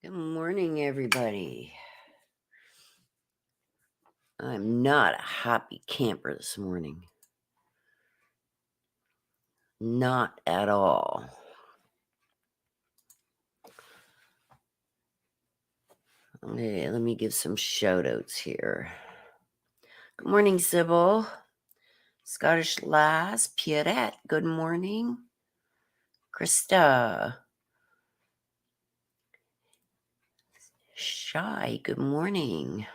Good morning, everybody. I'm not a happy camper this morning. Not at all. Okay, let me give some shout outs here. Good morning, Sybil. Scottish Lass, Pierrette, good morning. Krista. Shy, good morning.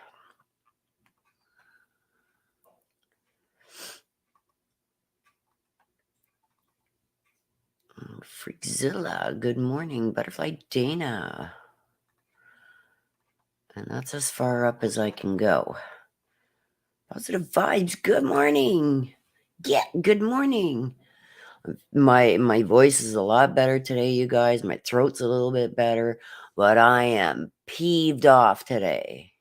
Freakzilla, good morning. Butterfly Dana. And that's as far up as I can go. Positive vibes, good morning. Yeah, good morning. My voice is a lot better today, you guys. My throat's a little bit better, but I am peeved off today.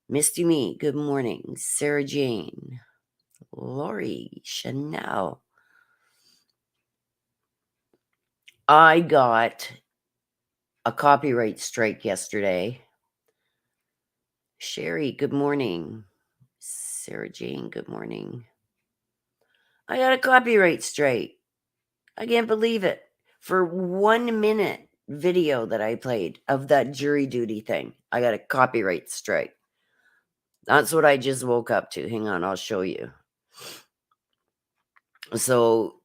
Misty Me, good morning. Sarah Jane, Lori, Chanel. I got a copyright strike yesterday. Sherry, good morning. Sarah Jane, good morning. I got a copyright strike. I can't believe it. For 1 minute video that I played of that jury duty thing, I got a copyright strike. That's what I just woke up to. Hang on, I'll show you. So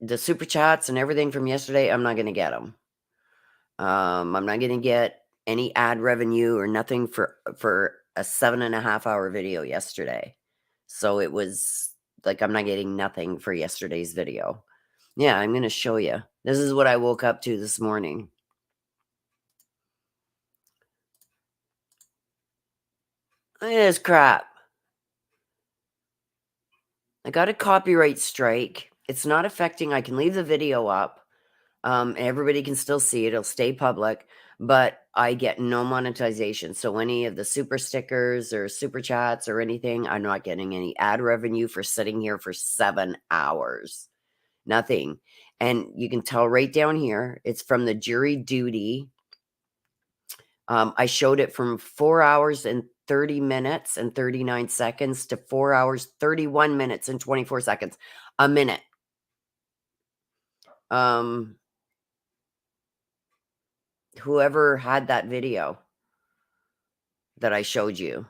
the super chats and everything from yesterday, I'm not going to get them. I'm not going to get any ad revenue or nothing for a 7.5 hour video yesterday. So it was like I'm not getting nothing for yesterday's video. Yeah, I'm going to show you. This is what I woke up to this morning. Look at this crap. I got a copyright strike. It's not affecting. I can leave the video up. Everybody can still see it. It'll stay public, but I get no monetization. So any of the super stickers or super chats or anything, I'm not getting any ad revenue for sitting here for 7 hours. Nothing. And you can tell right down here, it's from the jury duty. I showed it from 4 hours and 30 minutes and 39 seconds to 4 hours, 31 minutes and 24 seconds. A minute. Whoever had that video that I showed you,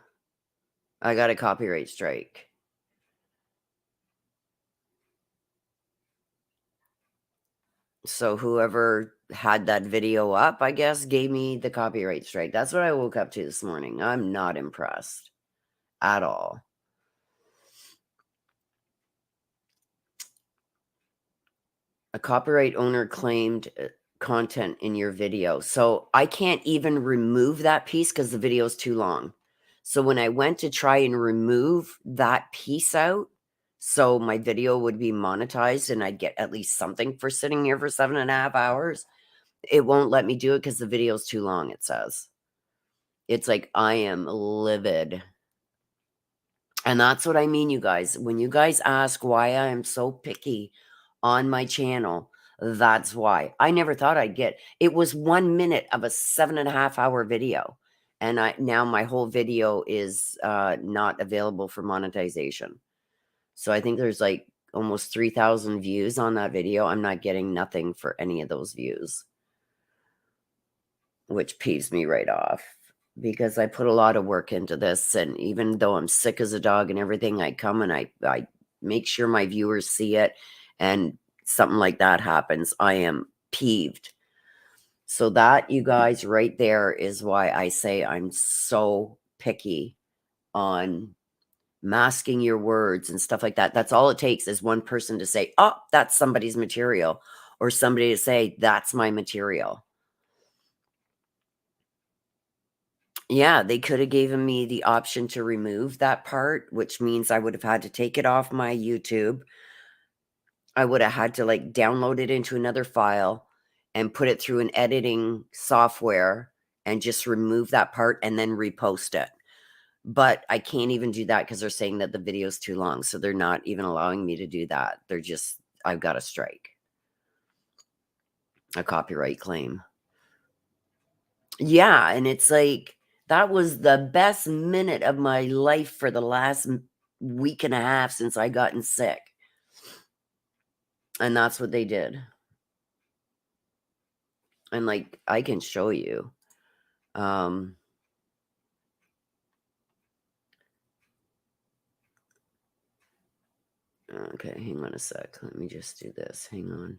I got a copyright strike. So whoever had that video up, I guess, gave me the copyright strike. That's what I woke up to this morning. I'm not impressed at all. A copyright owner claimed content in your video. So I can't even remove that piece because the video is too long. So when I went to try and remove that piece out, so my video would be monetized and I'd get at least something for sitting here for 7.5 hours, it won't let me do it because the video is too long, it says. It's like, I am livid. And that's what I mean, you guys. When you guys ask why I am so picky on my channel, that's why. I never thought I'd get it. Was 1 minute of a 7.5 hour video. And now my whole video is not available for monetization. So I think there's like almost 3,000 views on that video. I'm not getting nothing for any of those views, which peeves me right off because I put a lot of work into this. And even though I'm sick as a dog and everything, I come and I make sure my viewers see it, and something like that happens, I am peeved. So that, you guys, right there is why I say I'm so picky on masking your words and stuff like that. That's all it takes is one person to say, oh, that's somebody's material, or somebody to say, that's my material. Yeah, they could have given me the option to remove that part, which means I would have had to take it off my YouTube. I would have had to like download it into another file and put it through an editing software and just remove that part and then repost it. But I can't even do that because they're saying that the video is too long. So they're not even allowing me to do that. They're just, I've got a strike, a copyright claim. Yeah, and it's like, that was the best minute of my life for the last week and a half since I gotten sick. And that's what they did. And, like, I can show you. Okay, hang on a sec. Let me just do this. Hang on.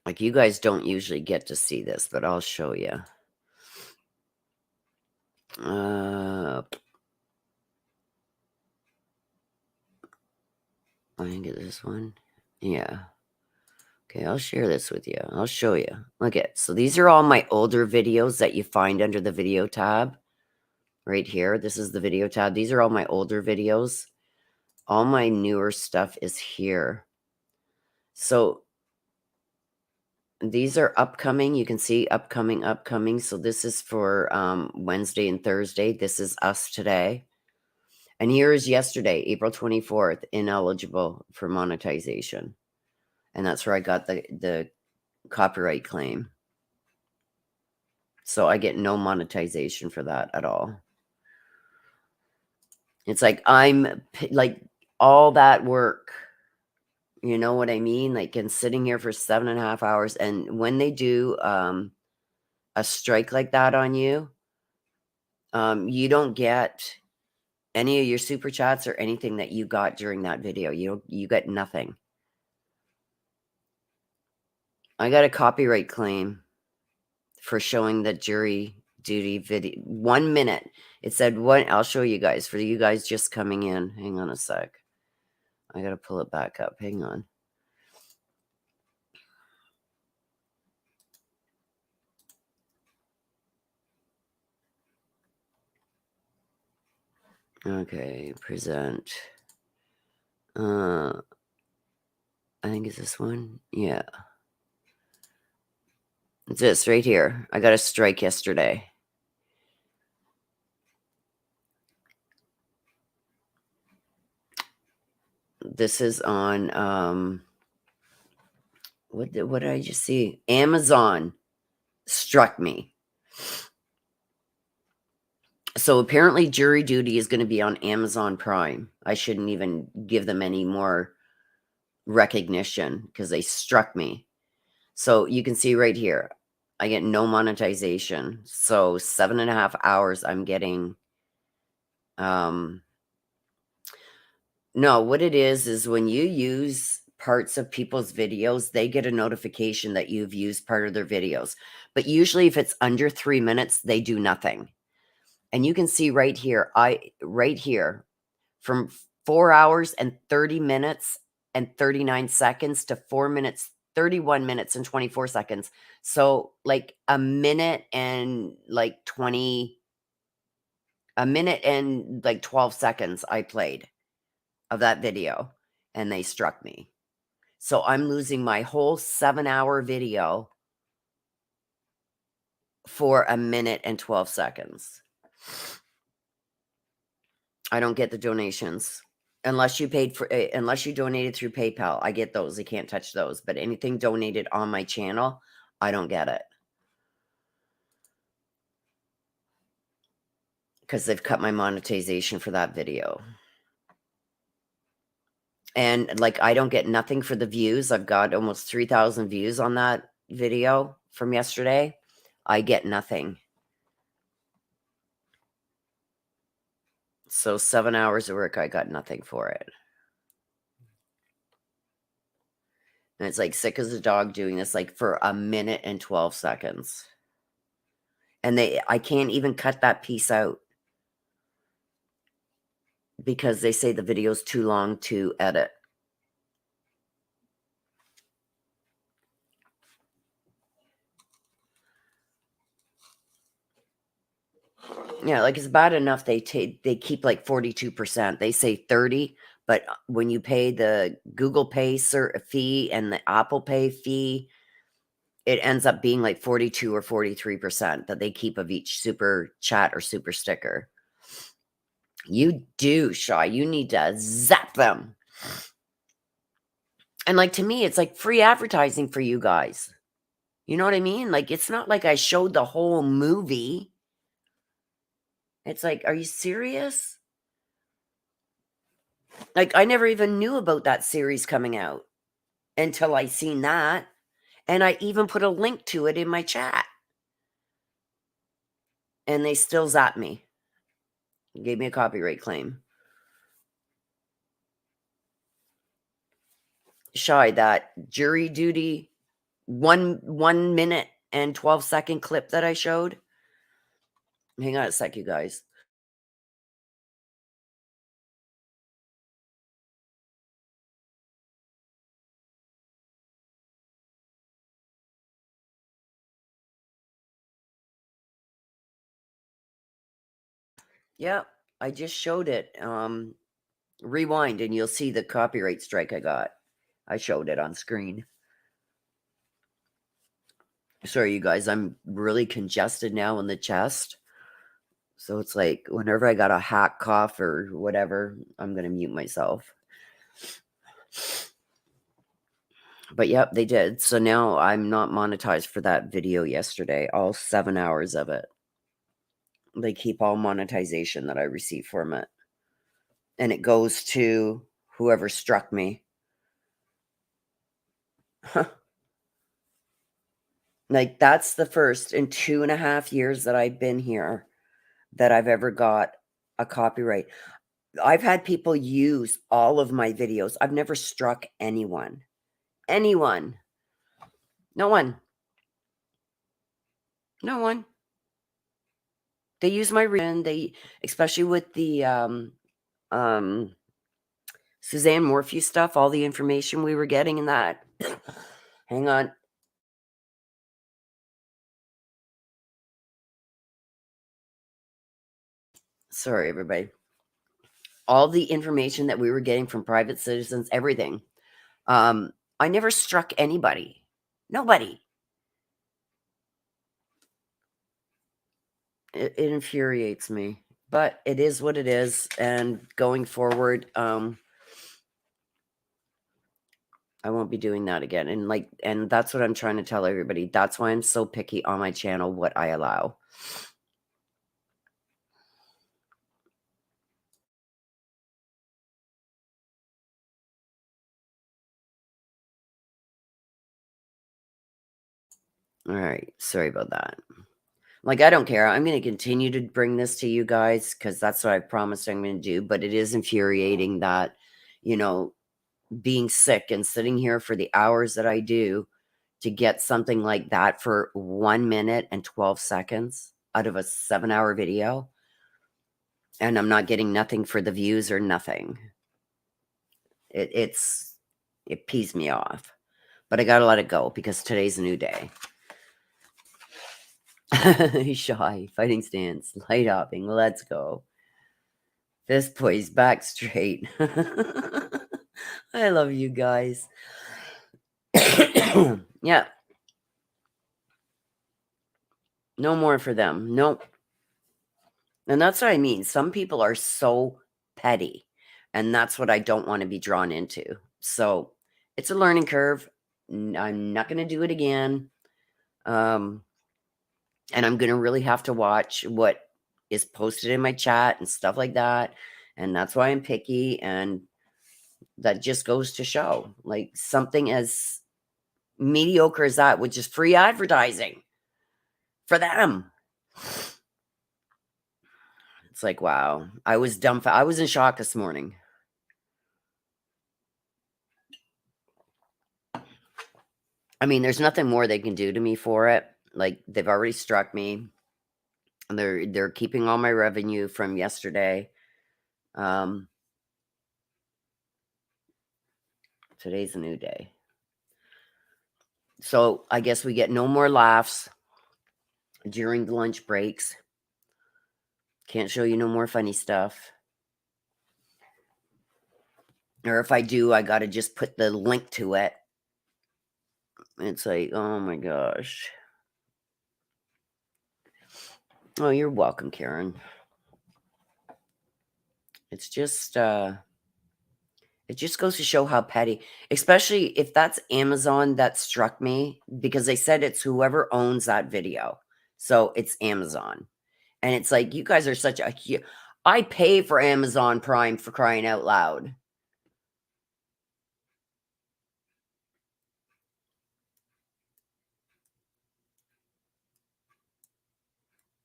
Like, you guys don't usually get to see this, but I'll show you. I think it's this one. Yeah. Okay, I'll share this with you. I'll show you. Look at, so these are all my older videos that you find under the video tab. Right here. This is the video tab. These are all my older videos. All my newer stuff is here. So these are upcoming. You can see upcoming. So this is for Wednesday and Thursday. This is us today. And here is yesterday, April 24th, ineligible for monetization. And that's where I got the copyright claim. So I get no monetization for that at all. It's like, I'm like, all that work, you know what I mean? Like, and sitting here for 7.5 hours. And when they do a strike like that on you, you don't get any of your super chats or anything that you got during that video. You get nothing. I got a copyright claim for showing the jury duty video. 1 minute. It said what? I'll show you guys, for you guys just coming in. Hang on a sec. I got to pull it back up. Hang on. Okay, present. I think it's this one. Yeah. It's this right here. I got a strike yesterday. This is on what did I just see? Amazon struck me. So apparently jury duty is going to be on Amazon Prime. I shouldn't even give them any more recognition because they struck me. So you can see right here, I get no monetization. So 7.5 hours I'm getting. No, what it is when you use parts of people's videos, they get a notification that you've used part of their videos. But usually if it's under 3 minutes, they do nothing. And you can see right here, from 4 hours and 30 minutes and 39 seconds to 4 minutes, 31 minutes and 24 seconds. So like a minute and like 12 seconds I played of that video, and they struck me. So I'm losing my whole 7-hour video for a minute and 12 seconds. I don't get the donations unless you unless you donated through PayPal. I get those. I can't touch those. But anything donated on my channel, I don't get it. Because they've cut my monetization for that video. And like, I don't get nothing for the views. I've got almost 3,000 views on that video from yesterday. I get nothing. So 7 hours of work, I got nothing for it. And it's like sick as a dog doing this like for a minute and 12 seconds. And I can't even cut that piece out because they say the video's too long to edit. Yeah, like it's bad enough they keep like 42%. They say 30, but when you pay the Google Pay fee and the Apple Pay fee, it ends up being like 42 or 43% that they keep of each super chat or super sticker. You do, Shaw. You need to zap them. And, like, to me, it's like free advertising for you guys. You know what I mean? Like, it's not like I showed the whole movie. It's like, are you serious? Like, I never even knew about that series coming out until I seen that. And I even put a link to it in my chat. And they still zapped me. Gave me a copyright claim. Shy, that jury duty 1 minute and 12-second clip that I showed. Hang on a sec, you guys. Yep, I just showed it. Rewind and you'll see the copyright strike I got. I showed it on screen. Sorry, you guys, I'm really congested now in the chest. So it's like whenever I got a hack cough or whatever, I'm going to mute myself. But yep, they did. So now I'm not monetized for that video yesterday, all 7 hours of it. They keep all monetization that I receive from it. And it goes to whoever struck me. Like, that's the first in 2.5 years that I've been here that I've ever got a copyright. I've had people use all of my videos. I've never struck anyone. Anyone. No one. No one. They use my reason. They, especially with the Suzanne Morphew stuff, all the information we were getting in that. Hang on. Sorry, everybody. All the information that we were getting from private citizens, everything. I never struck anybody. Nobody. It infuriates me. But it is what it is. And going forward, I won't be doing that again. And that's what I'm trying to tell everybody. That's why I'm so picky on my channel, what I allow. All right. Sorry about that. Like, I don't care. I'm going to continue to bring this to you guys because that's what I promised I'm going to do. But it is infuriating that, being sick and sitting here for the hours that I do to get something like that for 1 minute and 12 seconds out of a 7-hour video. And I'm not getting nothing for the views or nothing. It pees me off. But I got to let it go because today's a new day. Shy, fighting stance, light hopping, let's go. This boy's back straight. I love you guys. Yeah. No more for them. Nope. And that's what I mean. Some people are so petty. And that's what I don't want to be drawn into. So it's a learning curve. I'm not going to do it again. And I'm going to really have to watch what is posted in my chat and stuff like that. And that's why I'm picky. And that just goes to show, like, something as mediocre as that, which is free advertising for them. It's like, wow. I was dumbfounded. I was in shock this morning. I mean, there's nothing more they can do to me for it. Like, they've already struck me. They're keeping all my revenue from yesterday. Today's a new day. So I guess we get no more laughs during the lunch breaks. Can't show you no more funny stuff. Or if I do, I got to just put the link to it. It's like, oh my gosh. Oh, you're welcome, Karen. It's just, It just goes to show how petty, especially if that's Amazon that struck me, because they said it's whoever owns that video. So it's Amazon. And it's like, you guys are such a I pay for Amazon Prime, for crying out loud.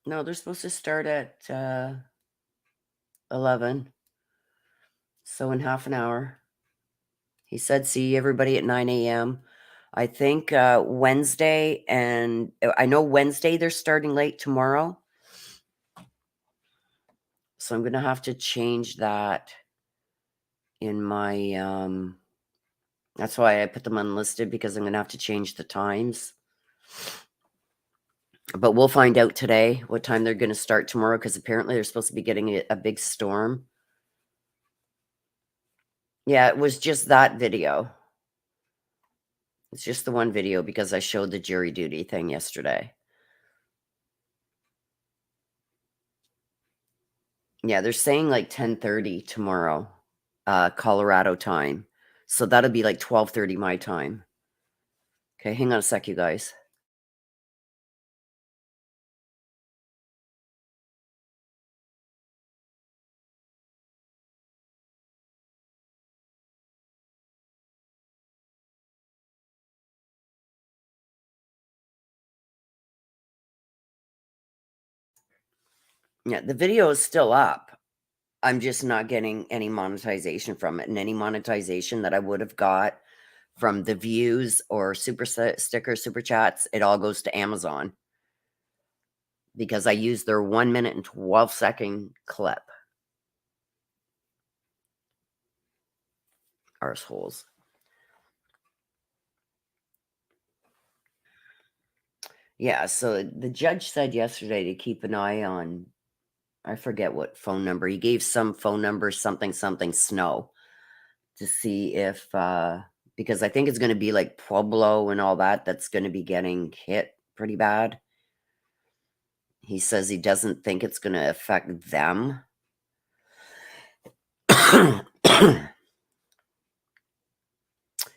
No, they're supposed to start at 11. So in half an hour. He said, see everybody at 9 a.m. I think Wednesday, and I know Wednesday they're starting late tomorrow. So I'm going to have to change that in my, that's why I put them unlisted, because I'm going to have to change the times. But we'll find out today what time they're going to start tomorrow, because apparently they're supposed to be getting a big storm. Yeah, it was just that video. It's just the one video, because I showed the jury duty thing yesterday. Yeah, they're saying like 10:30 tomorrow, Colorado time. So that'll be like 12:30 my time. Okay, hang on a sec, you guys. Yeah, the video is still up. I'm just not getting any monetization from it. And any monetization that I would have got from the views or super stickers, super chats, it all goes to Amazon, because I use their 1 minute and 12-second clip. Arseholes. Yeah, so the judge said yesterday to keep an eye on, I forget what phone number. He gave some phone number, something, something, Snow, to see if, because I think it's going to be like Pueblo and all that, that's going to be getting hit pretty bad. He says he doesn't think it's going to affect them.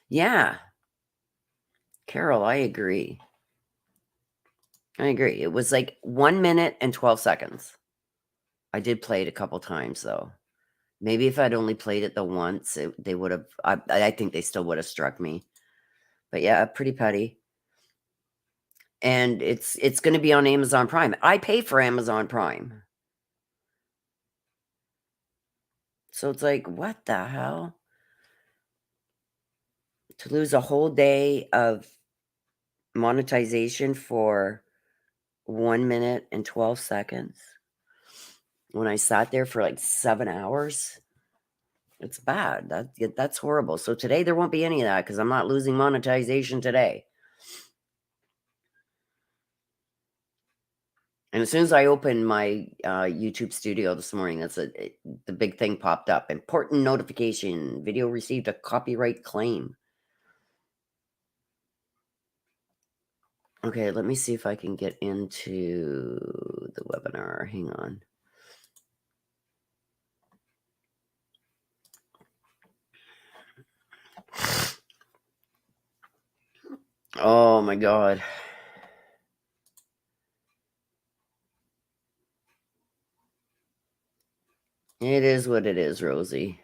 Yeah. Carol, I agree. I agree. It was like 1 minute and 12 seconds. I did play it a couple times, though. Maybe if I'd only played it the once, they would have, I think they still would have struck me. But yeah, pretty petty. And it's going to be on Amazon Prime. I pay for Amazon Prime. So it's like, what the hell? To lose a whole day of monetization for 1 minute and 12 seconds when I sat there for like 7 hours. It's bad. That's horrible. So today there won't be any of that, because I'm not losing monetization today. And as soon as I opened my YouTube studio this morning, the big thing popped up. Important notification. Video received a copyright claim. Okay, let me see if I can get into the webinar. Hang on. Oh my God. It is what it is, Rosie.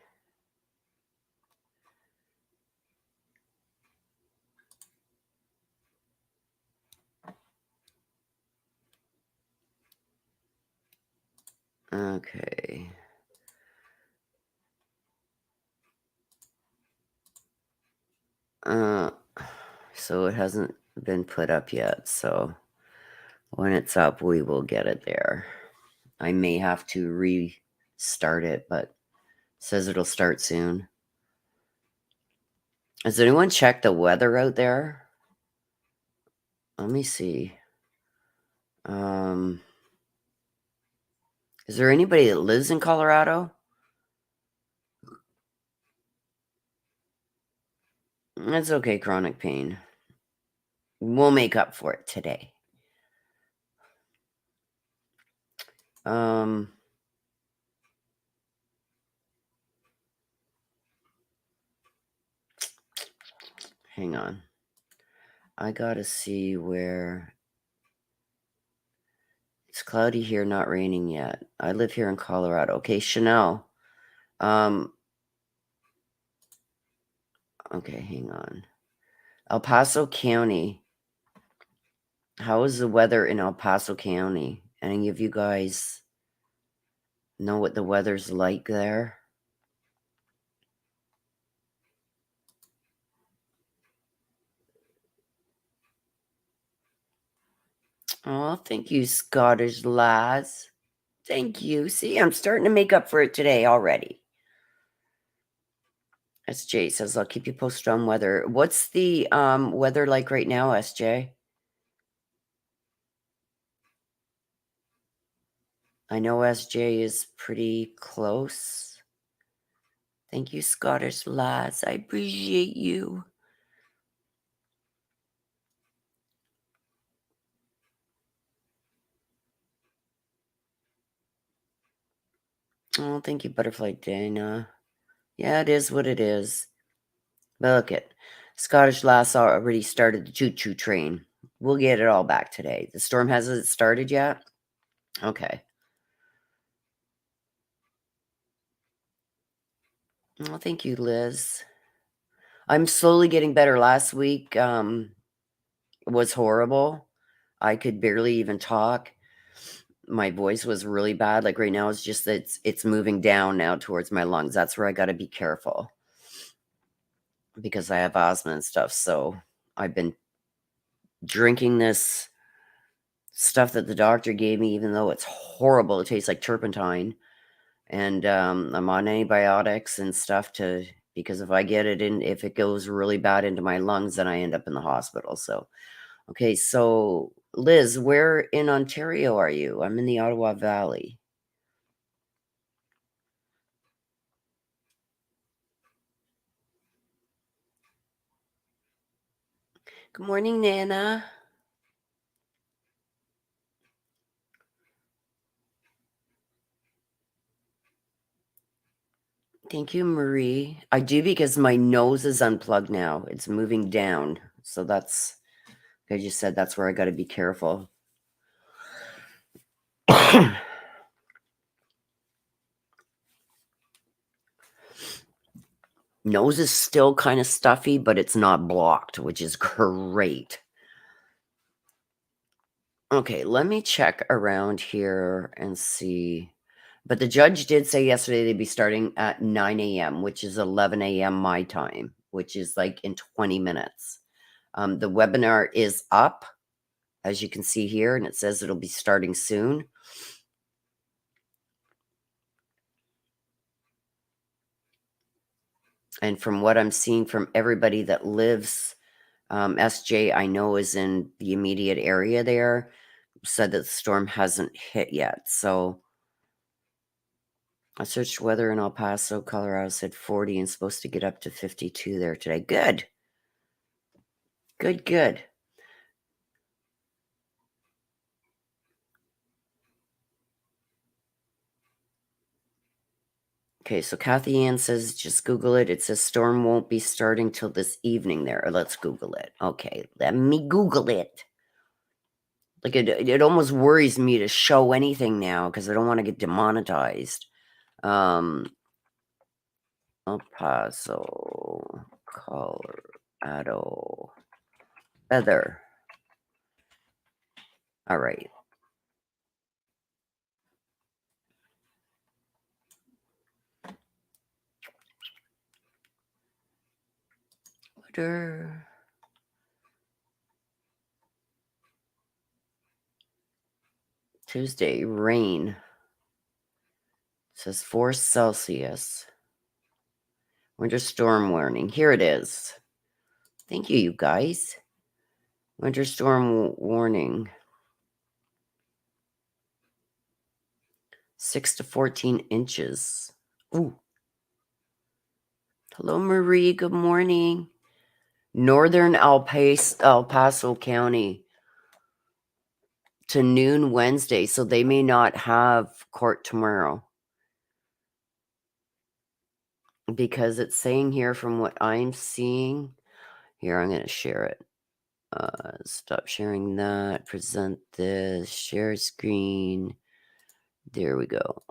Okay. So it hasn't been put up yet. So when it's up, we will get it there. I may have to restart it, but it says it'll start soon. Has anyone checked the weather out there? Let me see. Is there anybody that lives in Colorado? It's okay, chronic pain. We'll make up for it today. Hang on. I gotta see where... It's cloudy here, not raining yet. I live here in Colorado. Okay, Chanel. Okay, hang on. El Paso County. How is the weather in El Paso County? Any of you guys know what the weather's like there? Oh, thank you, Scottish lads. Thank you. See, I'm starting to make up for it today already. SJ says, I'll keep you posted on weather. What's the weather like right now, SJ? I know SJ is pretty close. Thank you, Scottish lads. I appreciate you. Oh, thank you, Butterfly Dana. Yeah, it is what it is. But look it. Scottish lass already started the choo-choo train. We'll get it all back today. The storm hasn't started yet? Okay. Well, thank you, Liz. I'm slowly getting better. Last week was horrible. I could barely even talk. My voice was really bad. Like right now, it's just that it's moving down now towards my lungs. That's where I got to be careful because I have asthma and stuff. So I've been drinking this stuff that the doctor gave me, even though it's horrible. It tastes like turpentine. And I'm on antibiotics and stuff because if I get it in, if it goes really bad into my lungs, then I end up in the hospital. So, okay. So Liz, where in Ontario are you? I'm in the Ottawa Valley. Good morning, Nana. Thank you, Marie. I do because my nose is unplugged now. It's moving down. So that's, like I just said, that's where I got to be careful. Nose is still kind of stuffy, but it's not blocked, which is great. Okay, let me check around here and see. But the judge did say yesterday they'd be starting at 9 a.m., which is 11 a.m. my time, which is like in 20 minutes. The webinar is up, as you can see here, and it says it'll be starting soon. And from what I'm seeing from everybody that lives, SJ, I know is in the immediate area there, said that the storm hasn't hit yet. So I searched weather in El Paso, Colorado, said 40 and supposed to get up to 52 there today. Good. Good, good. Okay, so Kathy Ann says just Google it. It says storm won't be starting till this evening there. Let's Google it. Okay, let me Google it. Like it almost worries me to show anything now because I don't want to get demonetized. El Paso, Colorado. Weather. All right. Weather. Tuesday, rain. It says 4 Celsius. Winter storm warning. Here it is. Thank you, you guys. Winter storm warning. 6 to 14 inches. Ooh. Hello, Marie. Good morning. Northern El Paso County to noon Wednesday, so they may not have court tomorrow. Because it's saying here from what I'm seeing, Here, I'm going to share it. Stop sharing that. Present this. Share screen. There we go.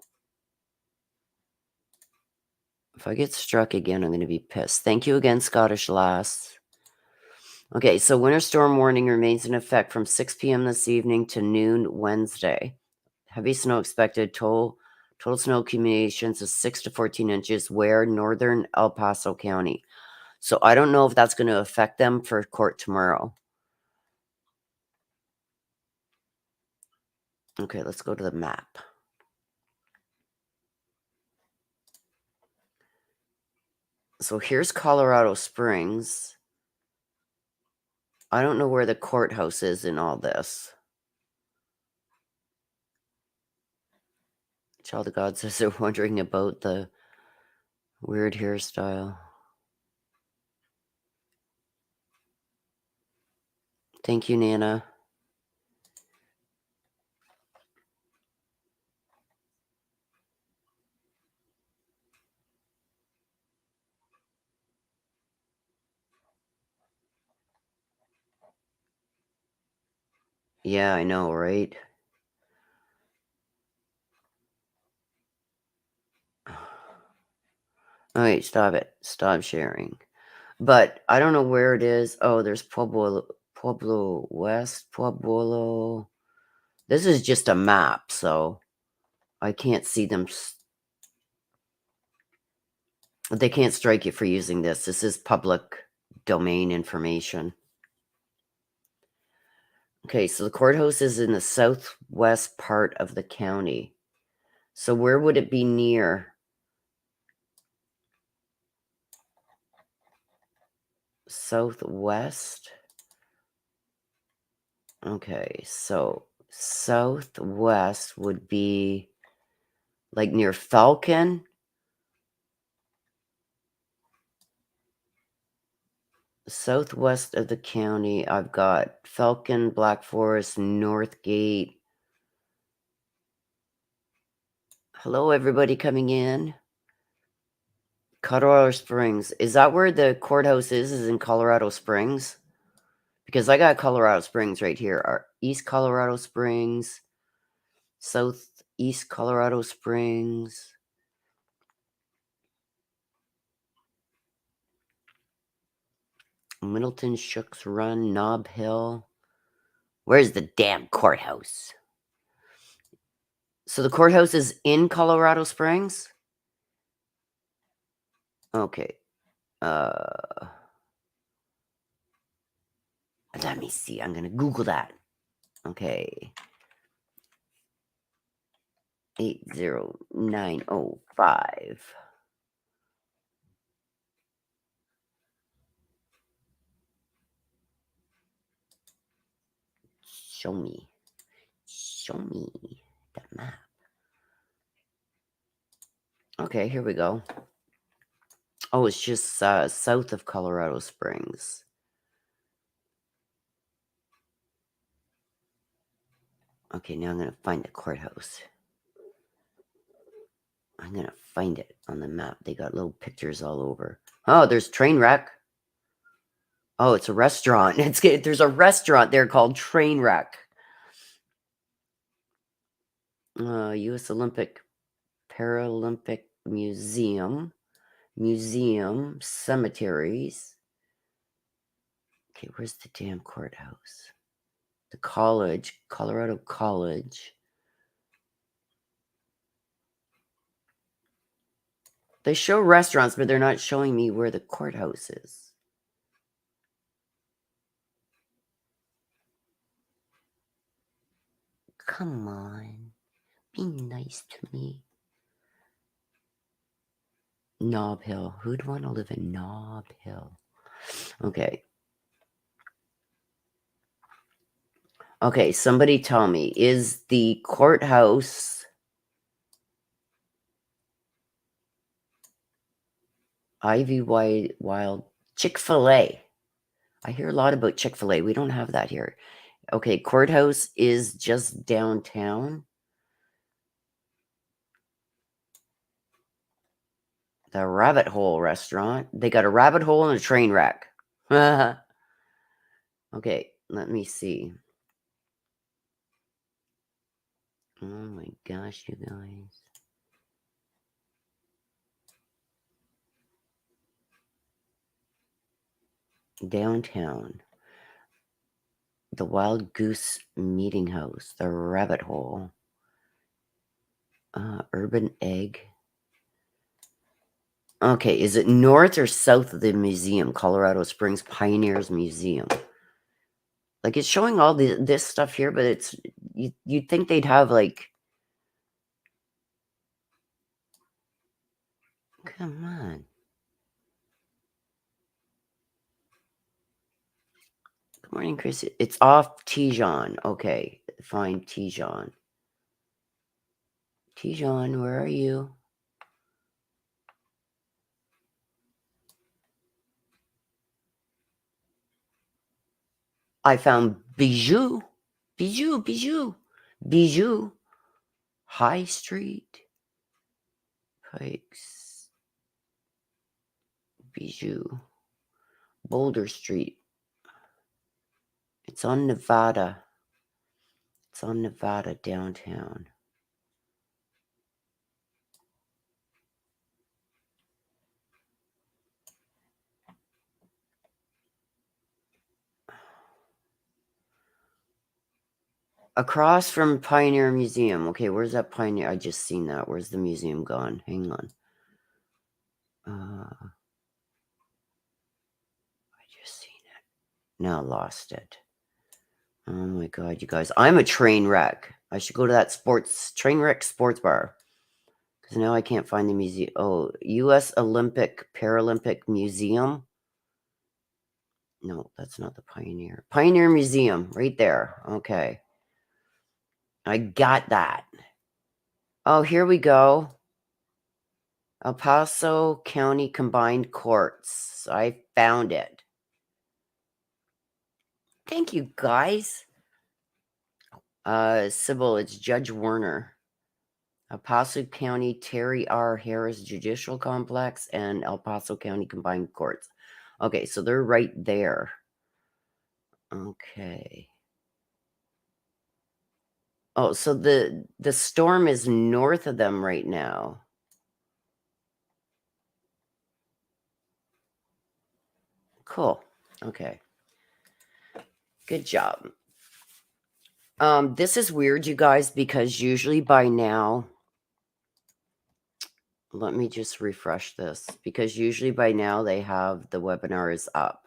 If I get struck again, I'm going to be pissed. Thank you again, Scottish Lass. Okay, so winter storm warning remains in effect from 6 p.m. this evening to noon Wednesday. Heavy snow expected. Total snow accumulations of 6 to 14 inches. Where? Northern El Paso County. So I don't know if that's going to affect them for court tomorrow. Okay, let's go to the map. So here's Colorado Springs. I don't know where the courthouse is in all this. Child of God says they're wondering about the weird hairstyle. Thank you, Nana. Yeah, I know, right? Okay, stop it. Stop sharing. But I don't know where it is. Oh, there's Pueblo West, Pueblo. This is just a map, so I can't see them. They can't strike you for using this. This is public domain information. Okay, so the courthouse is in the southwest part of the county. So where would it be near? Southwest? Okay, so southwest would be like near Falcon. Southwest of the county, I've got Falcon, Black Forest, Northgate. Hello, everybody coming in. Colorado Springs. Is that where the courthouse is in Colorado Springs? Because I got Colorado Springs right here. East Colorado Springs, Southeast Colorado Springs. Middleton, Shooks Run, Nob Hill. Where's the damn courthouse? So the courthouse is in Colorado Springs? Okay. Let me see. I'm going to Google that. Okay. 80905. Show me the map. Okay, here we go. Oh, it's just south of Colorado Springs. Okay, now I'm going to find the courthouse. I'm going to find it on the map. They got little pictures all over. Oh, there's Trainwreck. Oh, it's a restaurant. There's a restaurant there called Trainwreck. U.S. Olympic Paralympic Museum, cemeteries. Okay, where's the damn courthouse? The college, Colorado College. They show restaurants, but they're not showing me where the courthouse is. Come on. Be nice to me. Nob Hill. Who'd want to live in Nob Hill? Okay. Okay, somebody tell me, is the courthouse Ivy Wild Chick-fil-A? I hear a lot about Chick-fil-A. We don't have that here. Okay, courthouse is just downtown. The Rabbit Hole restaurant. They got a rabbit hole and a train wreck. Okay, let me see. Oh my gosh, you guys. Downtown. The Wild Goose Meeting House. The Rabbit Hole. Urban Egg. Okay, is it north or south of the museum? Colorado Springs Pioneers Museum. Like, it's showing all this stuff here, but it's you'd think they'd have like. Come on. Good morning, Chris. It's off Tijon. Okay, find Tijon. Tijon, where are you? I found Bijou. Bijou, Bijou. Bijou. High Street. Pikes. Bijou. Boulder Street. It's on Nevada. It's on Nevada downtown. Across from Pioneer Museum. Okay, where's that Pioneer? I just seen that. Where's the museum gone? Hang on. I just seen it. Now lost it. Oh my god, you guys. I'm a train wreck. I should go to that train wreck sports bar. Because now I can't find the museum. Oh, U.S. Olympic Paralympic Museum. No, that's not the Pioneer. Pioneer Museum, right there. Okay. I got that. Oh, here we go. El Paso County Combined Courts. I found it. Thank you, guys. Sybil, it's Judge Werner. El Paso County Terry R. Harris Judicial Complex and El Paso County Combined Courts. Okay, so they're right there. Okay. Oh, so the storm is north of them right now. Cool. Okay. Good job. This is weird, you guys, because usually by now, let me just refresh this, because usually by now they have the webinar is up.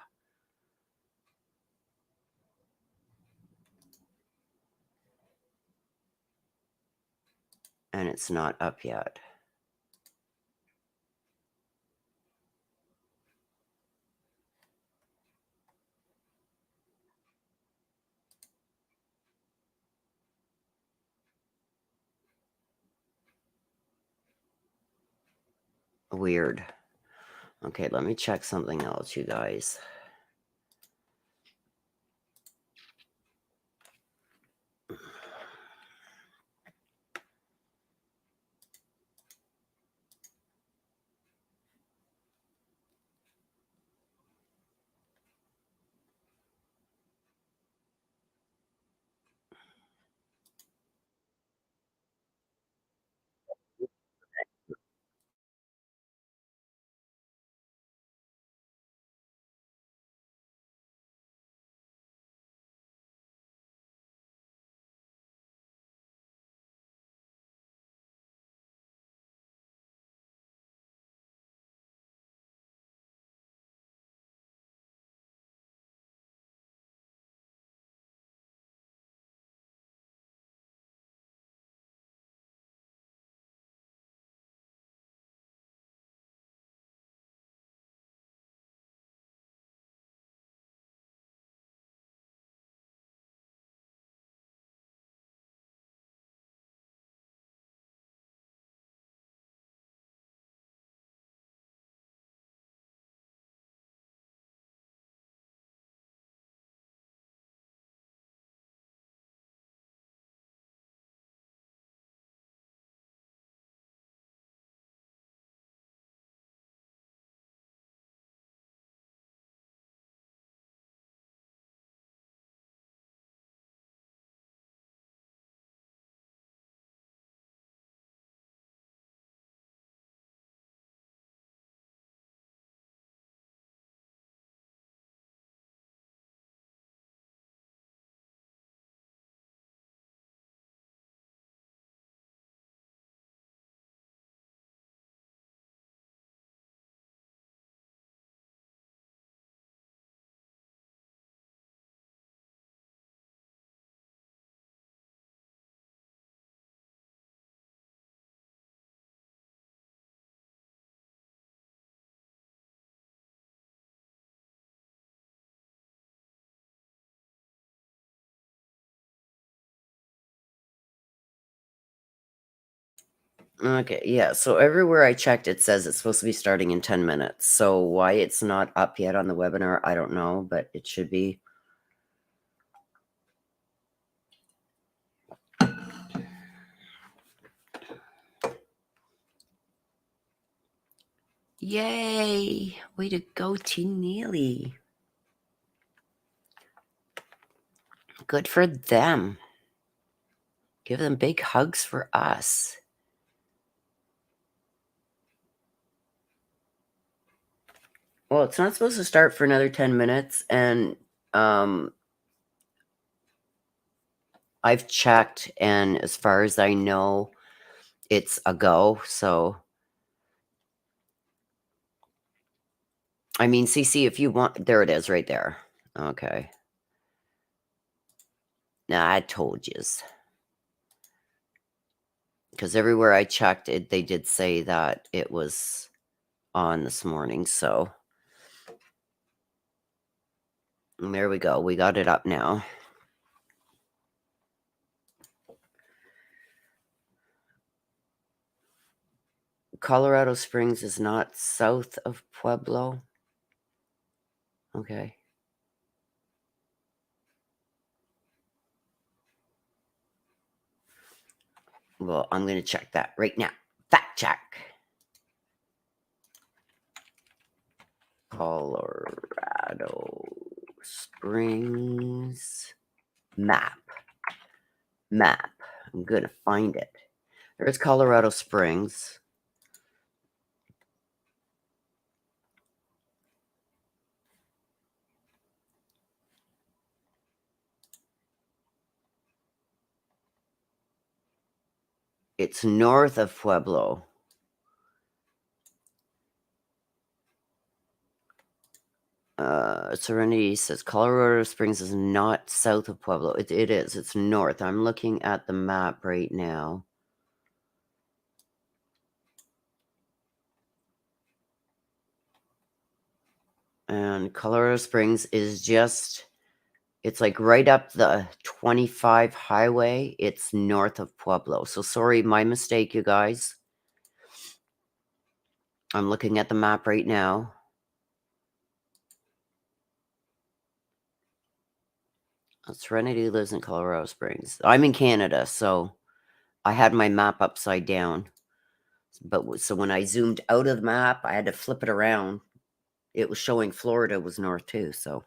And it's not up yet. Weird. Okay, let me check something else, you guys. Okay, yeah. So everywhere I checked, it says it's supposed to be starting in 10 minutes. So why it's not up yet on the webinar, I don't know, but it should be. Yay! Way to go, Team Neely. Good for them. Give them big hugs for us. Well, it's not supposed to start for another 10 minutes, and I've checked, and as far as I know, it's a go. So, I mean, CC, if you want, there it is right there. Okay. Nah, I told yous. Because everywhere I checked, they did say that it was on this morning. So, and there we go. We got it up now. Colorado Springs is not south of Pueblo. Okay. Well, I'm going to check that right now. Fact check. Colorado Springs map. I'm going to find it. There's Colorado Springs. It's north of Pueblo. Serenity says Colorado Springs is not south of Pueblo. It is. It's north. I'm looking at the map right now. And Colorado Springs is just, it's like right up the 25 highway. It's north of Pueblo. So sorry, my mistake, you guys. I'm looking at the map right now. Serenity lives in Colorado Springs. I'm in Canada, so I had my map upside down. But so when I zoomed out of the map, I had to flip it around. It was showing Florida was north too. So,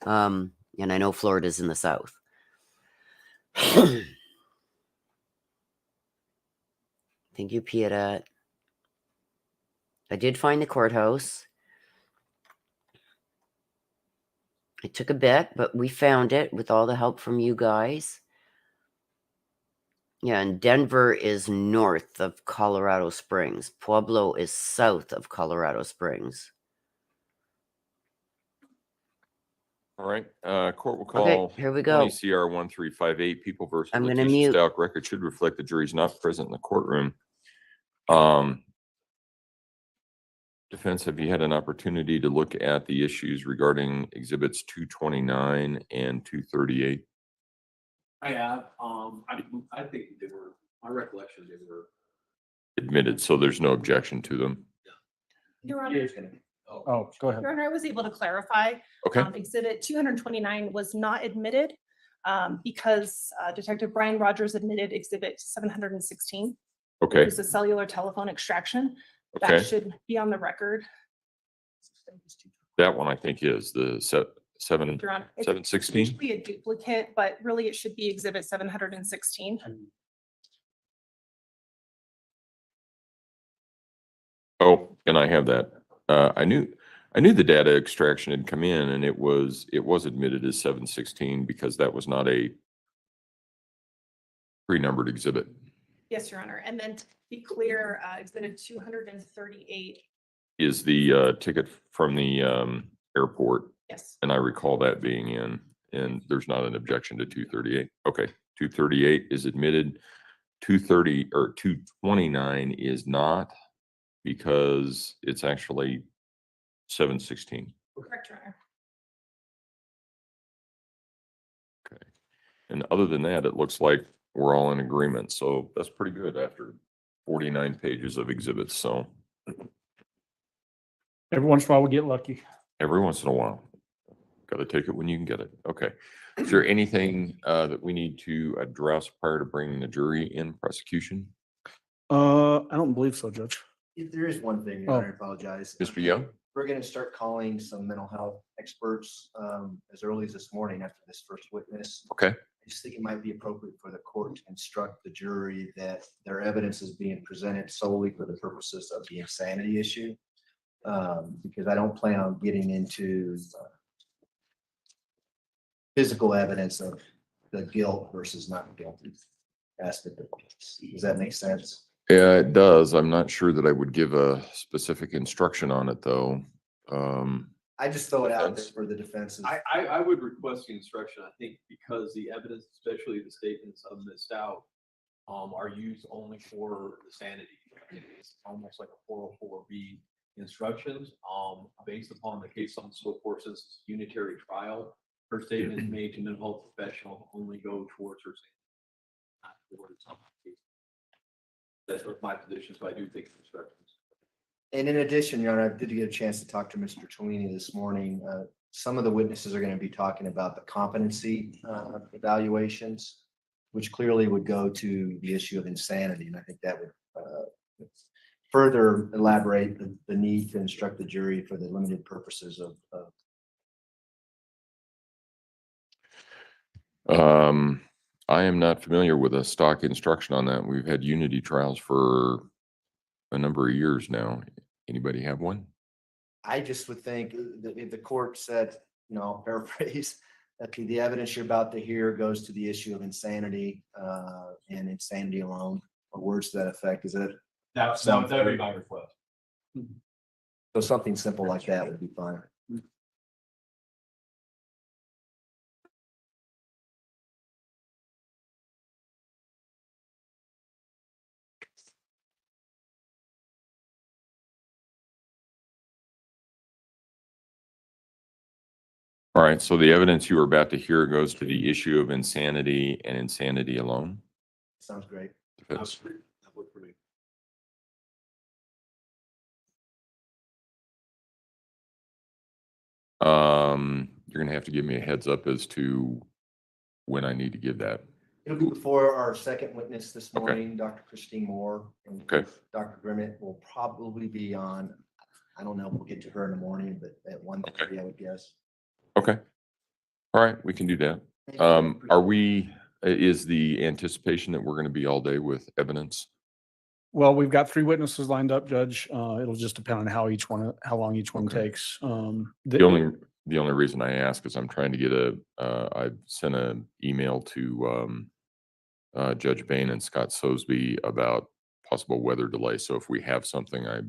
and I know Florida's in the south. Thank you, Pieta. I did find the courthouse. It took a bit, but we found it with all the help from you guys. Yeah, and Denver is north of Colorado Springs. Pueblo is south of Colorado Springs. All right. Court will call Okay, here we go. 20 CR 1358, People versus I'm going to Letecia mute. Stauch. Record should reflect the jury's not present in the courtroom. Defense, have you had an opportunity to look at the issues regarding exhibits 229 and 238? I have. I think they were, my recollection, they were. Admitted, so there's no objection to them. Your Honor, Oh, go ahead. Your Honor, I was able to clarify. Okay. Exhibit 229 was not admitted because Detective Brian Rogers admitted exhibit 716. Okay. Which is a cellular telephone extraction. Okay. That should be on the record. That one I think is the Your Honor, it's 716. usually a duplicate, but really it should be exhibit 716. Oh, and I have that. I knew the data extraction had come in, and it was admitted as 716 because that was not a pre-numbered exhibit. Yes, Your Honor. And then to be clear, exhibit 238. Is the ticket from the airport. Yes. And I recall that being in, and there's not an objection to 238. Okay, 238 is admitted. 230 or 229 is not, because it's actually 716. Correct, Your Honor. Okay. And other than that, it looks like we're all in agreement. So that's pretty good after 49 pages of exhibits, so Every once in a while we get lucky. every once in a while. Got to take it when you can get it. Okay. Is there anything that we need to address prior to bringing the jury in prosecution? I don't believe so, Judge. If there is one thing, Your Oh. Honor, I apologize. Mr. Young? We're gonna start calling some mental health experts as early as this morning after this first witness. Okay. I just think it might be appropriate for the court to instruct the jury that their evidence is being presented solely for the purposes of the insanity issue. Because I don't plan on getting into physical evidence of the guilt versus not guilty aspect of this. Does that make sense? Yeah, it does. I'm not sure that I would give a specific instruction on it, though. I just throw it out there Defense. for the defenses. I would request the instruction, I think, because the evidence, especially the statements of Ms. Stauch, are used only for the sanity. It's almost like a 404B instructions, based upon the case on so forth, since it's unitary trial. Her statement made to mental health professional only go towards her sanity, not towards some case. That's what my position, so I do think instructions. And in addition, Your Honor, I did get a chance to talk to Mr. Tweeney this morning. Some of the witnesses are going to be talking about the competency evaluations, which clearly would go to the issue of insanity. And I think that would further elaborate the need to instruct the jury for the limited purposes of I am not familiar with a stock instruction on that. We've had unity trials for a number of years now. Anybody have one? I just would think that if the court said, you know, I'll paraphrase, that the evidence you're about to hear goes to the issue of insanity and insanity alone, or words to that effect. Is it? That'd be my request. So something simple like that would be fine. All right, so the evidence you are about to hear goes to the issue of insanity and insanity alone. Sounds great. Defense. That would for me. You're gonna have to give me a heads up as to when I need to give that. It'll be before our second witness this Okay. morning, Dr. Christine Moore. And Okay. Dr. Grimmett will probably be on, I don't know, if we'll get to her in the morning, but at 1:30, I would guess. Okay. All right, we can do that. Is the anticipation that we're gonna be all day with evidence? Well, we've got 3 witnesses lined up, Judge. It'll just depend on how long each one Okay. takes. The only reason I ask is I'm trying to get I sent an email to Judge Bain and Scott Sosby about possible weather delay. So if we have something, I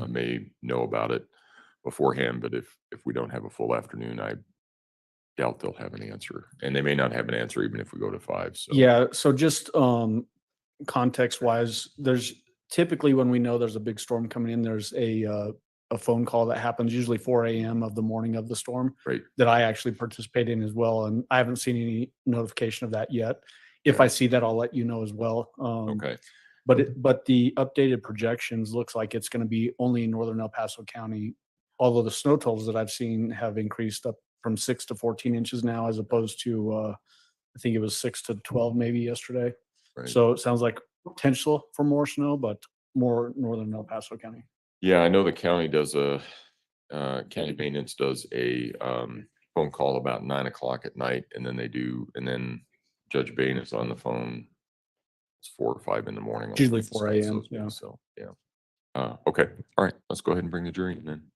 may know about it beforehand, but if we don't have a full afternoon, I doubt they'll have an answer. And they may not have an answer even if we go to 5. So Yeah, so just context wise, there's typically when we know there's a big storm coming in, there's a phone call that happens usually 4 a.m. of the morning of the storm Great. that I actually participate in as well. And I haven't seen any notification of that yet. If I see that, I'll let you know as well. Okay. But the updated projections looks like it's going to be only in northern El Paso County, although the snow totals that I've seen have increased up from 6 to 14 inches now, as opposed to I think it was 6 to 12 maybe yesterday. Right. So it sounds like potential for more snow, but more northern El Paso County. Yeah, I know the county does county maintenance does a phone call about 9 o'clock at night, and then Judge Bain is on the phone. It's 4 or 5 in the morning. It's usually 4 a.m., yeah. So, yeah. Okay. All right. Let's go ahead and bring the jury in then.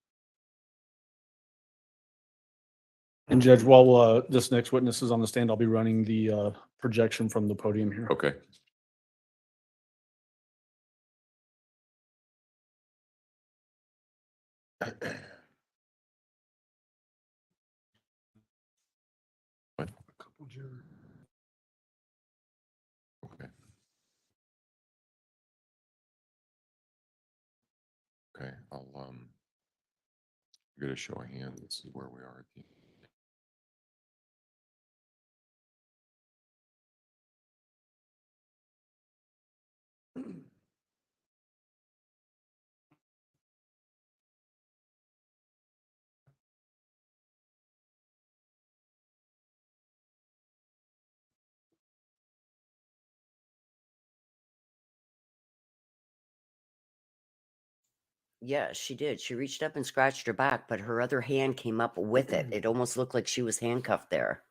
And Judge, while this next witness is on the stand, I'll be running the projection from the podium here. Okay. What? Okay. Okay, I'll get a show of hands and see where we are at the Yeah, she did. She reached up and scratched her back, but her other hand came up with it. It almost looked like she was handcuffed there.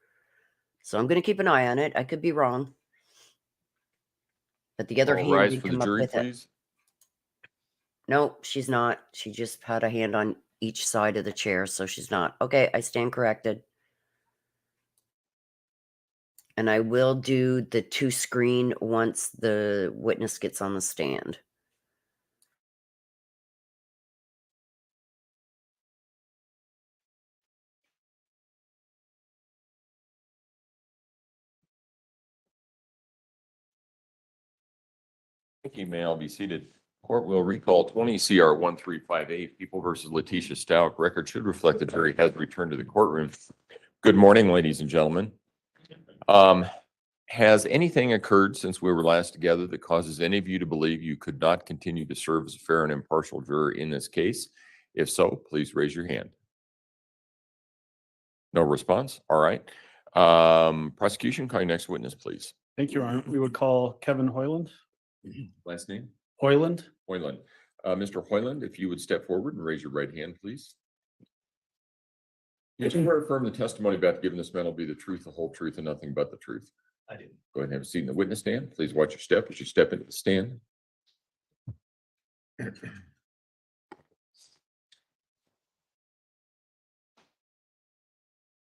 So I'm going to keep an eye on it. I could be wrong. But the other All hand rise did for the come up jury, with it. please. No, she's not. She just had a hand on each side of the chair, so she's not. Okay, I stand corrected. And I will do the 2 screen once the witness gets on the stand. Thank you. May all be seated. Court will recall 20 CR 1358, People versus Letecia Stauch. Record should reflect the jury has returned to the courtroom. Good morning, ladies and gentlemen. Has anything occurred since we were last together that causes any of you to believe you could not continue to serve as a fair and impartial juror in this case? If so, please raise your hand. No response? All right. Prosecution, call your next witness, please. Thank you, Your Honor. We would call Kevin Hoyland. Last name? Hoyland. Hoyland. Mr. Hoyland, if you would step forward and raise your right hand, please. You swear or affirm the testimony about to give in this man will be the truth, the whole truth, and nothing but the truth? I do. Go ahead and have a seat in the witness stand. Please watch your step as you step into the stand.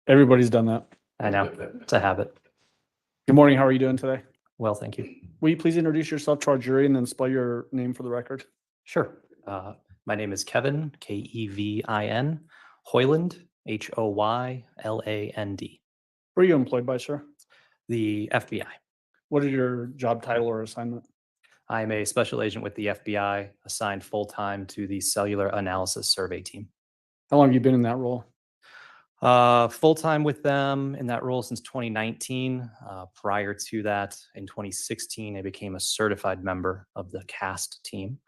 Everybody's done that. I know, it's a habit. Good morning. How are you doing today? Well, thank you. Will you please introduce yourself to our jury and then spell your name for the record? Sure. My name is Kevin, Kevin, Hoyland, Hoyland. Where are you employed by, sir? The FBI. What is your job title or assignment? I'm a special agent with the FBI, assigned full-time to the Cellular Analysis Survey Team. How long have you been in that role? Full-time with them in that role since 2019. Prior to that, in 2016, I became a certified member of the CAST team,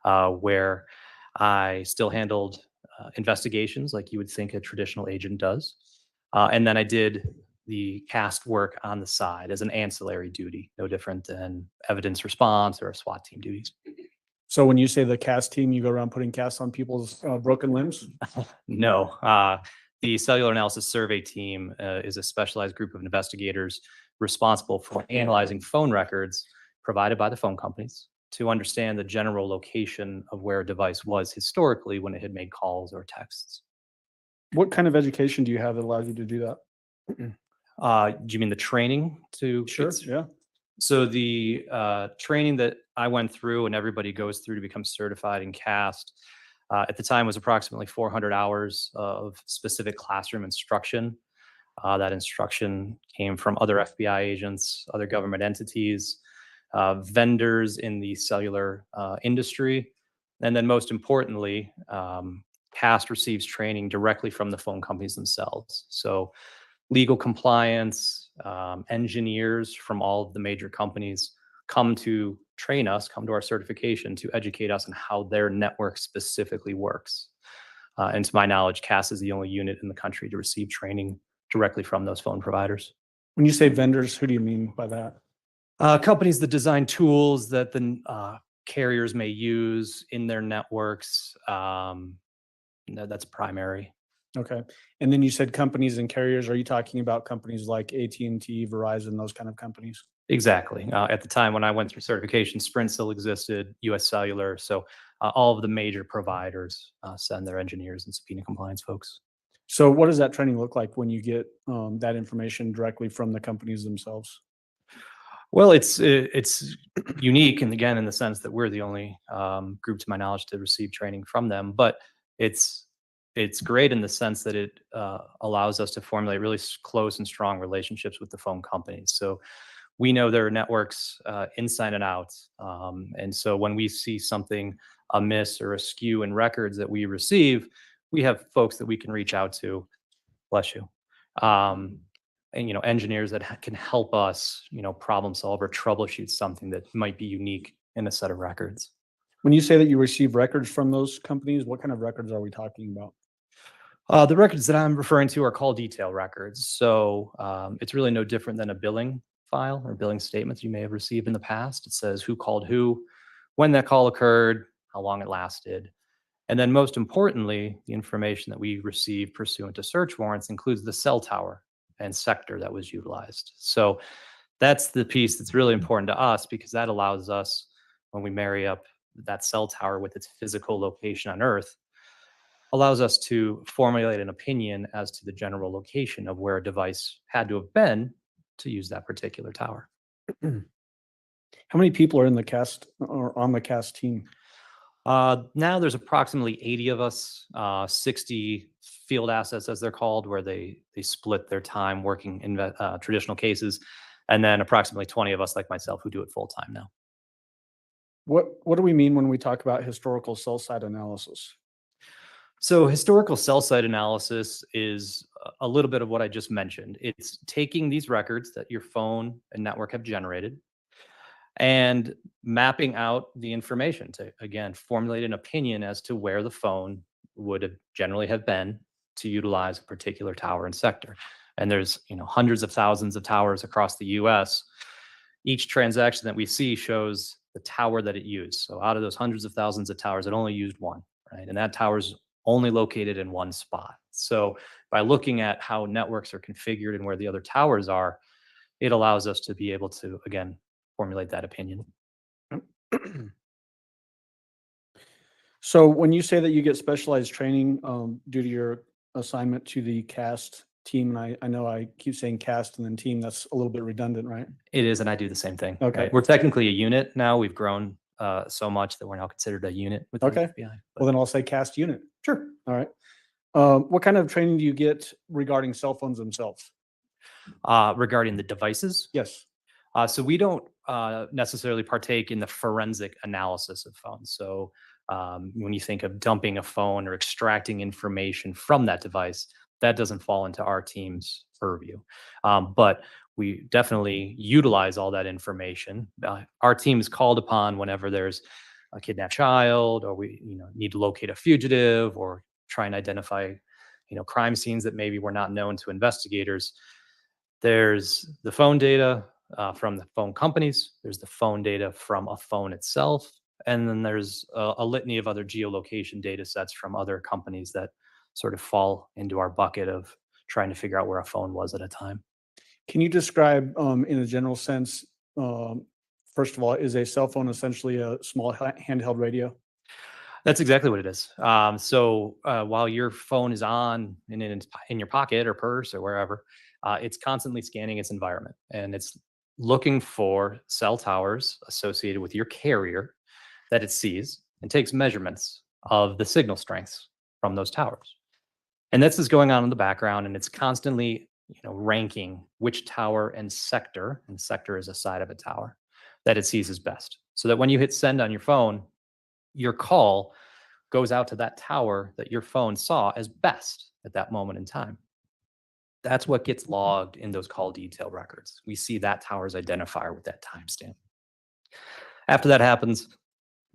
where I still handled investigations like you would think a traditional agent does. And then I did the CAST work on the side as an ancillary duty, no different than evidence response or SWAT team duties. So when you say the cast team, you go around putting casts on people's broken limbs? No, the Cellular Analysis Survey Team is a specialized group of investigators responsible for analyzing phone records provided by the phone companies to understand the general location of where a device was historically when it had made calls or texts. What kind of education do you have that allows you to do that? Do you mean the training to? Yeah. So the training that I went through and everybody goes through to become certified in CAST at the time was approximately 400 hours of specific classroom instruction. That instruction came from other FBI agents, other government entities, vendors in the cellular industry. And then most importantly, CAST receives training directly from the phone companies themselves. So legal compliance, engineers from all of the major companies come to train us, come to our certification to educate us on how their network specifically works. And to my knowledge, CAST is the only unit in the country to receive training directly from those phone providers. When you say vendors, who do you mean by that? Companies that design tools that the carriers may use in their networks. That's primary. Okay. And then you said companies and carriers. Are you talking about companies like AT&T, Verizon, those kind of companies? Exactly. At the time when I went through certification, Sprint still existed, US Cellular. So all of the major providers send their engineers and subpoena compliance folks. So what does that training look like when you get that information directly from the companies themselves? Well, it's unique, and again, in the sense that we're the only group, to my knowledge, to receive training from them. But it's great in the sense that it allows us to formulate really close and strong relationships with the phone companies. So we know their networks inside and out. And so when we see something amiss or askew in records that we receive, we have folks that we can reach out to, bless you, and, engineers that can help us, problem solve or troubleshoot something that might be unique in a set of records. When you say that you receive records from those companies, what kind of records are we talking about? The records that I'm referring to are call detail records. So it's really no different than a billing file or billing statements you may have received in the past. It says who called who, when that call occurred, how long it lasted. And then most importantly, the information that we received pursuant to search warrants includes the cell tower and sector that was utilized. So that's the piece that's really important to us, because that allows us, when we marry up that cell tower with its physical location on Earth, allows us to formulate an opinion as to the general location of where a device had to have been to use that particular tower. How many people are in the cast or on the cast team? Now there's approximately 80 of us, 60 field assets, as they're called, where they split their time working in traditional cases, and then approximately 20 of us, like myself, who do it full time now. What do we mean when we talk about historical cell site analysis? So historical cell site analysis is a little bit of what I just mentioned. It's taking these records that your phone and network have generated and mapping out the information to, again, formulate an opinion as to where the phone would have generally have been to utilize a particular tower and sector. And there's, hundreds of thousands of towers across the US. Each transaction that we see shows the tower that it used. So out of those hundreds of thousands of towers, it only used one, right? And that tower's only located in one spot. So by looking at how networks are configured and where the other towers are, it allows us to be able to, again, formulate that opinion. So when you say that you get specialized training due to your assignment to the cast team, and I know I keep saying cast and then team, that's a little bit redundant, right? It is, and I do the same thing. Okay. Right? We're technically a unit now. We've grown so much that we're now considered a unit within Okay. the FBI. Well, then I'll say cast unit. Sure. All right. What kind of training do you get regarding cell phones themselves? Regarding the devices, Yes. so we don't necessarily partake in the forensic analysis of phones. So when you think of dumping a phone or extracting information from that device, that doesn't fall into our team's purview. But we definitely utilize all that information. Our team is called upon whenever there's a kidnapped child, or we need to locate a fugitive, or try and identify crime scenes that maybe were not known to investigators. There's the phone data from the phone companies. There's the phone data from a phone itself. And then there's a litany of other geolocation data sets from other companies that sort of fall into our bucket of trying to figure out where a phone was at a time. Can you describe in a general sense, first of all, is a cell phone essentially a small handheld radio? That's exactly what it is. So while your phone is on and in your pocket or purse or wherever, it's constantly scanning its environment, and it's looking for cell towers associated with your carrier that it sees, and takes measurements of the signal strengths from those towers. And this is going on in the background, and it's constantly ranking which tower and sector is a side of a tower, that it sees as best. So that when you hit send on your phone, your call goes out to that tower that your phone saw as best at that moment in time. That's what gets logged in those call detail records. We see that tower's identifier with that timestamp. After that happens,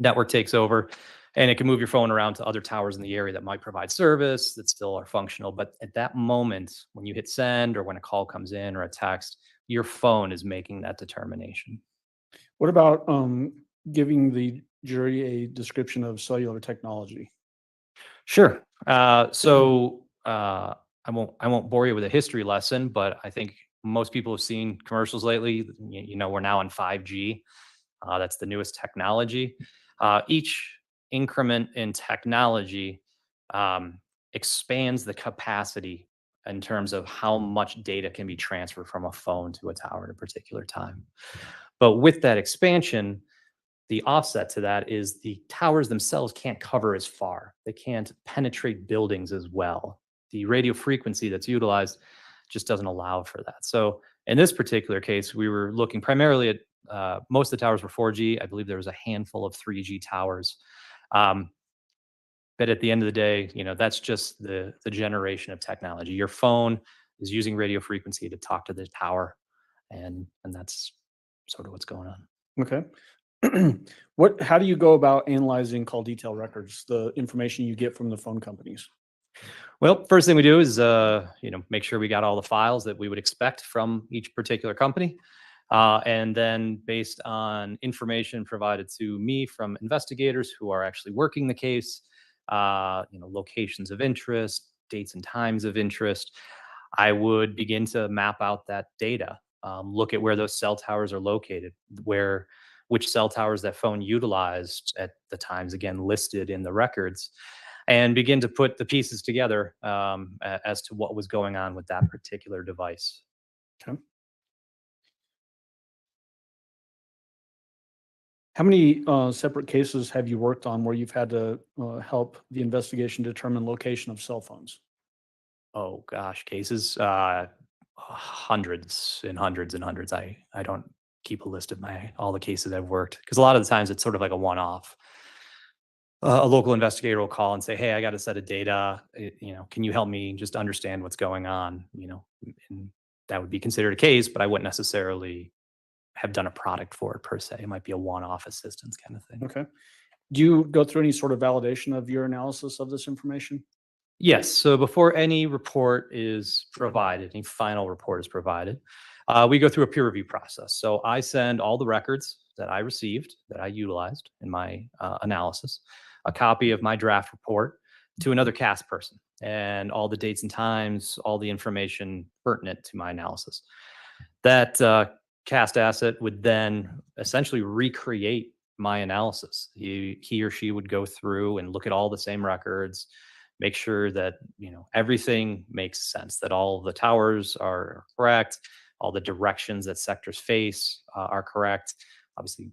network takes over, and it can move your phone around to other towers in the area that might provide service that still are functional. But at that moment, when you hit send, or when a call comes in or a text, your phone is making that determination. What about giving the jury a description of cellular technology? Sure. So I won't bore you with a history lesson, but I think most people have seen commercials lately. We're now on 5G. That's the newest technology. Each increment in technology expands the capacity in terms of how much data can be transferred from a phone to a tower at a particular time. But with that expansion, the offset to that is the towers themselves can't cover as far. They can't penetrate buildings as well. The radio frequency that's utilized just doesn't allow for that. So in this particular case, we were looking primarily at most of the towers were 4G. I believe there was a handful of 3G towers. But at the end of the day, that's just the generation of technology. Your phone is using radio frequency to talk to the tower, and that's sort of what's going on. Okay. How do you go about analyzing call detail records, the information you get from the phone companies? Well, first thing we do is, make sure we got all the files that we would expect from each particular company. And then based on information provided to me from investigators who are actually working the case, locations of interest, dates and times of interest, I would begin to map out that data, look at where those cell towers are located, which cell towers that phone utilized at the times, again, listed in the records, and begin to put the pieces together as to what was going on with that particular device. Okay. How many separate cases have you worked on where you've had to help the investigation determine location of cell phones? Oh gosh, cases, hundreds and hundreds and hundreds. I don't keep a list of all the cases I've worked, because a lot of the times it's sort of like a one-off. A local investigator will call and say, "Hey, I got a set of data. Can you help me just understand what's going on?" And that would be considered a case, but I wouldn't necessarily have done a product for it per se. It might be a one-off assistance kind of thing. Okay. Do you go through any sort of validation of your analysis of this information? Yes. So before any report is provided, any final report is provided, we go through a peer review process. So I send all the records that I received, that I utilized in my analysis, a copy of my draft report to another CAST person, and all the dates and times, all the information pertinent to my analysis. That CAST asset would then essentially recreate my analysis. He or she would go through and look at all the same records, make sure that everything makes sense, that all the towers are correct, all the directions that sectors face are correct. Obviously,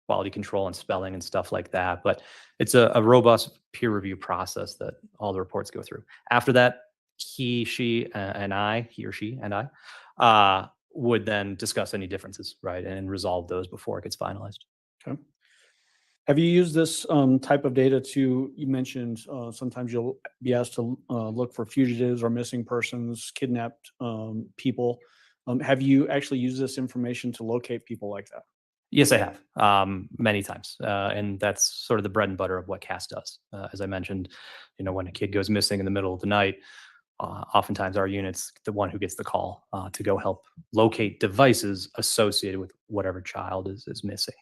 quality control and spelling and stuff like that. But it's a robust peer review process that all the reports go through. After that, he or she and I would then discuss any differences, right, and resolve those before it gets finalized. Okay. Have you used this type of data you mentioned sometimes you'll be asked to look for fugitives or missing persons, kidnapped people. Have you actually used this information to locate people like that? Yes, I have, many times. And that's sort of the bread and butter of what CAST does. As I mentioned, when a kid goes missing in the middle of the night, oftentimes our unit's the one who gets the call to go help locate devices associated with whatever child is missing.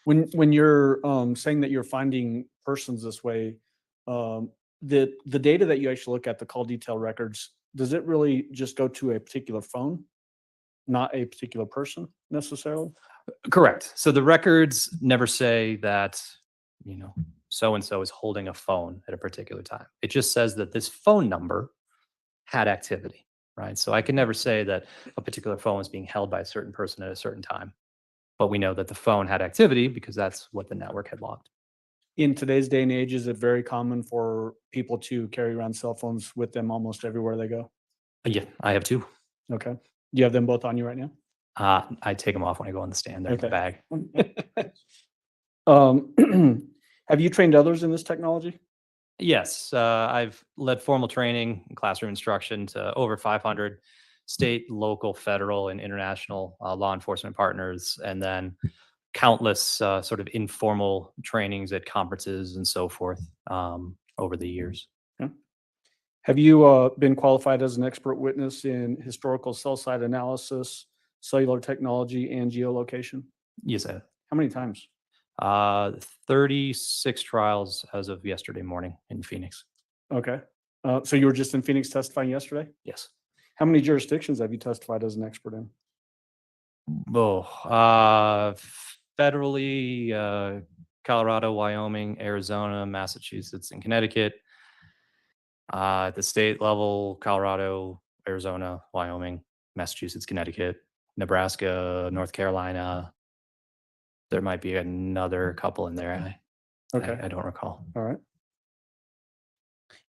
When you're saying that you're finding persons this way, the data that you actually look at, the call detail records, does it really just go to a particular phone, not a particular person necessarily? Correct. So the records never say that, so-and-so is holding a phone at a particular time. It just says that this phone number had activity, right? So I can never say that a particular phone is being held by a certain person at a certain time. But we know that the phone had activity because that's what the network had logged. In today's day and age, is it very common for people to carry around cell phones with them almost everywhere they go? Yeah, I have two. Okay. Do you have them both on you right now? I take them off when I go on the stand. They're in the bag. Have you trained others in this technology? Yes, I've led formal training and classroom instruction to over 500 state, local, federal, and international law enforcement partners, and then countless sort of informal trainings at conferences and so forth over the years. Yeah. Have you been qualified as an expert witness in historical cell site analysis, cellular technology, and geolocation? Yes, I have. How many times? 36 trials as of yesterday morning in Phoenix. Okay. So you were just in Phoenix testifying yesterday? Yes. How many jurisdictions have you testified as an expert in? Federally, Colorado, Wyoming, Arizona, Massachusetts, and Connecticut. At the state level, Colorado, Arizona, Wyoming, Massachusetts, Connecticut, Nebraska, North Carolina. There might be another couple in there. Okay. I don't recall. All right.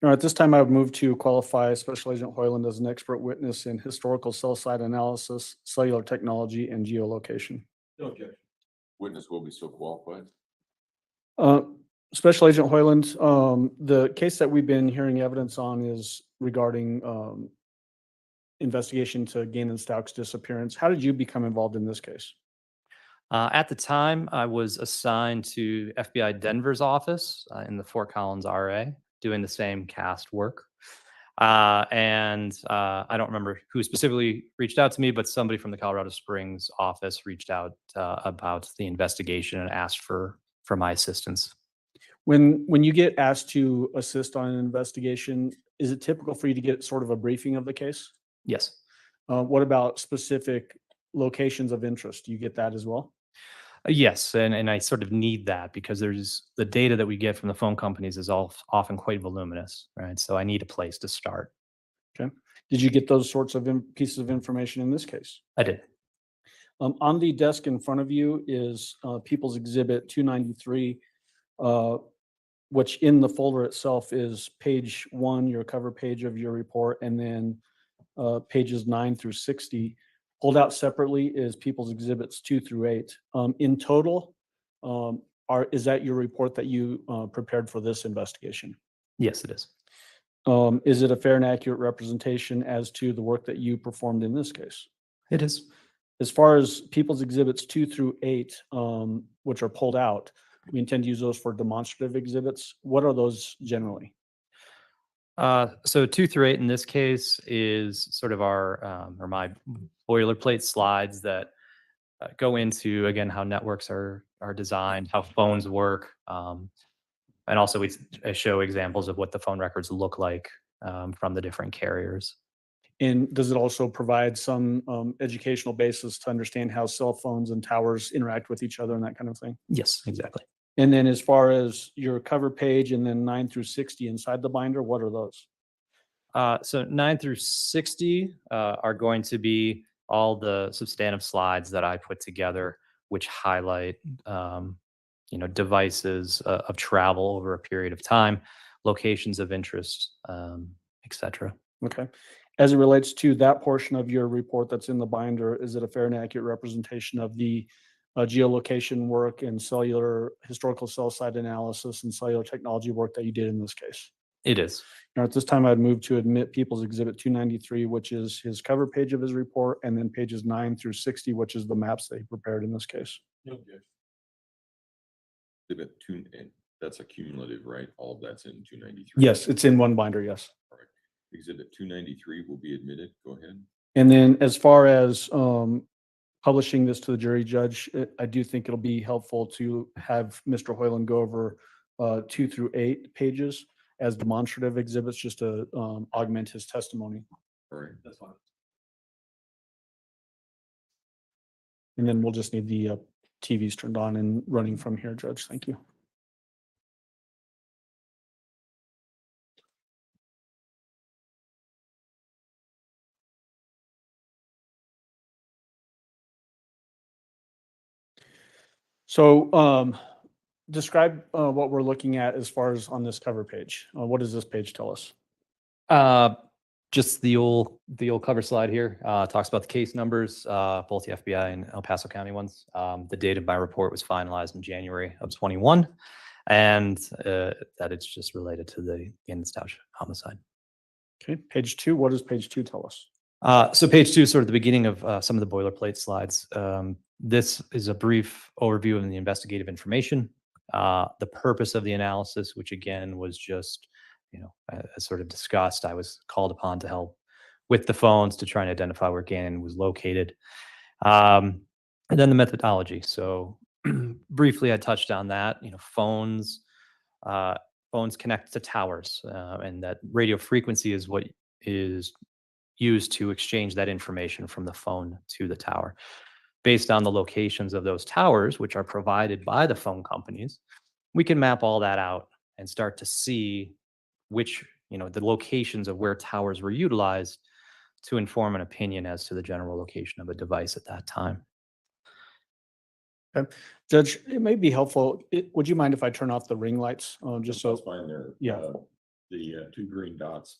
All right, at this time, I would move to qualify Special Agent Hoyland as an expert witness in historical cell site analysis, cellular technology, and geolocation. No objection. Witness will be so qualified. Special Agent Hoyland, the case that we've been hearing evidence on is regarding investigation to Gannon Stauch's disappearance. How did you become involved in this case? At the time, I was assigned to FBI Denver's office in the Fort Collins RA, doing the same CAST work. And I don't remember who specifically reached out to me, but somebody from the Colorado Springs office reached out about the investigation and asked for my assistance. When you get asked to assist on an investigation, is it typical for you to get sort of a briefing of the case? Yes. What about specific locations of interest? Do you get that as well? Yes, and I sort of need that because there's the data that we get from the phone companies is all often quite voluminous, right? So I need a place to start. Okay. Did you get those sorts of pieces of information in this case? I did. On the desk in front of you is People's Exhibit 293, which in the folder itself is page 1, your cover page of your report, and then pages 9 through 60. Pulled out separately is People's Exhibits 2 through 8. In total, is that your report that you prepared for this investigation? Yes, it is. Is it a fair and accurate representation as to the work that you performed in this case? It is. As far as People's Exhibits 2 through 8, which are pulled out, we intend to use those for demonstrative exhibits. What are those generally? So 2 through 8 in this case is sort of our or my boilerplate slides that go into again how networks are designed, how phones work, and also I show examples of what the phone records look like from the different carriers. And does it also provide some educational basis to understand how cell phones and towers interact with each other and that kind of thing? Yes, exactly. And then as far as your cover page and then 9 through 60 inside the binder, what are those? So 9 through 60 are going to be all the substantive slides that I put together, which highlight, devices of travel over a period of time, locations of interest, etc. Okay. As it relates to that portion of your report that's in the binder, is it a fair and accurate representation of the geolocation work and cellular historical cell site analysis and cellular technology work that you did in this case? It is. Now, at this time, I'd move to admit People's Exhibit 293, which is his cover page of his report, and then pages 9 through 60, which is the maps that he prepared in this case. Exhibit 2, and that's a cumulative, right? All of that's in 293. Yes, it's in one binder, yes. All right. Exhibit 293 will be admitted. Go ahead. And then as far as publishing this to the jury judge, I do think it'll be helpful to have Mr. Hoyland go over 2 through 8 pages as demonstrative exhibits just to augment his testimony. All right. That's fine. And then we'll just need the TVs turned on and running from here, Judge. Thank you. So describe what we're looking at as far as on this cover page. What does this page tell us? Just the old cover slide here talks about the case numbers, both the FBI and El Paso County ones. The date of my report was finalized in January of 21, and that it's just related to the Gannon Stauch homicide. Okay, page 2. What does page 2 tell us? So page 2 is sort of the beginning of some of the boilerplate slides. This is a brief overview of the investigative information, the purpose of the analysis, which again was just, as sort of discussed, I was called upon to help with the phones to try and identify where Gannon was located. And then the methodology. So briefly, I touched on that. Phones connect to towers, and that radio frequency is what is used to exchange that information from the phone to the tower. Based on the locations of those towers, which are provided by the phone companies, we can map all that out and start to see which, the locations of where towers were utilized to inform an opinion as to the general location of a device at that time. Okay. Judge, it may be helpful. Would you mind if I turn off the ring lights? Just so. That's fine there. Yeah. The 2 green dots.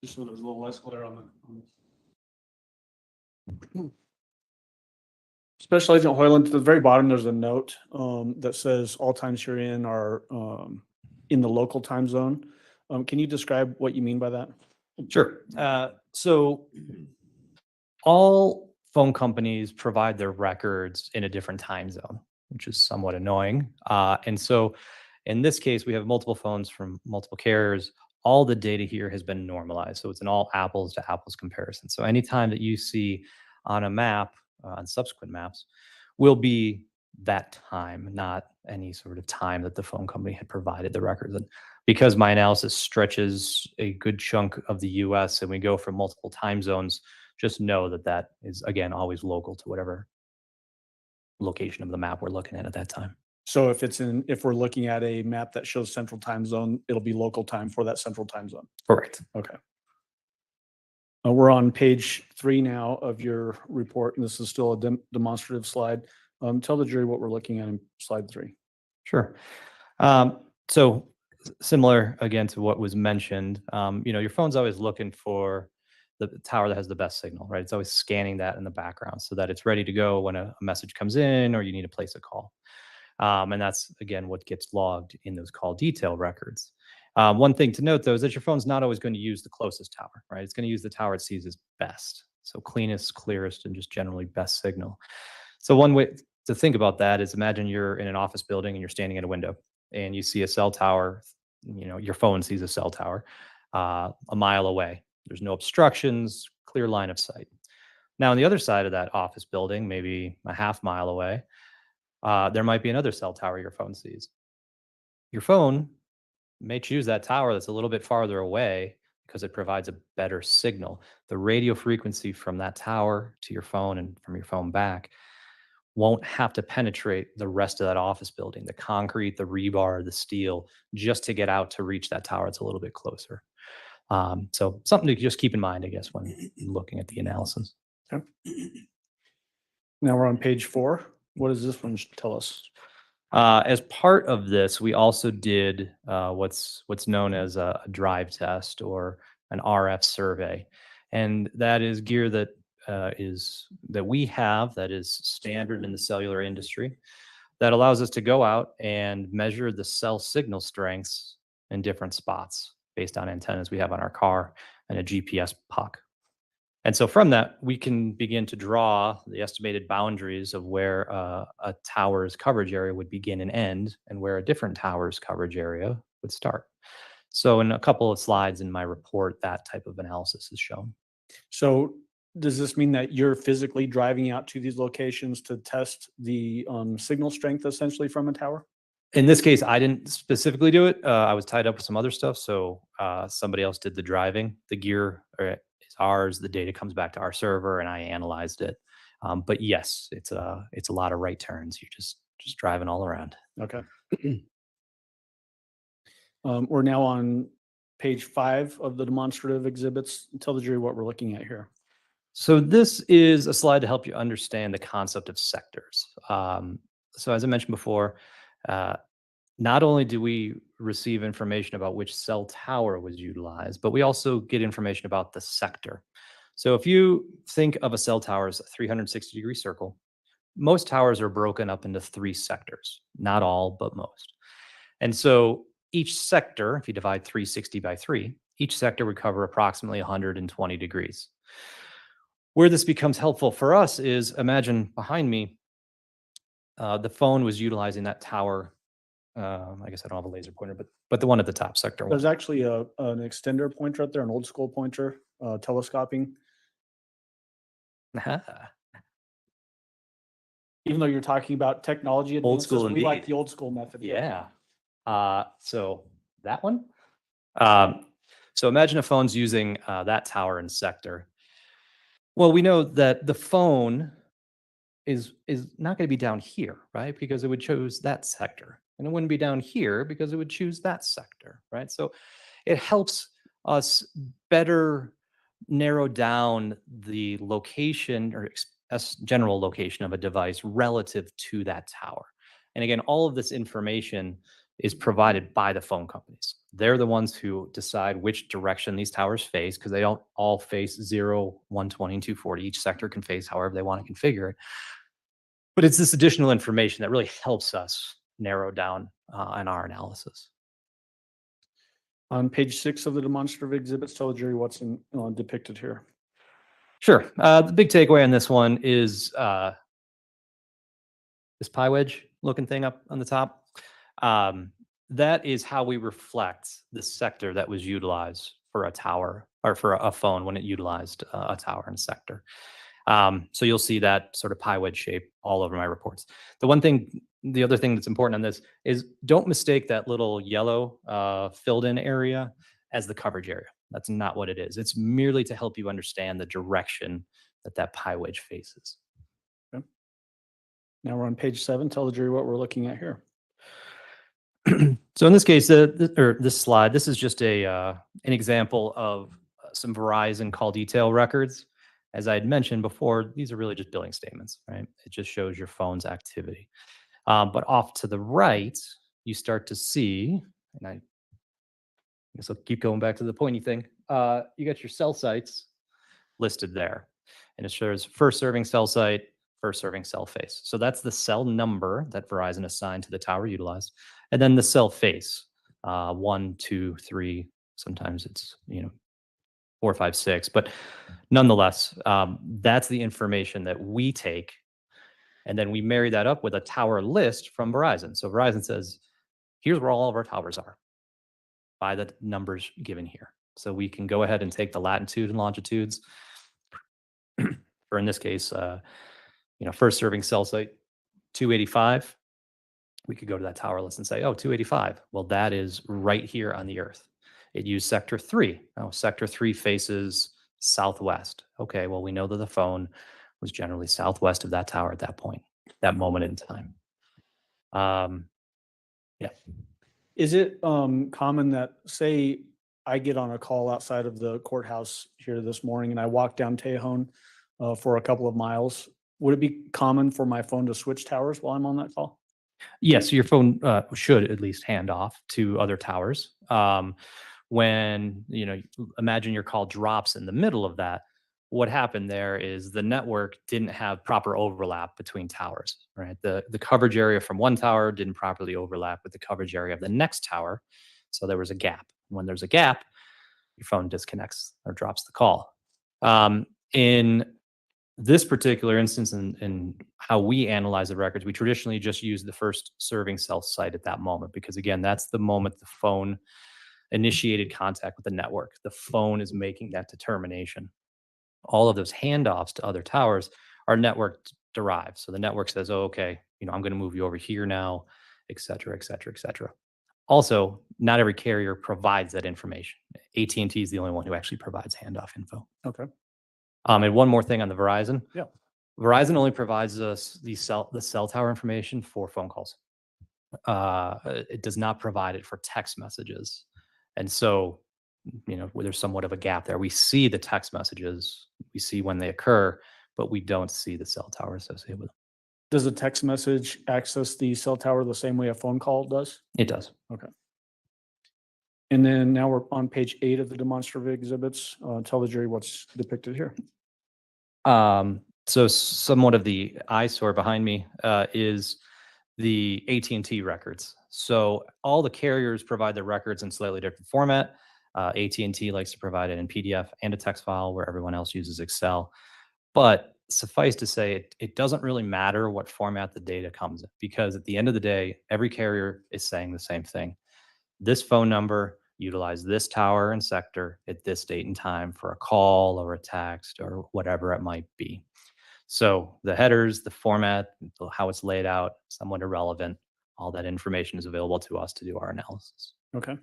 Just so there's a little less glare on the. Special Agent Hoyland, to the very bottom, there's a note that says all times you're in are in the local time zone. Can you describe what you mean by that? Sure. So all phone companies provide their records in a different time zone, which is somewhat annoying. And so in this case, we have multiple phones from multiple carriers. All the data here has been normalized. So it's an all apples to apples comparison. So anytime that you see on a map on subsequent maps will be that time, not any sort of time that the phone company had provided the records. And because my analysis stretches a good chunk of the US and we go from multiple time zones, just know that that is, again, always local to whatever location of the map we're looking at that time. So if we're looking at a map that shows central time zone, it'll be local time for that central time zone. Correct. Okay. We're on page 3 now of your report, and this is still a demonstrative slide. Tell the jury what we're looking at in slide 3. Sure. So similar again to what was mentioned, your phone's always looking for the tower that has the best signal, right? It's always scanning that in the background so that it's ready to go when a message comes in or you need to place a call. And that's, again, what gets logged in those call detail records. One thing to note, though, is that your phone's not always going to use the closest tower, right? It's going to use the tower it sees as best. So cleanest, clearest, and just generally best signal. So one way to think about that is imagine you're in an office building and you're standing at a window and you see a cell tower, your phone sees a cell tower a mile away. There's no obstructions, clear line of sight. Now, on the other side of that office building, maybe a half mile away, there might be another cell tower your phone sees. Your phone may choose that tower that's a little bit farther away because it provides a better signal. The radio frequency from that tower to your phone and from your phone back won't have to penetrate the rest of that office building, the concrete, the rebar, the steel, just to get out to reach that tower that's a little bit closer. So something to just keep in mind, I guess, when looking at the analysis. Okay. Now we're on page 4. What does this one tell us? As part of this, we also did what's known as a drive test or an RF survey, and that is gear that we have that is standard in the cellular industry that allows us to go out and measure the cell signal strengths in different spots based on antennas we have on our car and a GPS puck. And so from that, we can begin to draw the estimated boundaries of where a tower's coverage area would begin and end, and where a different tower's coverage area would start. So in a couple of slides in my report, that type of analysis is shown. So does this mean that you're physically driving out to these locations to test the signal strength essentially from a tower? In this case, I didn't specifically do it. I was tied up with some other stuff, so somebody else did the driving. The gear is ours. The data comes back to our server, and I analyzed it. But yes, it's a lot of right turns. You're just driving all around. Okay. We're now on page 5 of the demonstrative exhibits. Tell the jury what we're looking at here. So this is a slide to help you understand the concept of sectors. So as I mentioned before, not only do we receive information about which cell tower was utilized, but we also get information about the sector. So if you think of a cell tower as a 360-degree circle, most towers are broken up into 3 sectors. Not all, but most. And so each sector, if you divide 360 by 3, each sector would cover approximately 120 degrees. Where this becomes helpful for us is, imagine behind me, the phone was utilizing that tower. I guess I don't have a laser pointer, but the one at the top, sector 1. There's actually an extender pointer up there, an old school pointer, telescoping. Even though you're talking about technology Old advances, school we like indeed. the old school method. Yeah. So that one. So imagine a phone's using that tower and sector. Well, we know that the phone is not going to be down here, right? Because it would choose that sector. And it wouldn't be down here because it would choose that sector, right? So it helps us better narrow down the location or general location of a device relative to that tower. And again, all of this information is provided by the phone companies. They're the ones who decide which direction these towers face, because they don't all face 0, 120, and 240. Each sector can face however they want to configure it. But it's this additional information that really helps us narrow down on our analysis. On page 6 of the demonstrative exhibits, tell the jury what's depicted here. Sure. The big takeaway on this one is this pie wedge looking thing up on the top. That is how we reflect the sector that was utilized for a tower or for a phone when it utilized a tower and sector. So you'll see that sort of pie wedge shape all over my reports. The other thing that's important on this is don't mistake that little yellow filled in area as the coverage area. That's not what it is. It's merely to help you understand the direction that pie wedge faces. Okay. Now we're on page 7. Tell the jury what we're looking at here. So in this case, this slide, this is just an example of some Verizon call detail records. As I had mentioned before, these are really just billing statements, right? It just shows your phone's activity. But off to the right, you start to see, and I guess I'll keep going back to the pointy thing. You got your cell sites listed there. And it shows first serving cell site, first serving cell face. So that's the cell number that Verizon assigned to the tower utilized. And then the cell face, 1, 2, 3, sometimes it's, 4, 5, 6. But nonetheless, that's the information that we take. And then we marry that up with a tower list from Verizon. So Verizon says, here's where all of our towers are by the numbers given here. So we can go ahead and take the latitude and longitudes. Or in this case, first serving cell site 285. We could go to that tower list and say, oh, 285. Well, that is right here on the Earth. It used sector 3. Oh, sector 3 faces southwest. Okay, well, we know that the phone was generally southwest of that tower at that point, that moment in time. Yeah. Is it common that, say, I get on a call outside of the courthouse here this morning and I walk down Tejon for a couple of miles? Would it be common for my phone to switch towers while I'm on that call? Yes, your phone should at least hand off to other towers. When, imagine your call drops in the middle of that, what happened there is the network didn't have proper overlap between towers, right? The coverage area from one tower didn't properly overlap with the coverage area of the next tower. So there was a gap. When there's a gap, your phone disconnects or drops the call. In this particular instance and how we analyze the records, we traditionally just use the first serving cell site at that moment, because again, that's the moment the phone initiated contact with the network. The phone is making that determination. All of those handoffs to other towers are network derived. So the network says, oh, okay, I'm going to move you over here now, et cetera, et cetera, et cetera. Also, not every carrier provides that information. AT&T is the only one who actually provides handoff info. Okay. And one more thing on the Verizon. Yeah. Verizon only provides us the cell tower information for phone calls. It does not provide it for text messages. And so, there's somewhat of a gap there. We see the text messages, we see when they occur, but we don't see the cell tower associated with them. Does a text message access the cell tower the same way a phone call does? It does. Okay. And then now we're on page 8 of the demonstrative exhibits. Tell the jury what's depicted here. So somewhat of the eyesore behind me is the AT&T records. So all the carriers provide their records in slightly different format. AT&T likes to provide it in PDF and a text file, where everyone else uses Excel. But suffice to say, it doesn't really matter what format the data comes in, because at the end of the day, every carrier is saying the same thing. This phone number utilized this tower and sector at this date and time for a call or a text or whatever it might be. So the headers, the format, how it's laid out, somewhat irrelevant. All that information is available to us to do our analysis. Okay.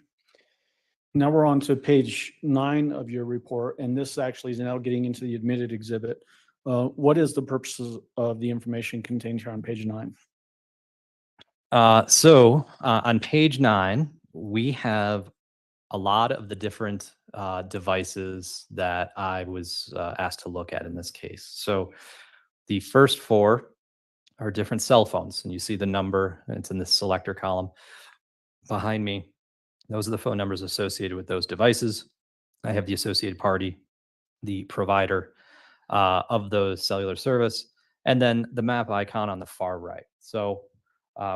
Now we're on to page 9 of your report, and this actually is now getting into the admitted exhibit. What is the purposes of the information contained here on page 9? So on page 9, we have a lot of the different devices that I was asked to look at in this case. So the first 4 are different cell phones, and you see the number, and it's in the selector column behind me. Those are the phone numbers associated with those devices. I have the associated party, the provider of those cellular service, and then the map icon on the far right. So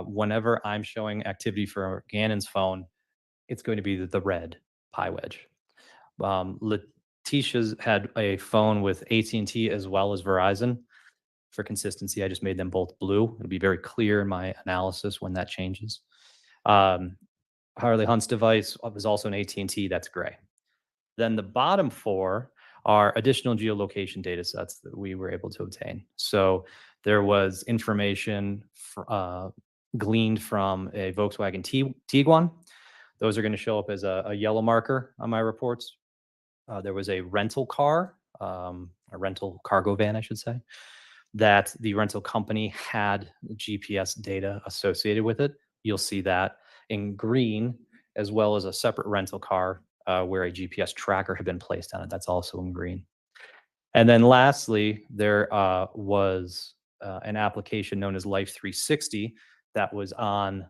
whenever I'm showing activity for Gannon's phone, it's going to be the red pie wedge. Letecia's had a phone with AT&T as well as Verizon. For consistency, I just made them both blue. It'll be very clear in my analysis when that changes. Harley Hunt's device was also an AT&T, that's gray. Then the bottom 4 are additional geolocation data sets that we were able to obtain. So there was information gleaned from a Volkswagen Tiguan. Those are going to show up as a yellow marker on my reports. There was a rental car, a rental cargo van, I should say, that the rental company had GPS data associated with it. You'll see that in green, as well as a separate rental car where a GPS tracker had been placed on it. That's also in green. And then lastly, there was an application known as Life 360 that was on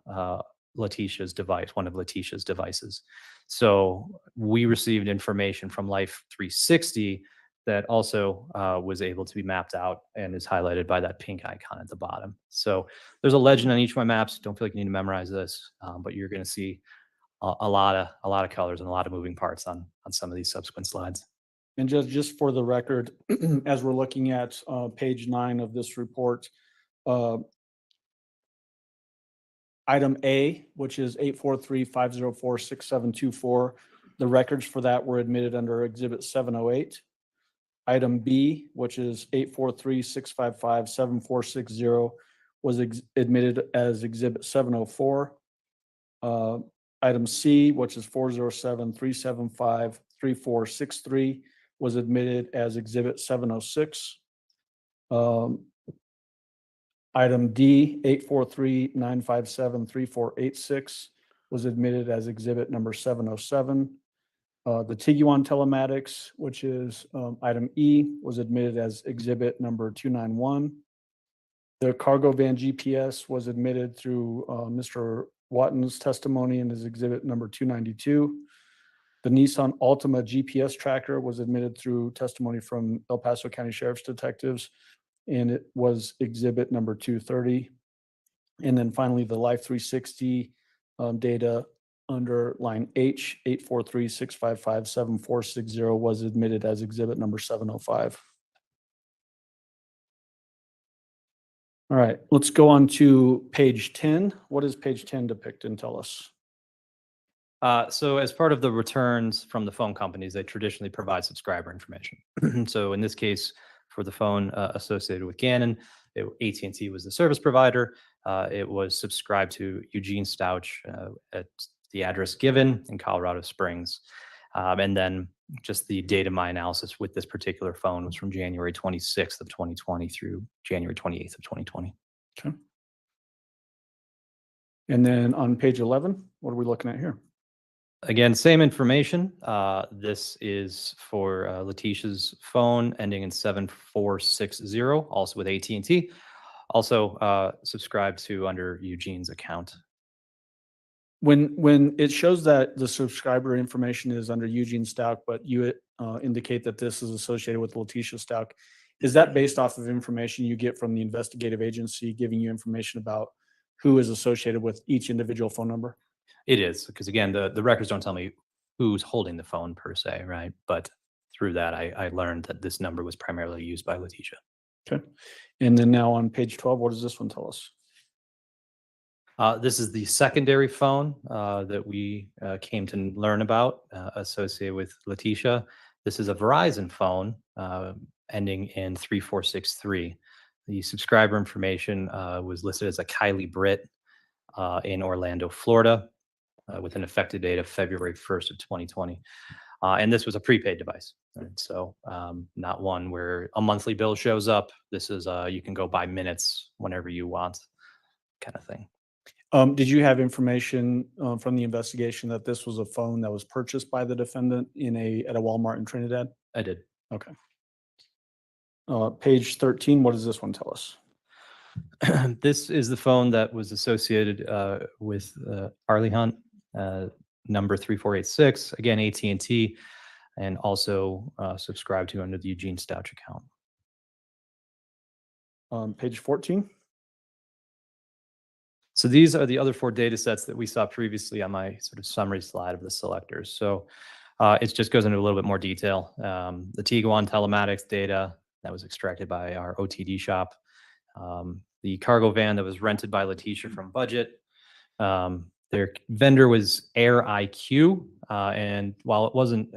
Letecia's device, one of Letecia's devices. So we received information from Life 360 that also was able to be mapped out and is highlighted by that pink icon at the bottom. So there's a legend on each of my maps. Don't feel like you need to memorize this, but you're going to see a lot of colors and a lot of moving parts on some of these subsequent slides. And just for the record, as we're looking at page 9 of this report, item A, which is 843-504-6724, the records for that were admitted under Exhibit 708. Item B, which is 843-655-7460, was admitted as Exhibit 704. Item C, which is 407-375-3463, was admitted as Exhibit 706. Item D, 843-957-3486, was admitted as Exhibit number 707. The Tiguan telematics, which is item E, was admitted as Exhibit number 291. The cargo van GPS was admitted through Mr. Watton's testimony and is Exhibit number 292. The Nissan Altima GPS tracker was admitted through testimony from El Paso County Sheriff's detectives, and it was Exhibit number 230. And then finally, the Life 360 data under line H, 843-655-7460, was admitted as Exhibit number 705. All right, let's go on to page 10. What does page 10 depict and tell us? So as part of the returns from the phone companies, they traditionally provide subscriber information. So in this case, for the phone associated with Gannon, AT&T was the service provider. It was subscribed to Eugene Stauch at the address given in Colorado Springs. And then just the data mine analysis with this particular phone was from January 26th of 2020 through January 28th of 2020. Okay. And then on page 11, what are we looking at here? Again, same information. This is for Letecia's phone ending in 7460, also with AT&T. Also subscribed to under Eugene's account. When it shows that the subscriber information is under Eugene Stauch, but you indicate that this is associated with Letecia Stauch, is that based off of information you get from the investigative agency giving you information about who is associated with each individual phone number? It is, because again, the records don't tell me who's holding the phone per se, right? But through that, I learned that this number was primarily used by Letecia. Okay. And then now on page 12, what does this one tell us? This is the secondary phone that we came to learn about associated with Letecia. This is a Verizon phone ending in 3463. The subscriber information was listed as a Kylie Britt in Orlando, Florida, with an effective date of February 1st of 2020. And this was a prepaid device. Right? So not one where a monthly bill shows up. This is you can go by minutes whenever you want kind of thing. Did you have information from the investigation that this was a phone that was purchased by the defendant at a Walmart in Trinidad? I did. Okay. Page 13, what does this one tell us? This is the phone that was associated with Harley Hunt, number 3486, again, AT&T, and also subscribed to under the Eugene Stauch account. Page 14. So these are the other 4 data sets that we saw previously on my sort of summary slide of the selectors. So it just goes into a little bit more detail. The Tiguan telematics data that was extracted by our OTD shop. The cargo van that was rented by Letecia from Budget. Their vendor was Air IQ. And while it wasn't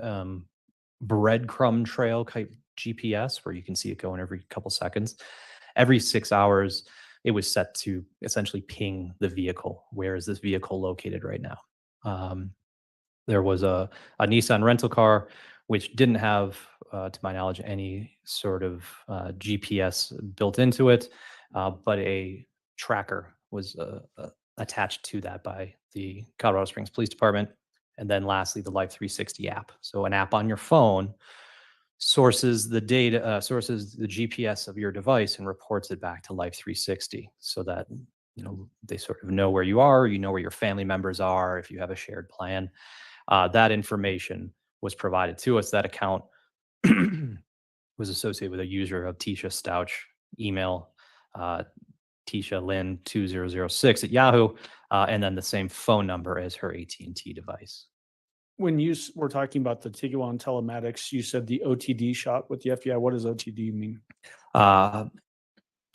breadcrumb trail type GPS where you can see it going every couple seconds. Every 6 hours, it was set to essentially ping the vehicle. Where is this vehicle located right now? There was a Nissan rental car, which didn't have, to my knowledge, any sort of GPS built into it, but a tracker was attached to that by the Colorado Springs Police Department. And then lastly, the Life 360 app. So an app on your phone sources the data, sources the GPS of your device and reports it back to Life 360 so that, you know, they sort of know where you are, you know where your family members are, if you have a shared plan. That information was provided to us. That account was associated with a user of Letecia Stauch, email Tisha Lynn 2006 at Yahoo, and then the same phone number as her AT&T device. When you were talking about the Tiguan telematics, you said the OTD shot with the FBI. What does OTD mean?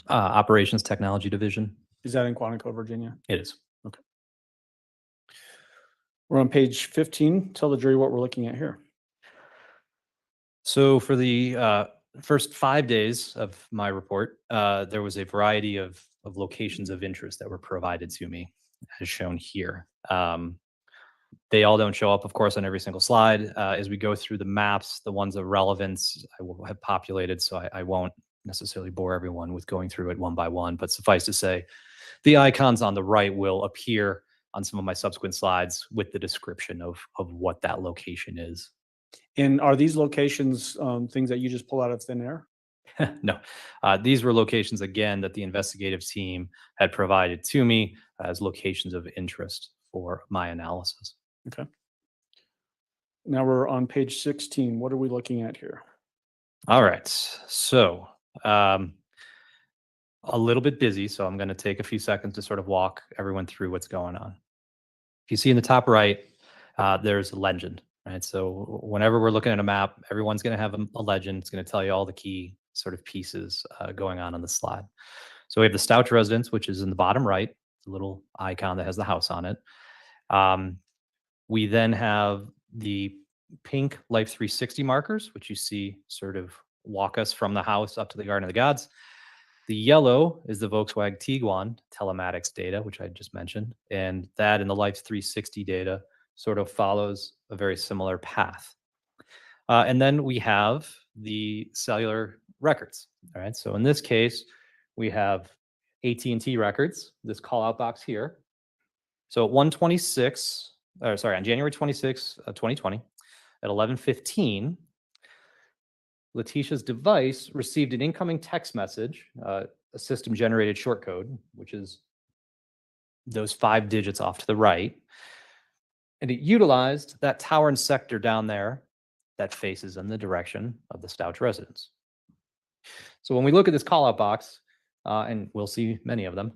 Operations Technology Division. Is that in Quantico, Virginia? It is. We're on page 15. Tell the jury what we're looking at here. So for the first 5 days of my report, there was a variety of locations of interest that were provided to me, as shown here. They all don't show up, of course, on every single slide. As we go through the maps, the ones of relevance I will have populated, so I won't necessarily bore everyone with going through it one by one, but suffice to say, the icons on the right will appear on some of my subsequent slides with the description of what that location is. And are these locations things that you just pull out of thin air? No, these were locations, again, that the investigative team had provided to me as locations of interest for my analysis. Okay. Now we're on page 16. What are we looking at here? All right. So a little bit busy, so I'm going to take a few seconds to sort of walk everyone through what's going on. If you see in the top right, there's a legend, right? So whenever we're looking at a map, everyone's going to have a legend. It's going to tell you all the key sort of pieces going on the slide. So we have the Stauch residence, which is in the bottom right, the little icon that has the house on it. We then have the pink Life 360 markers, which you see sort of walk us from the house up to the Garden of the Gods. The yellow is the Volkswagen Tiguan telematics data, which I just mentioned. And that and the Life 360 data sort of follows a very similar path. And then we have the cellular records. All right. So in this case, we have AT&T records, this call out box here. So at on January 26, 2020, at 11:15, Letecia's device received an incoming text message, a system-generated short code, which is those 5 digits off to the right. And it utilized that tower and sector down there that faces in the direction of the Stauch residence. So when we look at this call-out box, and we'll see many of them,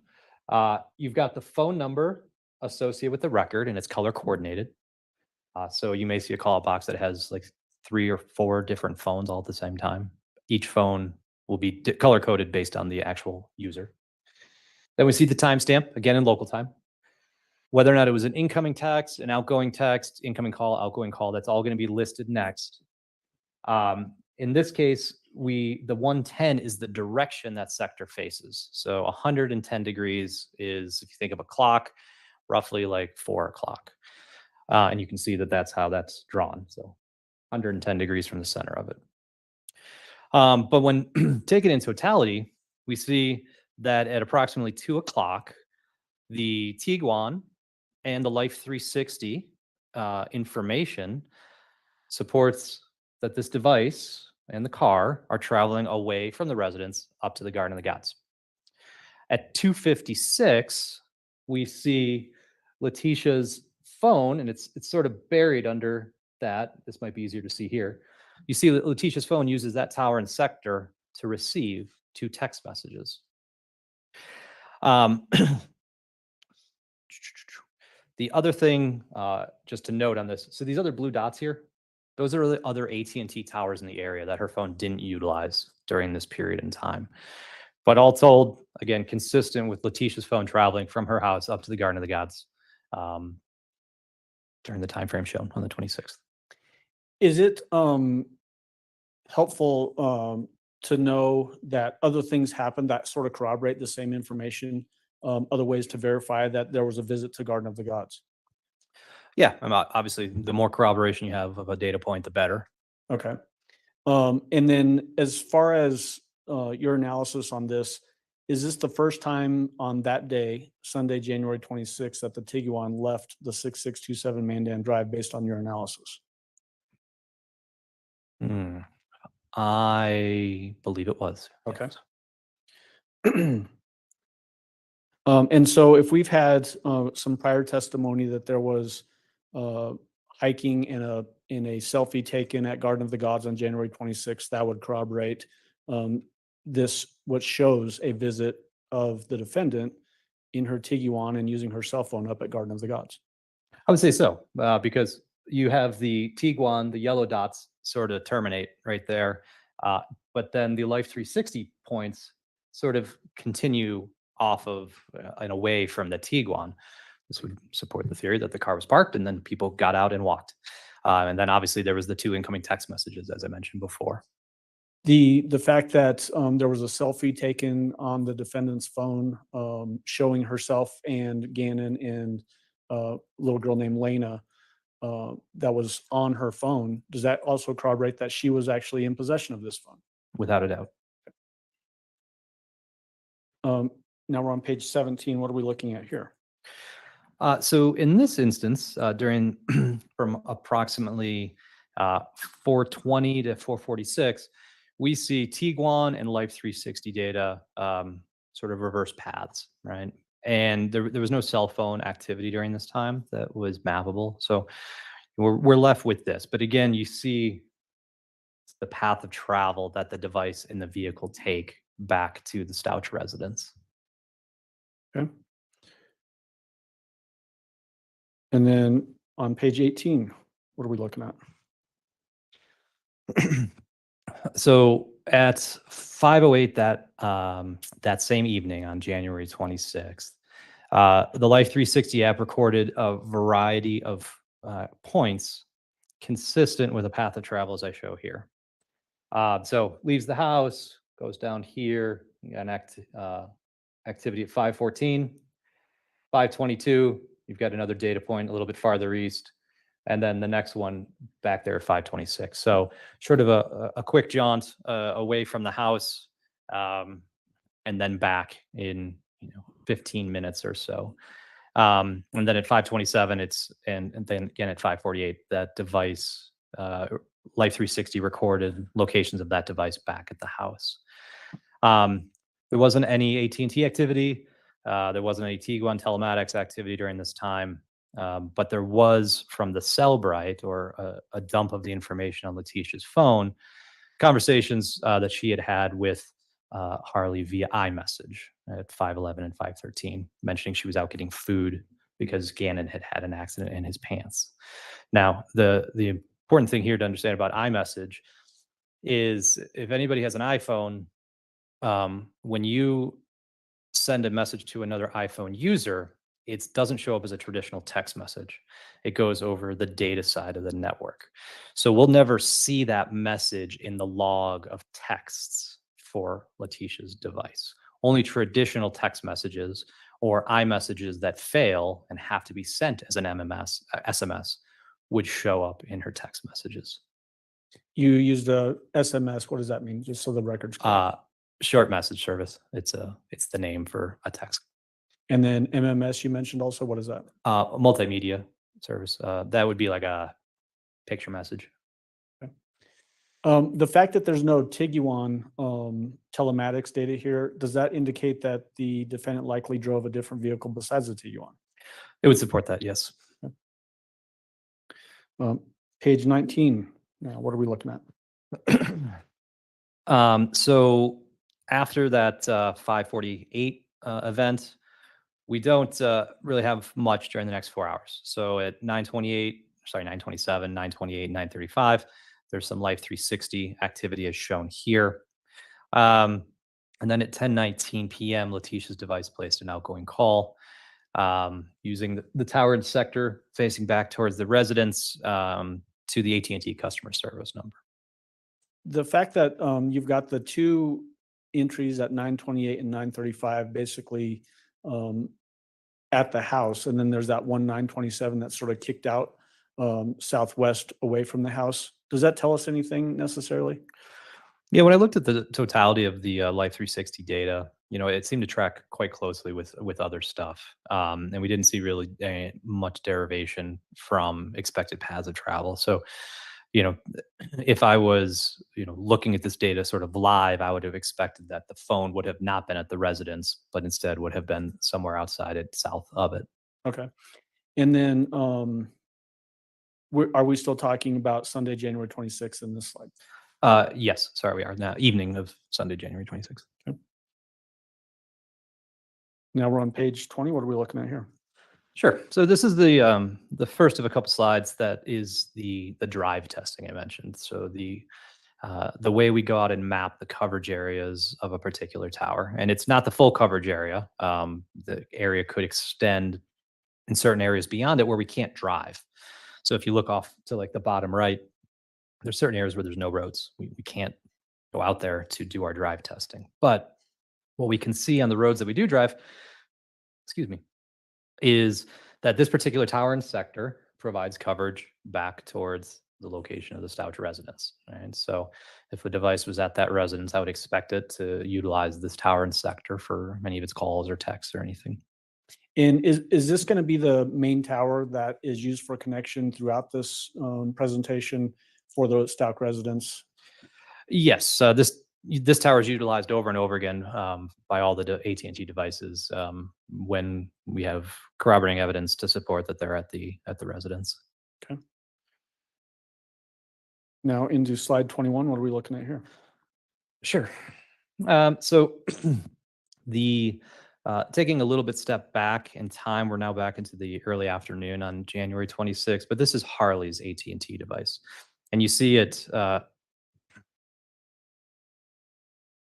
you've got the phone number associated with the record, and it's color coordinated. So you may see a call-out box that has like 3 or 4 different phones all at the same time. Each phone will be color-coded based on the actual user. Then we see the timestamp, again in local time. Whether or not it was an incoming text, an outgoing text, incoming call, outgoing call, that's all going to be listed next. In this case, the 110 is the direction that sector faces. So 110 degrees is, if you think of a clock, roughly like 4 o'clock. And you can see that that's how that's drawn. So 110 degrees from the center of it. But when taken in totality, we see that at approximately 2 o'clock, the Tiguan and the Life 360 information supports that this device and the car are traveling away from the residence up to the Garden of the Gods. At 2:56, we see Letecia's phone, and it's sort of buried under that. This might be easier to see here. You see that Letecia's phone uses that tower and sector to receive 2 text messages. The other thing, just to note on this, so these other blue dots here, those are the other AT&T towers in the area that her phone didn't utilize during this period in time. But all told, again, consistent with Letecia's phone traveling from her house up to the Garden of the Gods during the time frame shown on the 26th. Is it helpful to know that other things happened that sort of corroborate the same information, other ways to verify that there was a visit to Garden of the Gods. Yeah, obviously, the more corroboration you have of a data point, the better. Okay. And then as far as your analysis on this, is this the first time on that day, Sunday, January 26th, that the Tiguan left the 6627 Mandan Drive based on your analysis? I believe it was. Okay. And so if we've had some prior testimony that there was hiking in a selfie taken at Garden of the Gods on January 26th, that would corroborate this, what shows a visit of the defendant in her Tiguan and using her cell phone up at Garden of the Gods. I would say so, because you have the Tiguan, the yellow dots sort of terminate right there. But then the Life 360 points sort of continue off of and away from the Tiguan. This would support the theory that the car was parked and then people got out and walked. And then obviously there was the 2 incoming text messages, as I mentioned before. The fact that there was a selfie taken on the defendant's phone showing herself and Gannon and a little girl named Lena that was on her phone, does that also corroborate that she was actually in possession of this phone? Without a doubt. Now we're on page 17. What are we looking at here? So in this instance, during from approximately 4:20 to 4:46, we see Tiguan and Life 360 data sort of reverse paths, right? And there was no cell phone activity during this time that was mappable. So we're left with this. But again, you see the path of travel that the device and the vehicle take back to the Stauch residence. Okay. And then on page 18, what are we looking at? So at 5:08 that same evening on January 26th, the Life 360 app recorded a variety of points consistent with a path of travel as I show here. So leaves the house, goes down here, you got an activity at 5:14, 5:22, you've got another data point a little bit farther east, and then the next one back there at 5:26. So sort of a quick jaunt away from the house, and then back in 15 minutes or so. And then at 5:27, and then again at 5:48, that device, Life 360 recorded locations of that device back at the house. There wasn't any AT&T activity. There wasn't any Tiguan telematics activity during this time. But there was, from the Cellbrite, or a dump of the information on Letecia's phone, conversations that she had with Harley via iMessage at 5:11 and 5:13, mentioning she was out getting food because Gannon had an accident in his pants. Now, the important thing here to understand about iMessage is, if anybody has an iPhone, when you send a message to another iPhone user, it doesn't show up as a traditional text message. It goes over the data side of the network. So we'll never see that message in the log of texts for Letecia's device. Only traditional text messages or iMessages that fail and have to be sent as an SMS would show up in her text messages. You used a SMS. What does that mean? Just so the record's clear. Short message service. It's the name for a text. And then MMS you mentioned also. What is that? Multimedia service. That would be like a picture message. Okay. The fact that there's no Tiguan telematics data here, does that indicate that the defendant likely drove a different vehicle besides the Tiguan? It would support that, yes. Page 19. Now, what are we looking at? So after that 5:48 event, we don't really have much during the next 4 hours. So at 9:27, 9:28, 9:35, there's some Life 360 activity as shown here. And then at 10:19 p.m., Letecia's device placed an outgoing call using the towered sector facing back towards the residence to the AT&T customer service number. The fact that you've got the two entries at 9:28 and 9:35 basically at the house, and then there's that one 9:27 that's sort of kicked out southwest away from the house. Does that tell us anything necessarily? Yeah, when I looked at the totality of the Life 360 data, it seemed to track quite closely with other stuff, and we didn't see really much derivation from expected paths of travel. So, if I was, looking at this data sort of live, I would have expected that the phone would have not been at the residence, but instead would have been somewhere outside it, south of it. Okay. And then are we still talking about Sunday, January 26th in this slide? Yes, sorry, we are now evening of Sunday, January 26th. Now we're on page 20. What are we looking at here? Sure. So this is the first of a couple slides that is the drive testing I mentioned. So the way we go out and map the coverage areas of a particular tower, and it's not the full coverage area. The area could extend in certain areas beyond it where we can't drive. So if you look off to like the bottom right, there's certain areas where there's no roads. We can't go out there to do our drive testing. But what we can see on the roads that we do drive, is that this particular tower and sector provides coverage back towards the location of the Stauch residence. And so if the device was at that residence, I would expect it to utilize this tower and sector for many of its calls or texts or anything. And is this going to be the main tower that is used for connection throughout this presentation for the Stauch residence? Yes, this tower is utilized over and over again by all the AT&T devices when we have corroborating evidence to support that they're at the residence. Okay. Now into slide 21. What are we looking at here? Sure. So the taking a little bit step back in time, we're now back into the early afternoon on January 26th, but this is Harley's AT&T device. And you see it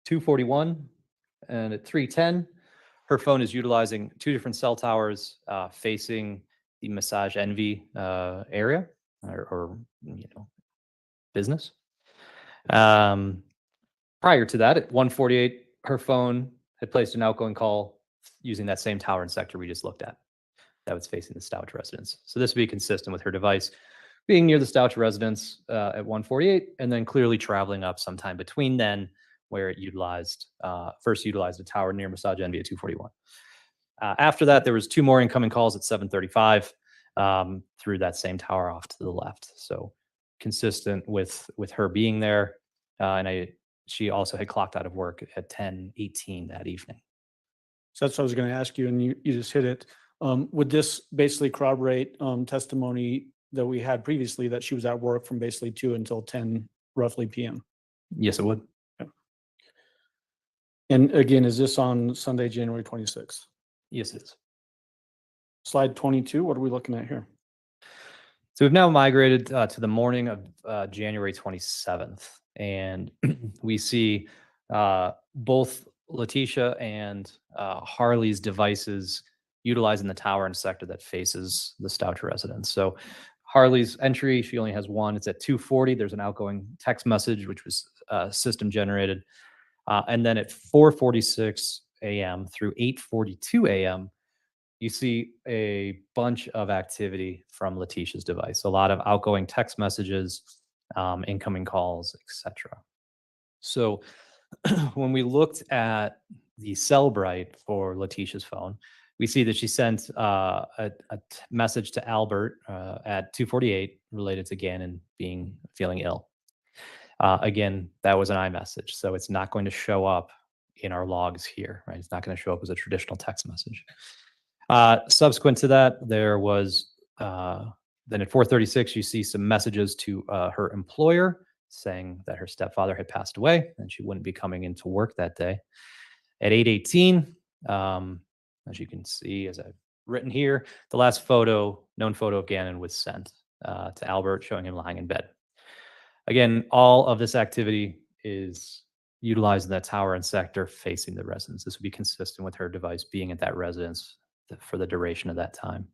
2:41 and at 3:10, her phone is utilizing two different cell towers facing the Massage Envy area or business. Prior to that, at 1:48, her phone had placed an outgoing call using that same tower and sector we just looked at. That was facing the Stauch residence. So this would be consistent with her device being near the Stauch residence at 1:48, and then clearly traveling up sometime between then, where it first utilized a tower near Massage Envy at 2:41. After that, there was two more incoming calls at 7:35 through that same tower off to the left. So consistent with her being there, and she also had clocked out of work at 10:18 that evening. So that's what I was going to ask you, and you just hit it. Would this basically corroborate testimony that we had previously that she was at work from basically 2 until 10 roughly p.m.? Yes, it would. Okay. And again, is this on Sunday, January 26th? Yes, it is. Slide 22, what are we looking at here? So we've now migrated to the morning of January 27th, and we see both Letecia and Harley's devices utilizing the tower and sector that faces the Stauch residence. So Harley's entry, she only has one. It's at 2:40. There's an outgoing text message, which was system generated. And then at 4:46 a.m. through 8:42 a.m., you see a bunch of activity from Letecia's device, a lot of outgoing text messages, incoming calls, etc. So when we looked at the Cellbrite for Letecia's phone, we see that she sent a message to Albert at 2:48 related to Gannon feeling ill. Again, that was an iMessage, so it's not going to show up in our logs here, right? It's not going to show up as a traditional text message. Subsequent to that, there was then at 4:36, you see some messages to her employer saying that her stepfather had passed away and she wouldn't be coming into work that day. At 8:18, as you can see, as I've written here, the last known photo of Gannon was sent to Albert, showing him lying in bed. Again, all of this activity is utilizing that tower and sector facing the residence. This would be consistent with her device being at that residence for the duration of that time,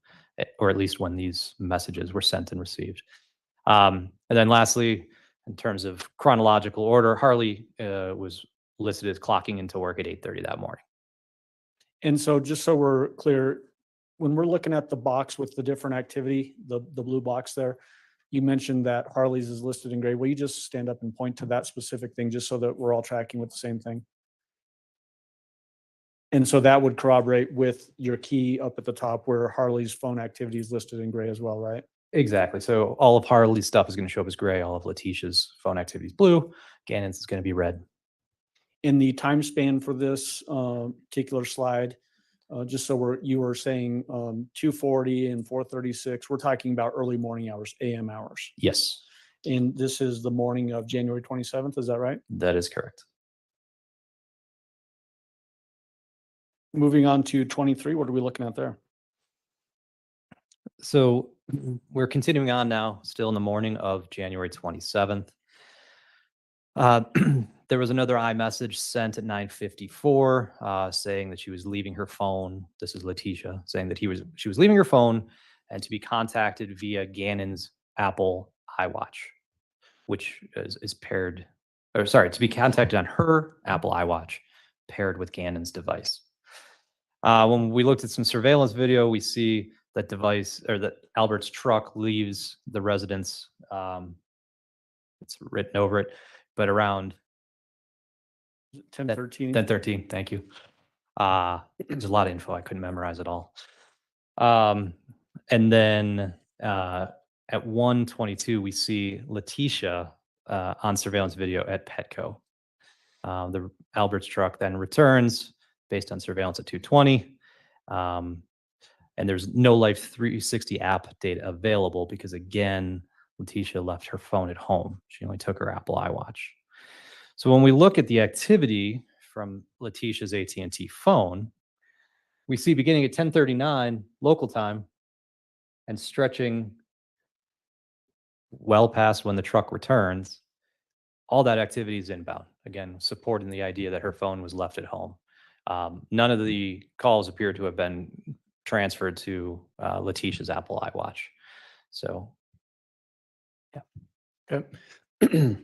or at least when these messages were sent and received. And then lastly, in terms of chronological order, Harley was listed as clocking into work at 8:30 that morning. And so just so we're clear, when we're looking at the box with the different activity, the blue box there, you mentioned that Harley's is listed in gray. Will you just stand up and point to that specific thing just so that we're all tracking with the same thing? And so that would corroborate with your key up at the top where Harley's phone activity is listed in gray as well, right? Exactly. So all of Harley's stuff is going to show up as gray. All of Letecia's phone activity is blue. Gannon's is going to be red. In the time span for this particular slide, just so you were saying 2:40 and 4:36, we're talking about early morning hours, AM hours. Yes, And this is the morning of January 27th, is that right? that is correct. Moving on to 23, what are we looking at there? So we're continuing on now, still in the morning of January 27th. There was another iMessage sent at 9:54 saying that she was leaving her phone. This is Letecia saying that she was leaving her phone and to be contacted via Gannon's Apple iWatch, which is paired, or sorry, to be contacted on her Apple iWatch paired with Gannon's device. When we looked at some surveillance video, we see that device or that Albert's truck leaves the residence. It's written over it, but around 10:13. 10:13. Thank you. There's a lot of info. I couldn't memorize it all. And then at 1:22, we see Letecia on surveillance video at Petco. The Albert's truck then returns based on surveillance at 2:20. And there's no Life 360 app data available because, again, Letecia left her phone at home. She only took her Apple iWatch. So when we look at the activity from Letecia's AT&T phone, we see beginning at 10:39 local time and stretching well past when the truck returns, all that activity is inbound. Again, supporting the idea that her phone was left at home. None of the calls appear to have been transferred to Letecia's Apple iWatch. So, yeah. Okay.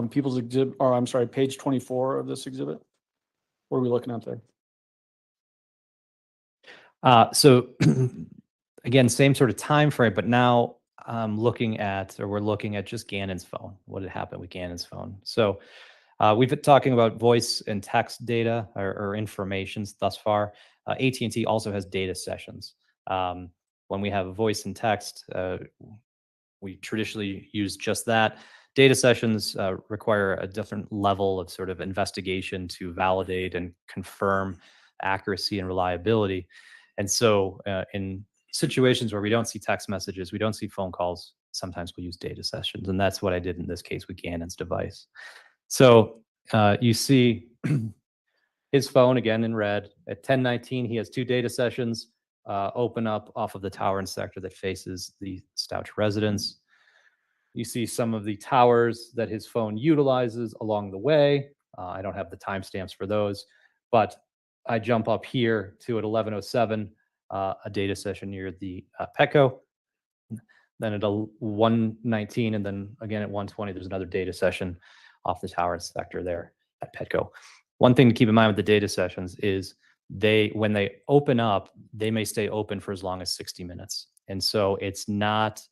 People's exhibit, or I'm sorry, page 24 of this exhibit. What are we looking at there? So again, same sort of time frame, but now we're looking at just Gannon's phone. What had happened with Gannon's phone? So we've been talking about voice and text data or informations thus far. AT&T also has data sessions. When we have voice and text, we traditionally use just that. Data sessions require a different level of sort of investigation to validate and confirm accuracy and reliability. And so in situations where we don't see text messages, we don't see phone calls, sometimes we'll use data sessions. And that's what I did in this case with Gannon's device. So you see his phone again in red. At 10:19, he has two data sessions open up off of the tower and sector that faces the Stauch residence. You see some of the towers that his phone utilizes along the way. I don't have the timestamps for those, but I jump up here to at 11:07, a data session near the Petco. Then at 1:19, and then again at 1:20, there's another data session off the tower and sector there at Petco. One thing to keep in mind with the data sessions is when they open up, they may stay open for as long as 60 minutes. And so it's not,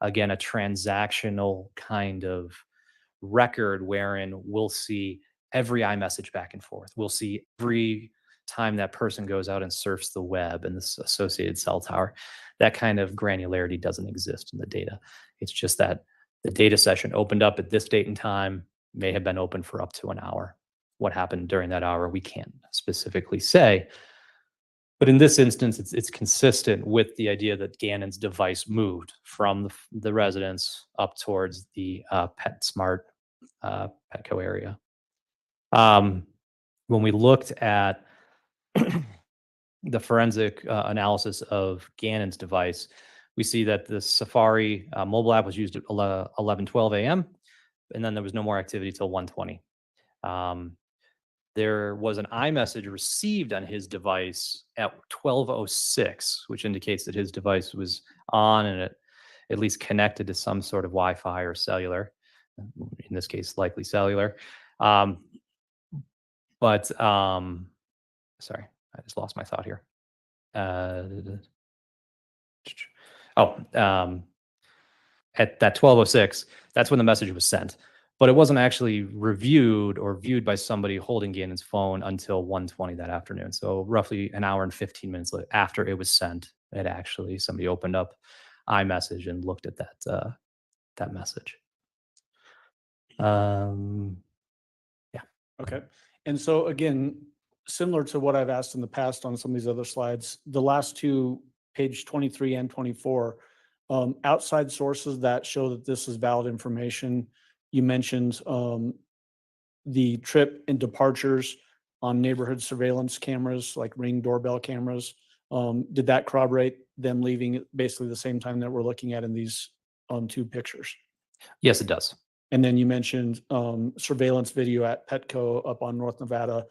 again, a transactional kind of record wherein we'll see every iMessage back and forth. We'll see every time that person goes out and surfs the web and this associated cell tower. That kind of granularity doesn't exist in the data. It's just that the data session opened up at this date and time, may have been open for up to an hour. What happened during that hour, we can't specifically say. But in this instance, it's consistent with the idea that Gannon's device moved from the residence up towards the PetSmart Petco area. When we looked at the forensic analysis of Gannon's device, we see that the Safari mobile app was used at 11:12 a.m. and then there was no more activity till 1:20. There was an iMessage received on his device at 12:06, which indicates that his device was on, and at least connected to some sort of Wi-Fi or cellular, in this case, likely cellular. Sorry, I just lost my thought here. At that 12:06, that's when the message was sent, but it wasn't actually reviewed or viewed by somebody holding Gannon's phone until 1:20 that afternoon. So roughly an hour and 15 minutes after it was sent, it actually somebody opened up iMessage and looked at that message. Okay. And so again, similar to what I've asked in the past on some of these other slides, the last two, page 23 and 24, outside sources that show that this is valid information. You mentioned the trip and departures on neighborhood surveillance cameras, like Ring doorbell cameras. Did that corroborate them leaving at basically the same time that we're looking at in these two pictures? Yes, it does. And then you mentioned surveillance video at Petco up on North Nevada,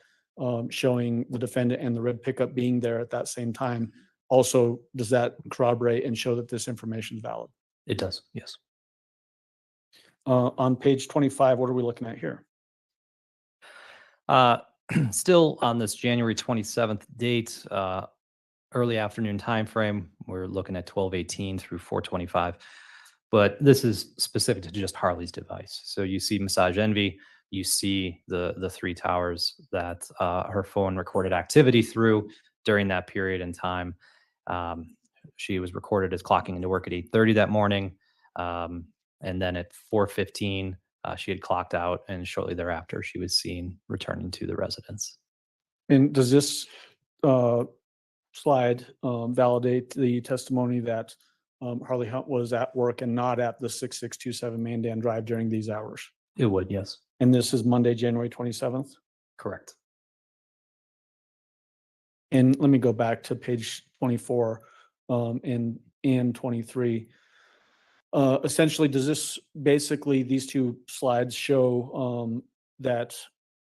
showing the defendant and the red pickup being there at that same time. Also, does that corroborate and show that this information is valid? It does, yes. On page 25, what are we looking at here? Still on this January 27th date, early afternoon timeframe, we're looking at 12:18 through 4:25. But this is specific to just Harley's device. So you see Massage Envy, you see the three towers that her phone recorded activity through during that period in time. She was recorded as clocking into work at 8:30 that morning. And then at 4:15, she had clocked out, and shortly thereafter, she was seen returning to the residence. And does this slide validate the testimony that Harley Hunt was at work and not at the 6627 Mandan Drive during these hours? It would, yes. And this is Monday, January 27th? Correct. And let me go back to page 24 and 23. Essentially, does this basically, these two slides show that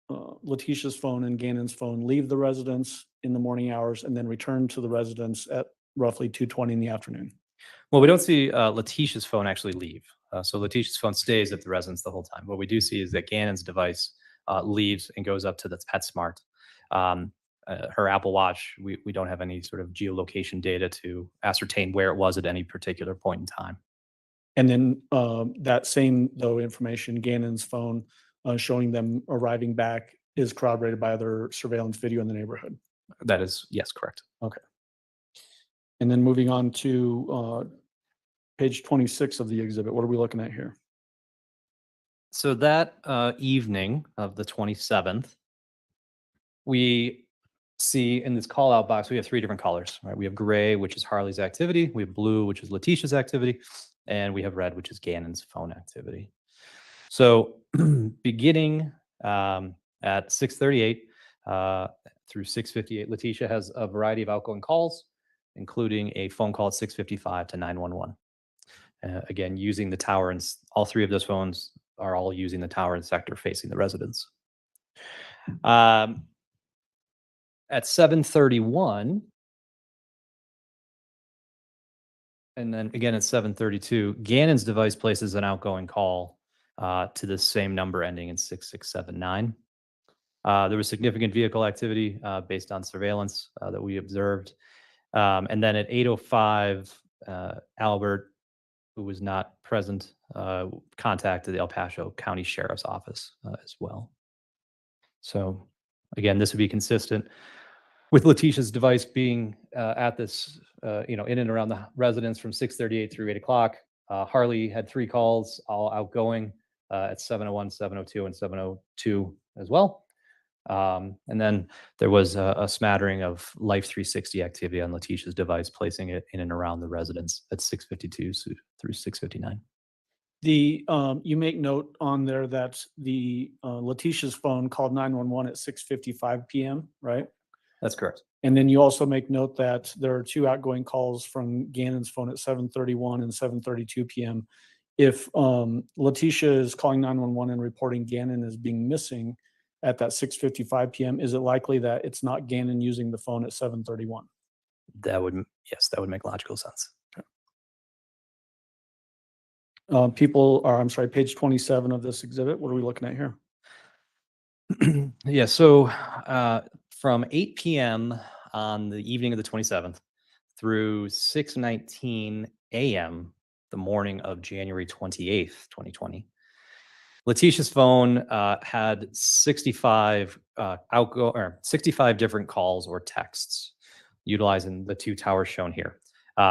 Letecia's phone and Gannon's phone leave the residence in the morning hours and then return to the residence at roughly 2:20 in the afternoon? Well, we don't see Letecia's phone actually leave. So Letecia's phone stays at the residence the whole time. What we do see is that Gannon's device leaves and goes up to the PetSmart. Her Apple Watch, we don't have any sort of geolocation data to ascertain where it was at any particular point in time. And then that same, though, information, Gannon's phone showing them arriving back is corroborated by other surveillance video in the neighborhood. That is, yes, correct. Okay. And then moving on to page 26 of the exhibit, what are we looking at here? So that evening of the 27th, we see in this call out box, we have three different colors, right? We have gray, which is Harley's activity. We have blue, which is Letecia's activity. And we have red, which is Gannon's phone activity. So beginning at 6:38 through 6:58, Letecia has a variety of outgoing calls, including a phone call at 6:55 to 911. Again, using the tower, and all three of those phones are all using the tower and sector facing the residence. At 7:31, and then again at 7:32, Gannon's device places an outgoing call to the same number ending in 6679. There was significant vehicle activity based on surveillance that we observed. And then at 8:05, Albert, who was not present, contacted the El Paso County Sheriff's Office as well. So again, this would be consistent with Letecia's device being at this, in and around the residence from 6:38 through 8 o'clock. Harley had three calls, all outgoing at 7:01, 7:02, and 7:02 as well. And then there was a smattering of Life 360 activity on Letecia's device, placing it in and around the residence at 6:52 through 6:59. You make note on there that the Letecia's phone called 911 at 6:55 p.m., right? That's correct. And then you also make note that there are two outgoing calls from Gannon's phone at 7:31 and 7:32 p.m. If Letecia is calling 911 and reporting Gannon as being missing at that 6:55 p.m., is it likely that it's not Gannon using the phone at 7:31? That would, yes, that would make logical sense. Page 27 of this exhibit. What are we looking at here? Yeah, so from 8 p.m. on the evening of the 27th through 6:19 a.m. the morning of January 28th, 2020, Letecia's phone had 65 or 65 different calls or texts utilizing the two towers shown here.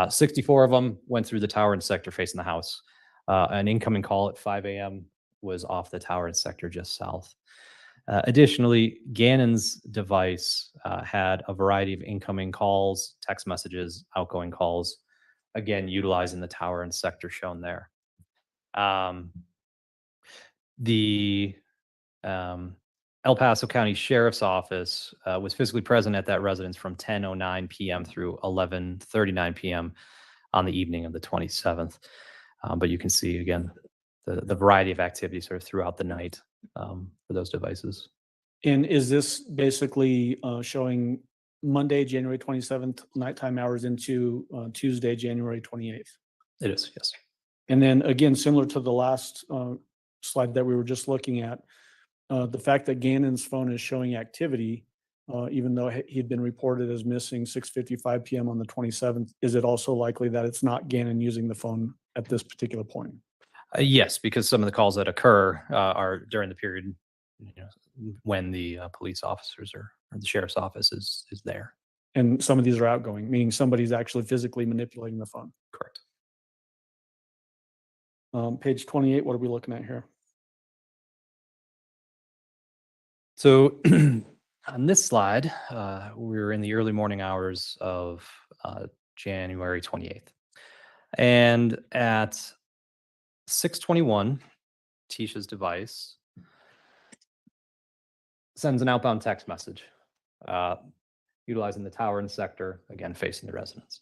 64 of them went through the tower and sector facing the house. An incoming call at 5 a.m. was off the tower and sector just south. Additionally, Gannon's device had a variety of incoming calls, text messages, outgoing calls, again, utilizing the tower and sector shown there. The El Paso County Sheriff's Office was physically present at that residence from 10:09 p.m. through 11:39 p.m. on the evening of the 27th. But you can see, again, the variety of activity sort of throughout the night for those devices. And is this basically showing Monday, January 27th, nighttime hours into Tuesday, January 28th? It is, yes. And then again, similar to the last slide that we were just looking at, the fact that Gannon's phone is showing activity, even though he'd been reported as missing 6:55 p.m. on the 27th, is it also likely that it's not Gannon using the phone at this particular point? Yes, because some of the calls that occur are during the period, when the police officers or the sheriff's office is there. And some of these are outgoing, meaning somebody's actually physically manipulating the phone. Correct. Page 28, what are we looking at here? So on this slide, we're in the early morning hours of January 28th. And at 6:21, Tisha's device sends an outbound text message utilizing the tower and sector, again, facing the residence.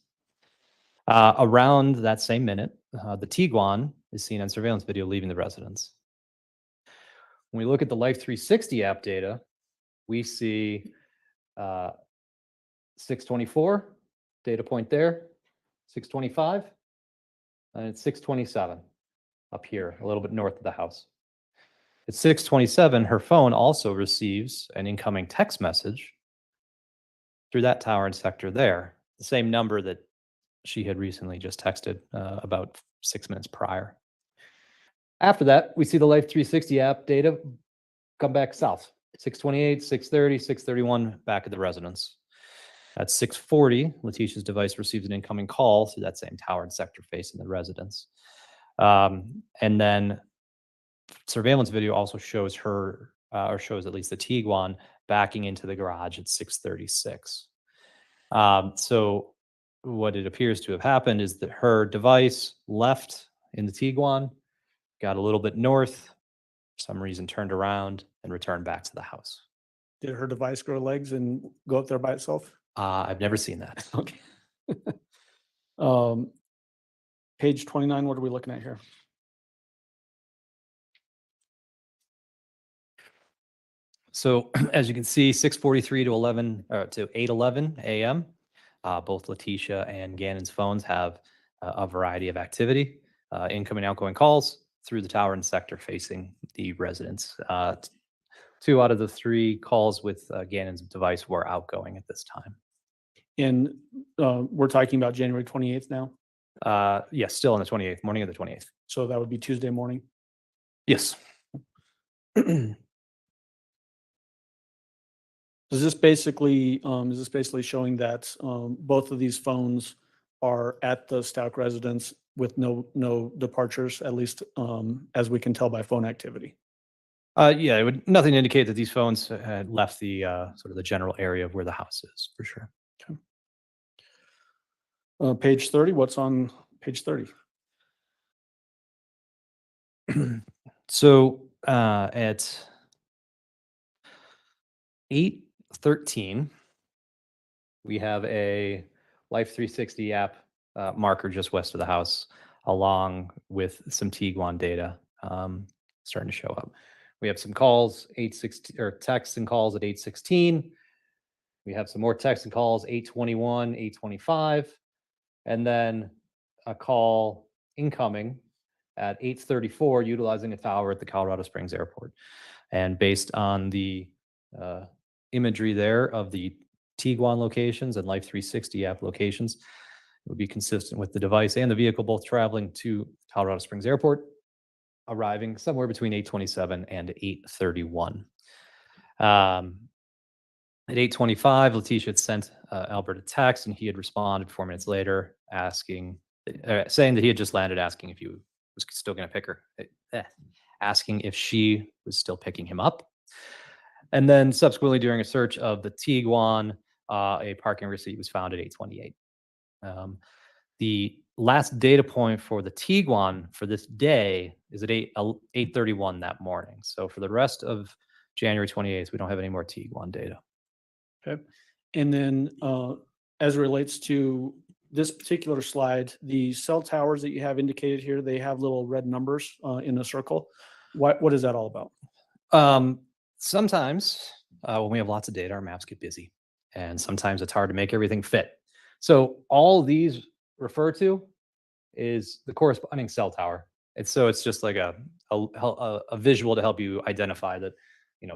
Around that same minute, the Tiguan is seen on surveillance video leaving the residence. When we look at the Life 360 app data, we see 6:24, data point there, 6:25, and it's 6:27 up here, a little bit north of the house. At 6:27, her phone also receives an incoming text message through that tower and sector there, the same number that she had recently just texted about 6 minutes prior. After that, we see the Life 360 app data come back south. 6:28, 6:30, 6:31, back at the residence. At 6:40, Letecia's device receives an incoming call through that same tower and sector facing the residence. And then surveillance video also shows her, or shows at least the Tiguan backing into the garage at 6:36. So what it appears to have happened is that her device left in the Tiguan, got a little bit north, for some reason turned around and returned back to the house. Did her device grow legs and go up there by itself? I've never seen that. Okay. Page 29, what are we looking at here? So as you can see, 6:43 to 8:11 a.m. Both Letecia and Gannon's phones have a variety of activity, incoming, outgoing calls through the tower and sector facing the residence. 2 out of the 3 calls with Gannon's device were outgoing at this time. And we're talking about January 28th now. Yes, still on the 28th, morning of the 28th. So that would be Tuesday morning. Yes. Is this basically showing that both of these phones are at the Stauch residence with no departures, at least as we can tell by phone activity? Yeah, it would nothing to indicate that these phones had left the sort of the general area of where the house is, for sure. Page 30, what's on page 30? So at 8:13, we have a Life 360 app marker just west of the house, along with some Tiguan data starting to show up. We have some calls, 8:16, or texts and calls at 8:16. We have some more texts and calls, 8:21, 8:25, and then a call incoming at 8:34 utilizing a tower at the Colorado Springs Airport. And based on the imagery there of the Tiguan locations and Life 360 app locations, it would be consistent with the device and the vehicle both traveling to Colorado Springs Airport, arriving somewhere between 8:27 and 8:31. At 8:25, Letecia had sent Albert a text, and he had responded 4 minutes later, saying that he had just landed, asking if he was still going to pick her, asking if she was still picking him up. And then subsequently, during a search of the Tiguan, a parking receipt was found at 8:28. The last data point for the Tiguan for this day is at 8:31 that morning. So for the rest of January 28th, we don't have any more Tiguan data. Okay. And then as it relates to this particular slide, the cell towers that you have indicated here, they have little red numbers in a circle. What is that all about? Sometimes when we have lots of data, our maps get busy, and sometimes it's hard to make everything fit. So all these refer to is the corresponding cell tower. It's just like a visual to help you identify that,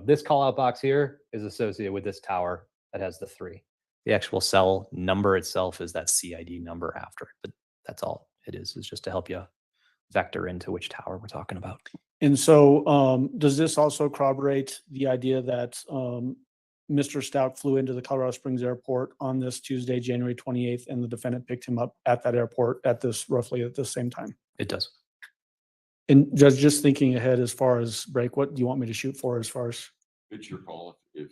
this call out box here is associated with this tower that has the 3. The actual cell number itself is that CID number after it, but that's all it is just to help you vector into which tower we're talking about. And so does this also corroborate the idea that Mr. Stauch flew into the Colorado Springs Airport on this Tuesday, January 28th, and the defendant picked him up at that airport roughly at the same time? It does. And Judge, just thinking ahead as far as break, what do you want me to shoot for as far as? It's your call. If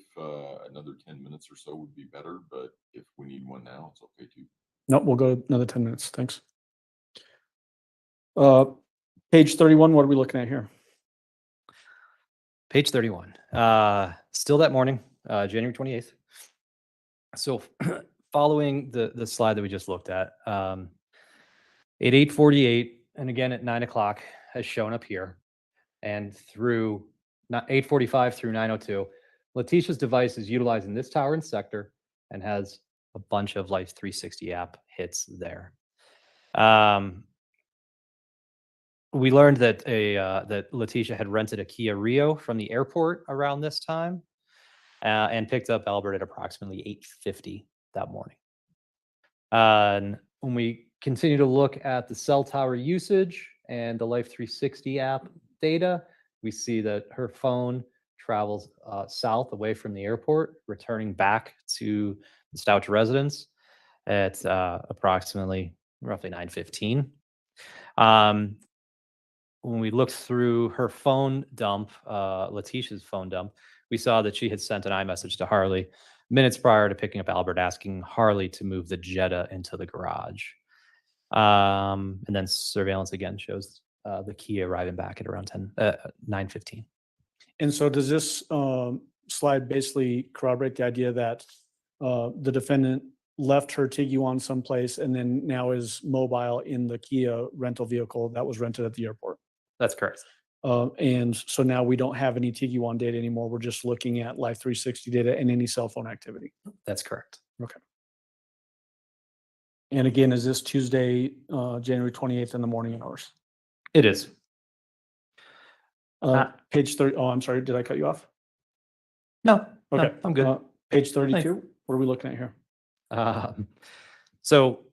another 10 minutes or so would be better, but if we need one now, it's okay too. Nope, we'll go another 10 minutes. Thanks. Page 31, what are we looking at here? Page 31. Still that morning, January 28th. So following the slide that we just looked at 8:48, and again at 9 o'clock has shown up here, and through 8:45 through 9:02, Letecia's device is utilizing this tower and sector and has a bunch of Life 360 app hits there. We learned that that Letecia had rented a Kia Rio from the airport around this time, and picked up Albert at approximately 8:50 that morning. And when we continue to look at the cell tower usage and the Life 360 app data, we see that her phone travels south away from the airport, returning back to the Stauch residence at approximately roughly 9:15. When we looked through her phone dump, Letecia's phone dump, we saw that she had sent an iMessage to Harley minutes prior to picking up Albert, asking Harley to move the Jetta into the garage. And then surveillance again shows the Kia arriving back at around 9:15. And so does this slide basically corroborate the idea that the defendant left her Tiguan someplace and then now is mobile in the Kia rental vehicle that was rented at the airport? That's correct. And so now we don't have any Tiguan data anymore. We're just looking at Life 360 data and any cell phone activity. That's correct. Okay. And again, is this Tuesday, January 28th in the morning hours? It is. Page 30. Oh, I'm sorry. Did I cut you off? No, Okay. no, I'm good. Page 32. What are we looking at here? So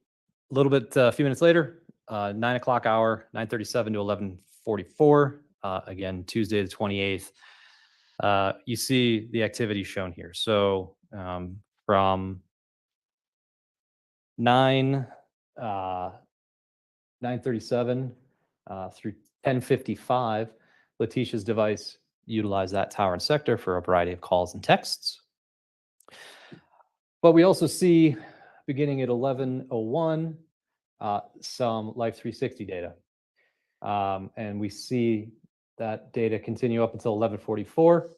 a little bit, a few minutes later, 9 o'clock hour, 9:37 to 11:44. Again, Tuesday the 28th. You see the activity shown here. So from 9:37 through 10:55, Letecia's device utilized that tower and sector for a variety of calls and texts. But we also see, beginning at 11:01, some Life 360 data. And we see that data continue up until 11:44,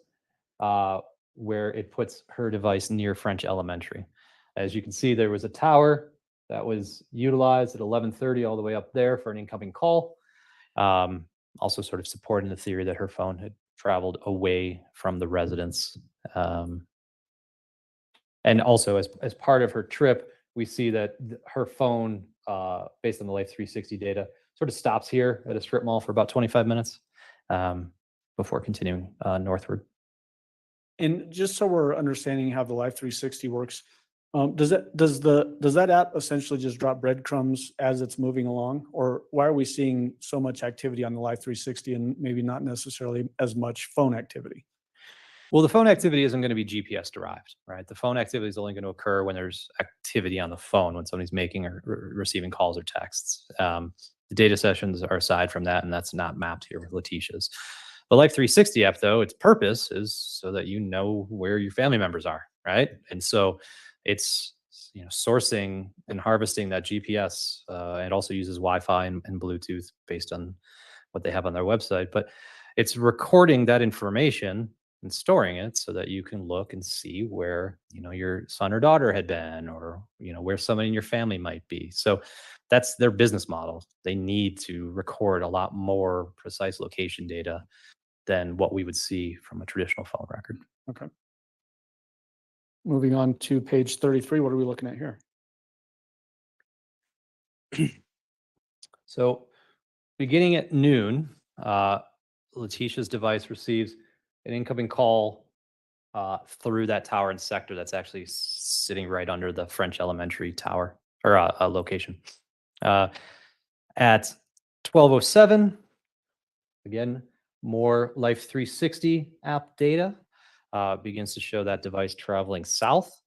where it puts her device near French Elementary. As you can see, there was a tower that was utilized at 11:30 all the way up there for an incoming call. Also sort of supporting the theory that her phone had traveled away from the residence. And also as part of her trip, we see that her phone, based on the Life 360 data, sort of stops here at a strip mall for about 25 minutes before continuing northward. And just so we're understanding how the Life 360 works, does that app essentially just drop breadcrumbs as it's moving along, or why are we seeing so much activity on the Life 360 and maybe not necessarily as much phone activity? Well, the phone activity isn't going to be GPS derived, right? The phone activity is only going to occur when there's activity on the phone, when somebody's making or receiving calls or texts. The data sessions are aside from that, and that's not mapped here with Letecia's. The Life 360 app, though, its purpose is so that you know where your family members are, right? And so it's sourcing and harvesting that GPS. It also uses Wi-Fi and Bluetooth based on what they have on their website. But it's recording that information and storing it so that you can look and see where your son or daughter had been, or where somebody in your family might be. So that's their business model. They need to record a lot more precise location data than what we would see from a traditional phone record. Okay. Moving on to page 33, what are we looking at here? So beginning at noon, Letecia's device receives an incoming call through that tower and sector that's actually sitting right under the French Elementary tower or location. At 12:07, again, more Life 360 app data begins to show that device traveling south.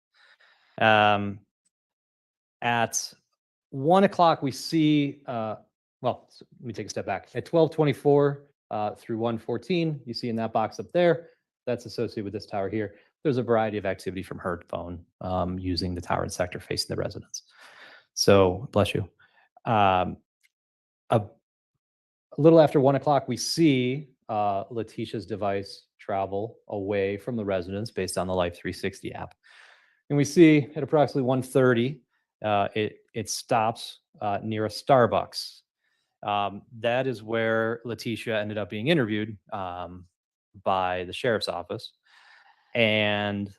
At 1 o'clock, we see, well, let me take a step back. At 12:24 through 1:14, you see in that box up there, that's associated with this tower here. There's a variety of activity from her phone using the tower and sector facing the residence. So, bless you. A little after 1 o'clock, we see Letecia's device travel away from the residence based on the Life 360 app. And we see at approximately 1:30, it stops near a Starbucks. That is where Letecia ended up being interviewed by the sheriff's office. And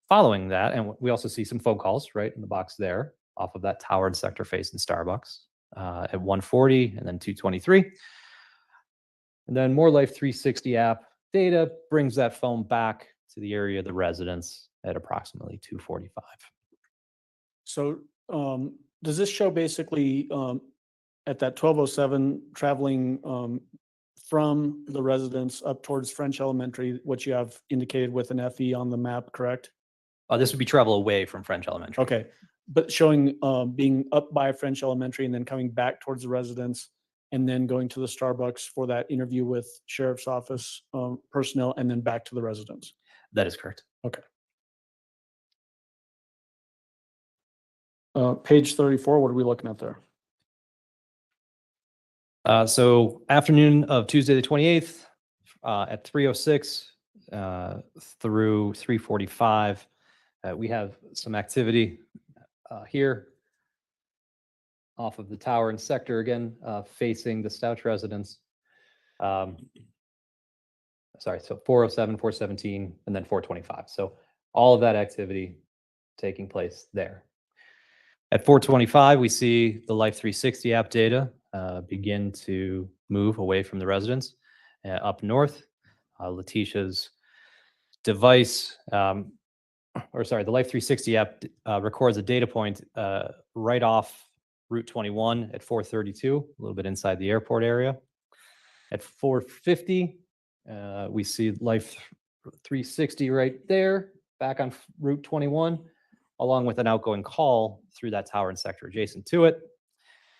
following that, and we also see some phone calls right in the box there off of that tower and sector facing Starbucks at 1:40 and then 2:23. And then more Life 360 app data brings that phone back to the area of the residence at approximately 2:45. So does this show basically at that 12:07 traveling from the residence up towards French Elementary, what you have indicated with an FE on the map, correct? This would be travel away from French Elementary. Okay, but showing being up by French Elementary and then coming back towards the residence and then going to the Starbucks for that interview with sheriff's office personnel and then back to the residence. That is correct. Okay. Page 34, what are we looking at there? So afternoon of Tuesday the 28th at 3:06 through 3:45, we have some activity here off of the tower and sector again, facing the Stauch residence. Sorry, so 4:07, 4:17, and then 4:25. So all of that activity taking place there. At 4:25, we see the Life 360 app data begin to move away from the residence up north. Letecia's device, the Life 360 app records a data point right off Route 21 at 4:32, a little bit inside the airport area. At 4:50, we see Life 360 right there, back on Route 21, along with an outgoing call through that tower and sector adjacent to it.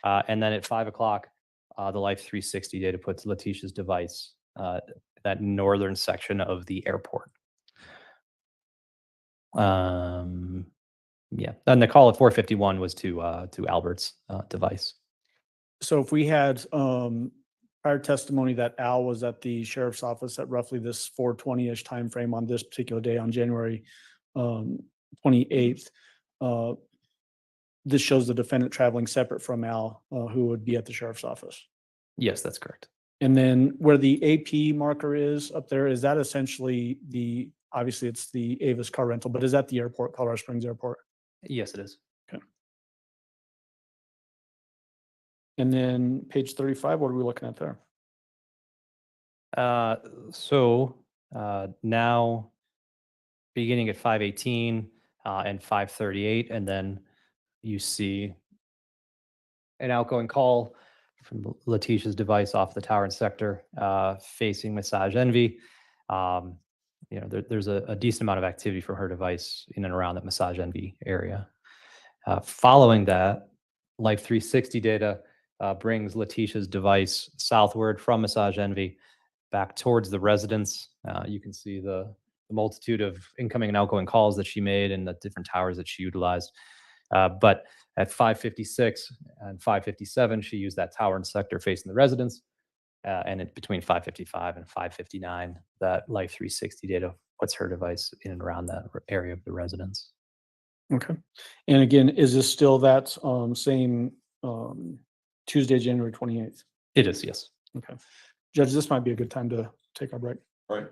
And then at 5 o'clock, the Life 360 data puts Letecia's device, that northern section of the airport. Yeah, and the call at 4:51 was to Albert's device. So if we had prior testimony that Al was at the sheriff's office at roughly this 4:20-ish timeframe on this particular day on January 28th, this shows the defendant traveling separate from Al, who would be at the sheriff's office. Yes, that's correct. And then where the AP marker is up there, is that essentially obviously it's the Avis car rental, but is that the airport, Colorado Springs Airport? Yes, it is. Okay. And then page 35, what are we looking at there? Now beginning at 518 and 538, and then you see an outgoing call from Letecia's device off the tower and sector facing Massage Envy. There's a decent amount of activity from her device in and around that Massage Envy area. Following that, Life 360 data brings Letecia's device southward from Massage Envy back towards the residence. You can see the multitude of incoming and outgoing calls that she made and the different towers that she utilized. But at 5:56 and 5:57, she used that tower and sector facing the residence. And between 5:55 and 5:59, that Life 360 data puts her device in and around that area of the residence. Okay. And again, is this still that same Tuesday, January 28th? It is, yes. Okay. Judge, this might be a good time to take our break. All right.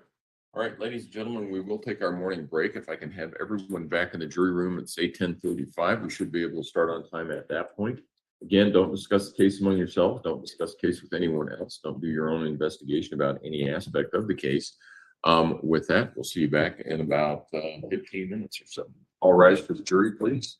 All right, ladies and gentlemen, we will take our morning break. If I can have everyone back in the jury room at say 10:35, we should be able to start on time at that point. Again, don't discuss the case among yourselves. Don't discuss the case with anyone else. Don't do your own investigation about any aspect of the case. With that, we'll see you back in about 15 minutes or so. All rise for the jury, please.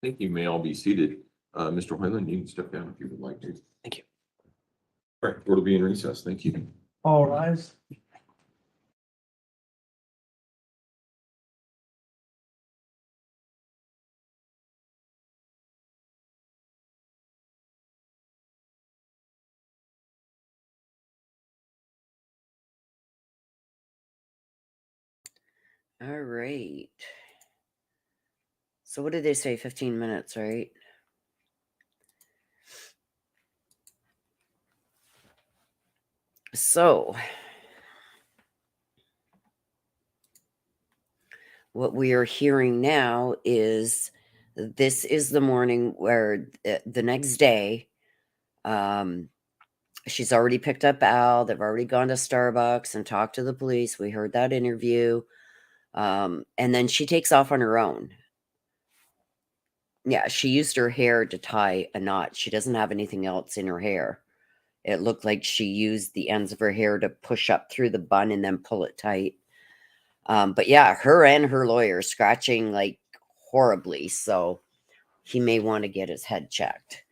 I think you may all be seated. Mr. Hoyland, you can step down if you would like to. Thank you. All right, we'll be in recess. Thank you. All rise. All right. So what did they say? 15 minutes, right? So what we are hearing now is this is the morning where the next day, she's already picked up Al. They've already gone to Starbucks and talked to the police. We heard that interview. And then she takes off on her own. Yeah, she used her hair to tie a knot. She doesn't have anything else in her hair. It looked like she used the ends of her hair to push up through the bun and then pull it tight. But yeah, her and her lawyer scratching like horribly. So he may want to get his head checked.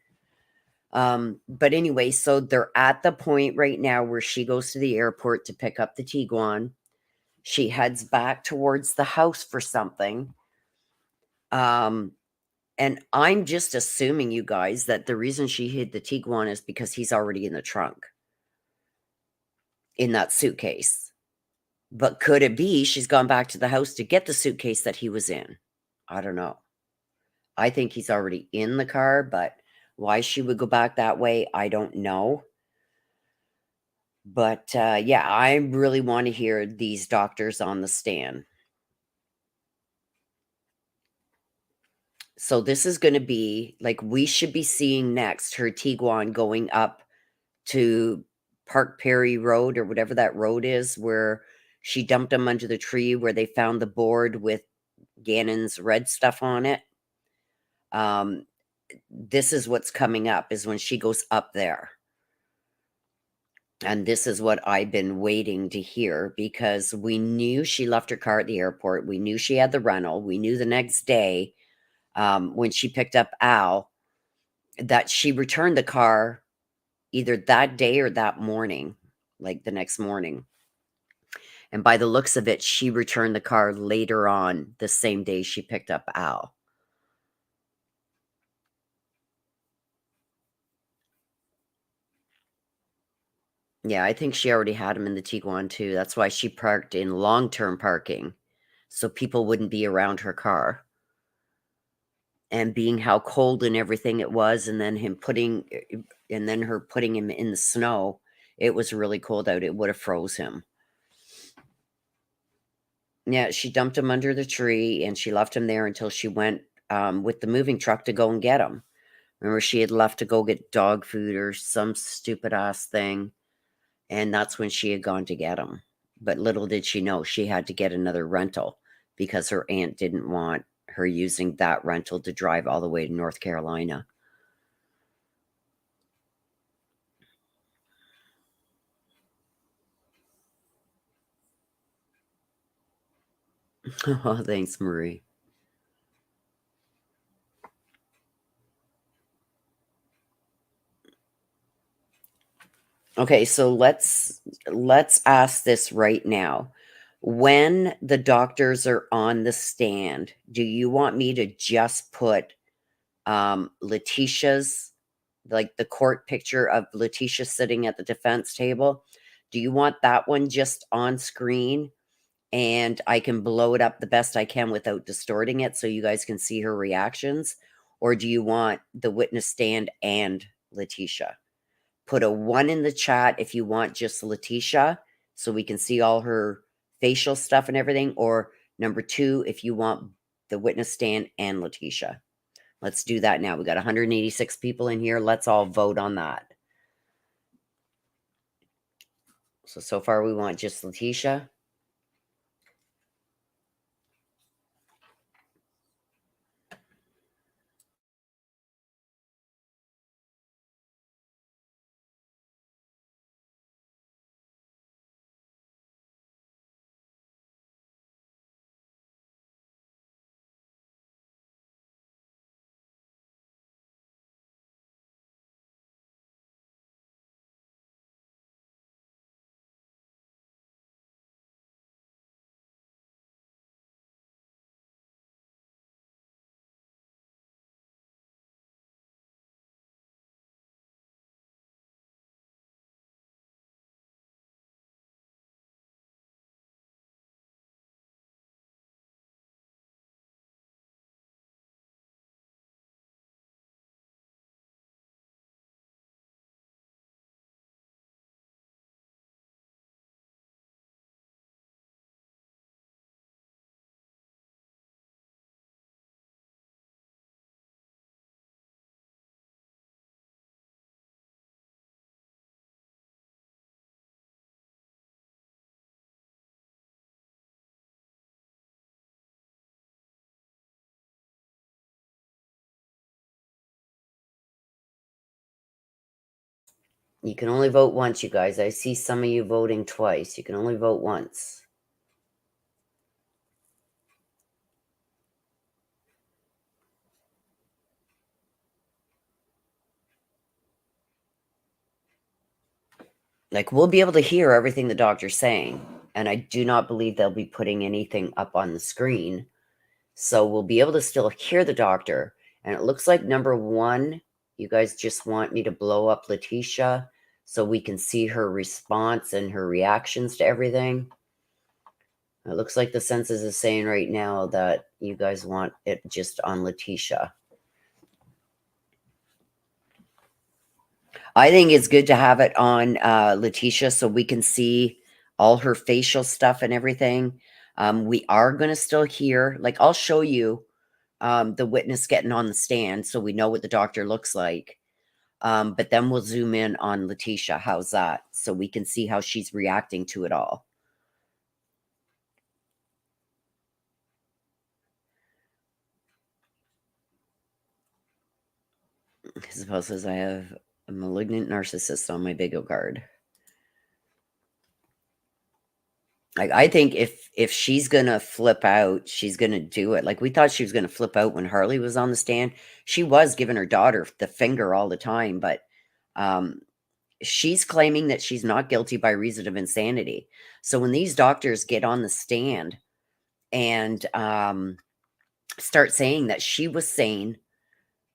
But anyway, so they're at the point right now where she goes to the airport to pick up the Tiguan. She heads back towards the house for something. And I'm just assuming, you guys, that the reason she hid the Tiguan is because he's already in the trunk in that suitcase. But could it be she's gone back to the house to get the suitcase that he was in? I don't know. I think he's already in the car, but why she would go back that way, I don't know. But yeah, I really want to hear these doctors on the stand. So this is going to be like we should be seeing next her Tiguan going up to Park Perry Road or whatever that road is where she dumped him under the tree where they found the board with Gannon's red stuff on it. This is what's coming up is when she goes up there. And this is what I've been waiting to hear because we knew she left her car at the airport. We knew she had the rental. We knew the next day when she picked up Al that she returned the car either that day or that morning, like the next morning. And by the looks of it, she returned the car later on the same day she picked up Al. Yeah, I think she already had him in the Tiguan too. That's why she parked in long-term parking so people wouldn't be around her car. And being how cold and everything it was, and then him putting and then her putting him in the snow. It was really cold out. It would have froze him. Yeah, she dumped him under the tree and she left him there until she went with the moving truck to go and get him. Remember, she had left to go get dog food or some stupid ass thing. And that's when she had gone to get him. But little did she know she had to get another rental because her aunt didn't want her using that rental to drive all the way to North Carolina. Oh, thanks, Marie. Okay, so let's ask this right now. When the doctors are on the stand, do you want me to just put Letecia's, like the court picture of Letecia sitting at the defense table? Do you want that one just on screen and I can blow it up the best I can without distorting it so you guys can see her reactions? Or do you want the witness stand and Letecia? Put a 1 in the chat if you want just Letecia so we can see all her facial stuff and everything. Or number 2, if you want the witness stand and Letecia. Let's do that now. We got 186 people in here. Let's all vote on that. So far we want just Letecia. You can only vote once, you guys. I see some of you voting twice. You can only vote once. Like, we'll be able to hear everything the doctor's saying. And I do not believe they'll be putting anything up on the screen. So we'll be able to still hear the doctor. And it looks like number 1, you guys just want me to blow up Letecia so we can see her response and her reactions to everything. It looks like the census is saying right now that you guys want it just on Letecia. I think it's good to have it on Letecia so we can see all her facial stuff and everything. We are going to still hear, like, I'll show you the witness getting on the stand so we know what the doctor looks like. But then we'll zoom in on Letecia. How's that? So we can see how she's reacting to it all. Isabel says, I have a malignant narcissist on my bingo card. Like, I think if she's gonna flip out, she's gonna do it. Like, we thought she was gonna flip out when Harley was on the stand. She was giving her daughter the finger all the time, but she's claiming that she's not guilty by reason of insanity. So when these doctors get on the stand and start saying that she was sane,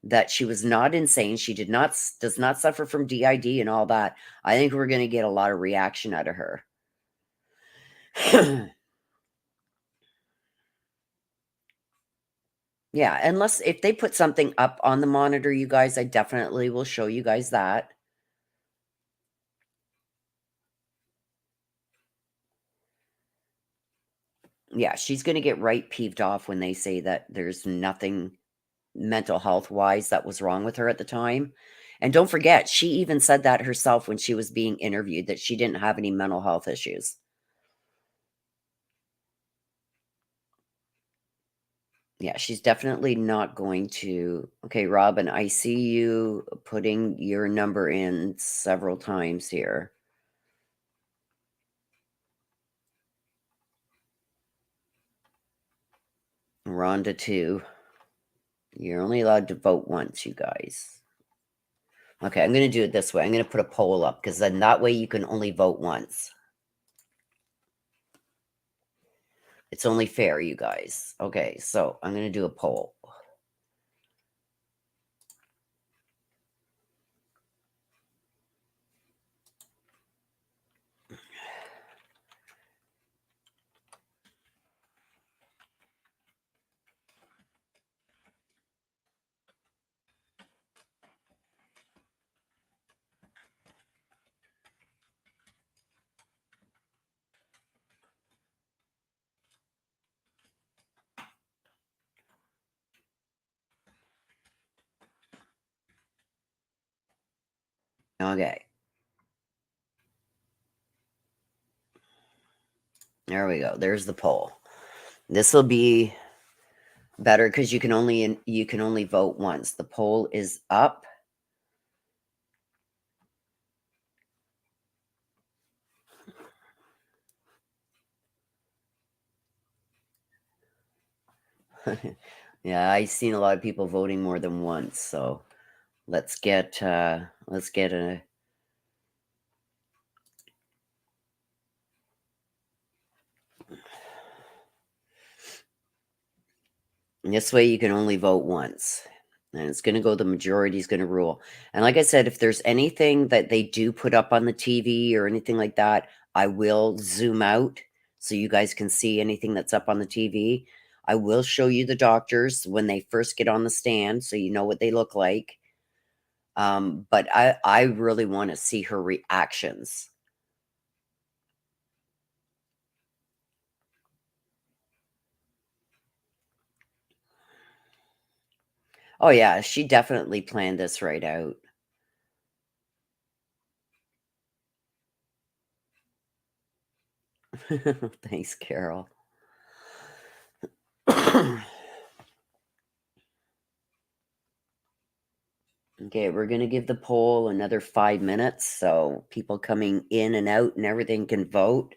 that she was not insane, she does not suffer from DID and all that, I think we're going to get a lot of reaction out of her. Yeah, unless if they put something up on the monitor, you guys, I definitely will show you guys that. Yeah, she's going to get right peeved off when they say that there's nothing mental health wise that was wrong with her at the time. And don't forget, she even said that herself when she was being interviewed, that she didn't have any mental health issues. Yeah, she's definitely not going to. Okay, Robin, I see you putting your number in several times here. Rhonda, too. You're only allowed to vote once, you guys. Okay, I'm going to do it this way. I'm going to put a poll up because then that way you can only vote once. It's only fair, you guys. Okay, so I'm going to do a poll. Okay. There we go. There's the poll. This will be better because you can only vote once. The poll is up. Yeah, I've seen a lot of people voting more than once, so let's get a this way you can only vote once. And it's going to go, the majority is going to rule. And like I said, if there's anything that they do put up on the TV or anything like that, I will zoom out so you guys can see anything that's up on the TV. I will show you the doctors when they first get on the stand so you know what they look like. But I really want to see her reactions. Oh, yeah, she definitely planned this right out. Thanks, Carol. Okay, we're going to give the poll another 5 minutes so people coming in and out and everything can vote.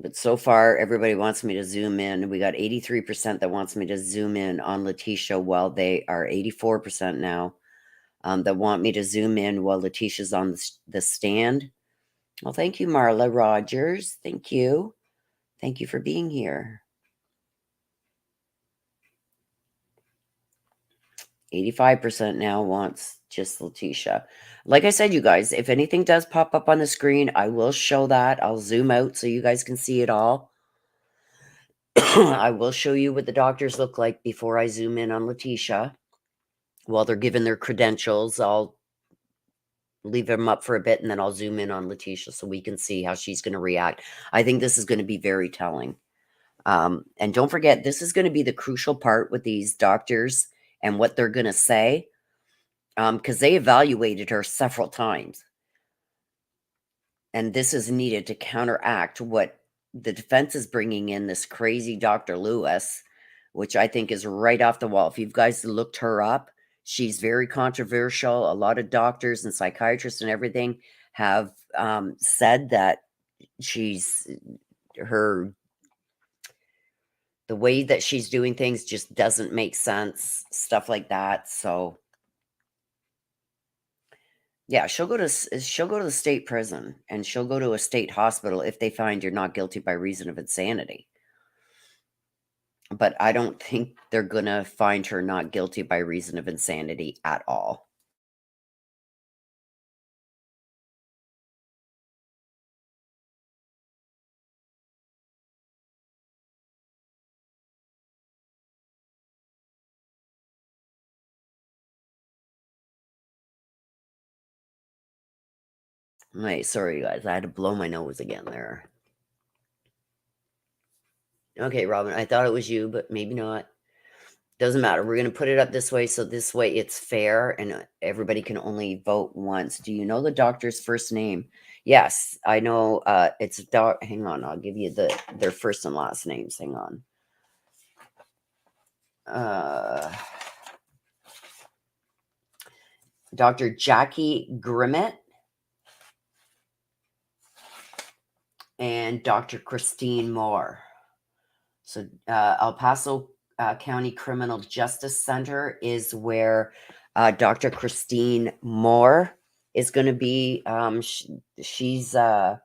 But so far, everybody wants me to zoom in. We got 83% that wants me to zoom in on Letecia, while they are 84% now that want me to zoom in while Leticia's on the stand. Well, thank you, Marla Rogers. Thank you. Thank you for being here. 85% now wants just Letecia. Like I said, you guys, if anything does pop up on the screen, I will show that. I'll zoom out so you guys can see it all. I will show you what the doctors look like before I zoom in on Letecia. While they're giving their credentials, I'll leave them up for a bit and then I'll zoom in on Letecia so we can see how she's going to react. I think this is going to be very telling. And don't forget, this is going to be the crucial part with these doctors and what they're going to say. Because they evaluated her several times. And this is needed to counteract what the defense is bringing in, this crazy Dr. Lewis, which I think is right off the wall. If you guys looked her up, she's very controversial. A lot of doctors and psychiatrists and everything have said that the way that she's doing things just doesn't make sense, stuff like that. So yeah, she'll go to the state prison and she'll go to a state hospital if they find you're not guilty by reason of insanity. But I don't think they're going to find her not guilty by reason of insanity at all. Hey, sorry guys, I had to blow my nose again there. Okay, Robin, I thought it was you, but maybe not. Doesn't matter. We're going to put it up this way. So this way it's fair and everybody can only vote once. Do you know the doctor's first name? Yes, I know. It's doc. Hang on. I'll give you their first and last names. Hang on. Dr. Jackie Grimmett and Dr. Christine Moore. So El Paso County Criminal Justice Center is where Dr. Christine Moore is going to be. She's the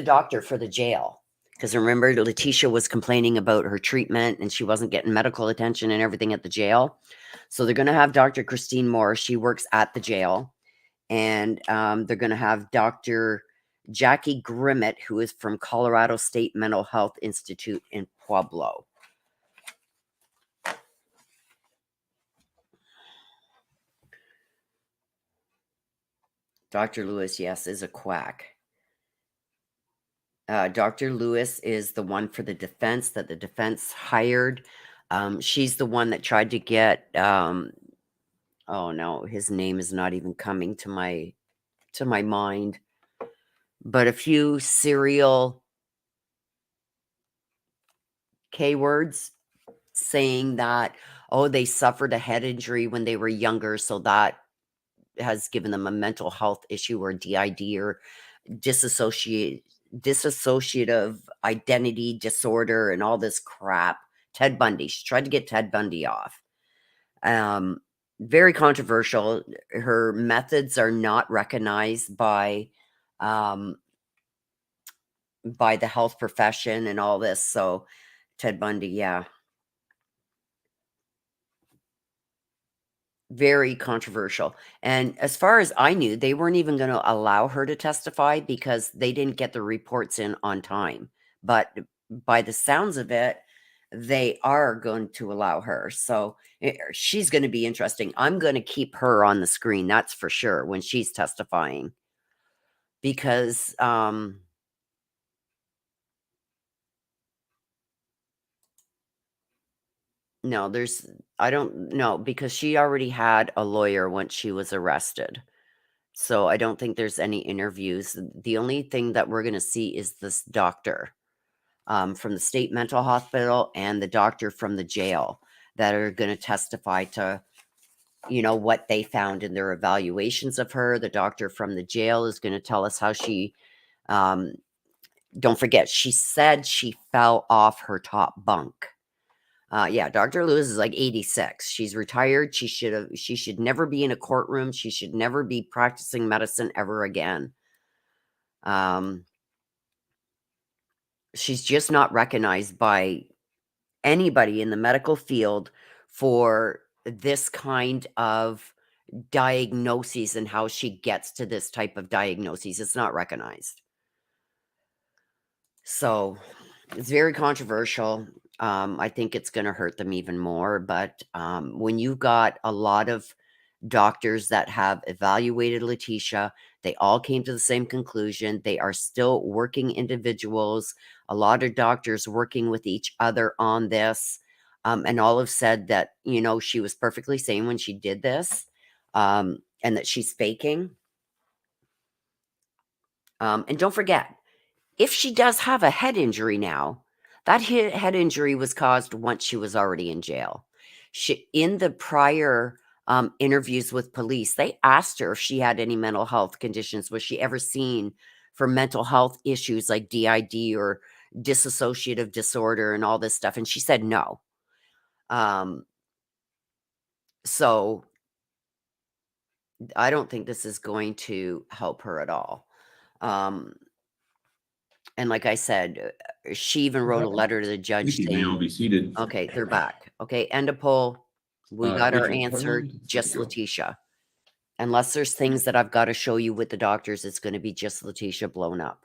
doctor for the jail. Because remember, Letecia was complaining about her treatment and she wasn't getting medical attention and everything at the jail. So they're going to have Dr. Christine Moore. She works at the jail. And they're going to have Dr. Jackie Grimmett, who is from Colorado State Mental Health Institute in Pueblo. Dr. Lewis, yes, is a quack. Dr. Lewis is the one for the defense that the defense hired. She's the one that tried to get, oh no, his name is not even coming to my mind. But a few serial K words saying that, oh, they suffered a head injury when they were younger. So that has given them a mental health issue or DID or dissociative identity disorder and all this crap. Ted Bundy. She tried to get Ted Bundy off. Very controversial. Her methods are not recognized by the health profession and all this. So Ted Bundy, yeah. Very controversial. And as far as I knew, they weren't even going to allow her to testify because they didn't get the reports in on time. But by the sounds of it, they are going to allow her. So she's going to be interesting. I'm going to keep her on the screen. That's for sure when she's testifying. Because, no, I don't know, because she already had a lawyer once she was arrested. So I don't think there's any interviews. The only thing that we're going to see is this doctor from the state mental hospital and the doctor from the jail that are going to testify to, what they found in their evaluations of her. The doctor from the jail is going to tell us how she, don't forget, she said she fell off her top bunk. Yeah, Dr. Lewis is like 86. She's retired. She should never be in a courtroom. She should never be practicing medicine ever again. She's just not recognized by anybody in the medical field for this kind of diagnoses and how she gets to this type of diagnoses. It's not recognized. So it's very controversial. I think it's going to hurt them even more. But when you've got a lot of doctors that have evaluated Letecia, they all came to the same conclusion. They are still working individuals. A lot of doctors working with each other on this. And all have said that, she was perfectly sane when she did this and that she's faking. And don't forget, if she does have a head injury now, that head injury was caused once she was already in jail. In the prior interviews with police, they asked her if she had any mental health conditions. Was she ever seen for mental health issues like DID or dissociative disorder and all this stuff? And she said no. So I don't think this is going to help her at all. And like I said, she even wrote a letter to the judge You may all be saying, seated. okay, they're back. Okay, end of poll. We got our Rachel, answer, Portland, just go. Letecia. Unless there's things that I've got to show you with the doctors, it's going to be just Letecia blown up.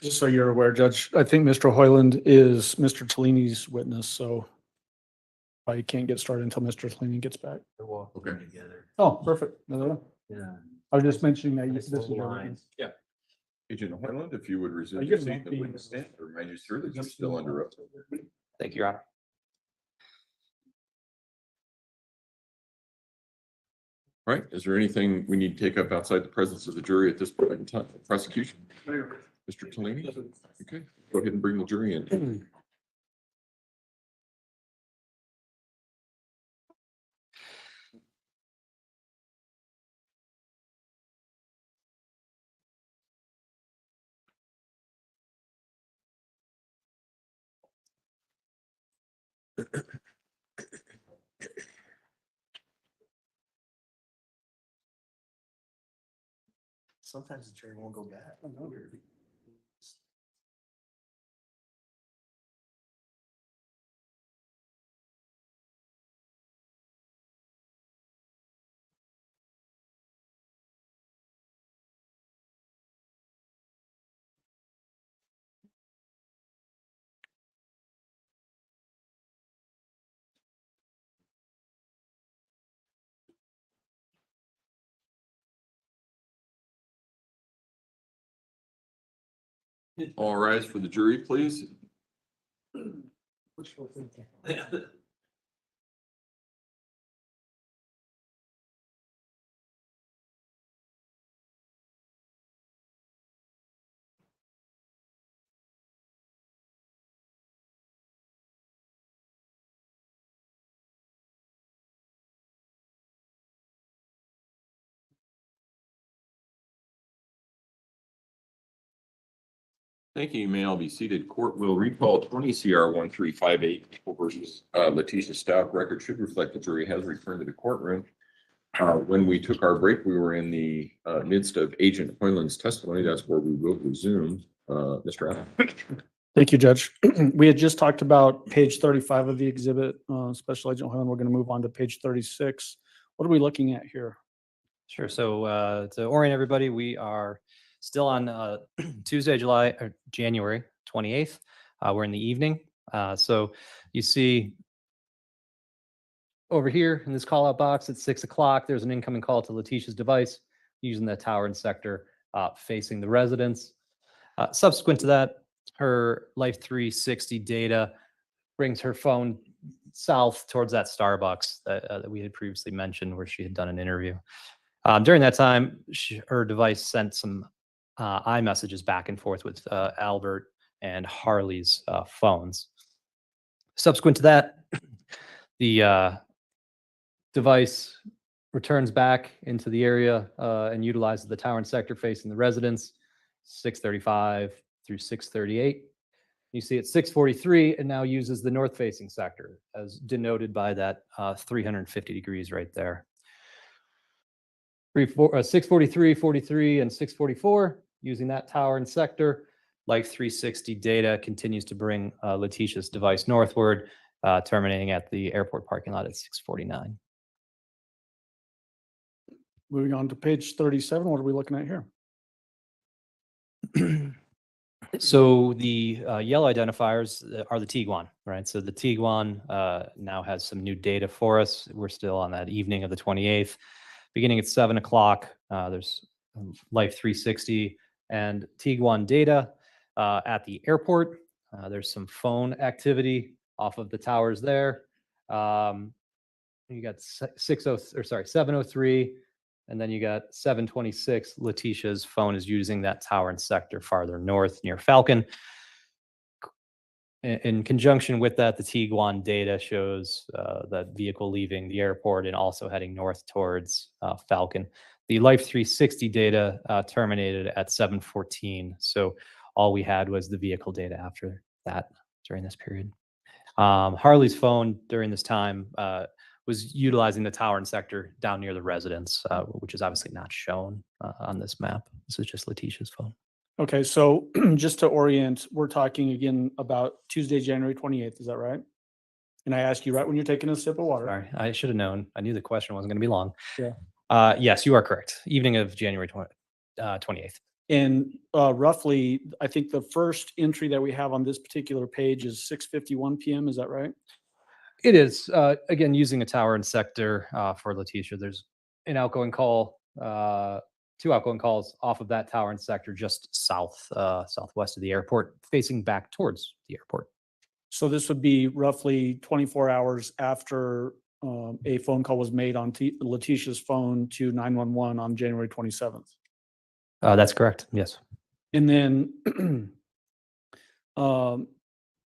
Just so you're aware, Judge, I think Mr. Hoyland is Mr. Tellini's witness, so I can't get started until Mr. Tellini gets back. They're walking Okay. together. Oh, perfect. No. Yeah. I was just mentioning that this Nice is little your line. witness. Yeah. Agent Hoyland, if you would Are resume you your gonna seat, be- the witness stand, remind you, sir, that you're still under oath. Thank you, Your Honor. All right, is there anything we need to take up outside the presence of the jury at this point in time? Prosecution? Mr. Talini? Okay, go ahead and bring the jury in. Sometimes the jury won't go back. All rise for the jury, please. Thank you. You may all be seated. Court will recall 20 CR 1358 versus Letecia Stauch. Record should reflect the jury has returned to the courtroom. When we took our break, we were in the midst of Agent Hoyland's testimony. That's where we will resume. Mr. Allen. Thank you, Judge. We had just talked about page 35 of the exhibit, Special Agent Hoyland. We're going to move on to page 36. What are we looking at here? Sure. So to orient everybody, we are still on Tuesday, January 28th. We're in the evening. So you see over here in this call out box at 6 o'clock, there's an incoming call to Letecia's device using the tower and sector facing the residence. Subsequent to that, her Life 360 data brings her phone south towards that Starbucks that we had previously mentioned where she had done an interview. During that time, her device sent some iMessages back and forth with Albert and Harley's phones. Subsequent to that, the device returns back into the area and utilizes the tower and sector facing the residence, 635 through 638. You see at 643, it now uses the north-facing sector, as denoted by that 350 degrees right there. 643, 43, and 644, using that tower and sector. Life 360 data continues to bring Letecia's device northward, terminating at the airport parking lot at 649. Moving on to page 37. What are we looking at here? So the yellow identifiers are the Tiguan, right? So the Tiguan now has some new data for us. We're still on that evening of the 28th. Beginning at 7 o'clock, there's Life 360 and Tiguan data at the airport. There's some phone activity off of the towers there. You got 703, and then you got 726. Letecia's phone is using that tower and sector farther north near Falcon. In conjunction with that, the Tiguan data shows that vehicle leaving the airport and also heading north towards Falcon. The Life 360 data terminated at 7:14. So all we had was the vehicle data after that during this period. Harley's phone during this time was utilizing the tower and sector down near the residence, which is obviously not shown on this map. This is just Letecia's phone. Okay, so just to orient, we're talking again about Tuesday, January 28th. Is that right? And I asked you right when you're taking a sip of water. Sorry, I should have known. I knew the question wasn't going to be long. Yeah. Yes, you are correct. Evening of January 28th. And roughly, I think the first entry that we have on this particular page is 6:51 p.m. Is that right? It is. Again, using a tower and sector for Letecia. There's an outgoing call two outgoing calls off of that tower and sector just southwest of the airport, facing back towards the airport. So this would be roughly 24 hours after a phone call was made on Letecia's phone to 911 on January 27th. That's correct. Yes. And then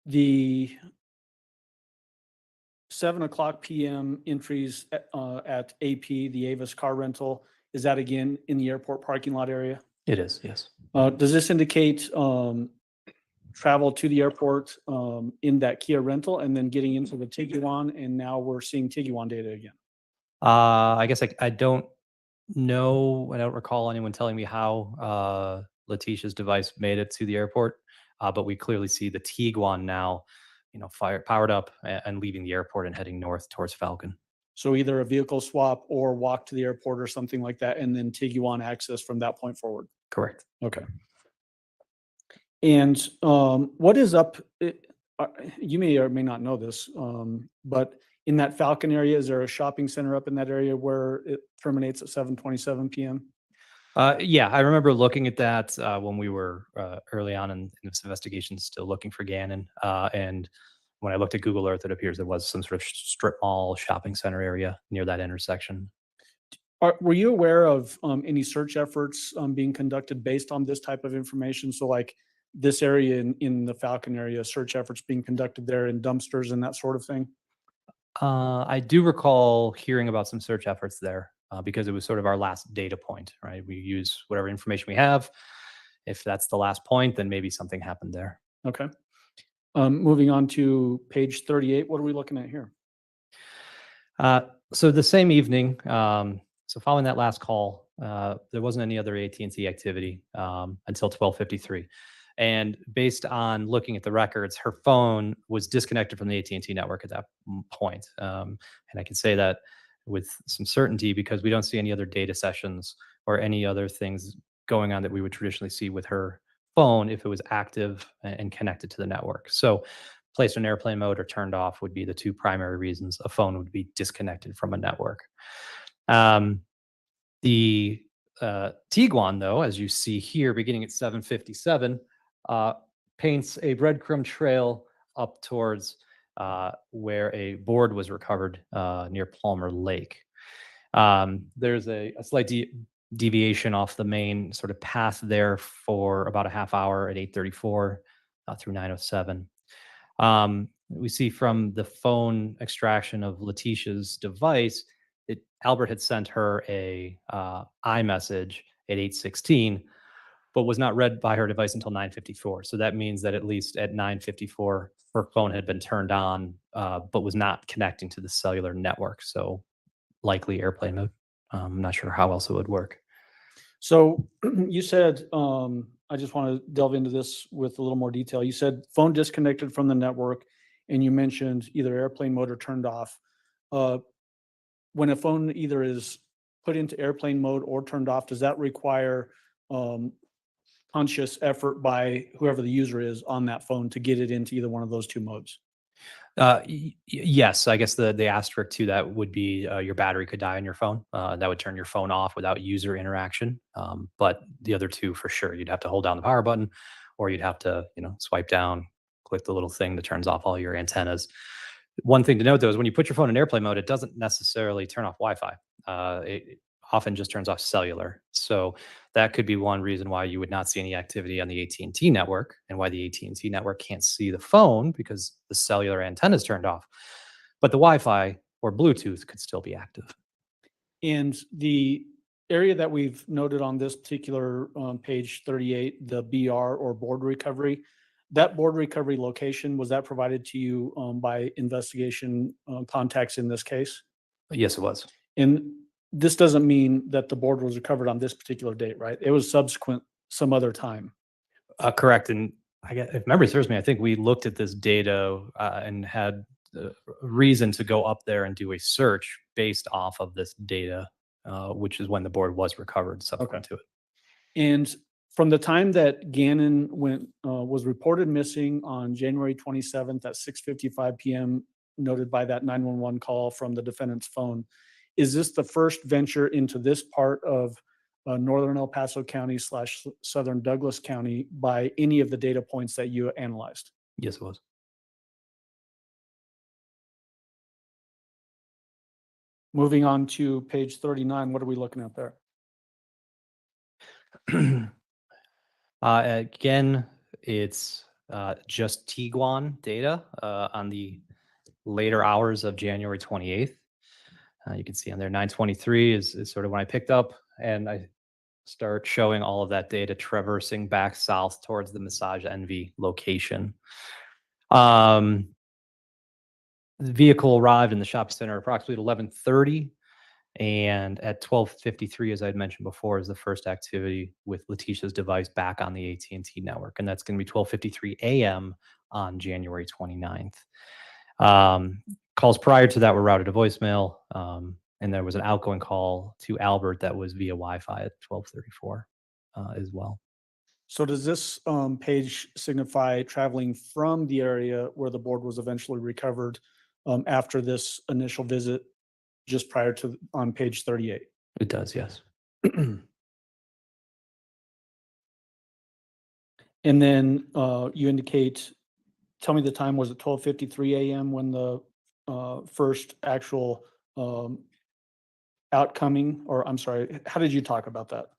the 7:00 p.m. entries at AP, the Avis car rental, is that again in the airport parking lot area? It is. Yes. Does this indicate travel to the airport in that Kia rental and then getting into the Tiguan, and now we're seeing Tiguan data again? I guess I don't know. I don't recall anyone telling me how Letecia's device made it to the airport, but we clearly see the Tiguan now, powered up and leaving the airport and heading north towards Falcon. So either a vehicle swap or walk to the airport or something like that, and then Tiguan access from that point forward. Correct. Okay. And what is up? You may or may not know this, but in that Falcon area, is there a shopping center up in that area where it terminates at 7:27 p.m.? Yeah, I remember looking at that when we were early on in this investigation, still looking for Gannon. And when I looked at Google Earth, it appears there was some sort of strip mall shopping center area near that intersection. Were you aware of any search efforts being conducted based on this type of information? So like this area in the Falcon area, search efforts being conducted there in dumpsters and that sort of thing? I do recall hearing about some search efforts there because it was sort of our last data point, right? We use whatever information we have. If that's the last point, then maybe something happened there. Okay. Moving on to page 38, what are we looking at here? So the same evening, so following that last call, there wasn't any other AT&T activity until 12:53. And based on looking at the records, her phone was disconnected from the AT&T network at that point. And I can say that with some certainty because we don't see any other data sessions or any other things going on that we would traditionally see with her phone if it was active and connected to the network. So placed in airplane mode or turned off would be the two primary reasons a phone would be disconnected from a network. The Tiguan, though, as you see here, beginning at 7:57, paints a breadcrumb trail up towards where a board was recovered near Palmer Lake. There's a slight deviation off the main sort of path there for about a half hour at 8:34 through 9:07. We see from the phone extraction of Letecia's device that Albert had sent her a iMessage at 8:16, but was not read by her device until 9:54. So that means that at least at 9:54, her phone had been turned on, but was not connecting to the cellular network. So likely airplane mode. I'm not sure how else it would work. So you said, I just want to delve into this with a little more detail. You said phone disconnected from the network, and you mentioned either airplane mode or turned off. When a phone either is put into airplane mode or turned off, does that require conscious effort by whoever the user is on that phone to get it into either one of those two modes? Yes, I guess the asterisk to that would be your battery could die on your phone. That would turn your phone off without user interaction. But the other two, for sure, you'd have to hold down the power button, or you'd have to, swipe down, click the little thing that turns off all your antennas. One thing to note, though, is when you put your phone in airplane mode, it doesn't necessarily turn off Wi-Fi. It often just turns off cellular. So that could be one reason why you would not see any activity on the AT&T network, and why the AT&T network can't see the phone because the cellular antenna is turned off. But the Wi-Fi or Bluetooth could still be active. And the area that we've noted on this particular page 38, the BR or board recovery, that board recovery location, was that provided to you by investigation contacts in this case? Yes, it was. And this doesn't mean that the board was recovered on this particular date, right? It was subsequent some other time. Correct. And I guess, if memory serves me, I think we looked at this data and had reason to go up there and do a search based off of this data, which is when the board was recovered subsequent to it. And from the time that Gannon was reported missing on January 27th at 6:55 p.m., noted by that 911 call from the defendant's phone, is this the first venture into this part of Northern El Paso County / Southern Douglas County by any of the data points that you analyzed? Yes, it was. Moving on to page 39, what are we looking at there? Again, it's just Tiguan data on the later hours of January 28th. You can see on there 9:23 is sort of when I picked up, and I start showing all of that data traversing back south towards the Massage Envy location. The vehicle arrived in the shopping center approximately at 11:30, and at 12:53, as I had mentioned before, is the first activity with Letecia's device back on the AT&T network, and that's going to be 12:53 a.m. on January 29th. Calls prior to that were routed to voicemail, and there was an outgoing call to Albert that was via Wi-Fi at 12:34 as well. So does this page signify traveling from the area where the board was eventually recovered after this initial visit, just prior to on page 38? It does, yes. And then you indicate, tell me the time, was it 12:53 a.m. when the first actual outcoming, or I'm sorry, how did you talk about that?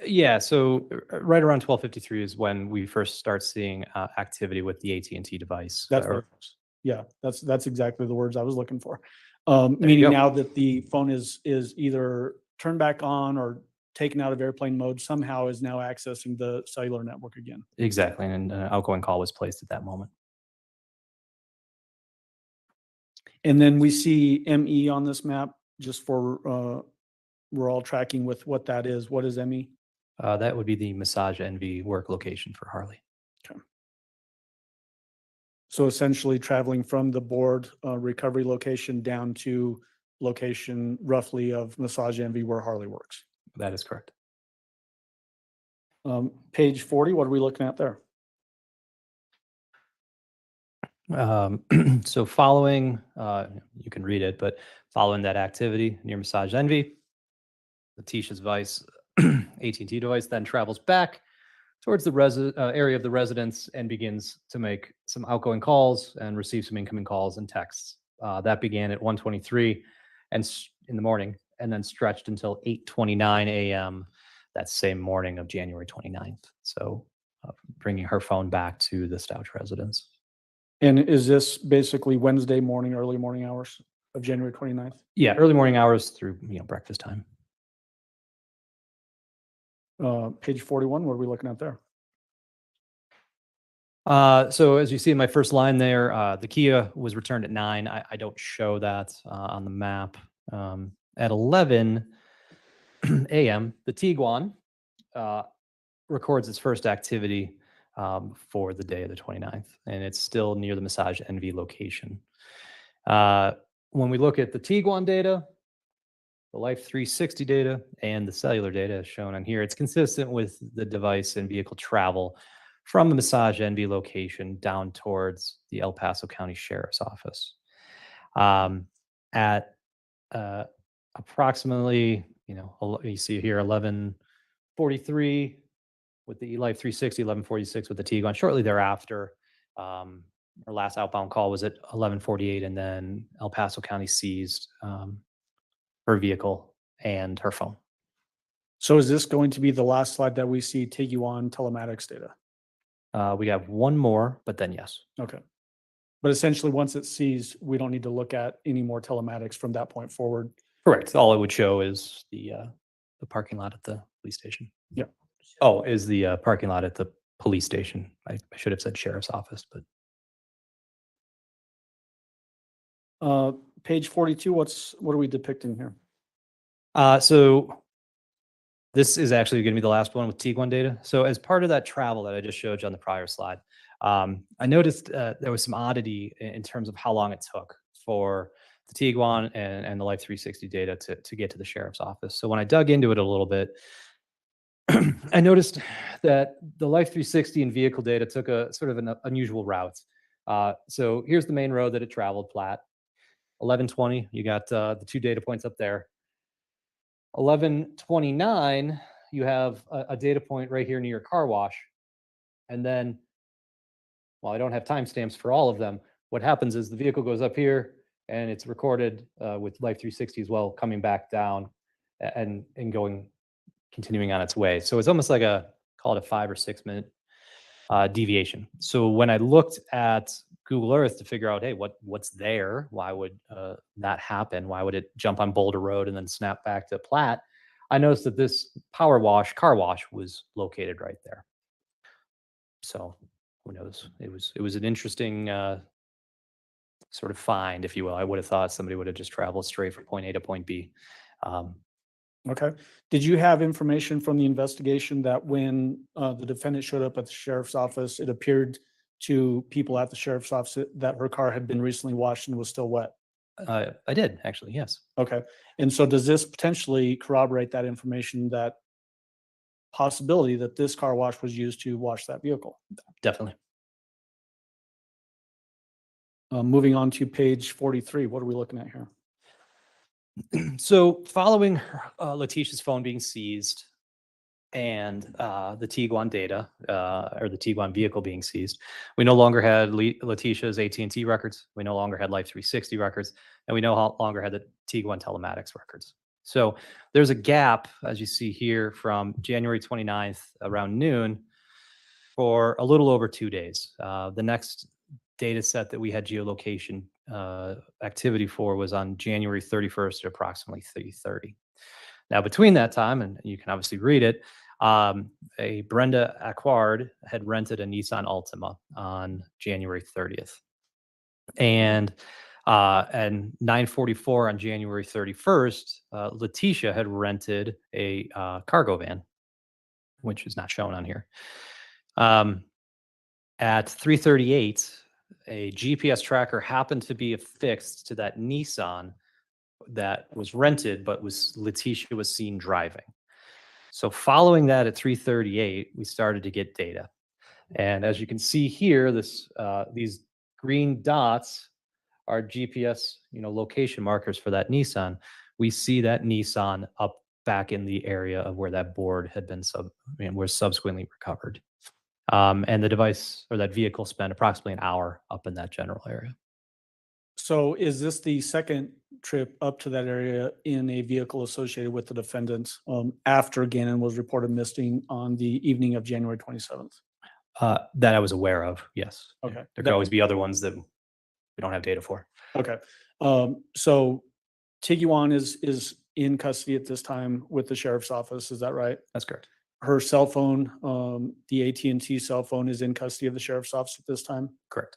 Yeah, so right around 12:53 is when we first start seeing activity with the AT&T device. That's or- yeah, that's exactly the words I was looking for. you Meaning go. now that the phone is either turned back on or taken out of airplane mode, somehow is now accessing the cellular network again. Exactly, and an outgoing call was placed at that moment. And then we see ME on this map, just for we're all tracking with what that is. What is ME? That would be the Massage Envy work location for Harley. So essentially traveling from the board recovery location down to location roughly of Massage Envy where Harley works. That is correct. Page 40, what are we looking at there? So following, you can read it, but following that activity near Massage Envy, Letecia's device, AT&T device, then travels back towards the area of the residence and begins to make some outgoing calls and receive some incoming calls and texts. That began at 1:23 and in the morning, and then stretched until 8:29 a.m. that same morning of January 29th. So bringing her phone back to the Stauch residence. And is this basically Wednesday morning, early morning hours of January 29th? Yeah, early morning hours through breakfast time. Page 41, what are we looking at there? So as you see in my first line there, the Kia was returned at 9. I don't show that on the map. At 11 a.m., the Tiguan records its first activity for the day of the 29th, and it's still near the Massage Envy location. When we look at the Tiguan data, the Life 360 data, and the cellular data as shown on here, it's consistent with the device and vehicle travel from the Massage Envy location down towards the El Paso County Sheriff's Office. At approximately, you see here 11:43 with the Life 360, 11:46 with the Tiguan. Shortly thereafter, our last outbound call was at 11:48, and then El Paso County seized her vehicle and her phone. So is this going to be the last slide that we see Tiguan telematics data? We have one more, but then yes. Okay. But essentially, once it's seized, we don't need to look at any more telematics from that point forward. Correct. All it would show is the parking lot at the police station. Yeah. Oh, is the parking lot at the police station. I should have said sheriff's office, but Page 42, what are we depicting here? so this is actually going to be the last one with Tiguan data. So as part of that travel that I just showed you on the prior slide, I noticed there was some oddity in terms of how long it took for the Tiguan and the Life 360 data to get to the sheriff's office. So when I dug into it a little bit, I noticed that the Life 360 and vehicle data took a sort of an unusual route. So here's the main road that it traveled, flat. 11:20, you got the two data points up there. 11:29, you have a data point right here near your car wash. And then, while I don't have timestamps for all of them, what happens is the vehicle goes up here and it's recorded with Life 360 as well, coming back down and continuing on its way. So it's almost like call it a 5 or 6 minute deviation. So when I looked at Google Earth to figure out, hey, what's there? Why would that happen? Why would it jump on Boulder Road and then snap back to Platte? I noticed that this car wash was located right there. So who knows? It was an interesting sort of find, if you will. I would have thought somebody would have just traveled straight from point A to point B. Okay. Did you have information from the investigation that when the defendant showed up at the sheriff's office, it appeared to people at the sheriff's office that her car had been recently washed and was still wet? I did, actually, yes. Okay. And so does this potentially corroborate that information, that possibility that this car wash was used to wash that vehicle? Definitely. Moving on to page 43, what are we looking at here? So following Letecia's phone being seized and the Tiguan data or the Tiguan vehicle being seized, we no longer had Letecia's AT&T records. We no longer had Life 360 records, and we no longer had the Tiguan telematics records. So there's a gap, as you see here, from January 29th around noon for a little over 2 days. The next data set that we had geolocation activity for was on January 31st at approximately 3:30. Now, between that time, and you can obviously read it, a Brenda Acquard had rented a Nissan Altima on January 30th. And 9:44 on January 31st, Letecia had rented a cargo van, which is not shown on here. At 3:38, a GPS tracker happened to be affixed to that Nissan that was rented, but Letecia was seen driving. So following that at 3:38, we started to get data. And as you can see here, these green dots are GPS, location markers for that Nissan. We see that Nissan up back in the area of where that board had been was subsequently recovered. And the device or that vehicle spent approximately an hour up in that general area. So is this the second trip up to that area in a vehicle associated with the defendant after Gannon was reported missing on the evening of January 27th? That I was aware of, yes. Okay. There could always be other ones that we don't have data for. Okay. So Tiguan is in custody at this time with the sheriff's office. Is that right? That's correct. Her cell phone, the AT&T cell phone, is in custody of the sheriff's office at this time. Correct.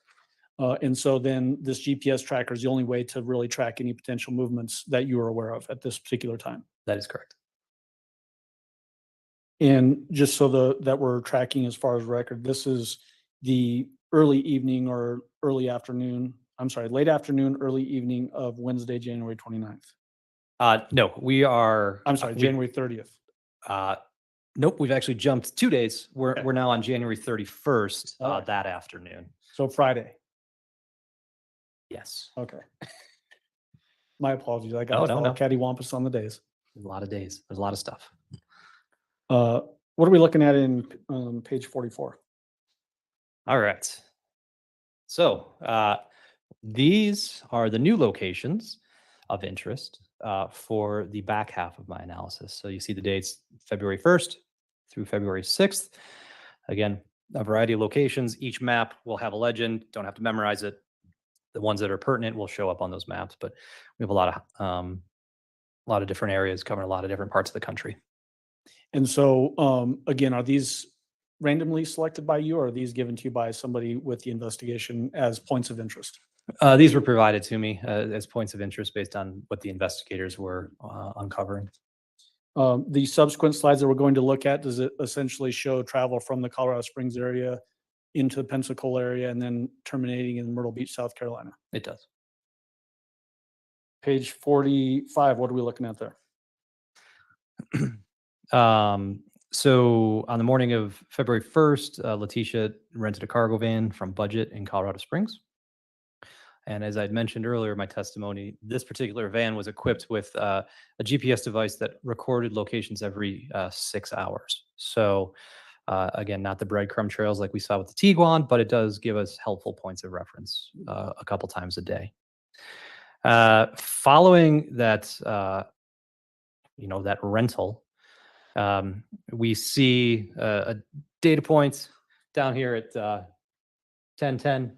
And so then this GPS tracker is the only way to really track any potential movements that you are aware of at this particular time. That is correct. And just so that we're tracking as far as record, this is the early evening or early afternoon, late afternoon, early evening of Wednesday, January 29th. No, we are. January 30th. Nope, we've actually jumped 2 days. Okay. We're now on January 31st All right. that afternoon. So Friday. Yes. Okay. My apologies. I got No. cattywampus on the days. A lot of days. There's a lot of stuff. What are we looking at in page 44? All right. So these are the new locations of interest for the back half of my analysis. So you see the dates February 1st through February 6th. Again, a variety of locations. Each map will have a legend. Don't have to memorize it. The ones that are pertinent will show up on those maps, but we have a lot of different areas covering a lot of different parts of the country. And so, again, are these randomly selected by you, or are these given to you by somebody with the investigation as points of interest? These were provided to me as points of interest based on what the investigators were uncovering. The subsequent slides that we're going to look at, does it essentially show travel from the Colorado Springs area into the Pensacola area and then terminating in Myrtle Beach, South Carolina? It does. Page 45, what are we looking at there? So on the morning of February 1st, Letecia rented a cargo van from Budget in Colorado Springs. And as I'd mentioned earlier in my testimony, this particular van was equipped with a GPS device that recorded locations every 6 hours. So again, not the breadcrumb trails like we saw with the Tiguan, but it does give us helpful points of reference a couple times a day. Following that, that rental, we see a data point down here at 1010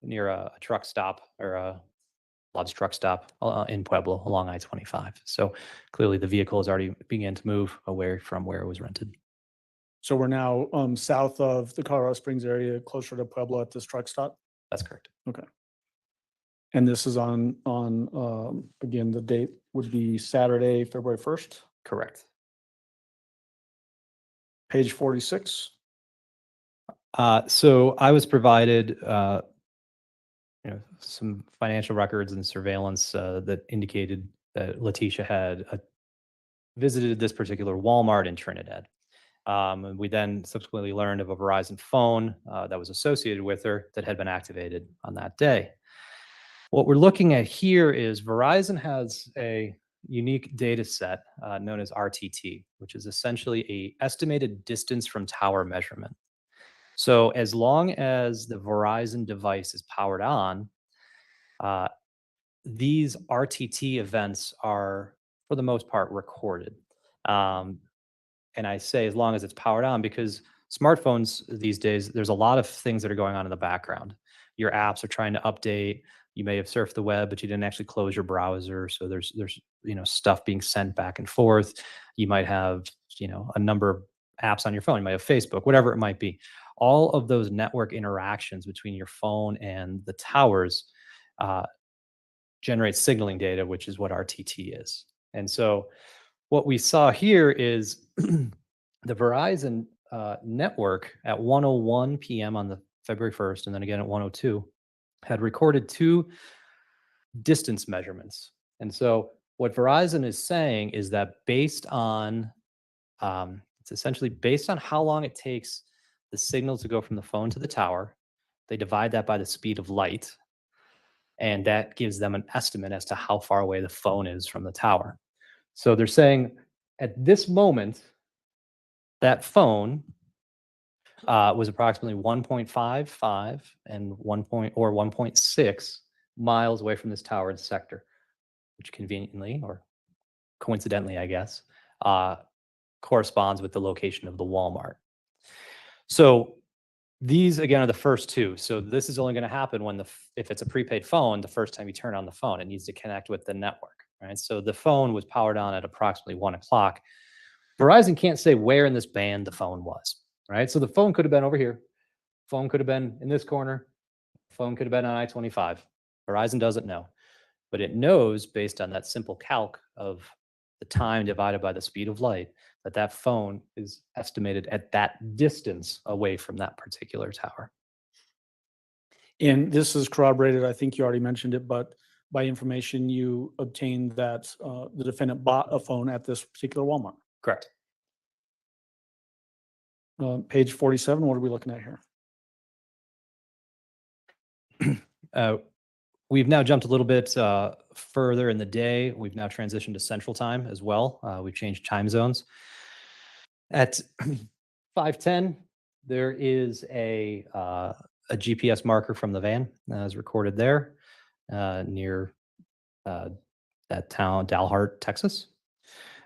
near a truck stop or a large truck stop in Pueblo along I-25. So clearly the vehicle has already began to move away from where it was rented. So we're now south of the Colorado Springs area, closer to Pueblo at this truck stop. That's correct. Okay. And this is on again, the date would be Saturday, February 1st, Correct. page 46. So I was provided some financial records and surveillance that indicated that Letecia had visited this particular Walmart in Trinidad. And we then subsequently learned of a Verizon phone that was associated with her that had been activated on that day. What we're looking at here is Verizon has a unique data set known as RTT, which is essentially a estimated distance from tower measurement. So as long as the Verizon device is powered on, these RTT events are, for the most part, recorded. And I say as long as it's powered on because smartphones these days, there's a lot of things that are going on in the background. Your apps are trying to update. You may have surfed the web, but you didn't actually close your browser. So there's stuff being sent back and forth. You might have a number of apps on your phone. You might have Facebook, whatever it might be. All of those network interactions between your phone and the towers generate signaling data, which is what RTT is. And so what we saw here is the Verizon network at 1:01 p.m. on the February 1st, and then again at 1:02, had recorded 2 distance measurements. And so what Verizon is saying is that based on, it's essentially based on how long it takes the signal to go from the phone to the tower, they divide that by the speed of light, and that gives them an estimate as to how far away the phone is from the tower. So they're saying at this moment, that phone was approximately 1.55 and 1.6 miles away from this tower sector, which conveniently or coincidentally, I guess, corresponds with the location of the Walmart. So these again are the first 2. So this is only going to happen when if it's a prepaid phone, the first time you turn on the phone, it needs to connect with the network, right? So the phone was powered on at approximately 1 o'clock. Verizon can't say where in this band the phone was, right? So the phone could have been over here. Phone could have been in this corner. Phone could have been on I-25. Verizon doesn't know, but it knows based on that simple calc of the time divided by the speed of light that phone is estimated at that distance away from that particular tower. And this is corroborated, I think you already mentioned it, but by information you obtained that the defendant bought a phone at this particular Walmart. Correct. Page 47, what are we looking at here? We've now jumped a little bit further in the day. We've now transitioned to Central Time as well. We've changed time zones. At 5:10, there is a GPS marker from the van as recorded there near that town, Dalhart, Texas.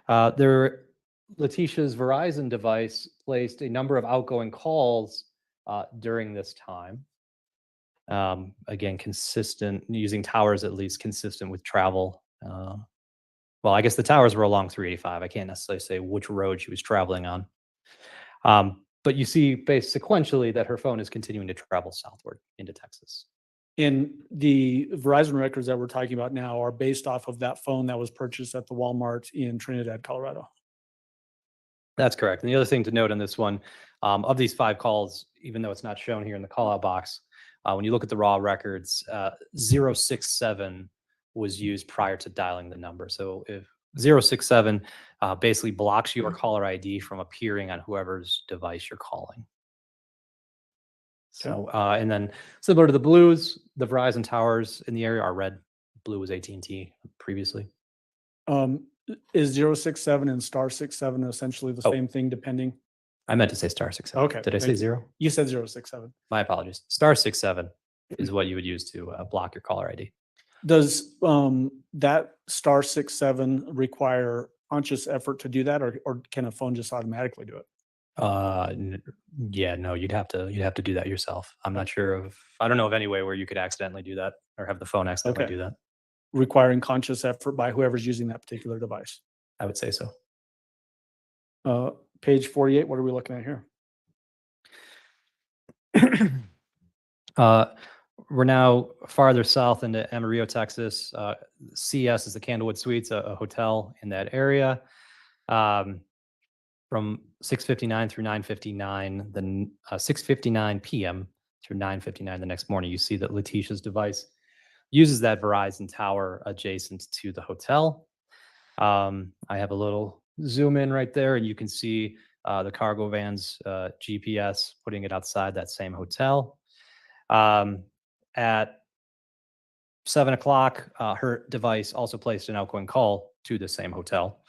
Letecia's Verizon device placed a number of outgoing calls during this time. Again, consistent, using towers at least consistent with travel. Well, I guess the towers were along 385. I can't necessarily say which road she was traveling on. But you see based sequentially that her phone is continuing to travel southward into Texas. And the Verizon records that we're talking about now are based off of that phone that was purchased at the Walmart in Trinidad, Colorado. That's correct. And the other thing to note on this one, of these 5 calls, even though it's not shown here in the call out box, when you look at the raw records, 067 was used prior to dialing the number. So if 067 basically blocks your caller ID from appearing on whoever's device you're calling. So, and then similar to the blues, the Verizon towers in the area are red. Blue was AT&T previously. Is 067 and *67 essentially the Oh. same thing depending? I meant to say *67. Okay, Did I say thank you. 0? You said 067. My apologies. *67 is what you would use to block your caller ID. Does that *67 require conscious effort to do that, or can a phone just automatically do it? Yeah, no, you'd have to do that yourself. I'm not sure I don't know of any way where you could accidentally do that or have the phone accidentally Okay. do that. Requiring conscious effort by whoever's using that particular device. I would say so. Page 48, what are we looking at here? We're now farther south into Amarillo, Texas. CS is the Candlewood Suites, a hotel in that area. From 6:59 through 9:59, then 6:59 p.m. through 9:59 the next morning, you see that Letecia's device uses that Verizon tower adjacent to the hotel. I have a little zoom in right there, and you can see the cargo van's GPS putting it outside that same hotel. At 7 o'clock, her device also placed an outgoing call to the same hotel.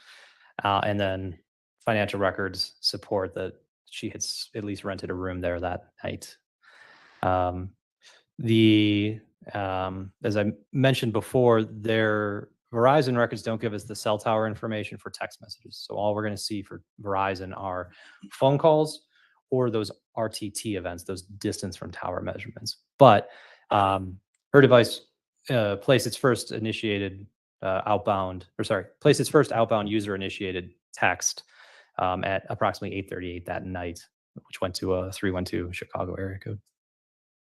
And then financial records support that she had at least rented a room there that night. As I mentioned before, their Verizon records don't give us the cell tower information for text messages. So all we're going to see for Verizon are phone calls or those RTT events, those distance from tower measurements. But her device placed its first outbound user initiated text at approximately 8:38 that night, which went to a 312 Chicago area code.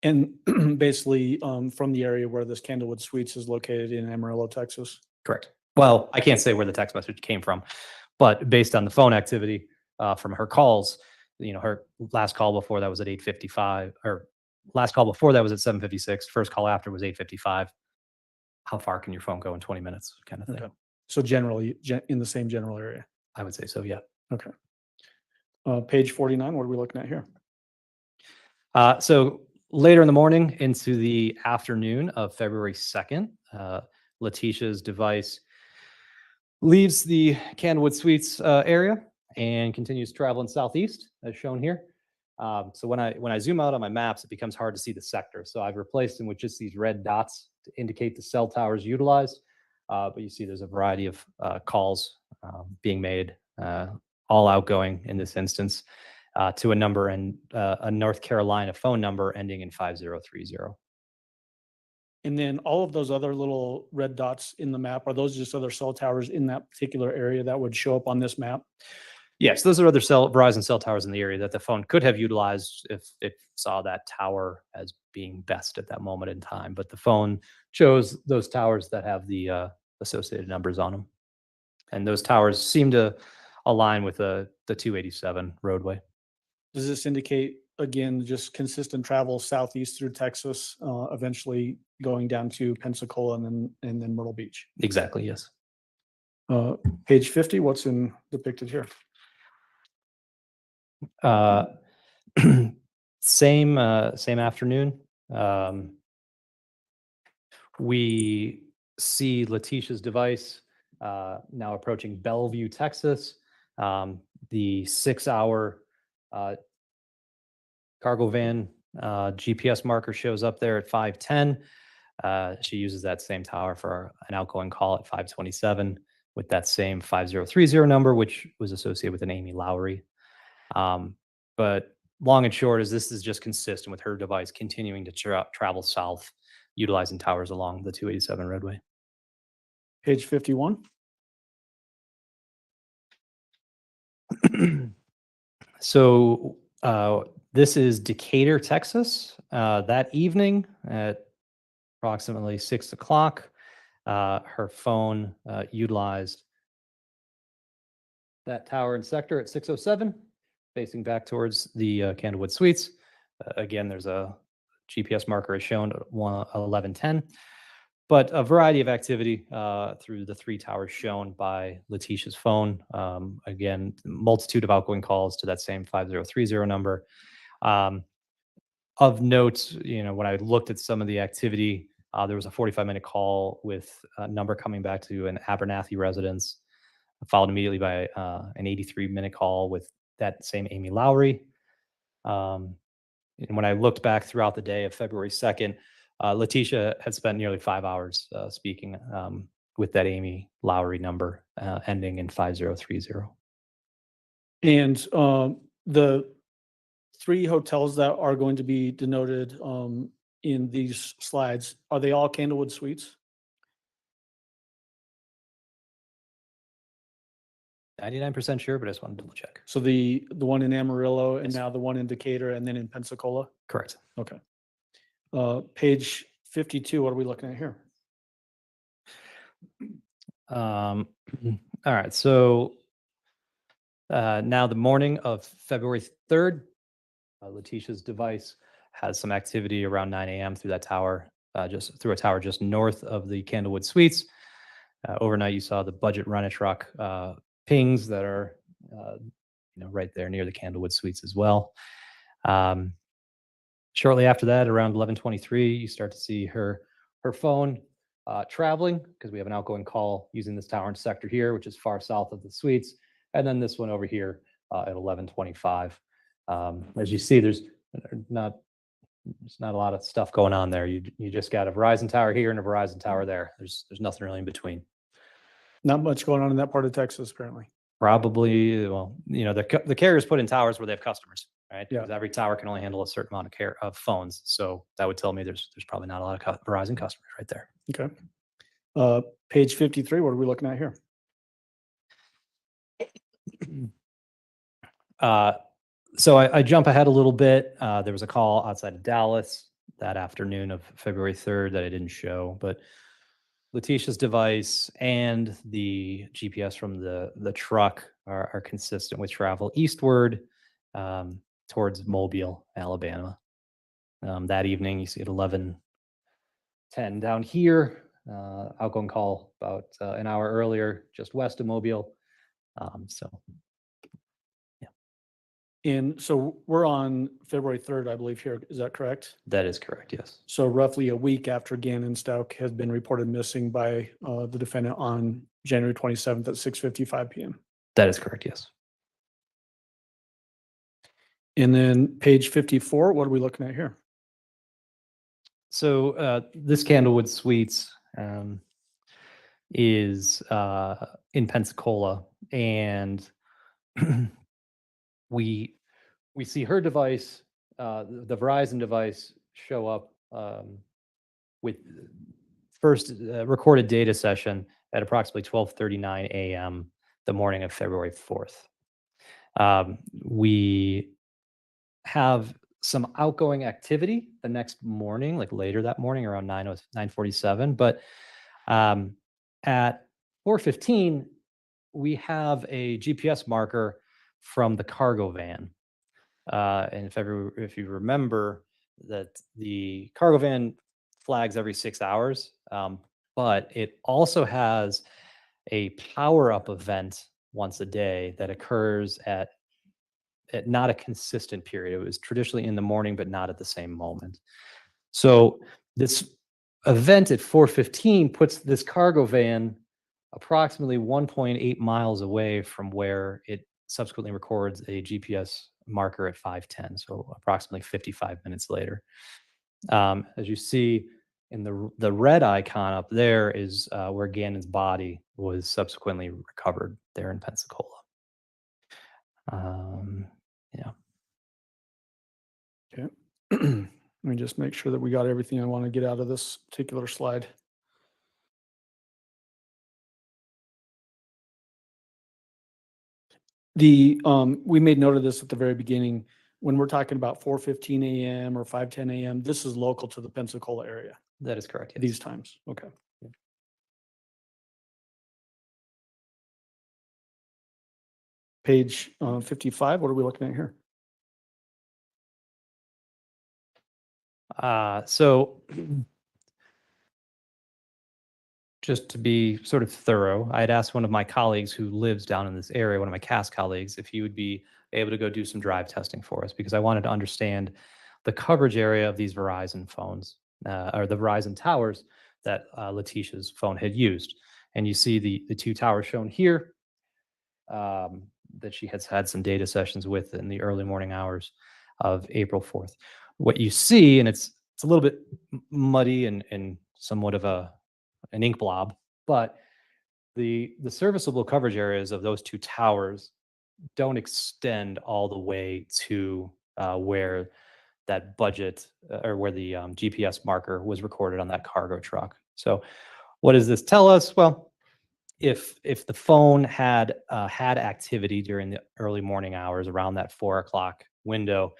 And basically from the area where this Candlewood Suites is located in Amarillo, Texas. Correct. Well, I can't say where the text message came from, but based on the phone activity from her calls, her last call before that was at 8:55, or last call before that was at 7:56. First call after was 8:55. How far can your phone go in 20 minutes kind of thing? Okay. So generally in the same general area. I would say so, yeah. Okay. Page 49, what are we looking at here? So later in the morning into the afternoon of February 2nd, Letecia's device leaves the Candlewood Suites area and continues traveling southeast, as shown here. So when I zoom out on my maps, it becomes hard to see the sector. So I've replaced them with just these red dots to indicate the cell towers utilized. But you see there's a variety of calls being made, all outgoing in this instance, to a number and a North Carolina phone number ending in 5030. And then all of those other little red dots in the map, are those just other cell towers in that particular area that would show up on this map? Yes, those are other Verizon cell towers in the area that the phone could have utilized if it saw that tower as being best at that moment in time. But the phone chose those towers that have the associated numbers on them. And those towers seem to align with the 287 roadway. Does this indicate, again, just consistent travel southeast through Texas, eventually going down to Pensacola and then Myrtle Beach? Exactly, yes. Page 50, what's depicted here? Same afternoon. We see Letecia's device now approaching Bellevue, Texas. The 6-hour cargo van GPS marker shows up there at 5:10. She uses that same tower for an outgoing call at 5:27 with that same 5030 number, which was associated with an Amy Lowry. But long and short is this is just consistent with her device continuing to travel south, utilizing towers along the 287 roadway. Page 51. So this is Decatur, Texas. That evening at approximately 6 o'clock, her phone utilized that tower and sector at 607, facing back towards the Candlewood Suites. Again, there's a GPS marker as shown at 1110. But a variety of activity through the 3 towers shown by Letecia's phone. Again, multitude of outgoing calls to that same 5030 number. Of note, when I looked at some of the activity, there was a 45-minute call with a number coming back to an Abernathy residence, followed immediately by an 83-minute call with that same Amy Lowry. And when I looked back throughout the day of February 2nd, Letecia had spent nearly 5 hours speaking with that Amy Lowry number ending in 5030. And the 3 hotels that are going to be denoted in these slides, are they all Candlewood Suites? 99% sure, but I just want to double check. So the one in Amarillo and Yes. now the one in Decatur and then in Pensacola? Correct. Okay. Page 52, what are we looking at here? All right. So now the morning of February 3rd, Letecia's device has some activity around 9 a.m. through that tower, just through a tower just north of the Candlewood Suites. Overnight, you saw the budget rent-a-truck pings that are, right there near the Candlewood Suites as well. Shortly after that, around 11:23, you start to see her phone traveling because we have an outgoing call using this tower and sector here, which is far south of the suites, and then this one over here at 11:25. As you see, there's not a lot of stuff going on there. You just got a Verizon tower here and a Verizon tower there. There's nothing really in between. Not much going on in that part of Texas, apparently. Probably, well, the carriers put in towers where they have customers, right? Yeah. Because every tower can only handle a certain amount of phones. So that would tell me there's probably not a lot of Verizon customers right there. Okay. Page 53, what are we looking at here? So I jump ahead a little bit. There was a call outside of Dallas that afternoon of February 3rd that I didn't show, but Letecia's device and the GPS from the truck are consistent with travel eastward towards Mobile, Alabama. That evening, you see at 11:10 down here, outgoing call about an hour earlier, just west of Mobile. And so we're on February 3rd, I believe here. Is that correct? That is correct, yes. So roughly a week after Gannon Stauch has been reported missing by the defendant on January 27th at 6:55 p.m. That is correct, yes. And then page 54, what are we looking at here? So this Candlewood Suites is in Pensacola, and we see her device, the Verizon device, show up with first recorded data session at approximately 12:39 a.m. the morning of February 4th. We have some outgoing activity the next morning, like later that morning around 9:47. But at 4:15, we have a GPS marker from the cargo van. And if you remember that the cargo van flags every 6 hours, but it also has a power-up event once a day that occurs at not a consistent period. It was traditionally in the morning, but not at the same moment. So this event at 4:15 puts this cargo van approximately 1.8 miles away from where it subsequently records a GPS marker at 5:10, so approximately 55 minutes later. As you see in the red icon up there is where Gannon's body was subsequently recovered there in Pensacola. Yeah. Okay. Let me just make sure that we got everything I want to get out of this particular slide. We made note of this at the very beginning. When we're talking about 4:15 a.m. or 5:10 a.m., this is local to the Pensacola area, That is correct. Yes. these times. Okay. Page 55, what are we looking at here? So just to be sort of thorough, I had asked one of my colleagues who lives down in this area, one of my CAS colleagues, if he would be able to go do some drive testing for us, because I wanted to understand the coverage area of these Verizon phones, or the Verizon towers that Letecia's phone had used. And you see the two towers shown here that she has had some data sessions with in the early morning hours of April 4th. What you see, and it's a little bit muddy and somewhat of an ink blob, but the serviceable coverage areas of those two towers don't extend all the way to where that budget or where the GPS marker was recorded on that cargo truck. So what does this tell us? Well, if the phone had had activity during the early morning hours around that 4 o'clock window,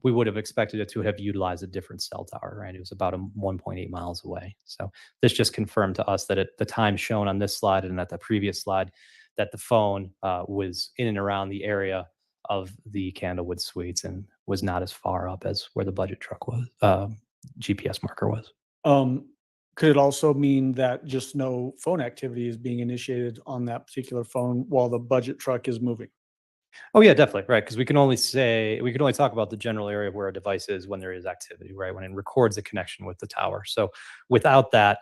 we would have expected it to have utilized a different cell tower, right? It was about 1.8 miles away. So this just confirmed to us that at the time shown on this slide and at the previous slide, that the phone was in and around the area of the Candlewood Suites and was not as far up as where the budget truck was, GPS marker was. Could it also mean that just no phone activity is being initiated on that particular phone while the budget truck is moving? Oh yeah, definitely, right? Because we can only talk about the general area of where a device is when there is activity, right? When it records a connection with the tower. So without that,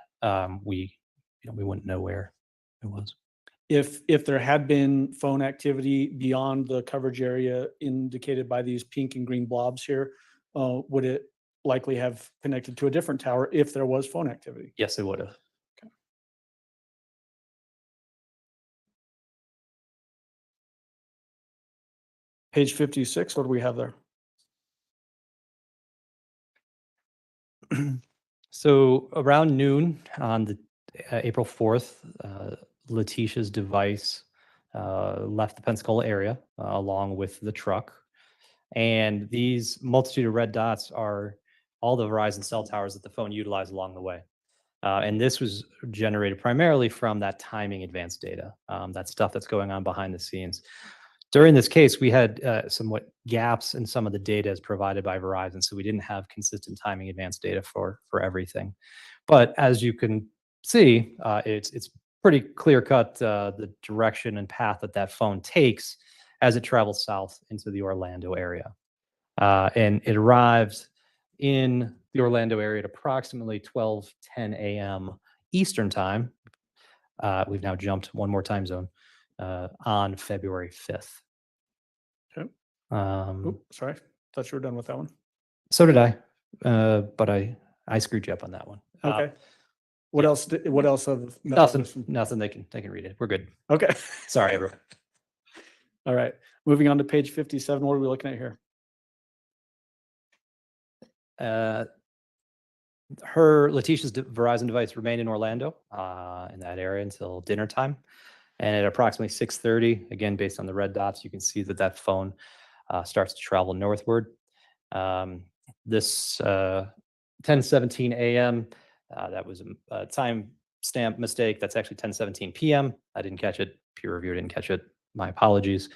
we wouldn't know where it was. If there had been phone activity beyond the coverage area indicated by these pink and green blobs here, would it likely have connected to a different tower if there was phone activity? Yes, it would have. Page 56, what do we have there? So around noon on the April 4th, Letecia's device left the Pensacola area along with the truck. And these multitude of red dots are all the Verizon cell towers that the phone utilized along the way. And this was generated primarily from that timing advanced data, that stuff that's going on behind the scenes. During this case, we had somewhat gaps in some of the data as provided by Verizon, so we didn't have consistent timing advanced data for everything. But as you can see, it's pretty clear cut the direction and path that phone takes as it travels south into the Orlando area. And it arrived in the Orlando area at approximately 12:10 a.m. Eastern time. We've now jumped one more time zone on February 5th. Okay. Um, Sorry, thought you were done with that one. So did I, but I screwed you up on that one. Okay. What else? What else of Nothing. They can read it. We're good. Okay. Sorry, everyone. All right. Moving on to page 57. What are we looking at here? Letecia's Verizon device remained in Orlando in that area until dinner time. And at approximately 6:30, again, based on the red dots, you can see that phone starts to travel northward. This 10:17 a.m., that was a time stamp mistake. That's actually 10:17 p.m. I didn't catch it. Peer reviewer didn't catch it. My apologies.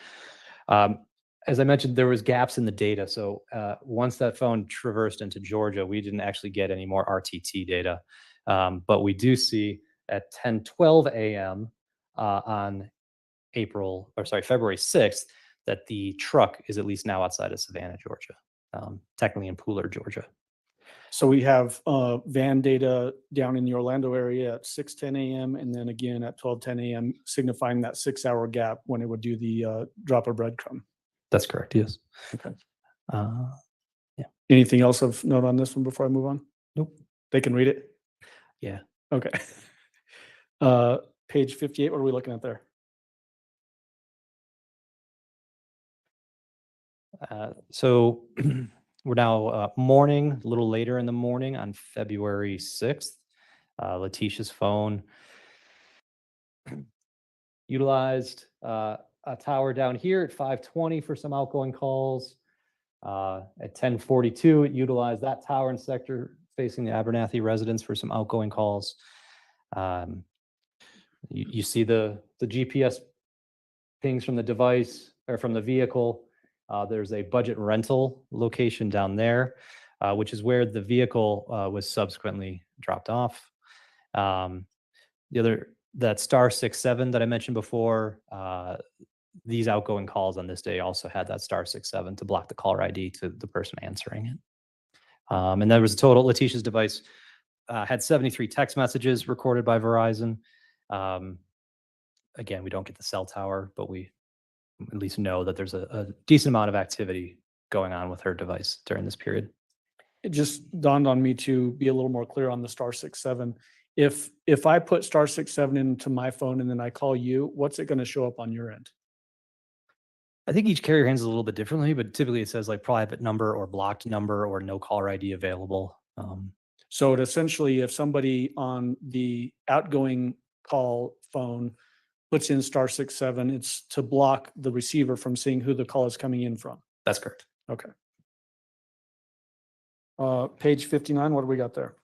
As I mentioned, there was gaps in the data. So once that phone traversed into Georgia, we didn't actually get any more RTT data. But we do see at 10:12 a.m. On February 6th, that the truck is at least now outside of Savannah, Georgia, technically in Pooler, Georgia. So we have van data down in the Orlando area at 6:10 a.m. and then again at 12:10 a.m., signifying that 6-hour gap when it would do the drop of breadcrumb. That's correct. Yes. Okay. Yeah. Anything else of note on this one before I move on? Nope. They can read it? Yeah. Okay. Page 58, what are we looking at there? So we're now morning, a little later in the morning on February 6th. Letecia's phone utilized a tower down here at 5:20 for some outgoing calls. At 10:42, it utilized that tower and sector facing the Abernathy residence for some outgoing calls. You see the GPS pings from the device or from the vehicle. There's a budget rental location down there, which is where the vehicle was subsequently dropped off. That star 67 that I mentioned before, these outgoing calls on this day also had that *67 to block the caller ID to the person answering it. And there was a total, Letecia's device had 73 text messages recorded by Verizon. Again, we don't get the cell tower, but we at least know that there's a decent amount of activity going on with her device during this period. It just dawned on me to be a little more clear on the *67. If I put *67 into my phone and then I call you, what's it going to show up on your end? I think each carrier handles it a little bit differently, but typically it says like private number or blocked number or no caller ID available. So it essentially, if somebody on the outgoing call phone puts in *67, it's to block the receiver from seeing who the call is coming in from. That's correct. Okay. Page 59, what do we got there?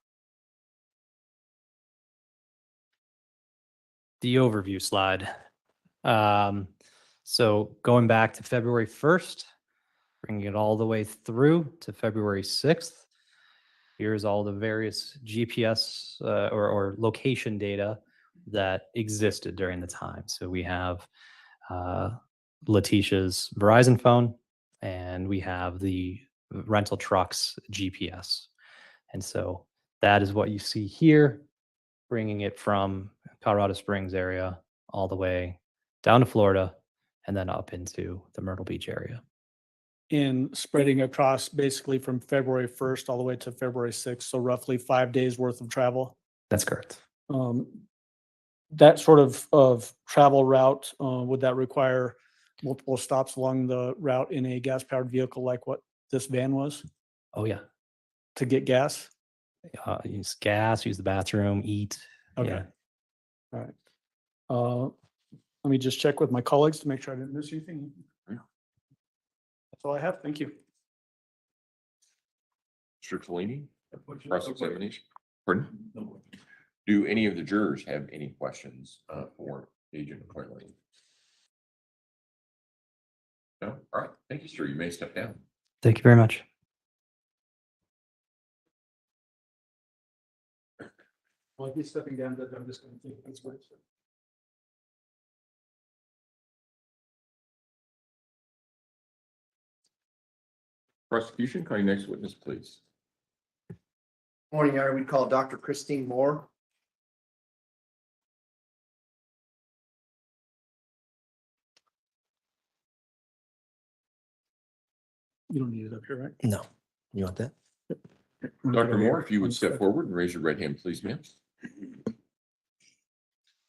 The overview slide. So going back to February 1st, bringing it all the way through to February 6th, here's all the various GPS or location data that existed during the time. So we have Letecia's Verizon phone, and we have the rental truck's GPS. And so that is what you see here, bringing it from Colorado Springs area all the way down to Florida and then up into the Myrtle Beach area. In spreading across basically from February 1st all the way to February 6th, so roughly 5 days worth of travel. That's correct. That sort of travel route, would that require multiple stops along the route in a gas-powered vehicle like what this van was Oh yeah. to get gas? Use gas, use the bathroom, eat. Okay. Yeah. All right. Let me just check with my colleagues to make sure I didn't miss anything. That's all I have. Thank you. Mr. Tolini, cross-examination. Pardon? Do any of the jurors have any questions for Agent McClellan? No? All right. Thank you, sir. You may step down. Thank you very much. Well, he's stepping down, but I'm just going to take this way. Prosecution, calling next witness, please. Morning, Your Honor. We call Dr. Christine Moore. You don't need it up here, right? No. You want that? Dr. Moore, if you would step forward and raise your right hand, please, ma'am.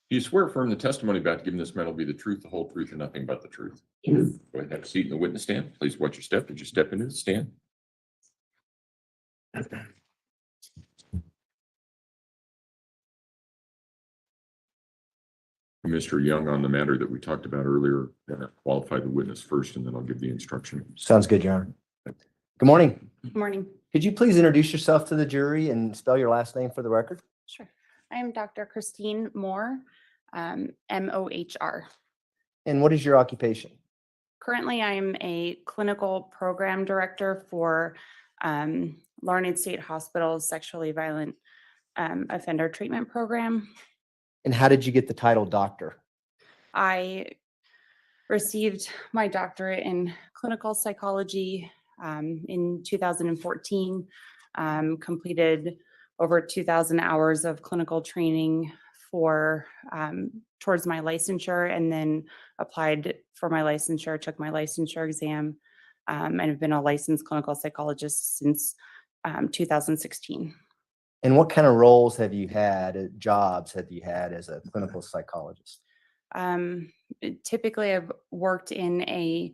Do you swear affirm the testimony about to give in this matter will be the truth, the whole truth, and nothing but the truth? Yes. Go ahead and have a seat in the witness stand. Please watch your step as you step into the stand. Mr. Young, on the matter that we talked about earlier, qualify the witness first, and then I'll give the instruction. Sounds good, Your Honor. Good morning. Good morning. Could you please introduce yourself to the jury and spell your last name for the record? Sure. I am Dr. Christine Moore, MOHR. And what is your occupation? Currently, I am a clinical program director for Larned State Hospital's sexually violent offender treatment program. And how did you get the title doctor? I received my doctorate in clinical psychology in 2014, completed over 2,000 hours of clinical training for towards my licensure, and then applied for my licensure, took my licensure exam, and have been a licensed clinical psychologist since 2016. And what kind of roles have you had, jobs have you had as a clinical psychologist? Typically, I've worked in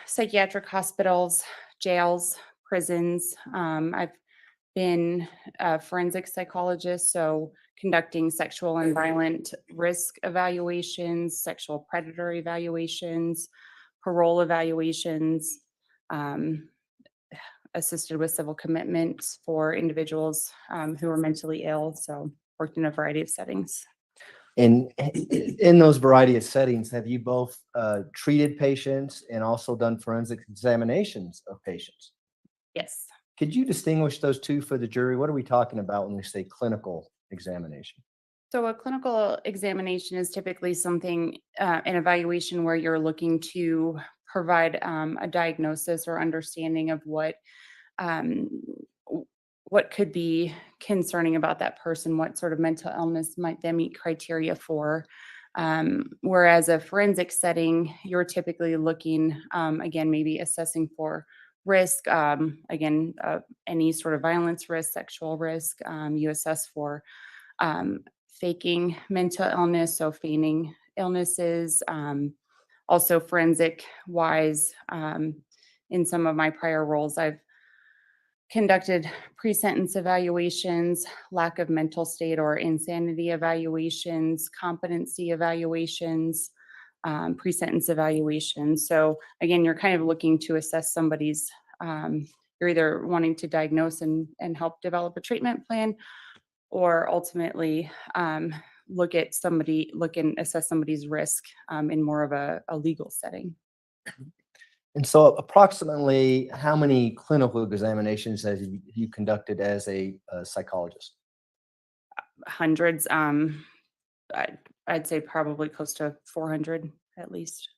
psychiatric hospitals, jails, prisons. I've been a forensic psychologist, so conducting sexual and violent risk evaluations, sexual predator evaluations, parole evaluations, assisted with civil commitment for individuals who are mentally ill. So worked in a variety of settings. And in those variety of settings, have you both treated patients and also done forensic examinations of patients? Yes. Could you distinguish those two for the jury? What are we talking about when we say clinical examination? So a clinical examination is typically something, an evaluation where you're looking to provide a diagnosis or understanding of um, what could be concerning about that person, what sort of mental illness might they meet criteria for. Whereas a forensic setting, you're typically looking, again, maybe assessing for risk, any sort of violence risk, sexual risk. You assess for faking mental illness, so feigning illnesses. Also forensic wise, in some of my prior roles, I've conducted pre-sentence evaluations, lack of mental state or insanity evaluations, competency evaluations, pre-sentence evaluations. So again, you're kind of looking to assess somebody's, you're either wanting to diagnose and help develop a treatment plan, or ultimately look and assess somebody's risk in more of a legal setting. And so approximately how many clinical examinations have you conducted as a psychologist? Hundreds, I'd say probably close to 400 at least.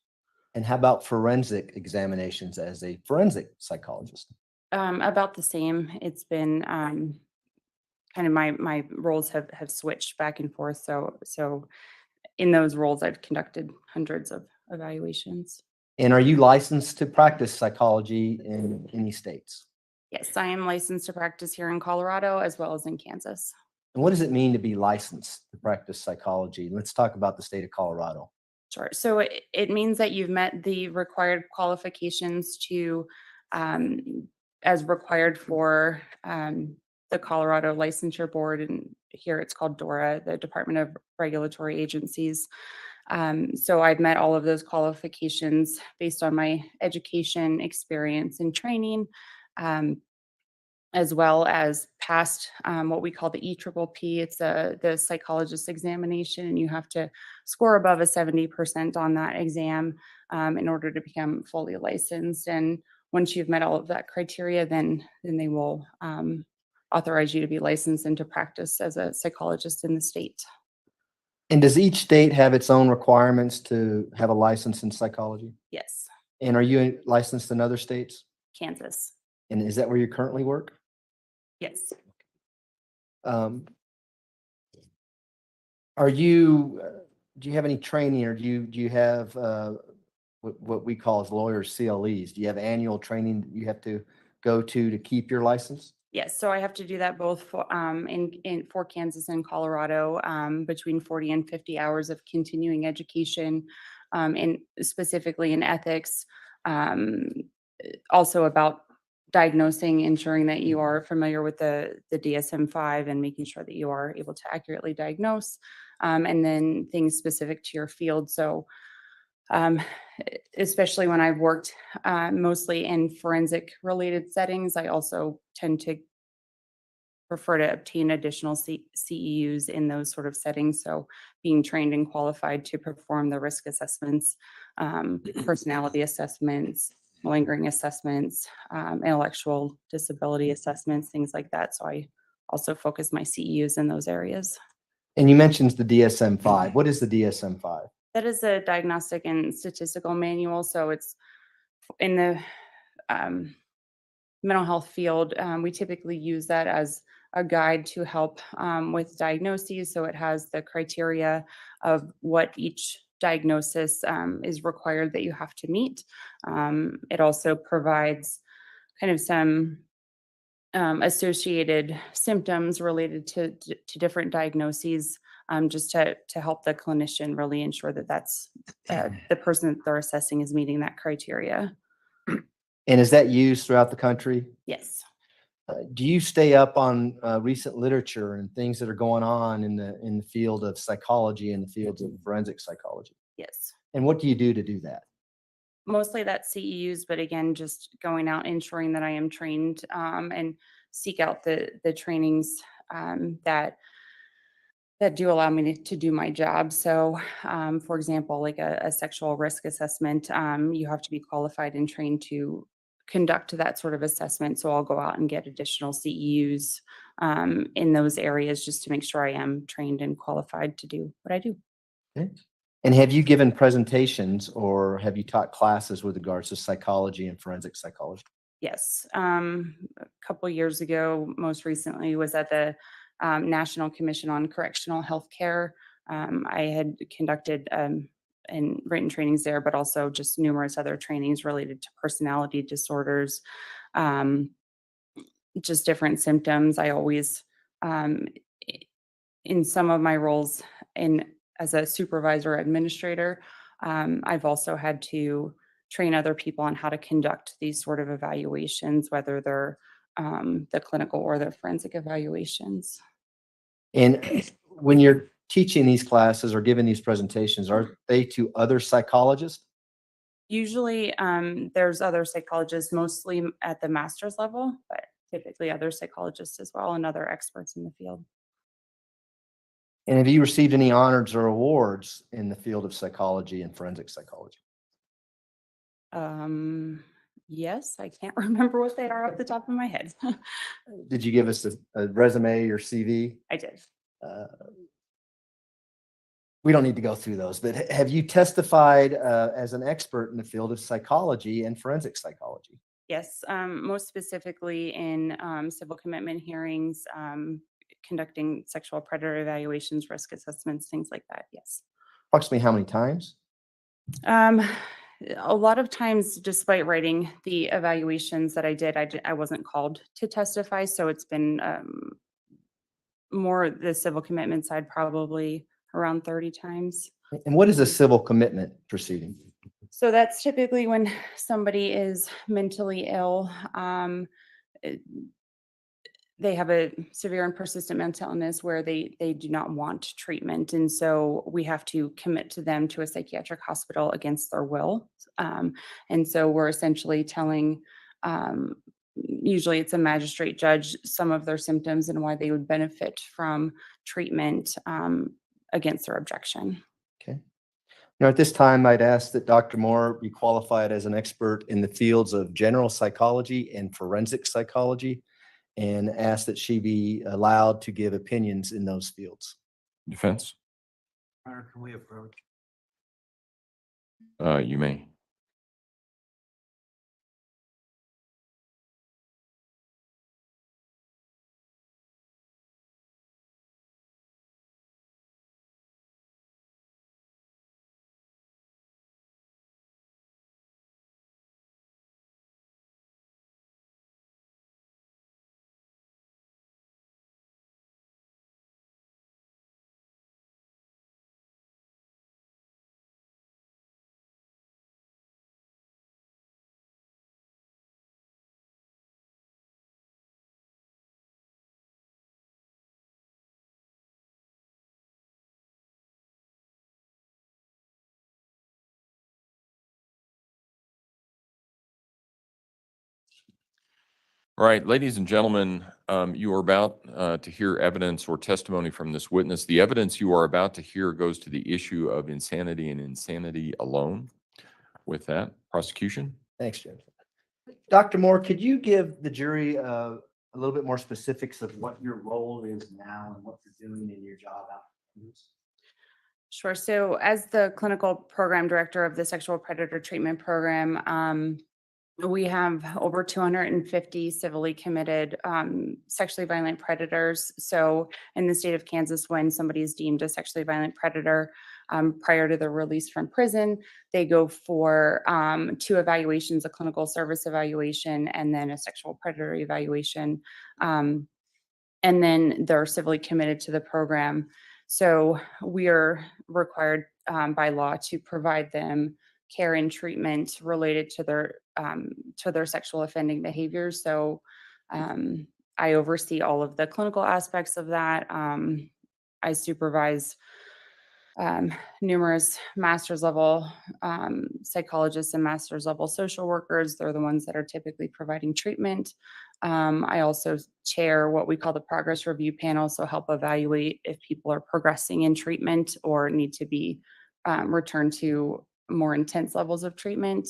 And how about forensic examinations as a forensic psychologist? About the same. It's been kind of my roles have switched back and forth. So in those roles, I've conducted hundreds of evaluations. And are you licensed to practice psychology in any states? Yes, I am licensed to practice here in Colorado as well as in Kansas. And what does it mean to be licensed to practice psychology? Let's talk about the state of Colorado. Sure. So it means that you've met the required qualifications to, as required for the Colorado Licensure Board, and here it's called DORA, the Department of Regulatory Agencies. So I've met all of those qualifications based on my education, experience, and training, as well as passed what we call the EPPP. It's the psychologist examination, and you have to score above a 70% on that exam in order to become fully licensed. And once you've met all of that criteria, then they will authorize you to be licensed and to practice as a psychologist in the state. And does each state have its own requirements to have a license in psychology? Yes, And are you licensed in other states? Kansas. And is that where you currently work? Yes. Are you, do you have any training, or do you have what we call as lawyers CLEs? Do you have annual training that you have to go to keep your license? Yes, so I have to do that both for for Kansas and Colorado, between 40 and 50 hours of continuing education, and specifically in ethics, also about diagnosing, ensuring that you are familiar with the DSM-5 and making sure that you are able to accurately diagnose, and then things specific to your field. So especially when I've worked mostly in forensic related settings, I also tend to prefer to obtain additional CEUs in those sort of settings. So being trained and qualified to perform the risk assessments, personality assessments, malingering assessments, intellectual disability assessments, things like that. So I also focus my CEUs in those areas. And you mentioned the DSM-5. What is the DSM-5? That is a diagnostic and statistical manual. So it's in the mental health field. We typically use that as a guide to help with diagnoses. So it has the criteria of what each diagnosis is required that you have to meet. It also provides kind of some associated symptoms related to different diagnoses, just to help the clinician really ensure that that's the person that they're assessing is meeting that criteria. And is that used throughout the country? Yes. Do you stay up on recent literature and things that are going on in the field of psychology and the fields of forensic psychology? Yes. And what do you do to do that? Mostly that's CEUs, but again, just going out, ensuring that I am trained, and seek out the trainings that do allow me to do my job. So, for example, like a sexual risk assessment, you have to be qualified and trained to conduct that sort of assessment. So I'll go out and get additional CEUs in those areas just to make sure I am trained and qualified to do what I do. Okay. And have you given presentations or have you taught classes with regards to psychology and forensic psychology? Yes. A couple years ago, most recently was at the National Commission on Correctional Healthcare. I had conducted and written trainings there, but also just numerous other trainings related to personality disorders, just different symptoms. I always, in some of my roles as a supervisor administrator, I've also had to train other people on how to conduct these sort of evaluations, whether they're the clinical or the forensic evaluations. And when you're teaching these classes or giving these presentations, are they to other psychologists? Usually, there's other psychologists, mostly at the master's level, but typically other psychologists as well and other experts in the field. And have you received any honors or awards in the field of psychology and forensic psychology? Yes, I can't remember what they are off the top of my head. Did you give us a resume or CV? I did. We don't need to go through those, but have you testified as an expert in the field of psychology and forensic psychology? Yes, most specifically in civil commitment hearings, conducting sexual predator evaluations, risk assessments, things like that. Yes. Approximately how many times? A lot of times, despite writing the evaluations that I did, I wasn't called to testify. So it's been more the civil commitment side, probably around 30 times. And what is a civil commitment proceeding? So that's typically when somebody is mentally ill. They have a severe and persistent mental illness where they do not want treatment. And so we have to commit to them to a psychiatric hospital against their will. And so we're essentially telling, usually it's a magistrate judge, some of their symptoms and why they would benefit from treatment against their objection. Okay. Now, at this time, I'd ask that Dr. Moore be qualified as an expert in the fields of general psychology and forensic psychology, and ask that she be allowed to give opinions in those fields. Defense? Can we approach? You may. All right, ladies and gentlemen, you are about to hear evidence or testimony from this witness. The evidence you are about to hear goes to the issue of insanity and insanity alone. With that, prosecution. Thanks, Jim. Dr. Moore, could you give the jury a little bit more specifics of what your role is now and what you're doing in your job out? Sure. So as the clinical program director of the sexual predator treatment program, we have over 250 civilly committed sexually violent predators. So in the state of Kansas, when somebody is deemed a sexually violent predator, prior to their release from prison, they go for 2 evaluations, a clinical service evaluation, and then a sexual predator evaluation. And then they're civilly committed to the program. So we are required by law to provide them care and treatment related to their sexual offending behaviors. So I oversee all of the clinical aspects of that. I supervise numerous master's level psychologists and master's level social workers. They're the ones that are typically providing treatment. I also chair what we call the progress review panel, so help evaluate if people are progressing in treatment or need to be returned to more intense levels of treatment.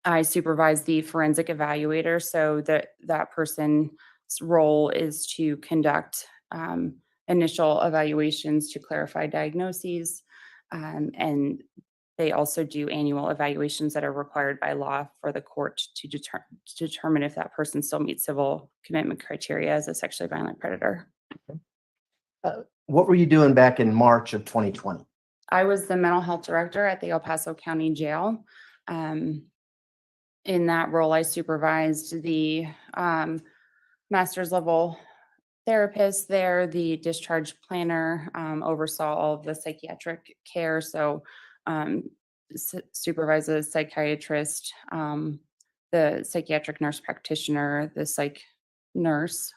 I supervise the forensic evaluator, so that person's role is to conduct initial evaluations to clarify diagnoses, and they also do annual evaluations that are required by law for the court to determine if that person still meets civil commitment criteria as a sexually violent predator. What were you doing back in March of 2020? I was the mental health director at the El Paso County Jail. In that role, I supervised the master's level therapist there, the discharge planner, oversaw all of the psychiatric care. So supervised the psychiatrist, the psychiatric nurse practitioner, the psych nurse,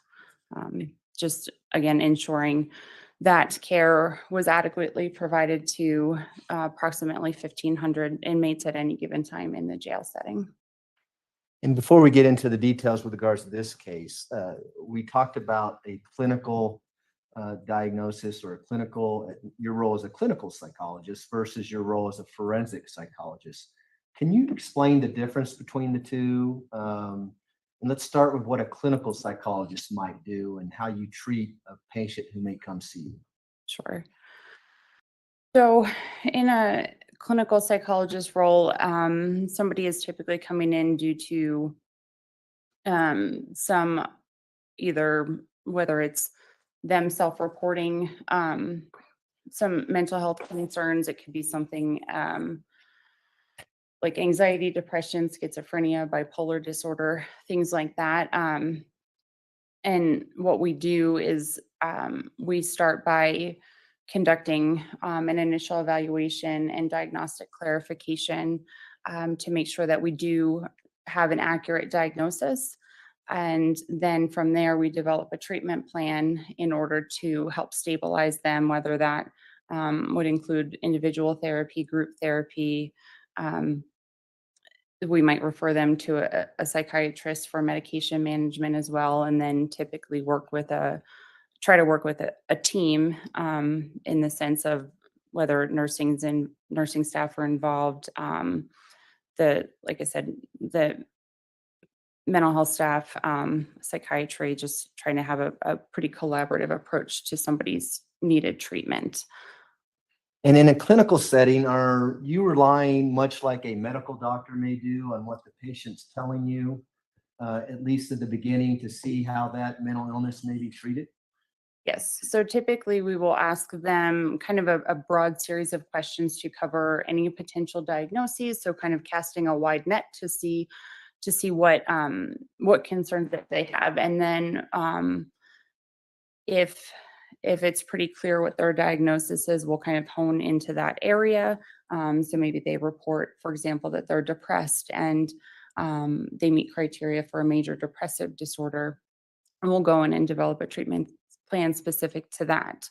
just again, ensuring that care was adequately provided to approximately 1,500 inmates at any given time in the jail setting. And before we get into the details with regards to this case, we talked about a clinical diagnosis or a clinical, your role as a clinical psychologist versus your role as a forensic psychologist. Can you explain the difference between the two? And let's start with what a clinical psychologist might do and how you treat a patient who may come see you. Sure. So in a clinical psychologist role, somebody is typically coming in due to some either whether it's them self-reporting some mental health concerns. It could be something like anxiety, depression, schizophrenia, bipolar disorder, things like that. And what we do is we start by conducting an initial evaluation and diagnostic clarification to make sure that we do have an accurate diagnosis. And then from there, we develop a treatment plan in order to help stabilize them, whether that would include individual therapy, group therapy. We might refer them to a psychiatrist for medication management as well, and then typically try to work with a team in the sense of whether nursing staff are involved. Like I said, the mental health staff, psychiatry, just trying to have a pretty collaborative approach to somebody's needed treatment. And in a clinical setting, are you relying much like a medical doctor may do on what the patient's telling you, at least at the beginning, to see how that mental illness may be treated? Yes. So typically we will ask them kind of a broad series of questions to cover any potential diagnoses. So kind of casting a wide net to see what concerns that they have. And then if it's pretty clear what their diagnosis is, we'll kind of hone into that area. So maybe they report, for example, that they're depressed and they meet criteria for a major depressive disorder. And we'll go in and develop a treatment plan specific to that.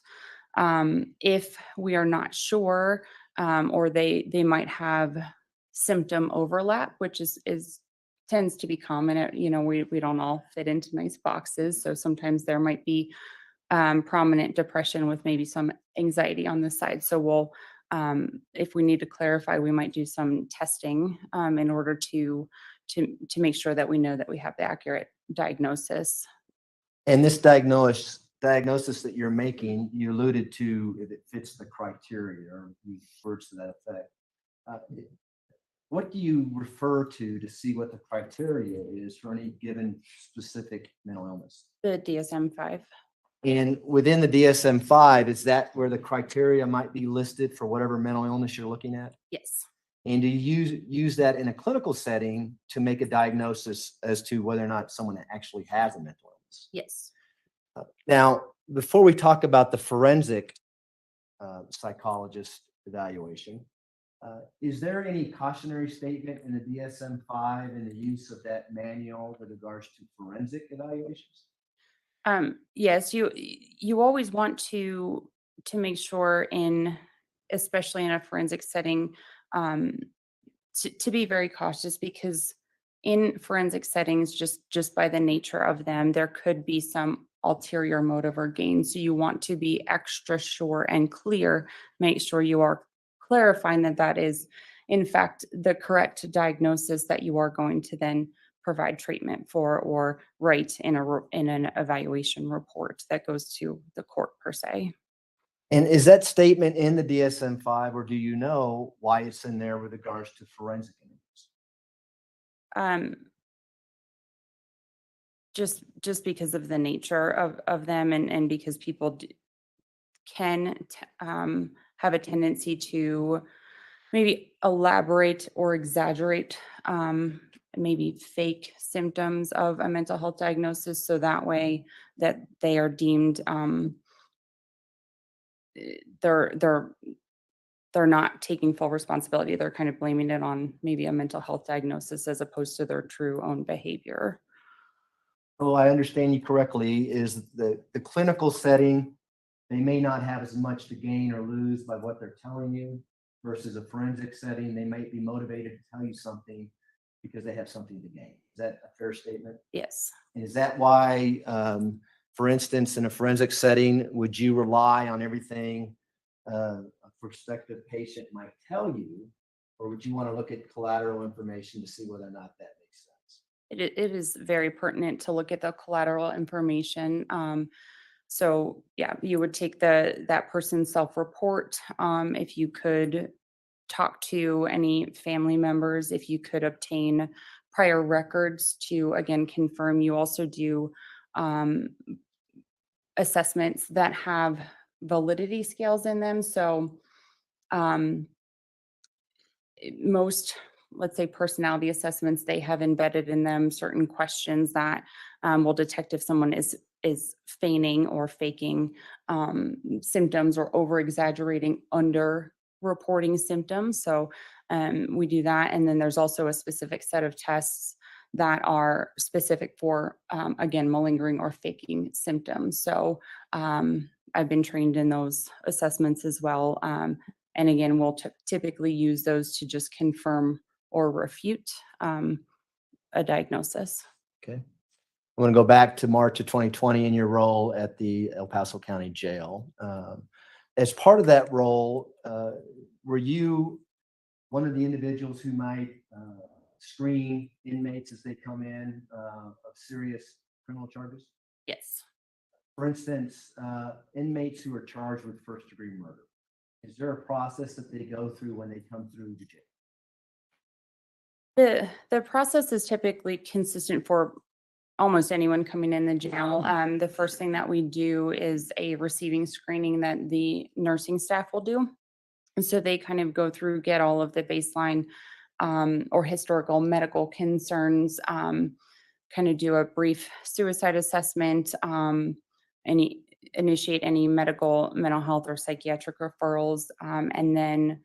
If we are not sure, or they might have symptom overlap, which tends to be common. We don't all fit into nice boxes. So sometimes there might be prominent depression with maybe some anxiety on the side. So we'll, if we need to clarify, we might do some testing in order to make sure that we know that we have the accurate diagnosis. And this diagnosis that you're making, you alluded to, if it fits the criteria or you referred to that effect. What do you refer to see what the criteria is for any given specific mental illness? The DSM-5. And within the DSM-5, is that where the criteria might be listed for whatever mental illness you're looking at? Yes. And do you use that in a clinical setting to make a diagnosis as to whether or not someone actually has a mental illness? Yes. Now, before we talk about the forensic psychologist evaluation, is there any cautionary statement in the DSM-5 in the use of that manual with regards to forensic evaluations? Yes, you always want to make sure especially in a forensic setting, to be very cautious, because in forensic settings, just by the nature of them, there could be some ulterior motive or gain. So you want to be extra sure and clear, make sure you are clarifying that is in fact, the correct diagnosis that you are going to then provide treatment for or write in an evaluation report that goes to the court per se. And is that statement in the DSM-5, or do you know why it's in there with regards to forensic images? Just because of the nature of them and because people can have a tendency to maybe elaborate or exaggerate maybe fake symptoms of a mental health diagnosis, so that way that they are deemed they're not taking full responsibility. They're kind of blaming it on maybe a mental health diagnosis as opposed to their true own behavior. Well, I understand you correctly, is the clinical setting, they may not have as much to gain or lose by what they're telling you versus a forensic setting. They might be motivated to tell you something because they have something to gain. Is that a fair statement? Yes. Is that why, for instance, in a forensic setting, would you rely on everything a prospective patient might tell you, or would you want to look at collateral information to see whether or not that makes sense? It is very pertinent to look at the collateral information. So yeah, you would take that person's self-report. If you could talk to any family members, if you could obtain prior records to, again, confirm. You also do assessments that have validity scales in them. So most, let's say, personality assessments, they have embedded in them certain questions that will detect if someone is feigning or faking symptoms or over exaggerating under reporting symptoms. So we do that. And then there's also a specific set of tests that are specific for, again, malingering or faking symptoms. So I've been trained in those assessments as well. And again, we'll typically use those to just confirm or refute a diagnosis. Okay. I want to go back to March of 2020 in your role at the El Paso County Jail. As part of that role, were you one of the individuals who might screen inmates as they come in of serious criminal charges? Yes. For instance, inmates who are charged with first-degree murder, is there a process that they go through when they come through the jail? The process is typically consistent for almost anyone coming in the jail. The first thing that we do is a receiving screening that the nursing staff will do. And so they kind of go through, get all of the baseline or historical medical concerns, kind of do a brief suicide assessment, initiate any mental health or psychiatric referrals. And then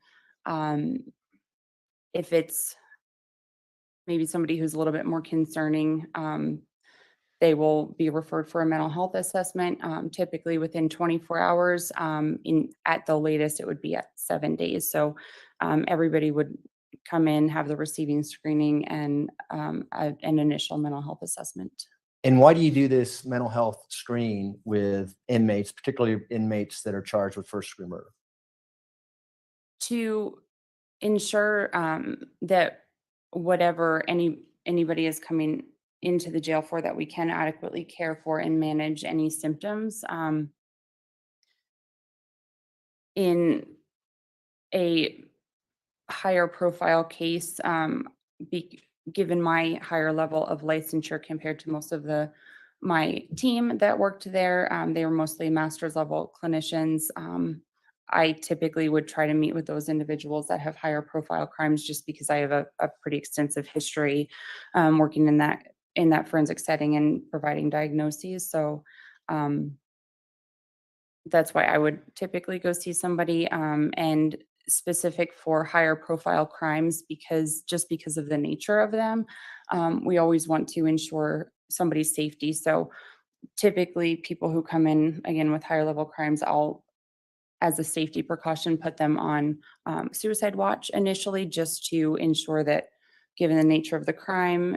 if it's maybe somebody who's a little bit more concerning, they will be referred for a mental health assessment, typically within 24 hours. At the latest, it would be at 7 days. So everybody would come in, have the receiving screening, and an initial mental health assessment. And why do you do this mental health screen with inmates, particularly inmates that are charged with first-degree murder? To ensure that whatever anybody is coming into the jail for, that we can adequately care for and manage any symptoms. In a higher profile case, given my higher level of licensure compared to most of my team that worked there, they were mostly master's level clinicians. I typically would try to meet with those individuals that have higher profile crimes, just because I have a pretty extensive history working in that forensic setting and providing diagnoses. So that's why I would typically go see somebody, and specific for higher profile crimes, because of the nature of them, we always want to ensure somebody's safety. So typically people who come in, again, with higher level crimes, I'll, as a safety precaution, put them on suicide watch initially, just to ensure that, given the nature of the crime,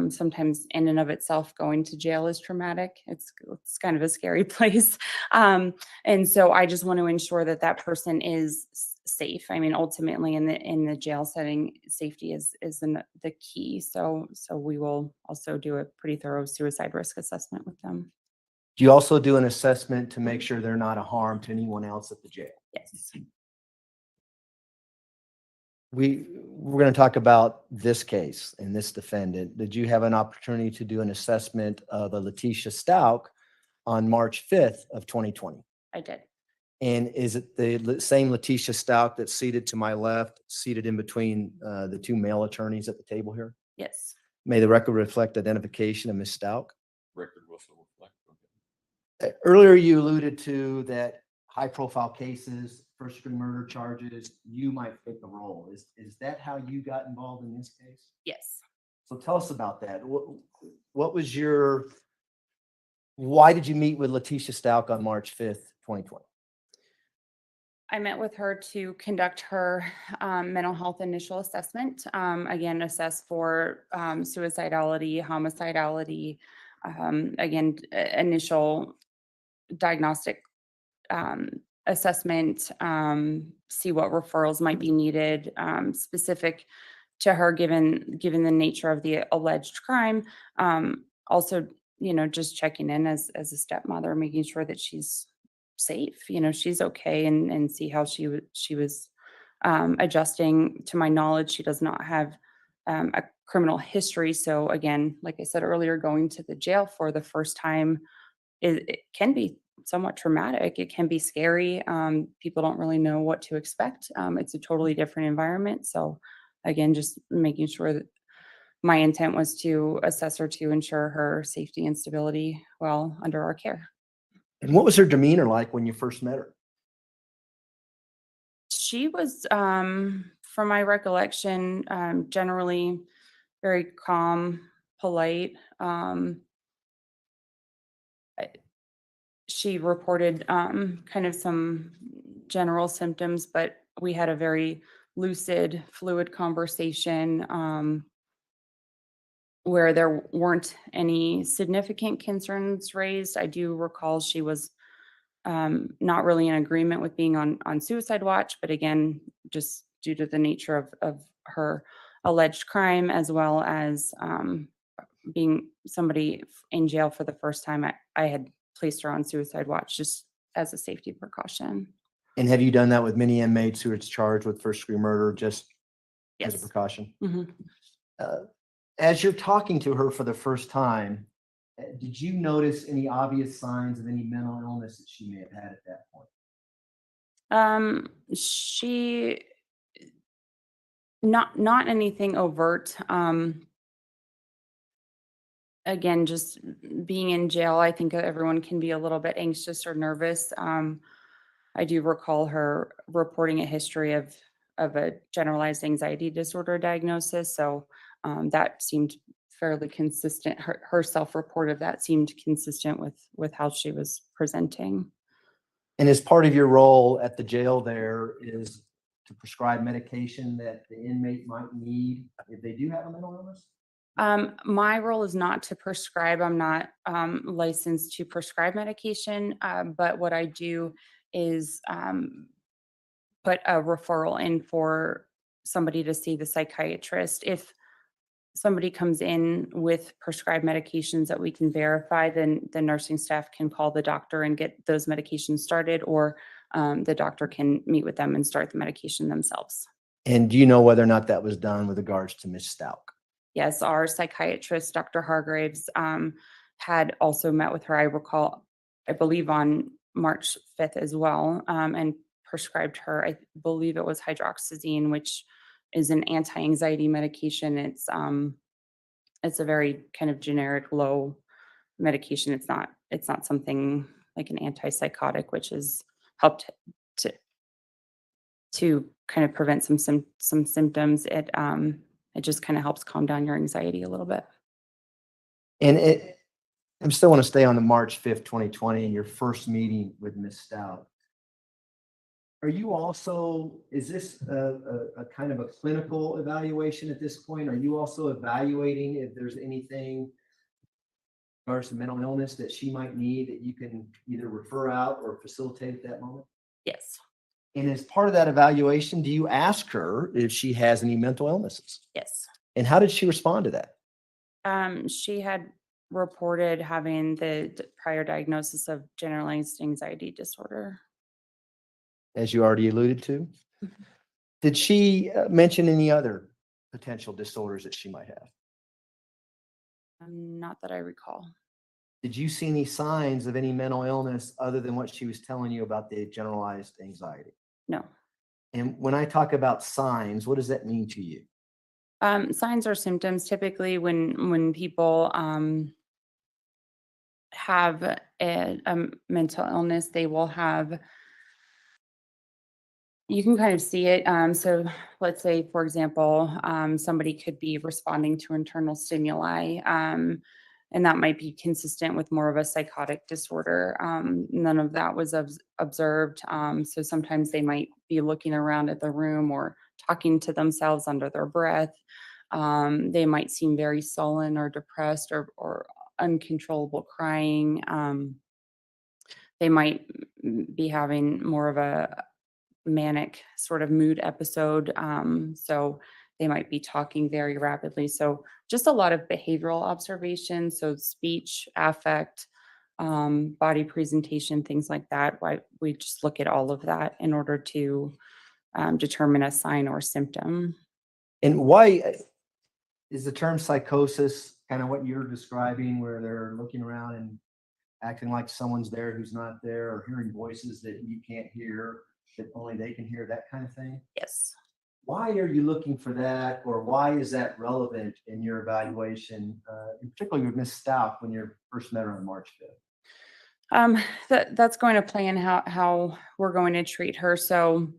sometimes in and of itself going to jail is traumatic. It's kind of a scary place. And so I just want to ensure that that person is safe. I mean, ultimately in the jail setting, safety is the key. So we will also do a pretty thorough suicide risk assessment with them. Do you also do an assessment to make sure they're not a harm to anyone else at the jail? Yes. We're going to talk about this case and this defendant. Did you have an opportunity to do an assessment of a Letecia Stauch on March 5th of 2020? I did. And is it the same Letecia Stauch that's seated to my left, seated in between the two male attorneys at the table here? Yes. May the record reflect identification of Ms. Stauch. Record will so reflect. Earlier, you alluded to that high-profile cases, first-degree murder charges, you might fit the role. Is that how you got involved in this case? Yes. So tell us about that. What was why did you meet with Letecia Stauch on March 5th, 2020? I met with her to conduct her mental health initial assessment. Again, assess for suicidality, homicidality, again, initial diagnostic assessment, see what referrals might be needed, specific to her given the nature of the alleged crime. Also, just checking in as a stepmother, making sure that she's safe, she's okay, and see how she was adjusting. To my knowledge, she does not have a criminal history. So again, like I said earlier, going to the jail for the first time, it can be somewhat traumatic. It can be scary. People don't really know what to expect. It's a totally different environment. So again, just making sure that my intent was to assess her to ensure her safety and stability while under our care. And what was her demeanor like when you first met her? She was, from my recollection, generally very calm, polite. She reported kind of some general symptoms, but we had a very lucid, fluid conversation where there weren't any significant concerns raised. I do recall she was not really in agreement with being on suicide watch, but again, just due to the nature of her alleged crime, as well as being somebody in jail for the first time, I had placed her on suicide watch just as a safety precaution. And have you done that with many inmates who are charged with first-degree murder just as a Yes. precaution? Mhm. As you're talking to her for the first time, did you notice any obvious signs of any mental illness that she may have had at that point? She not anything overt. Again, just being in jail, I think everyone can be a little bit anxious or nervous. I do recall her reporting a history of a generalized anxiety disorder diagnosis. So that seemed fairly consistent. Her self-report of that seemed consistent with how she was presenting. And as part of your role at the jail there is to prescribe medication that the inmate might need if they do have a mental illness? My role is not to prescribe. I'm not licensed to prescribe medication, but what I do is put a referral in for somebody to see the psychiatrist. If somebody comes in with prescribed medications that we can verify, then the nursing staff can call the doctor and get those medications started, or the doctor can meet with them and start the medication themselves. And do you know whether or not that was done with regards to Ms. Stauch? Yes, our psychiatrist, Dr. Hargraves, had also met with her, I believe on March 5th as well, and prescribed her, I believe it was hydroxyzine, which is an anti-anxiety medication. It's a very kind of generic low medication. It's not something like an antipsychotic, which has helped to kind of prevent some symptoms. It just kind of helps calm down your anxiety a little bit. And I still want to stay on the March 5th, 2020 and your first meeting with Ms. Stauch. Are you also, is this a kind of a clinical evaluation at this point? Are you also evaluating if there's anything or some mental illness that she might need that you can either refer out or facilitate at that moment? Yes. And as part of that evaluation, do you ask her if she has any mental illnesses? Yes. And how did she respond to that? She had reported having the prior diagnosis of generalized anxiety disorder. As you already alluded to? Mhm. Did she mention any other potential disorders that she might have? Not that I recall. Did you see any signs of any mental illness other than what she was telling you about the generalized anxiety? No. And when I talk about signs, what does that mean to you? Signs or symptoms, typically when people have a mental illness, they will have, you can kind of see it. So let's say, for example, somebody could be responding to internal stimuli, and that might be consistent with more of a psychotic disorder. None of that was observed. So sometimes they might be looking around at the room or talking to themselves under their breath. They might seem very sullen or depressed or uncontrollable crying. They might be having more of a manic sort of mood episode. So they might be talking very rapidly. So just a lot of behavioral observations. So speech, affect, body presentation, things like that. Why we just look at all of that in order to determine a sign or symptom. And why is the term psychosis kind of what you're describing, where they're looking around and acting like someone's there who's not there, or hearing voices that you can't hear, that only they can hear, that kind of thing? Yes. Why are you looking for that, or why is that relevant in your evaluation, and particularly with Ms. Stauch when you first met her on March 5th? That's going to play in how we're going to treat her. So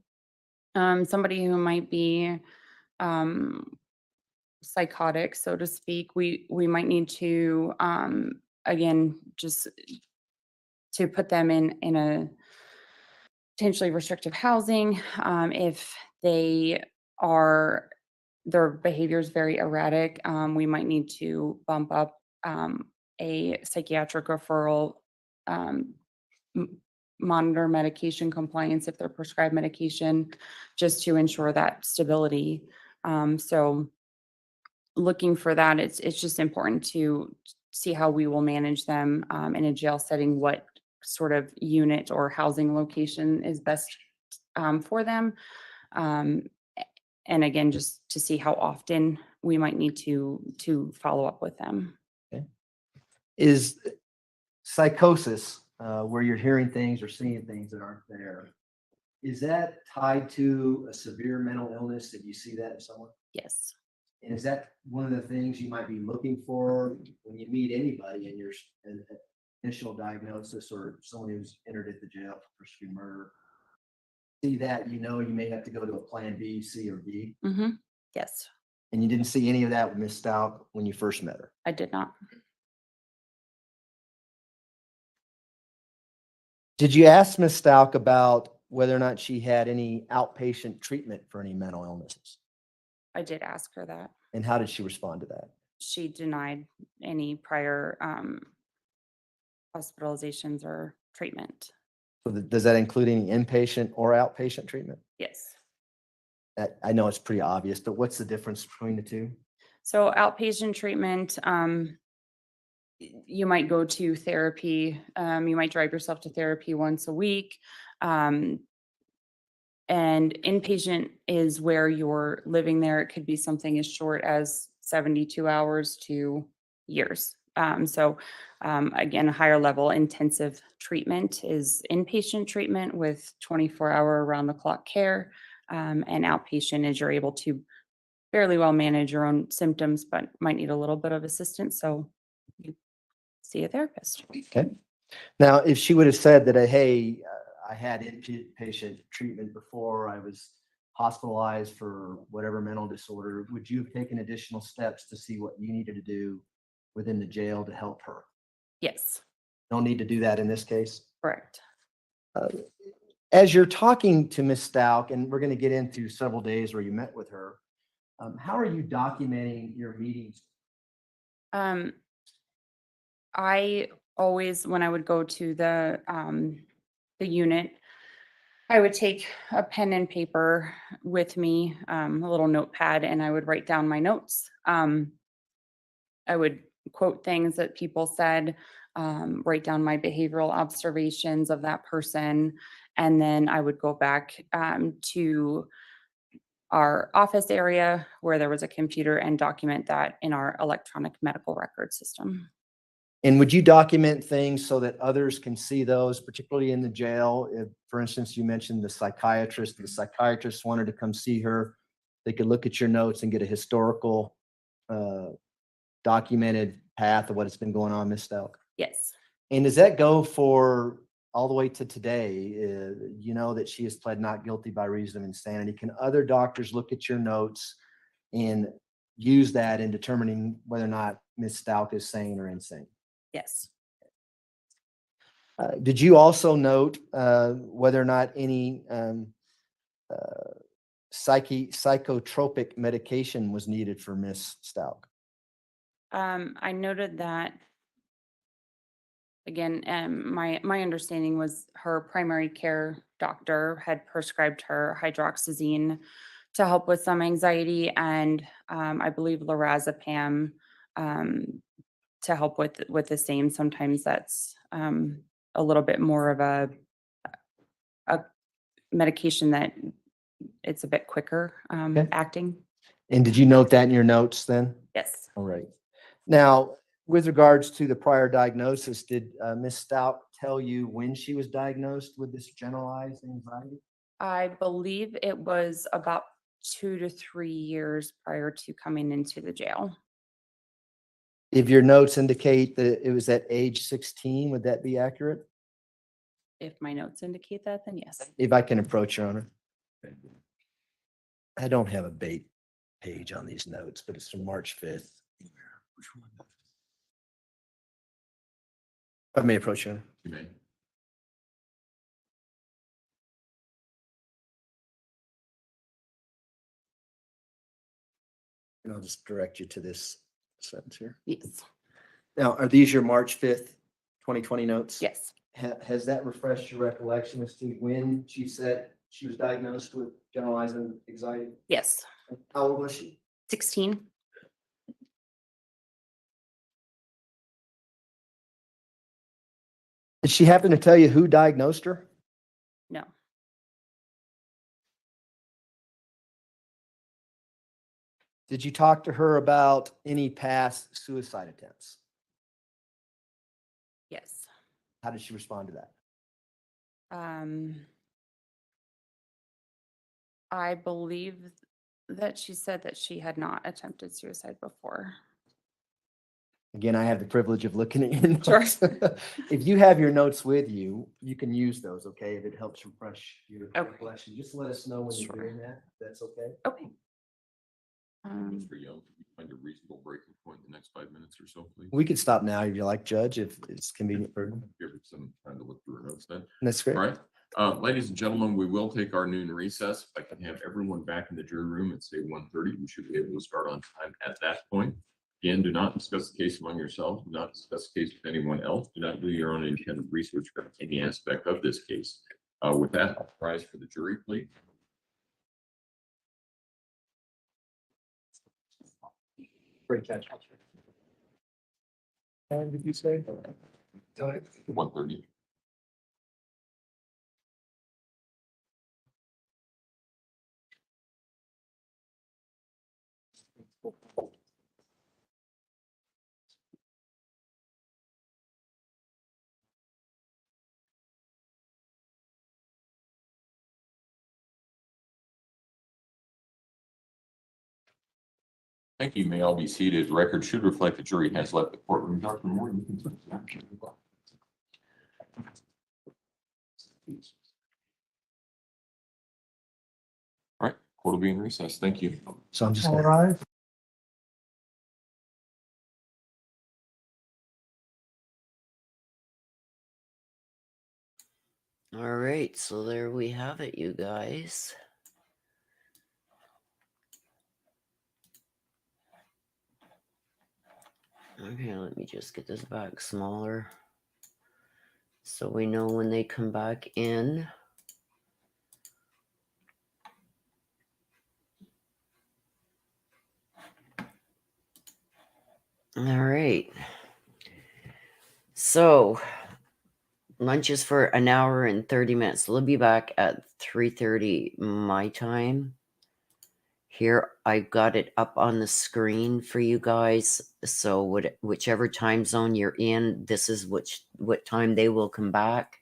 somebody who might be psychotic, so to speak, we might need to again just to put them in a potentially restrictive housing. If they are, their behavior is very erratic, we might need to bump up a psychiatric referral, um, monitor medication compliance if they're prescribed medication, just to ensure that stability. So looking for that, it's just important to see how we will manage them in a jail setting, what sort of unit or housing location is best for them. Um, and again, just to see how often we might need to follow up with them. Is psychosis, where you're hearing things or seeing things that aren't there, is that tied to a severe mental illness? Did you see that in someone? Yes. And is that one of the things you might be looking for when you meet anybody in your initial diagnosis, or someone who's entered at the jail for first-degree murder? See that, you may have to go to a plan B, C, or D. Mm-hmm. Yes, And you didn't see any of that with Ms. Stauch when you first met her. I did not. Did you ask Ms. Stauch about whether or not she had any outpatient treatment for any mental illnesses? I did ask her that. And how did she respond to that? She denied any prior hospitalizations or treatment. So does that include any inpatient or outpatient treatment? Yes. I know it's pretty obvious, but what's the difference between the two? So outpatient treatment, you might go to therapy. You might drive yourself to therapy once a week. And inpatient is where you're living there. It could be something as short as 72 hours to years. Again, a higher level intensive treatment is inpatient treatment with 24-hour around the clock care. And outpatient is you're able to fairly well manage your own symptoms, but might need a little bit of assistance. So you see a therapist. Okay. Now, if she would have said that, hey, I had inpatient treatment before I was hospitalized for whatever mental disorder, would you have taken additional steps to see what you needed to do within the jail to help her? Yes, Don't need to do that in this case? correct. As you're talking to Ms. Stauch, and we're going to get into several days where you met with her, how are you documenting your meetings? I always, when I would go to the unit, I would take a pen and paper with me, a little notepad, and I would write down my notes. I would quote things that people said, write down my behavioral observations of that person, and then I would go back to our office area where there was a computer and document that in our electronic medical record system. And would you document things so that others can see those, particularly in the jail? If, for instance, you mentioned the psychiatrist wanted to come see her, they could look at your notes and get a historical documented path of what has been going on, Ms. Stauch. Yes. And does that go for all the way to today? You know that she has pled not guilty by reason of insanity. Can other doctors look at your notes and use that in determining whether or not Ms. Stauch is sane or insane? Yes. Did you also note whether or not any psychotropic medication was needed for Ms. Stauch? I noted that, again, my understanding was her primary care doctor had prescribed her hydroxyzine to help with some anxiety, and I believe lorazepam to help with the same. Sometimes that's a little bit more of a medication that it's a bit quicker Okay. acting. And did you note that in your notes then? Yes. All right. Now, with regards to the prior diagnosis, did Ms. Stauch tell you when she was diagnosed with this generalized anxiety? I believe it was about 2 to 3 years prior to coming into the jail. If your notes indicate that it was at age 16, would that be accurate? If my notes indicate that, then yes. If I can approach, Your Honor. I don't have a bait page on these notes, but it's from March 5th. If I may approach, Your Honor. You may. And I'll just direct you to this sentence here. Yes. Now, are these your March 5th, 2020 notes? Yes. Has that refreshed your recollection as to when she said she was diagnosed with generalized anxiety? Yes. How old was she? 16. Did she happen to tell you who diagnosed her? No. Did you talk to her about any past suicide attempts? Yes. How did she respond to that? I believe that she said that she had not attempted suicide before. Again, I have the privilege of looking at your Sure. notes. If you have your notes with you, you can use those, okay? If it helps refresh your Okay. recollection, just let us know when you're Sure. doing that. if That's okay. Okay. Mr. Young, can you find a reasonable breaking point in the next 5 minutes or so, please? We could stop now if you like, Judge, if it's convenient for you. Give it some time to look through our notes then. That's great. All right. Ladies and gentlemen, we will take our noon recess. If I can have everyone back in the jury room at say 1:30, we should be able to start on time at that point. Again, do not discuss the case among yourselves. Do not discuss the case with anyone else. Do not do your own independent research for any aspect of this case. With that, I'll rise for the jury, please. Great catch. Time did you say? 1:30. Thank you. May all be seated. Record should reflect the jury has left the courtroom. Dr. Moore, you can. All right, court will be in recess. Thank you. So I'm just. All gonna- right. All right, so there we have it, you guys. Okay, let me just get this back smaller so we know when they come back in. All right. So lunch is for an hour and 30 minutes. We'll be back at 3:30 my time. Here, I got it up on the screen for you guys. So whichever time zone you're in, this is what time they will come back.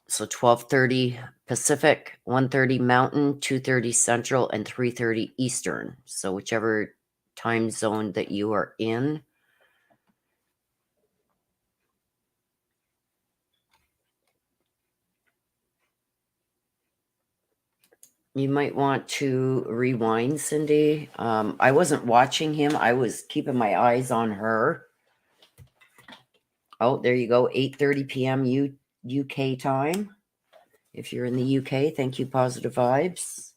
So 12:30 Pacific, 1:30 Mountain, 2:30 Central, and 3:30 Eastern. So whichever time zone that you are in. You might want to rewind, Cindy. I wasn't watching him. I was keeping my eyes on her. Oh, there you go. 8:30 p.m. UK time. If you're in the UK, thank you, Positive Vibes.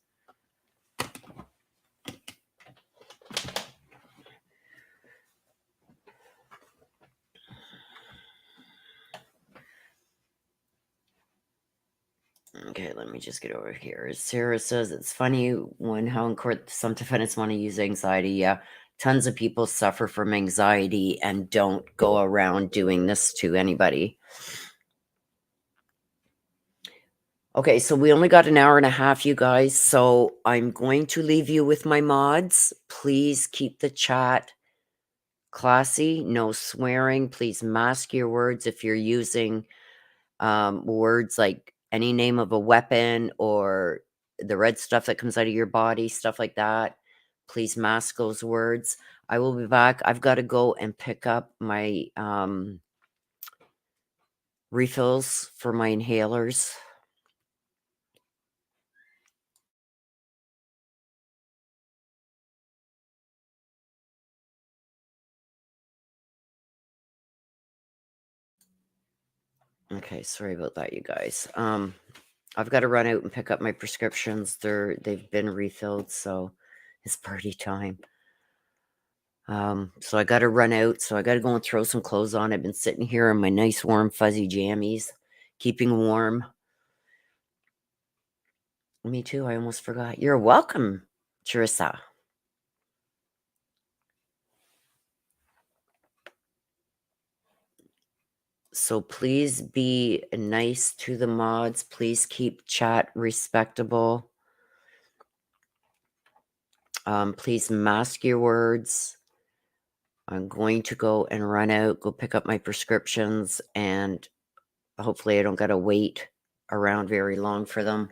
Okay, let me just get over here. Sarah says it's funny when how in court some defendants want to use anxiety. Yeah, tons of people suffer from anxiety and don't go around doing this to anybody. Okay, so we only got an hour and a half, you guys. So I'm going to leave you with my mods. Please keep the chat classy, no swearing. Please mask your words if you're using words like any name of a weapon or the red stuff that comes out of your body, stuff like that. Please mask those words. I will be back. I've got to go and pick up my refills for my inhalers. Okay, sorry about that, you guys. I've got to run out and pick up my prescriptions. They've been refilled, so it's party time. So I got to run out. So I got to go and throw some clothes on. I've been sitting here in my nice warm fuzzy jammies, keeping warm. Me too. I almost forgot. You're welcome, Charissa. So please be nice to the mods. Please keep chat respectable. Please mask your words. I'm going to go and run out, go pick up my prescriptions, and hopefully I don't got to wait around very long for them.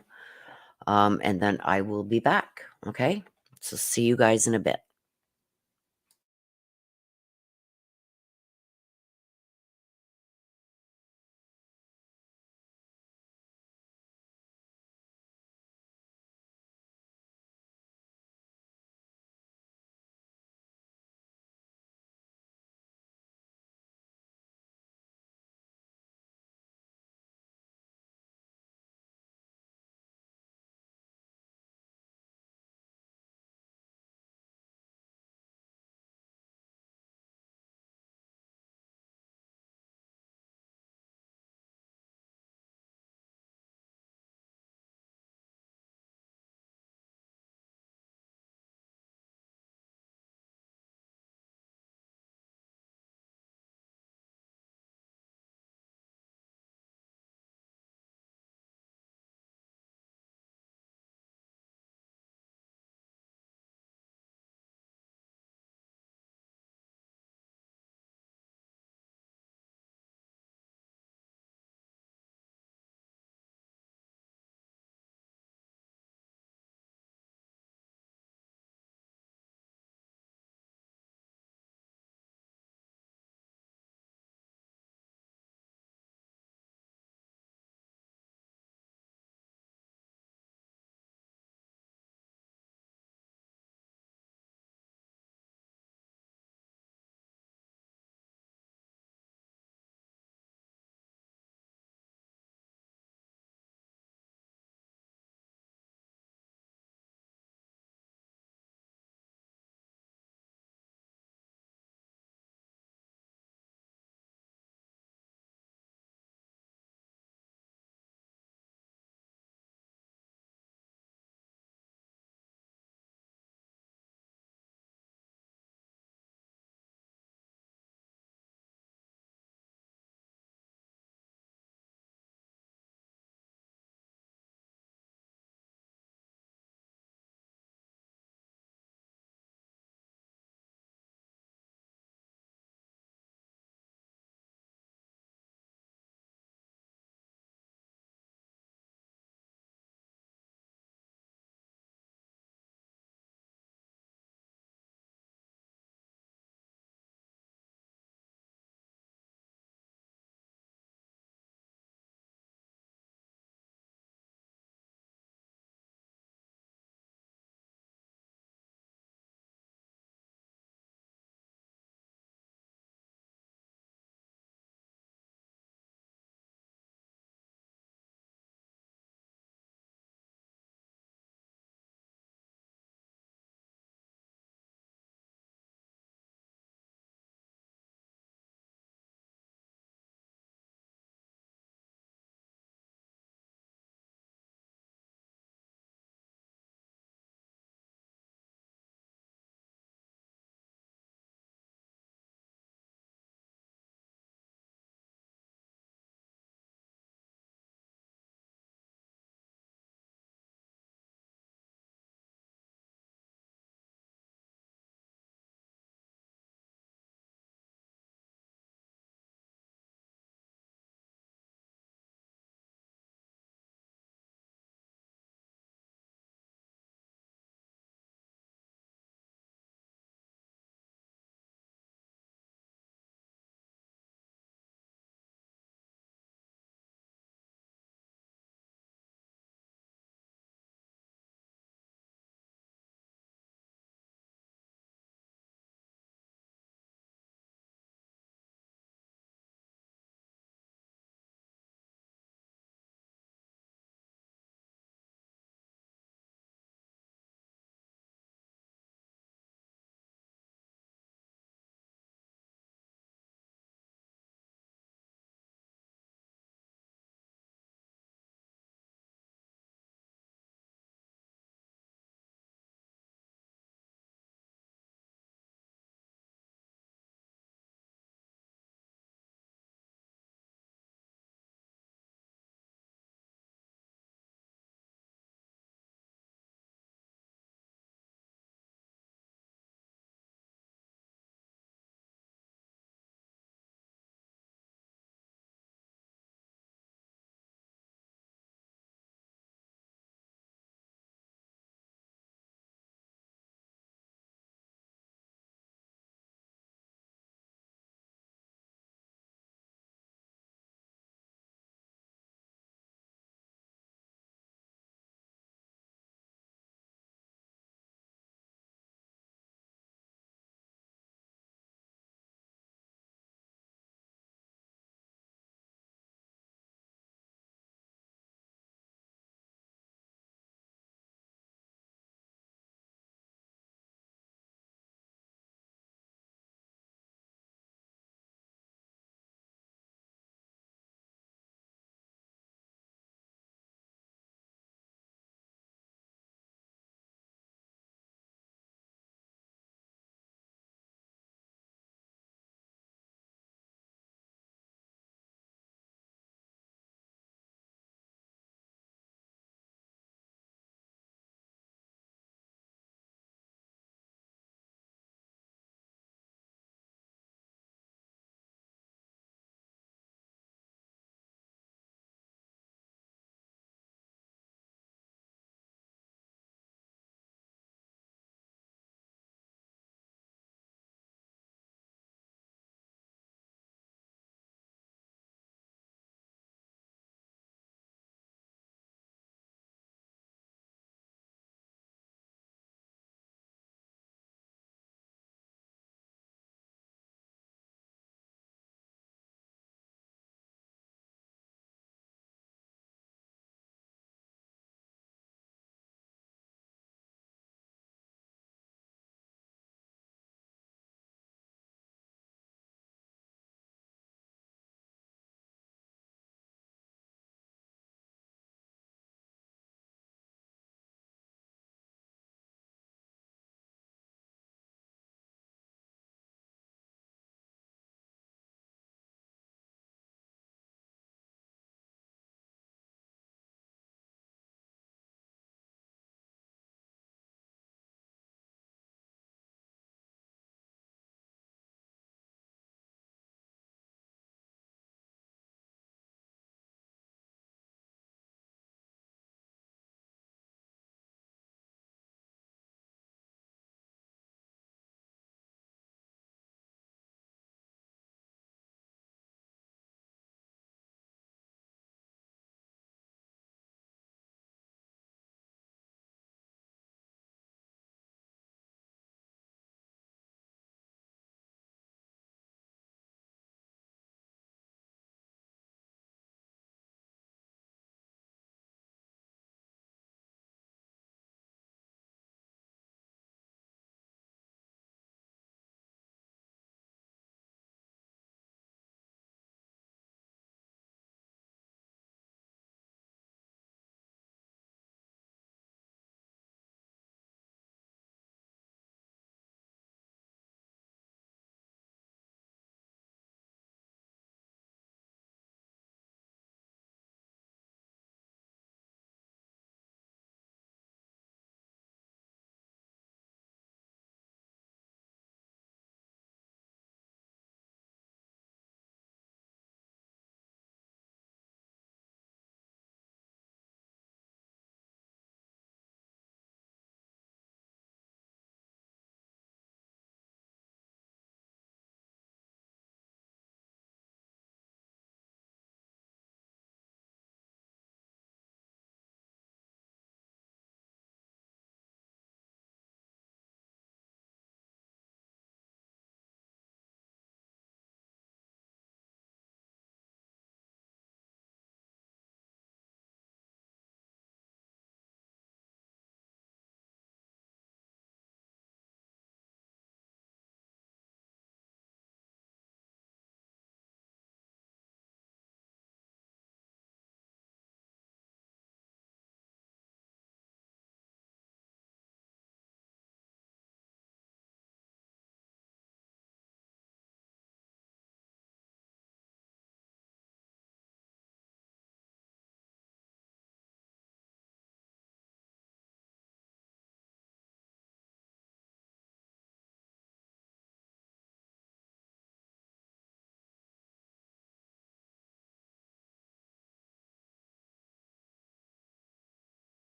And then I will be back. Okay. So see you guys in a bit.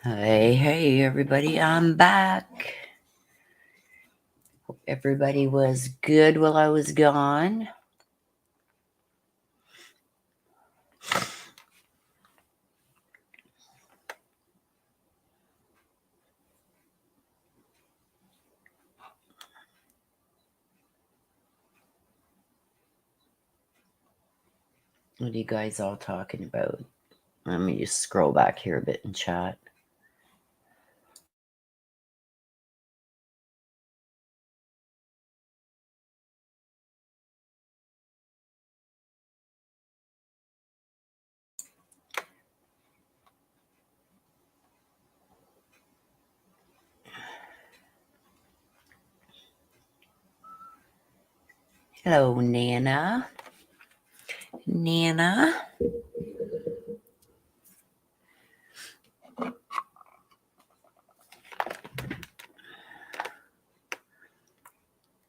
Hey, everybody, I'm back. Hope everybody was good while I was gone. What are you guys all talking about? Let me just scroll back here a bit and chat. Hello, Nana. Nana.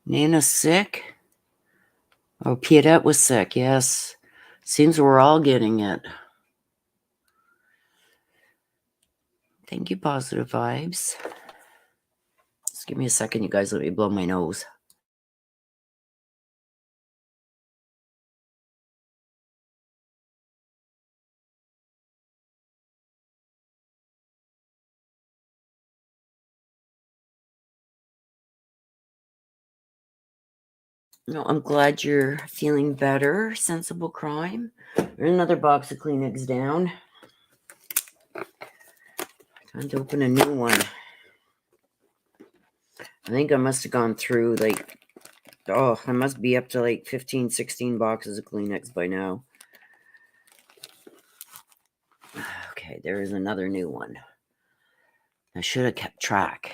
Nana's sick? Oh, Piedette was sick, yes. Seems we're all getting it. Thank you, positive vibes. Just give me a second, you guys. Let me blow my nose. No, I'm glad you're feeling better. Sensible crime. There's another box of Kleenex down. Time to open a new one. I think I must have gone through like, I must be up to like 15, 16 boxes of Kleenex by now. Okay, there is another new one. I should have kept track.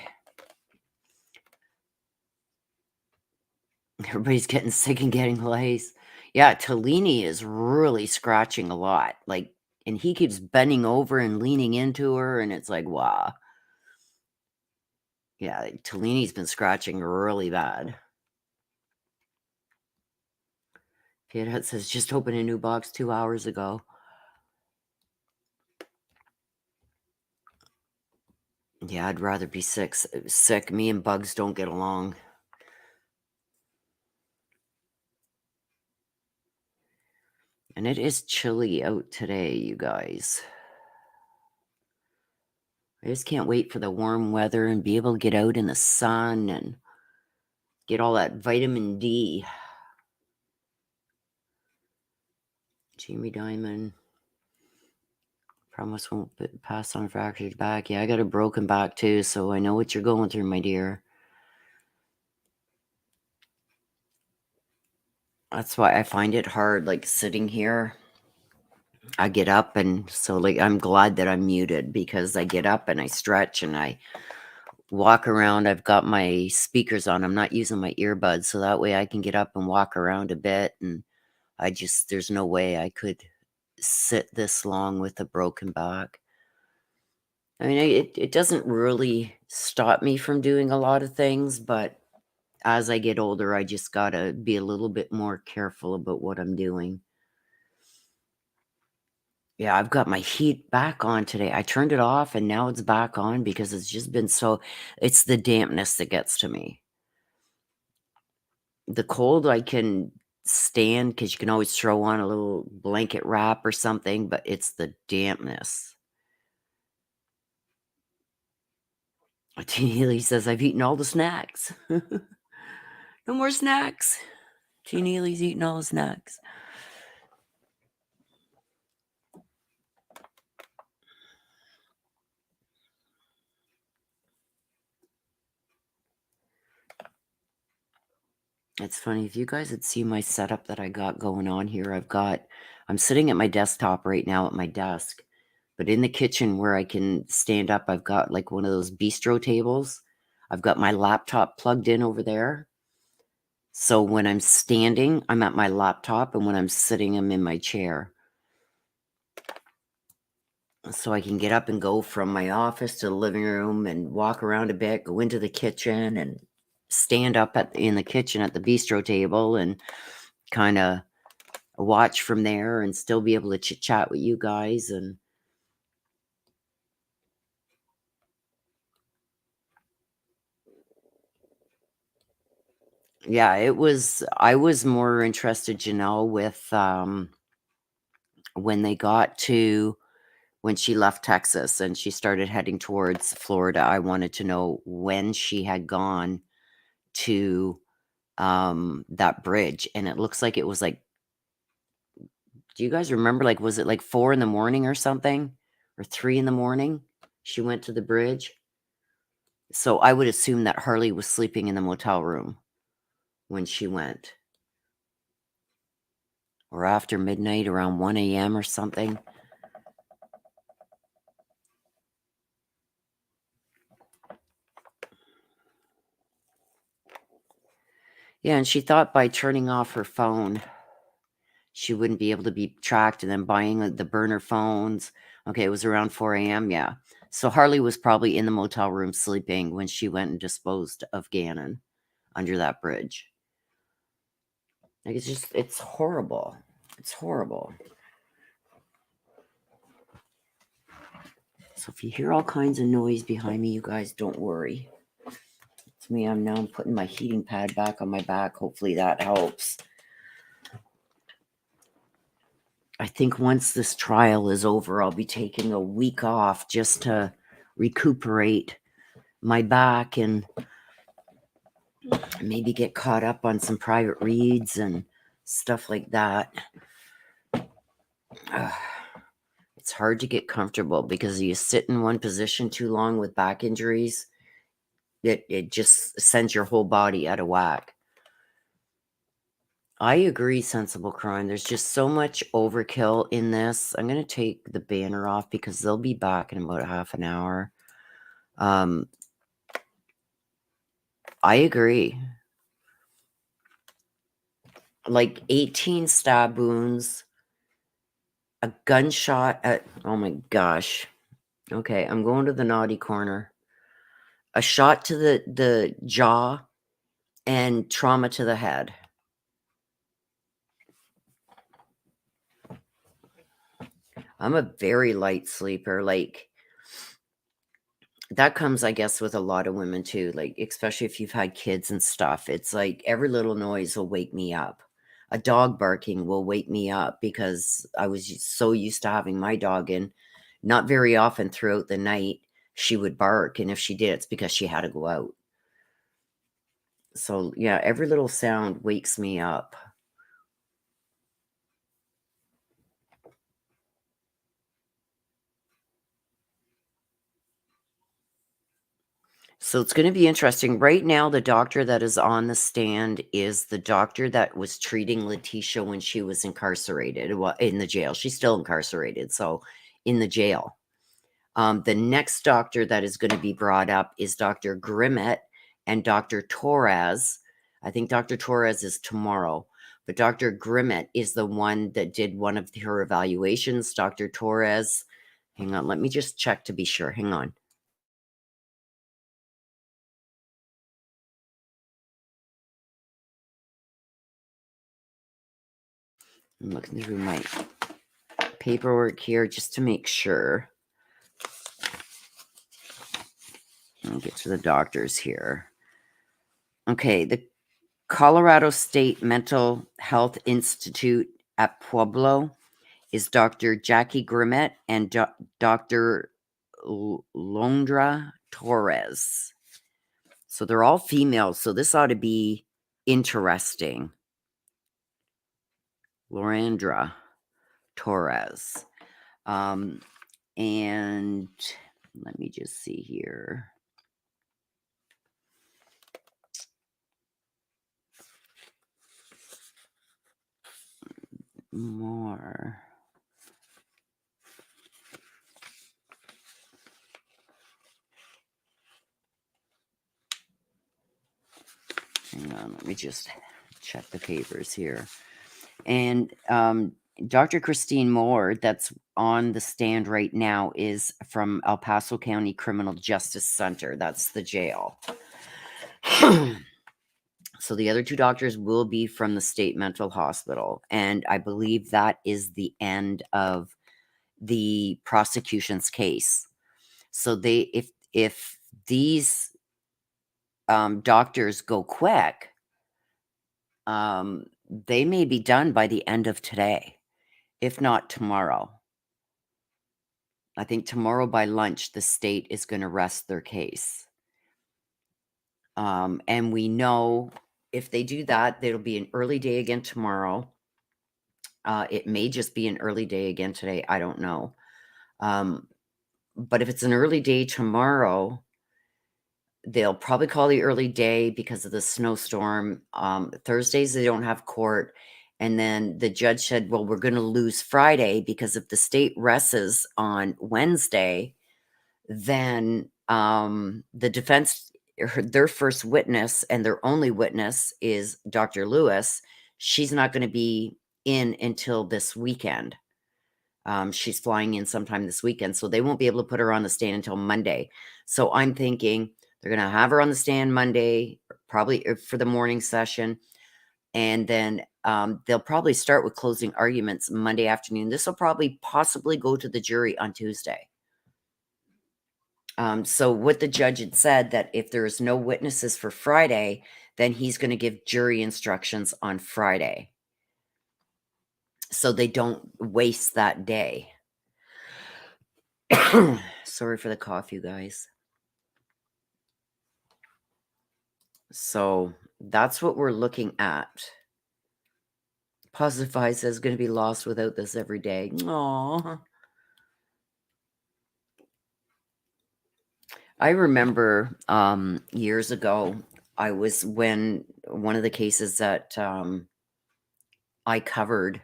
Everybody's getting sick and getting lice. Yeah, Tellini is really scratching a lot. Like, and he keeps bending over and leaning into her, and it's like, wow. Yeah, Tellini's been scratching really bad. Piedette says, just opened a new box 2 hours ago. Yeah, I'd rather be sick. Me and bugs don't get along. And it is chilly out today, you guys. I just can't wait for the warm weather and be able to get out in the sun and get all that vitamin D. Jamie Diamond. Promise won't pass on fractured back. Yeah, I got a broken back too, so I know what you're going through, my dear. That's why I find it hard, like sitting here. I get up and so like I'm glad that I'm muted because I get up and I stretch and I walk around. I've got my speakers on. I'm not using my earbuds, so that way I can get up and walk around a bit. And there's no way I could sit this long with a broken back. I mean, it doesn't really stop me from doing a lot of things, but as I get older, I just gotta be a little bit more careful about what I'm doing. Yeah, I've got my heat back on today. I turned it off and now it's back on because it's just been it's the dampness that gets to me. The cold I can stand because you can always throw on a little blanket wrap or something, but it's the dampness. T. Neely says, I've eaten all the snacks. No more snacks. T. Neely's eating all the snacks. It's funny, if you guys had seen my setup that I got going on here, I'm sitting at my desktop right now at my desk, but in the kitchen where I can stand up, I've got like one of those bistro tables. I've got my laptop plugged in over there. So when I'm standing, I'm at my laptop, and when I'm sitting, I'm in my chair. So I can get up and go from my office to the living room and walk around a bit, go into the kitchen and stand up in the kitchen at the bistro table and kind of watch from there and still be able to chit chat with you guys. And Yeah, I was more interested, Janelle, with when they got to when she left Texas and she started heading towards Florida. I wanted to know when she had gone to that bridge, and it looks like it was like, do you guys remember, like, was it like 4 in the morning or something, or 3 in the morning she went to the bridge? So I would assume that Harley was sleeping in the motel room when she went, or after midnight around 1 a.m. or something. Yeah, and she thought by turning off her phone, she wouldn't be able to be tracked, and then buying the burner phones. Okay, it was around 4 a.m. Yeah. So Harley was probably in the motel room sleeping when she went and disposed of Gannon under that bridge. Like, it's horrible. It's horrible. So if you hear all kinds of noise behind me, you guys don't worry. It's me. I'm putting my heating pad back on my back. Hopefully that helps. I think once this trial is over, I'll be taking a week off just to recuperate my back and maybe get caught up on some private reads and stuff like that. It's hard to get comfortable because you sit in one position too long with back injuries. It just sends your whole body out of whack. I agree, Sensible Crime. There's just so much overkill in this. I'm going to take the banner off because they'll be back in about half an hour. I agree. Like 18 stab wounds, a gunshot at, oh my gosh. Okay, I'm going to the naughty corner. A shot to the jaw and trauma to the head. I'm a very light sleeper. Like, that comes, I guess, with a lot of women too. Like, especially if you've had kids and stuff. It's like every little noise will wake me up. A dog barking will wake me up because I was so used to having my dog in. Not very often throughout the night she would bark, and if she did, it's because she had to go out. So yeah, every little sound wakes me up. So it's going to be interesting. Right now, the doctor that is on the stand is the doctor that was treating Letecia when she was incarcerated, well, in the jail. She's still incarcerated, so in the jail. The next doctor that is going to be brought up is Dr. Grimmett and Dr. Torres. I think Dr. Torres is tomorrow, but Dr. Grimmett is the one that did one of her evaluations. Dr. Torres, hang on, let me just check to be sure. Hang on. I'm looking through my paperwork here just to make sure. I'll get to the doctors here. Okay, the Colorado State Mental Health Institute at Pueblo is Dr. Jackie Grimmett and Dr. Londra Torres. So they're all females, so this ought to be interesting. Lorandra Torres. And let me just see here. More. Hang on, let me just check the papers here. And Dr. Christine Moore, that's on the stand right now, is from El Paso County Criminal Justice Center. That's the jail. So the other two doctors will be from the state mental hospital. And I believe that is the end of the prosecution's case. So if these doctors go quick, They may be done by the end of today, if not tomorrow. I think tomorrow by lunch, the state is going to rest their case. And we know if they do that, there'll be an early day again tomorrow. It may just be an early day again today. I don't know. But if it's an early day tomorrow, they'll probably call the early day because of the snowstorm. Thursdays, they don't have court. And then the judge said, well, we're going to lose Friday because if the state rests on Wednesday, then the defense, their first witness and their only witness is Dr. Lewis. She's not going to be in until this weekend. She's flying in sometime this weekend, so they won't be able to put her on the stand until Monday. So I'm thinking they're going to have her on the stand Monday, probably for the morning session. And then they'll probably start with closing arguments Monday afternoon. This will probably possibly go to the jury on Tuesday. So what the judge had said that if there's no witnesses for Friday, then he's going to give jury instructions on Friday. So they don't waste that day. Sorry for the cough, you guys. So that's what we're looking at. Positive 5 says going to be lost without this every day. Aww. I remember years ago, I was when one of the cases that I covered,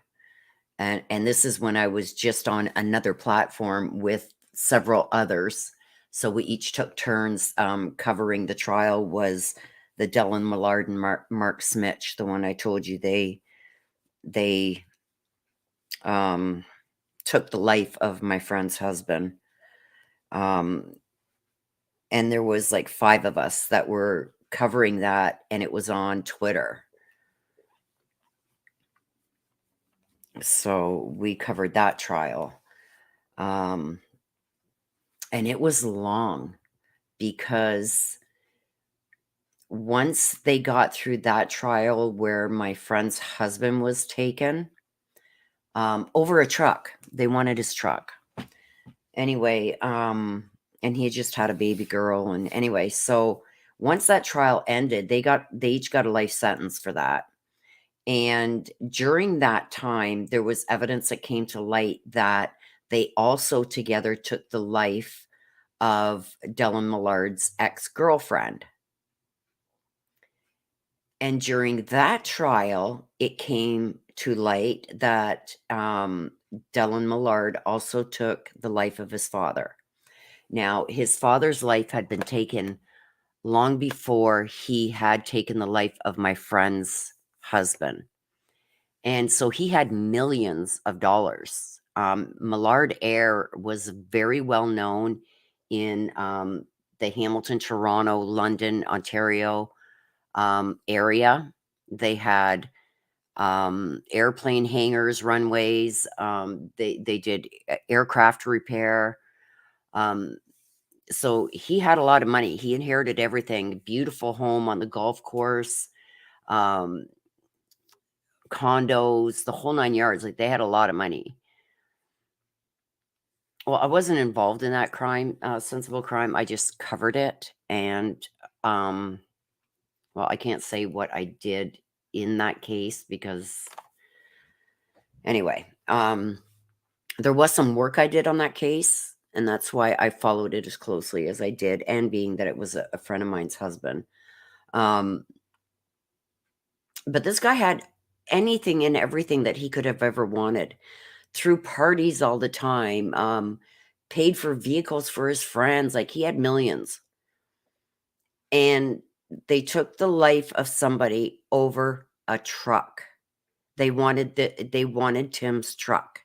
and this is when I was just on another platform with several others. So we each took turns covering the trial, was the Dylan Millard and Mark Smitch, the one I told you they took the life of my friend's husband. And there was like 5 of us that were covering that, and it was on Twitter. So we covered that trial. And it was long because once they got through that trial where my friend's husband was taken over a truck, they wanted his truck. Anyway, and he had just had a baby girl. And anyway, so once that trial ended, they each got a life sentence for that. And during that time, there was evidence that came to light that they also together took the life of Dylan Millard's ex-girlfriend. And during that trial, it came to light that Dylan Millard also took the life of his father. Now, his father's life had been taken long before he had taken the life of my friend's husband. And so he had millions of dollars. Millard Air was very well known in the Hamilton, Toronto, London, Ontario area. They had airplane hangars, runways. They did aircraft repair. So he had a lot of money. He inherited everything. Beautiful home on the golf course, condos, the whole 9 yards. Like, they had a lot of money. Well, I wasn't involved in that crime, sensible crime. I just covered it. And, well, I can't say what I did in that case because anyway, there was some work I did on that case. And that's why I followed it as closely as I did, and being that it was a friend of mine's husband. But this guy had anything and everything that he could have ever wanted. Threw parties all the time, paid for vehicles for his friends. Like, he had millions. And they took the life of somebody over a truck. They wanted Tim's truck.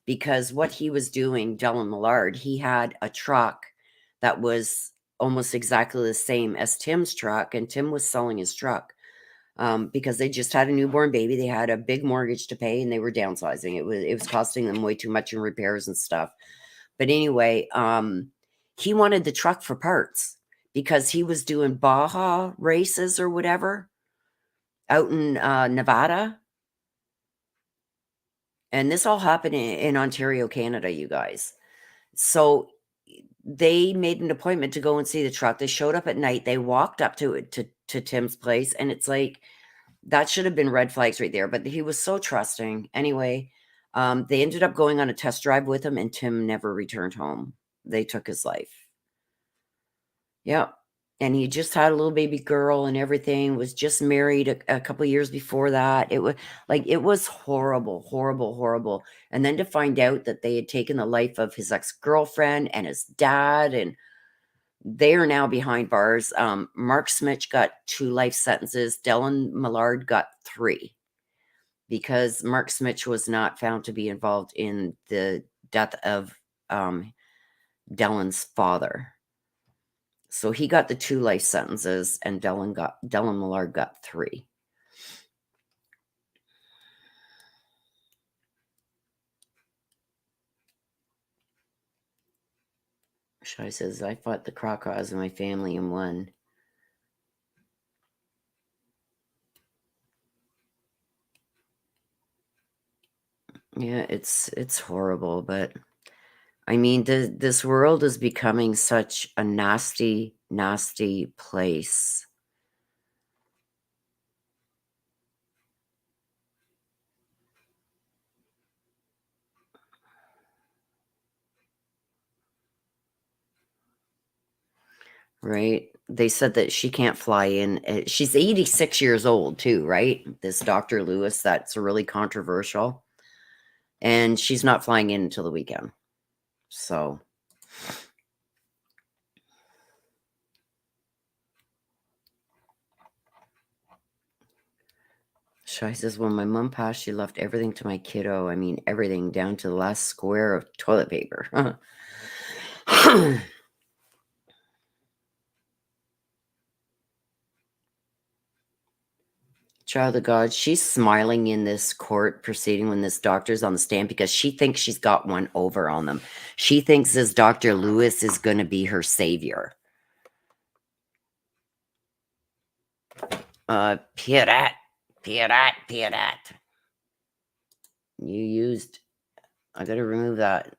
Because what he was doing, Dylan Millard, he had a truck that was almost exactly the same as Tim's truck, and Tim was selling his truck because they just had a newborn baby. They had a big mortgage to pay, and they were downsizing. It was costing them way too much in repairs and stuff. But anyway, he wanted the truck for parts because he was doing Baja races or whatever. out in Nevada. And this all happened in Ontario, Canada, you guys. So they made an appointment to go and see the truck. They showed up at night. They walked up to Tim's place, and it's like, that should have been red flags right there. But he was so trusting. Anyway, they ended up going on a test drive with him, and Tim never returned home. They took his life. Yeah. And he just had a little baby girl and everything, was just married a couple years before that. It was horrible, horrible, horrible. And then to find out that they had taken the life of his ex-girlfriend and his dad, and they are now behind bars. Mark Smith got 2 life sentences. Dylan Millard got 3 because Mark Smith was not found to be involved in the death of Dylan's father. So he got the 2 life sentences, and Dylan Millard got 3. Shai says, I fought the crocodiles in my family and won. Yeah, it's horrible, but I mean, this world is becoming such a nasty, nasty place. Right? They said that she can't fly in. She's 86 years old too, right? This Dr. Lewis, that's really controversial. And she's not flying in until the weekend. So Shai says, when my mom passed, she left everything to my kiddo. I mean, everything down to the last square of toilet paper. Child of God, she's smiling in this court proceeding when this doctor's on the stand because she thinks she's got one over on them. She thinks this Dr. Lewis is going to be her savior. Pierrette. You used, I got to remove that.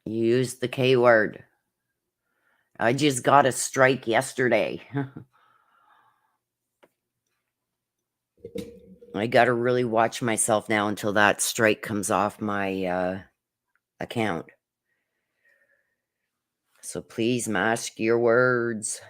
You used the K word. I just got a strike yesterday. I got to really watch myself now until that strike comes off my account. So please mask your words.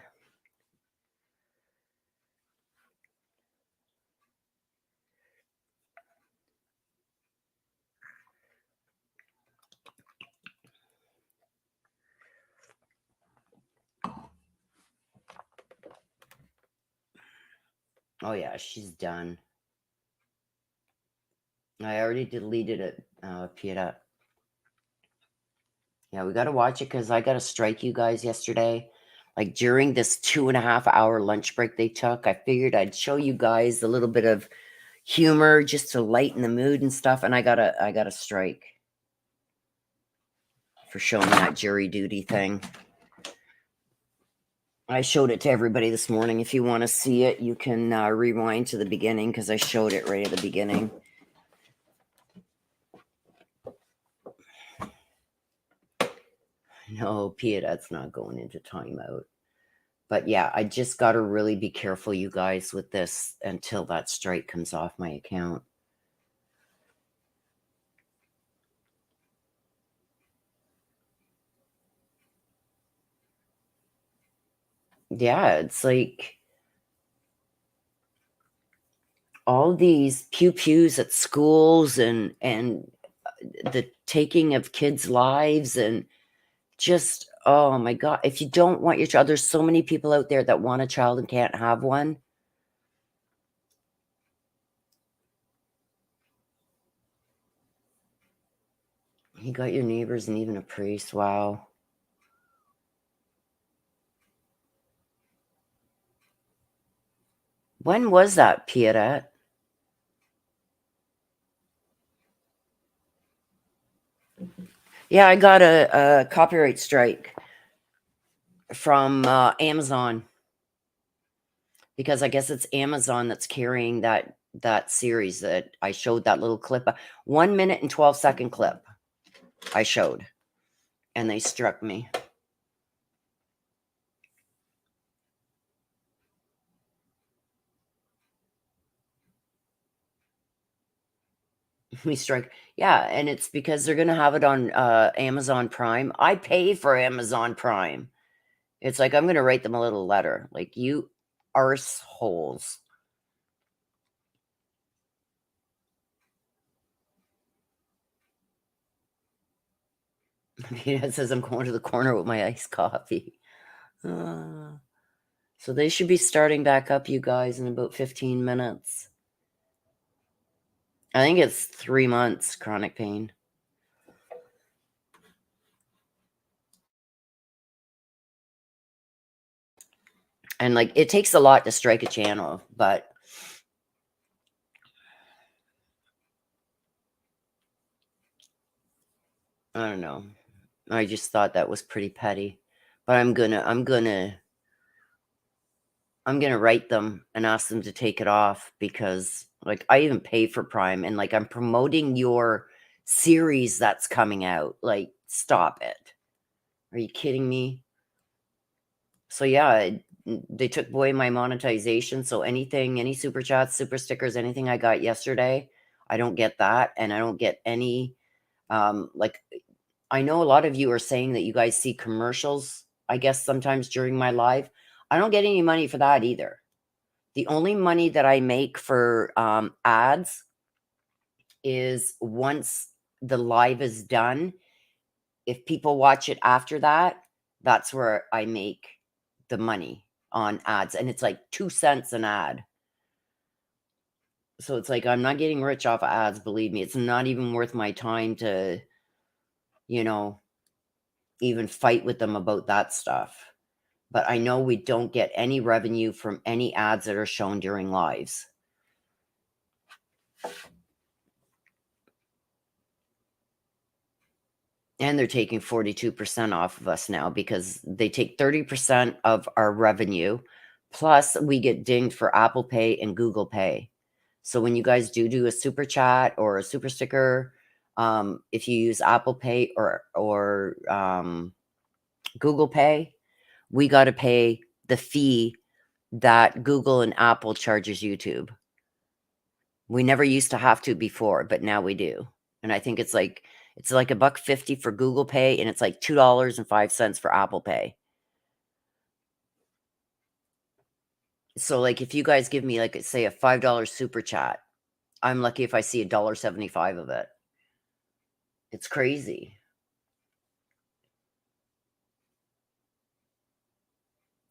Oh yeah, she's done. I already deleted it, Peter. Yeah, we got to watch it because I got to strike you guys yesterday. Like during this 2.5-hour lunch break they took, I figured I'd show you guys a little bit of humor just to lighten the mood and stuff. And I got a strike for showing that jury duty thing. I showed it to everybody this morning. If you want to see it, you can rewind to the beginning because I showed it right at the beginning. No, Pia, that's not going into timeout. But yeah, I just got to really be careful, you guys, with this until that strike comes off my account. Yeah, it's like all these pew-pews at schools and the taking of kids' lives and just, oh my God, if you don't want your child, there's so many people out there that want a child and can't have one. You got your neighbors and even a priest. Wow. When was that, Pierrette? Yeah, I got a copyright strike from Amazon. because I guess it's Amazon that's carrying that series that I showed that little clip. 1 minute and 12-second clip I showed, and they struck me. We strike. Yeah, and it's because they're going to have it on Amazon Prime. I pay for Amazon Prime. It's like I'm going to write them a little letter. Like, you arseholes. It says I'm going to the corner with my iced coffee. So they should be starting back up, you guys, in about 15 minutes. I think it's 3 months chronic pain. And like, it takes a lot to strike a channel, but I don't know. I just thought that was pretty petty. But I'm gonna write them and ask them to take it off, because like, I even pay for Prime, and like, I'm promoting your series that's coming out. Like, stop it. Are you kidding me? So yeah, they took away my monetization. So anything, any super chats, super stickers, anything I got yesterday, I don't get that. And I don't get any, like, I know a lot of you are saying that you guys see commercials, I guess sometimes during my live. I don't get any money for that either. The only money that I make for ads is once the live is done. If people watch it after that, that's where I make the money on ads. And it's like 2 cents an ad. So it's like, I'm not getting rich off of ads, believe me. It's not even worth my time to, you know, even fight with them about that stuff. But I know we don't get any revenue from any ads that are shown during lives. And they're taking 42% off of us now, because they take 30% of our revenue. Plus, we get dinged for Apple Pay and Google Pay. So when you guys do a super chat or a super sticker, if you use Apple Pay or Google Pay, we got to pay the fee that Google and Apple charges YouTube. We never used to have to before, but now we do. And I think it's like $1.50 for Google Pay, and it's like $2.05 for Apple Pay. So like, if you guys give me, like, say a $5 super chat, I'm lucky if I see $1.75 of it. It's crazy.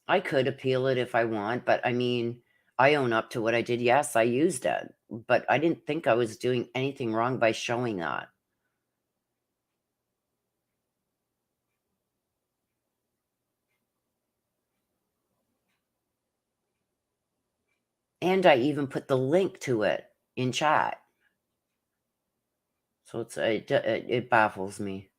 I could appeal it if I want, but I mean, I own up to what I did. Yes, I used it, but I didn't think I was doing anything wrong by showing that. And I even put the link to it in chat. So it baffles me.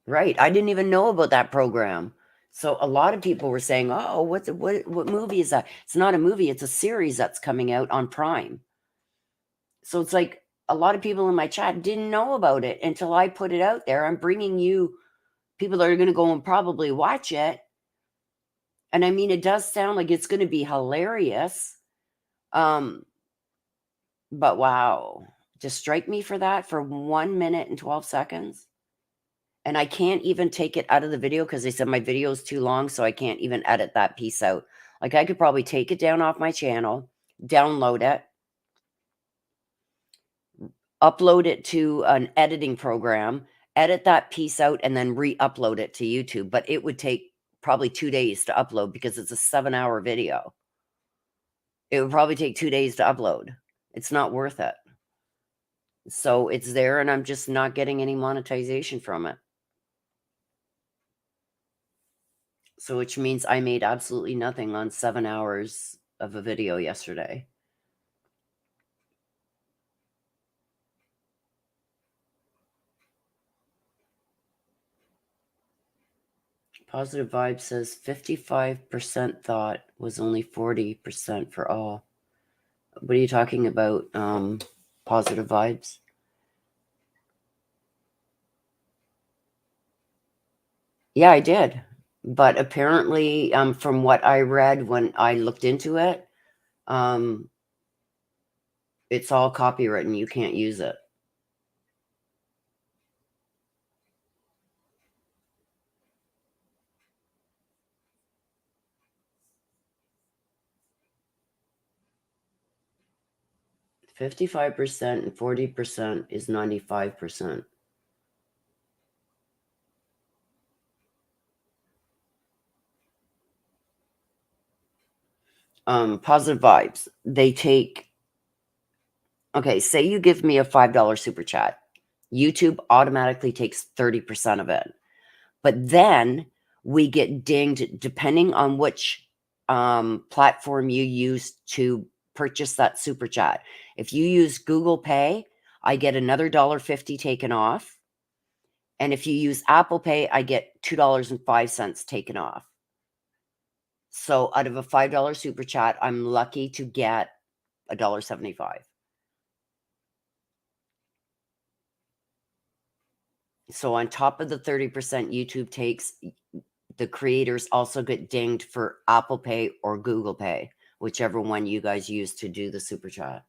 Right. I didn't even know about that program. So a lot of people were saying, "Oh, what movie is that?" It's not a movie, it's a series that's coming out on Prime. So it's like, a lot of people in my chat didn't know about it until I put it out there. I'm bringing you people that are going to go and probably watch it. And I mean, it does sound like it's going to be hilarious. But wow, to strike me for that for 1 minute and 12 seconds. And I can't even take it out of the video because they said my video is too long, so I can't even edit that piece out. Like, I could probably take it down off my channel, download it, upload it to an editing program, edit that piece out, and then re-upload it to YouTube. But it would take probably 2 days to upload because it's a 7-hour video. It would probably take 2 days to upload. It's not worth it. So it's there, and I'm just not getting any monetization from it. So which means I made absolutely nothing on 7 hours of a video yesterday. Positive Vibe says 55% thought was only 40% for all. What are you talking about? Positive Vibes? Yeah, I did. But apparently, from what I read when I looked into it, it's all copywritten. You can't use it. $55% and 40% is 95%. Positive Vibes. They take, okay, say you give me a $5 super chat. YouTube automatically takes 30% of it. But then we get dinged depending on which platform you use to purchase that super chat. If you use Google Pay, I get another $1.50 taken off. And if you use Apple Pay, I get $2.05 taken off. So out of a $5 super chat, I'm lucky to get $1.75. So on top of the 30% YouTube takes, the creators also get dinged for Apple Pay or Google Pay, whichever one you guys use to do the super chat.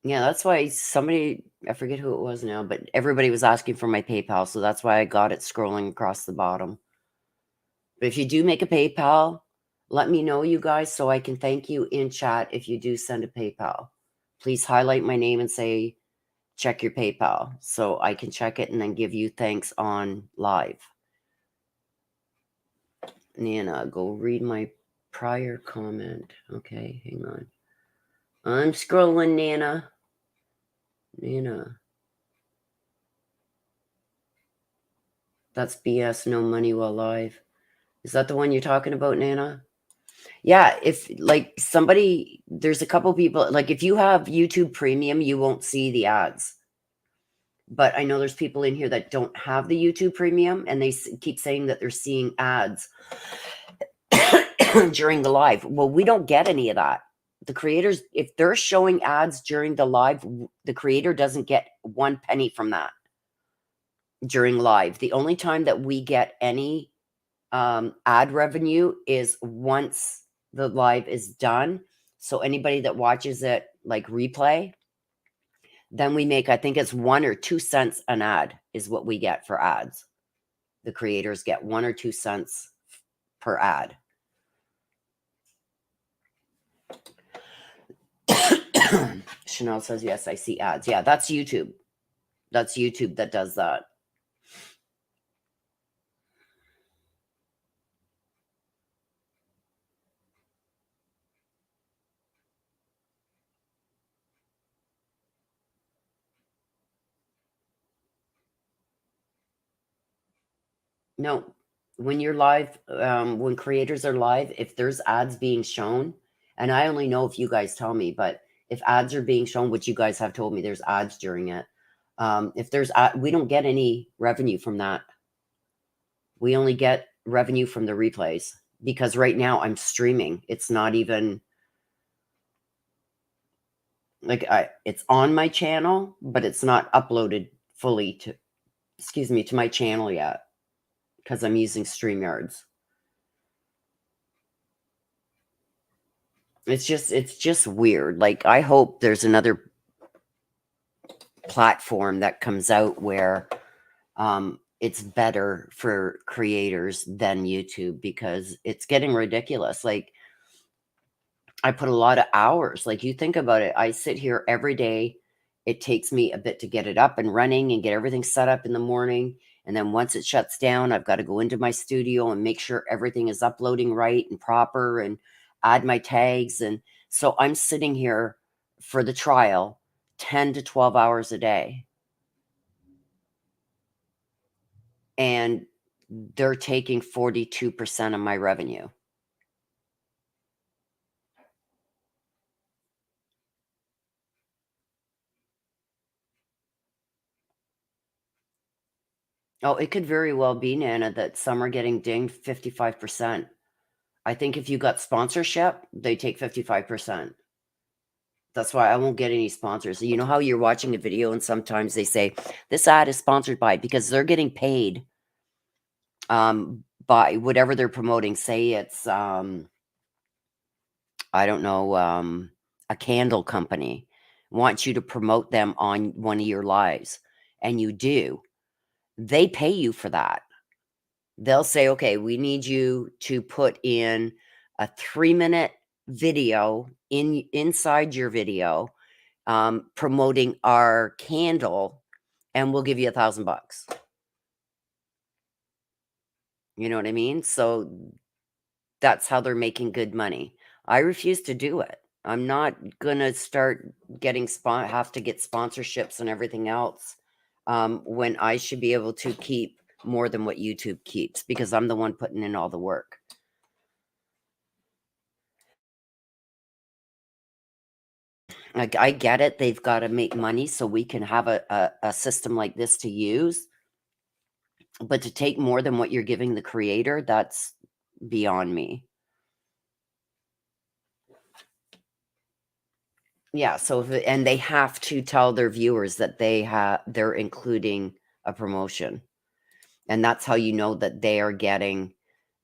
Yeah, that's why somebody, I forget who it was now, but everybody was asking for my PayPal. So that's why I got it scrolling across the bottom. But if you do make a PayPal, let me know, you guys, so I can thank you in chat if you do send a PayPal. Please highlight my name and say, check your PayPal, so I can check it and then give you thanks on live. Nana, go read my prior comment. Okay, hang on. I'm scrolling, Nana. Nana. That's BS, no money while live. Is that the one you're talking about, Nana? Yeah, if like somebody, there's a couple people, like if you have YouTube Premium, you won't see the ads. But I know there's people in here that don't have the YouTube Premium and they keep saying that they're seeing ads during the live. Well, we don't get any of that. The creators, if they're showing ads during the live, the creator doesn't get 1 penny from that during live. The only time that we get any ad revenue is once the live is done. So anybody that watches it like replay, then we make, I think it's 1 or 2 cents an ad is what we get for ads. The creators get 1 or 2 cents per ad. Chanel says, yes, I see ads. Yeah, that's YouTube. That's YouTube that does that. No, when you're live, when creators are live, if there's ads being shown, and I only know if you guys tell me, but if ads are being shown, which you guys have told me there's ads during it, if there's we don't get any revenue from that. We only get revenue from the replays because right now I'm streaming. It's not even like it's on my channel, but it's not uploaded fully to, excuse me, to my channel yet because I'm using StreamYards. It's just weird. Like, I hope there's another platform that comes out where it's better for creators than YouTube because it's getting ridiculous. Like, I put a lot of hours. Like, you think about it, I sit here every day. It takes me a bit to get it up and running and get everything set up in the morning. And then once it shuts down, I've got to go into my studio and make sure everything is uploading right and proper and add my tags. And so I'm sitting here for the trial 10 to 12 hours a day. And they're taking 42% of my revenue. Oh, it could very well be, Nana, that some are getting dinged 55%. I think if you got sponsorship, they take 55%. That's why I won't get any sponsors. You know how you're watching a video and sometimes they say this ad is sponsored by, because they're getting paid by whatever they're promoting. Say it's I don't know, a candle company wants you to promote them on one of your lives, and you do. They pay you for that. They'll say, okay, we need you to put in a 3-minute video inside your video promoting our candle, and we'll give you $1,000. You know what I mean? So that's how they're making good money. I refuse to do it. I'm not gonna start getting have to get sponsorships and everything else when I should be able to keep more than what YouTube keeps, because I'm the one putting in all the work. Like, I get it. They've got to make money so we can have a system like this to use. But to take more than what you're giving the creator, that's beyond me. Yeah. So, and they have to tell their viewers that they're including a promotion. And that's how you know that they are getting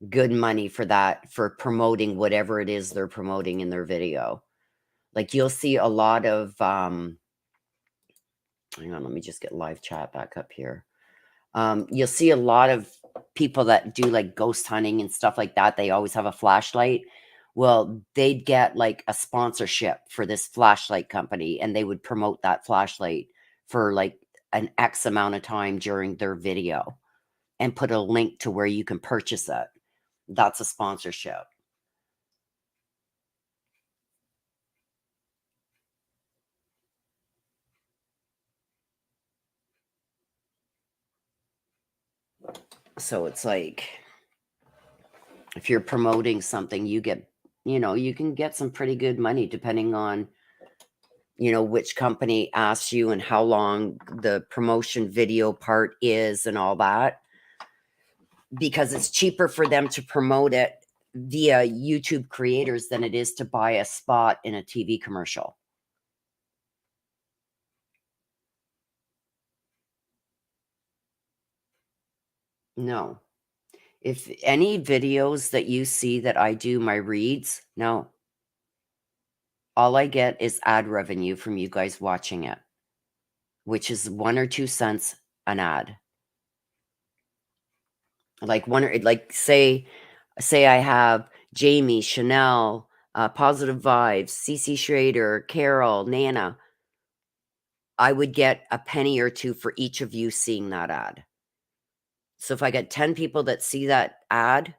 good money for that, for promoting whatever it is they're promoting in their video. Like, you'll see a lot of, hang on, let me just get live chat back up here. You'll see a lot of people that do like ghost hunting and stuff like that. They always have a flashlight. Well, they'd get like a sponsorship for this flashlight company, and they would promote that flashlight for like an X amount of time during their video and put a link to where you can purchase it. That's a sponsorship. So it's like, if you're promoting something, you get, you can get some pretty good money depending on, which company asks you and how long the promotion video part is and all that. Because it's cheaper for them to promote it via YouTube creators than it is to buy a spot in a TV commercial. No. If any videos that you see that I do my reads, no. All I get is ad revenue from you guys watching it, which is 1 or 2 cents an ad. Like say I have Jamie, Chanel, Positive Vibes, CC Schrader, Carol, Nana. I would get a penny or 2 for each of you seeing that ad. So if I get 10 people that see that ad,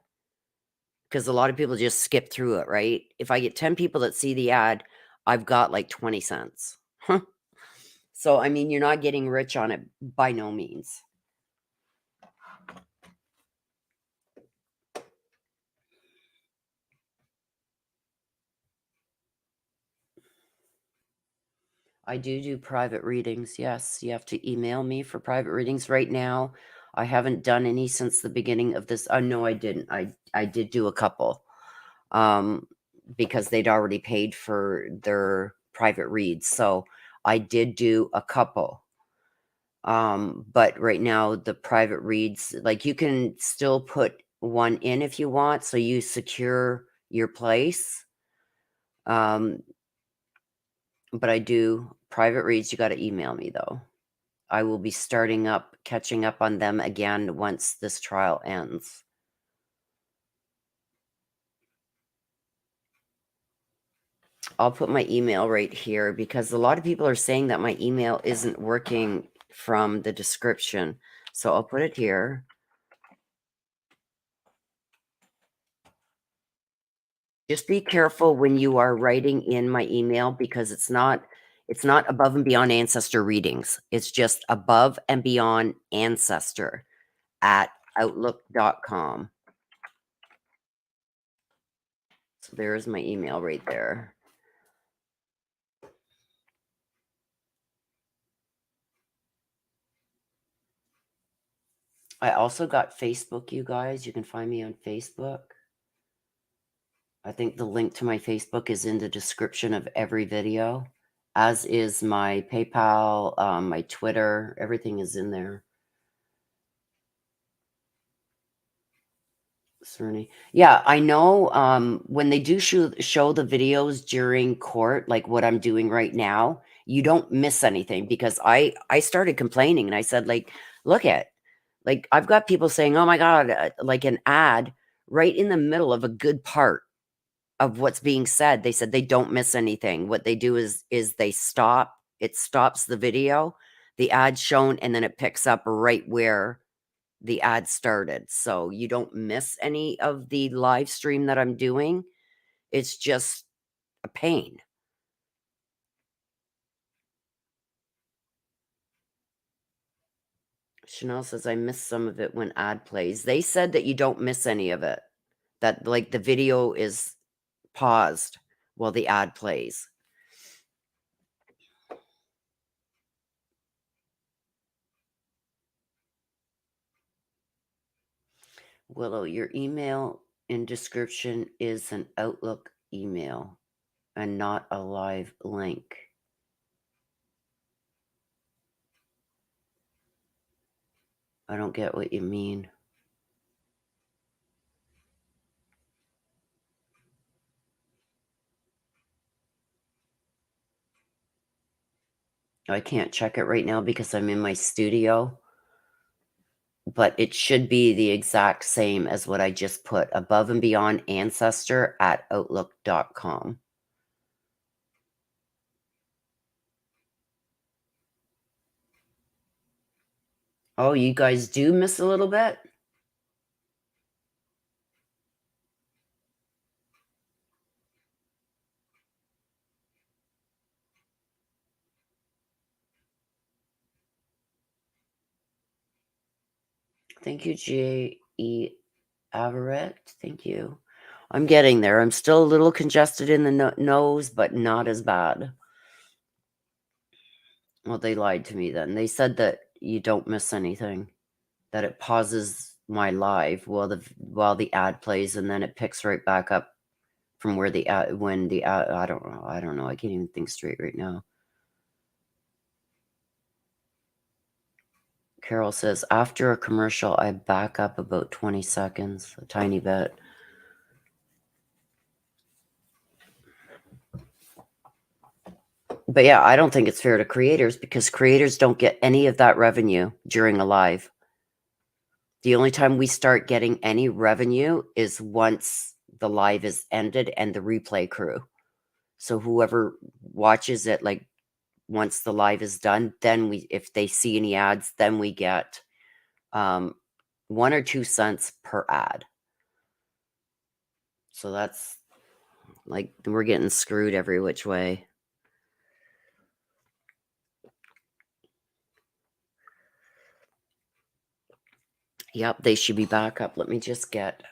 because a lot of people just skip through it, right? If I get 10 people that see the ad, I've got like 20 cents. So, I mean, you're not getting rich on it by no means. I do private readings. Yes, you have to email me for private readings. Right now, I haven't done any since the beginning of this. No, I didn't. I did do a couple because they'd already paid for their private reads. So I did do a couple. But right now, the private reads, like, you can still put one in if you want, so you secure your place. But I do private reads. You got to email me though. I will be catching up on them again once this trial ends. I'll put my email right here because a lot of people are saying that my email isn't working from the description. So I'll put it here. Just be careful when you are writing in my email, because it's not above and beyond Ancestor readings. It's just above and beyond Ancestor at outlook.com. So there's my email right there. I also got Facebook, you guys. You can find me on Facebook. I think the link to my Facebook is in the description of every video, as is my PayPal, my Twitter. Everything is in there. Cerny. Yeah, I know when they do show the videos during court, like what I'm doing right now, you don't miss anything, because I started complaining and I said, like, look at, like, I've got people saying, oh my God, like an ad right in the middle of a good part of what's being said. They said they don't miss anything. What they do is they stop, it stops the video, the ad shown, and then it picks up right where the ad started. So you don't miss any of the live stream that I'm doing. It's just a pain. Chanel says, I missed some of it when ad plays. They said that you don't miss any of it. That, like, the video is paused while the ad plays. Willow, your email in description is an Outlook email and not a live link. I don't get what you mean. I can't check it right now because I'm in my studio, but it should be the exact same as what I just put, above and beyond Ancestor at outlook.com. Oh, you guys do miss a little bit? Thank you, J.E. Averett. Thank you. I'm getting there. I'm still a little congested in the nose, but not as bad. Well, they lied to me then. They said that you don't miss anything, that it pauses my live while the ad plays, and then it picks right back up from where the ad, when the ad, I don't know. I can't even think straight right now. Carol says, after a commercial, I back up about 20 seconds, a tiny bit. But yeah, I don't think it's fair to creators, because creators don't get any of that revenue during a live. The only time we start getting any revenue is once the live is ended and the replay crew. So whoever watches it, like, once the live is done, then if they see any ads, then we get 1 or 2 cents per ad. So that's, like, we're getting screwed every which way. Yep, they should be back up. Let me just get,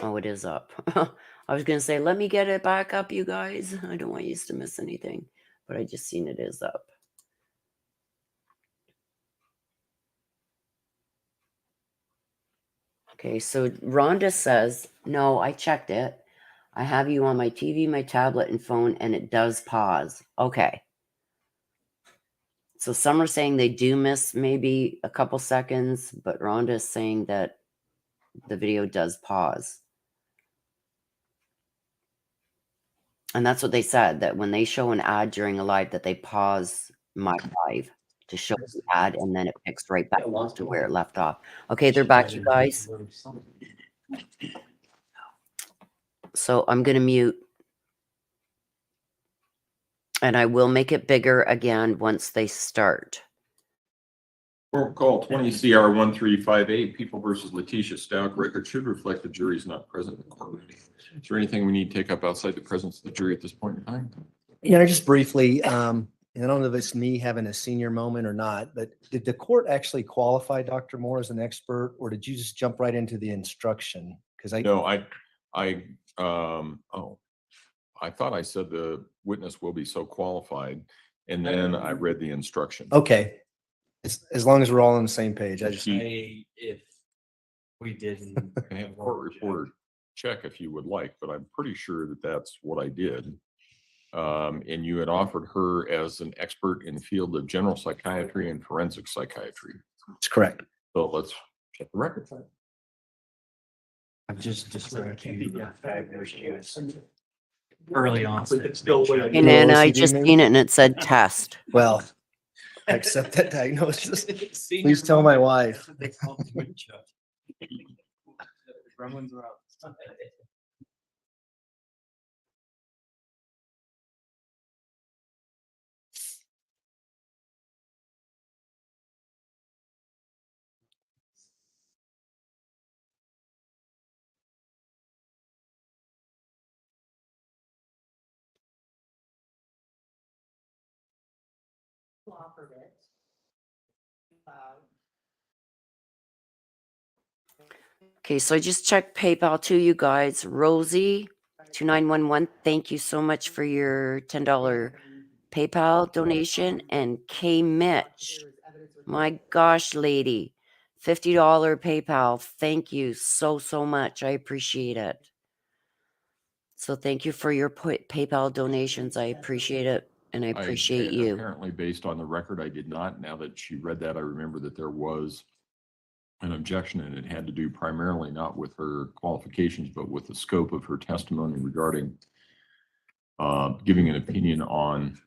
oh, it is up. I was going to say, let me get it back up, you guys. I don't want you to miss anything, but I just seen it is up. Okay, so Rhonda says, no, I checked it. I have you on my TV, my tablet, and phone, and it does pause. Okay. So some are saying they do miss maybe a couple seconds, but Rhonda is saying that the video does pause. And that's what they said, that when they show an ad during a live, that they pause my live to show the ad, and then it picks right back to where it left off. Okay, they're back, you guys. So I'm going to mute. And I will make it bigger again once they start. Roll call 20 CR 1358, People versus Letecia Stauch. Record should reflect the jury is not present in the courtroom. Is there anything we need to take up outside the presence of the jury at this point in time? Yeah, just briefly, and I don't know if it's me having a senior moment or not, but did the court actually qualify Dr. Moore as an expert, or did you just jump right into the instruction? Because No, I thought I said the witness will be so qualified, and then I read the instruction. Okay. As long as we're all on the same page, I just. If we didn't. I have a court reporter check if you would like, but I'm pretty sure that that's what I did. And you had offered her as an expert in the field of general psychiatry and forensic psychiatry. It's correct. So let's check the record. I'm just early on. And then I just seen it and it said test. Well, I accept that diagnosis. Please tell my wife. Okay, so I just checked PayPal too, you guys. Rosie 2911, thank you so much for your $10 PayPal donation. And K Mitch, my gosh, lady, $50 PayPal. Thank you so much. I appreciate it. So thank you for your PayPal donations. I appreciate it. And I appreciate you. Apparently, based on the record, I did not. Now that she read that, I remember that there was an objection, and it had to do primarily not with her qualifications, but with the scope of her testimony regarding giving an opinion on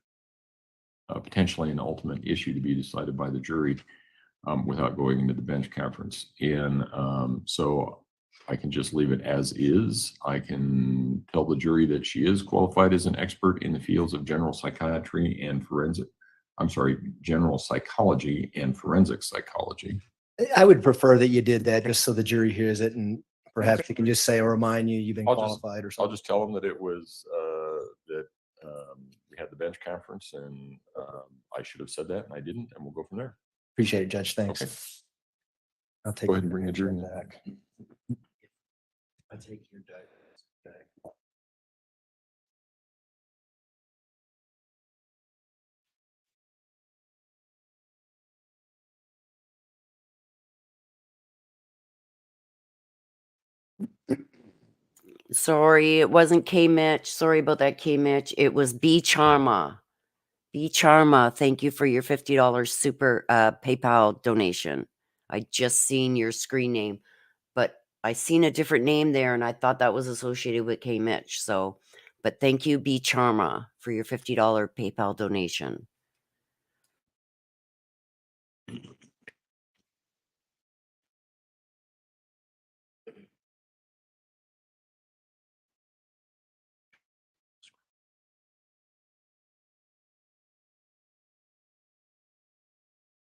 potentially an ultimate issue to be decided by the jury without going into the bench conference. And so I can just leave it as is. I can tell the jury that she is qualified as an expert in the fields of general psychiatry and general psychology and forensic psychology. I would prefer that you did that just so the jury hears it, and perhaps you can just say or remind you you've been qualified or I'll something. just tell them that it was that we had the bench conference, and I should have said that, and I didn't, and we'll go from there. Appreciate it, Judge. Thanks. Okay. I'll take. Go ahead and bring the jury back. I take your diet back. Sorry, it wasn't K Mitch. Sorry about that, K Mitch. It was B Charma. B Charma, thank you for your $50 super PayPal donation. I just seen your screen name, but I seen a different name there, and I thought that was associated with K Mitch. So, but thank you, B Charma, for your $50 PayPal donation.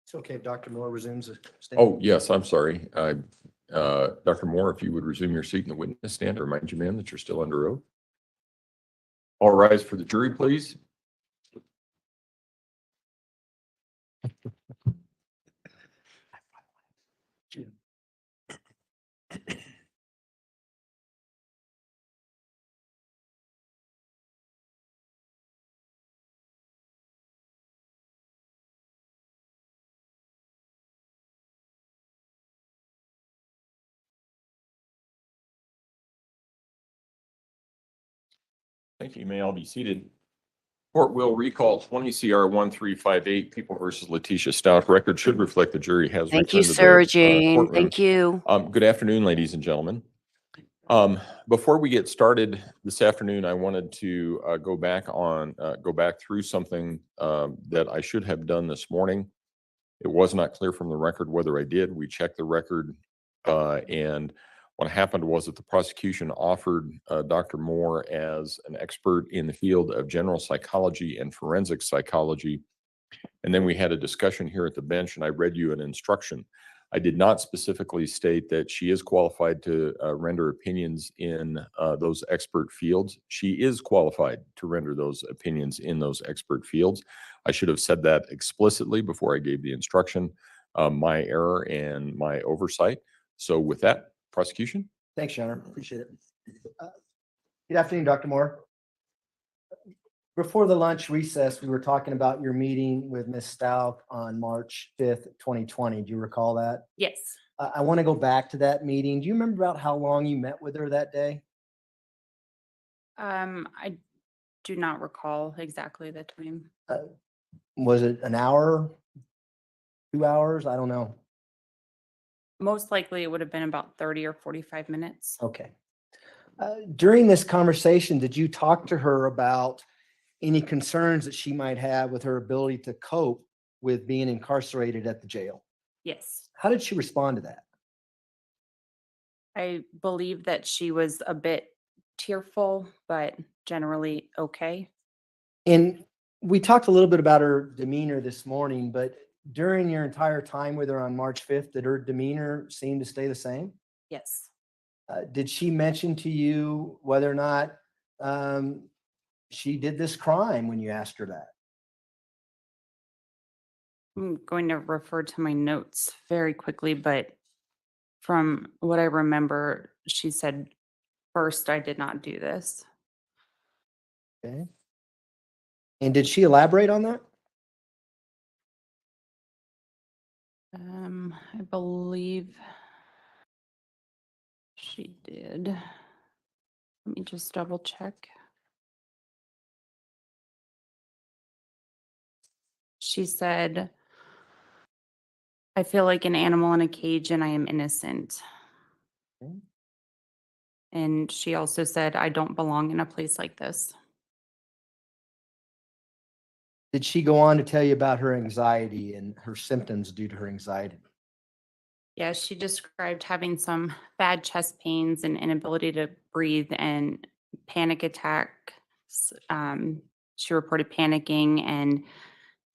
It's okay if Dr. Moore resumes. Oh, yes, I'm sorry. Dr. Moore, if you would resume your seat in the witness stand, I remind you, ma'am, that you're still under oath. All rise for the jury, please. Thank you. You may all be seated. Court will recall 20 CR 1358, People versus Letecia Stauch. Record should reflect the jury has. Thank you, returned to the, Sarah Jane. courtroom. Thank you. Good afternoon, ladies and gentlemen. Before we get started this afternoon, I wanted to go back through something that I should have done this morning. It was not clear from the record whether I did. We checked the record, and what happened was that the prosecution offered Dr. Moore as an expert in the field of general psychology and forensic psychology. And then we had a discussion here at the bench, and I read you an instruction. I did not specifically state that she is qualified to render opinions in those expert fields. She is qualified to render those opinions in those expert fields. I should have said that explicitly before I gave the instruction. My error and my oversight. So with that, prosecution. Thanks, Your Honor. Appreciate it. Good afternoon, Dr. Moore. Before the lunch recess, we were talking about your meeting with Ms. Stauch on March 5th, 2020. Do you recall that? Yes. I want to go back to that meeting. Do you remember about how long you met with her that day? I do not recall exactly the time. Was it an hour, 2 hours? I don't know. Most likely it would have been about 30 or 45 minutes. Okay. During this conversation, did you talk to her about any concerns that she might have with her ability to cope with being incarcerated at the jail? Yes. How did she respond to that? I believe that she was a bit tearful, but generally okay. And we talked a little bit about her demeanor this morning, but during your entire time with her on March 5th, did her demeanor seem to stay the same? Yes. Did she mention to you whether or not she did this crime when you asked her that? I'm going to refer to my notes very quickly, but from what I remember, she said, first, I did not do this. Okay. And did she elaborate on that? I believe she did. Let me just double check. She said, I feel like an animal in a cage and I am innocent. Okay. And she also said, I don't belong in a place like this. Did she go on to tell you about her anxiety and her symptoms due to her anxiety? Yeah, she described having some bad chest pains and inability to breathe and panic attacks. She reported panicking and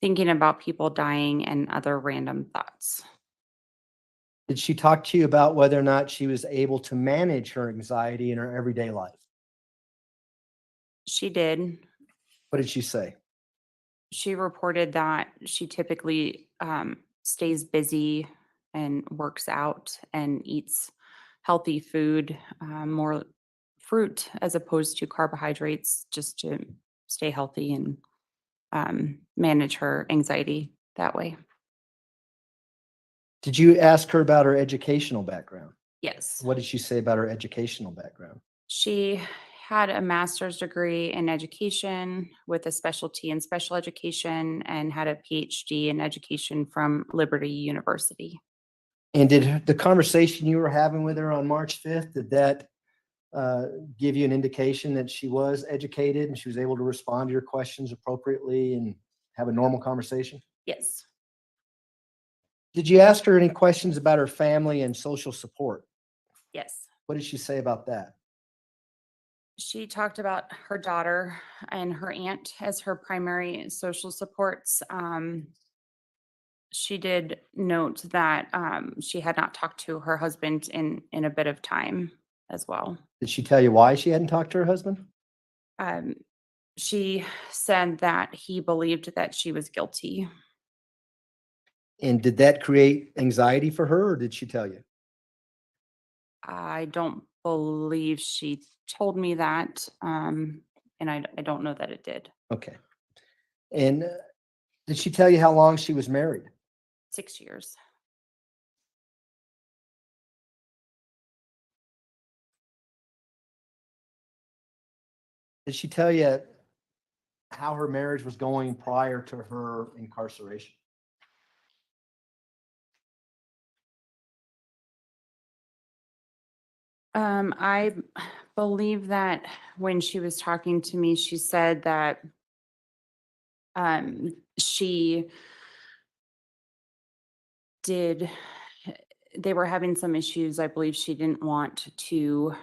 thinking about people dying and other random thoughts. Did she talk to you about whether or not she was able to manage her anxiety in her everyday life? She did. What did she say? She reported that she typically stays busy and works out and eats healthy food, more fruit as opposed to carbohydrates, just to stay healthy and manage her anxiety that way. Did you ask her about her educational background? Yes. What did she say about her educational background? She had a master's degree in education with a specialty in special education and had a PhD in education from Liberty University. And did the conversation you were having with her on March 5th, did that give you an indication that she was educated and she was able to respond to your questions appropriately and have a normal conversation? Yes. Did you ask her any questions about her family and social support? Yes. What did she say about that? She talked about her daughter and her aunt as her primary social supports. She did note that she had not talked to her husband in a bit of time as well. Did she tell you why she hadn't talked to her husband? She said that he believed that she was guilty. And did that create anxiety for her, or did she tell you? I don't believe she told me that, and I don't know that it did. Okay. And did she tell you how long she was married? 6 years. Did she tell you how her marriage was going prior to her incarceration? I believe that when she was talking to me, she said that she did, they were having some issues. I believe she didn't want to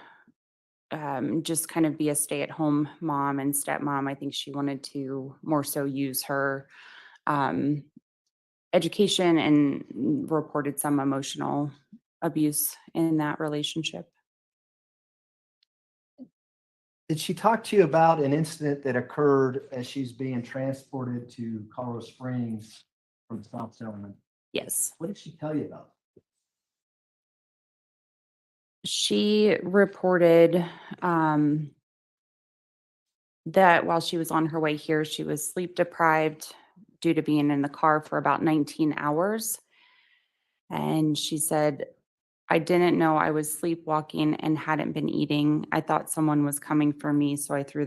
just kind of be a stay-at-home mom and stepmom. I think she wanted to more so use her education and reported some emotional abuse in that relationship. Did she talk to you about an incident that occurred as she's being transported to Colorado Springs from South Carolina? Yes. What did she tell you about? She reported that while she was on her way here, she was sleep deprived due to being in the car for about 19 hours. And she said, I didn't know I was sleepwalking and hadn't been eating. I thought someone was coming for me, so I took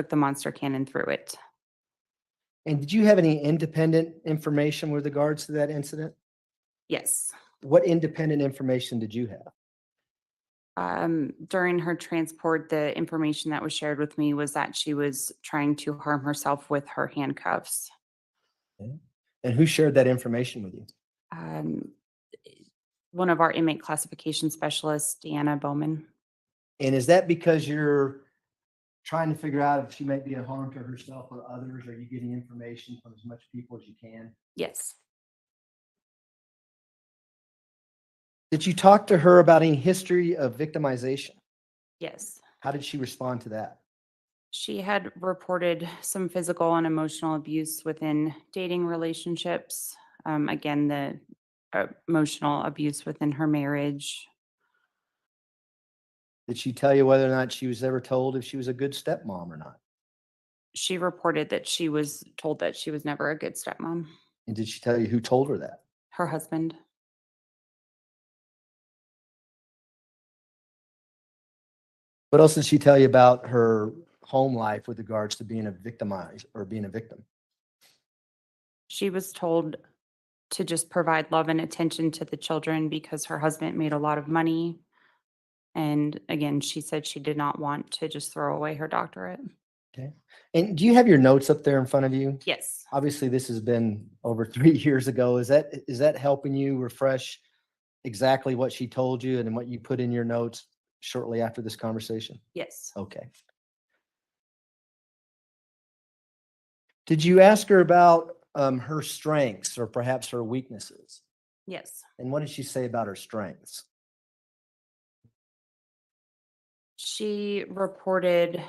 the monster can and threw it. And did you have any independent information with regards to that incident? Yes. What independent information did you have? During her transport, the information that was shared with me was that she was trying to harm herself with her handcuffs. And who shared that information with you? Um, One of our inmate classification specialists, Deanna Bowman. And is that because you're trying to figure out if she might be a harm to herself or others? Are you getting information from as much people as you can? Yes. Did you talk to her about any history of victimization? Yes. How did she respond to that? She had reported some physical and emotional abuse within dating relationships. Again, the emotional abuse within her marriage. Did she tell you whether or not she was ever told if she was a good stepmom or not? She reported that she was told that she was never a good stepmom. And did she tell you who told her that? Her husband. What else did she tell you about her home life with regards to being a victimized or being a victim? She was told to just provide love and attention to the children because her husband made a lot of money. And again, she said she did not want to just throw away her doctorate. Okay. And do you have your notes up there in front of you? Yes. Obviously, this has been over 3 years ago. Is that helping you refresh exactly what she told you and what you put in your notes shortly after this conversation? Yes. Okay. Did you ask her about her strengths or perhaps her weaknesses? Yes. And what did she say about her strengths? She reported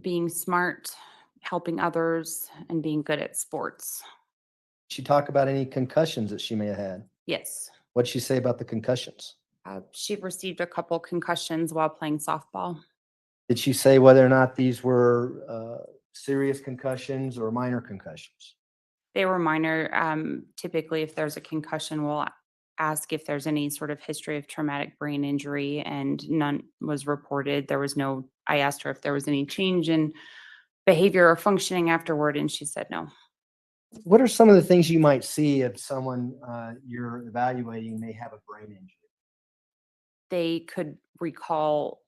being smart, helping others, and being good at sports. Did she talk about any concussions that she may have had? Yes. What did she say about the concussions? She received a couple concussions while playing softball. Did she say whether or not these were serious concussions or minor concussions? They were minor. Typically, if there's a concussion, we'll ask if there's any sort of history of traumatic brain injury, and none was reported. I asked her if there was any change in behavior or functioning afterward, and she said no. What are some of the things you might see if someone you're evaluating may have a brain injury? They could recall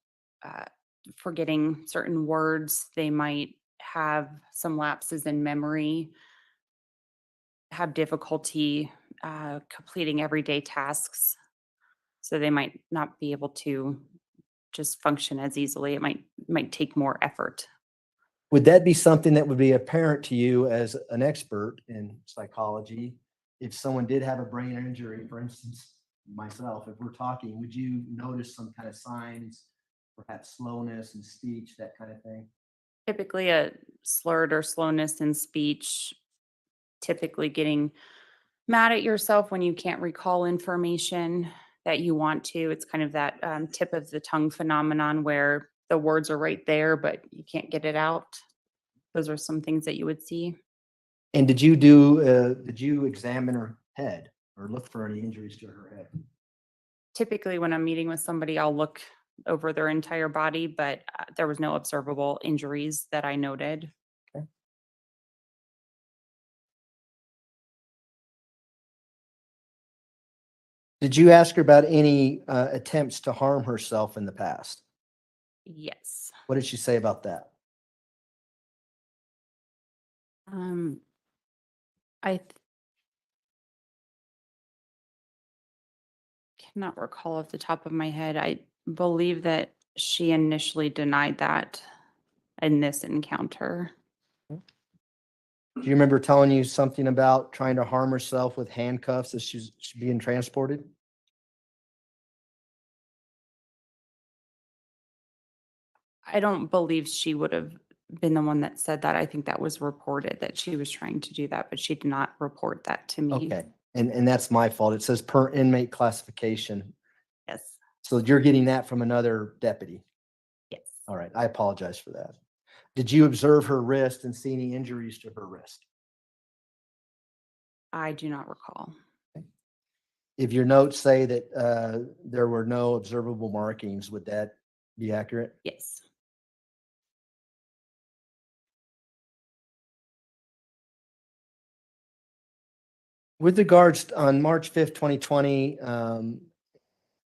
forgetting certain words. They might have some lapses in memory, have difficulty completing everyday tasks. So they might not be able to just function as easily. It might take more effort. Would that be something that would be apparent to you as an expert in psychology? If someone did have a brain injury, for instance, myself, if we're talking, would you notice some kind of signs, perhaps slowness in speech, that kind of thing? Typically a slurred or slowness in speech, typically getting mad at yourself when you can't recall information that you want to. It's kind of that tip of the tongue phenomenon where the words are right there, but you can't get it out. Those are some things that you would see. And did you examine her head or look for any injuries to her head? Typically, when I'm meeting with somebody, I'll look over their entire body, but there was no observable injuries that I noted. Did you ask her about any attempts to harm herself in the past? Yes. What did she say about that? I cannot recall off the top of my head. I believe that she initially denied that in this encounter. Do you remember telling you something about trying to harm herself with handcuffs as she's being transported? I don't believe she would have been the one that said that. I think that was reported that she was trying to do that, but she did not report that to me. Okay, and that's my fault. It says per inmate classification. Yes. So you're getting that from another deputy. Yes. All right, I apologize for that. Did you observe her wrist and see any injuries to her wrist? I do not recall. If your notes say that there were no observable markings, would that be accurate? Yes. With regards on March 5th, 2020,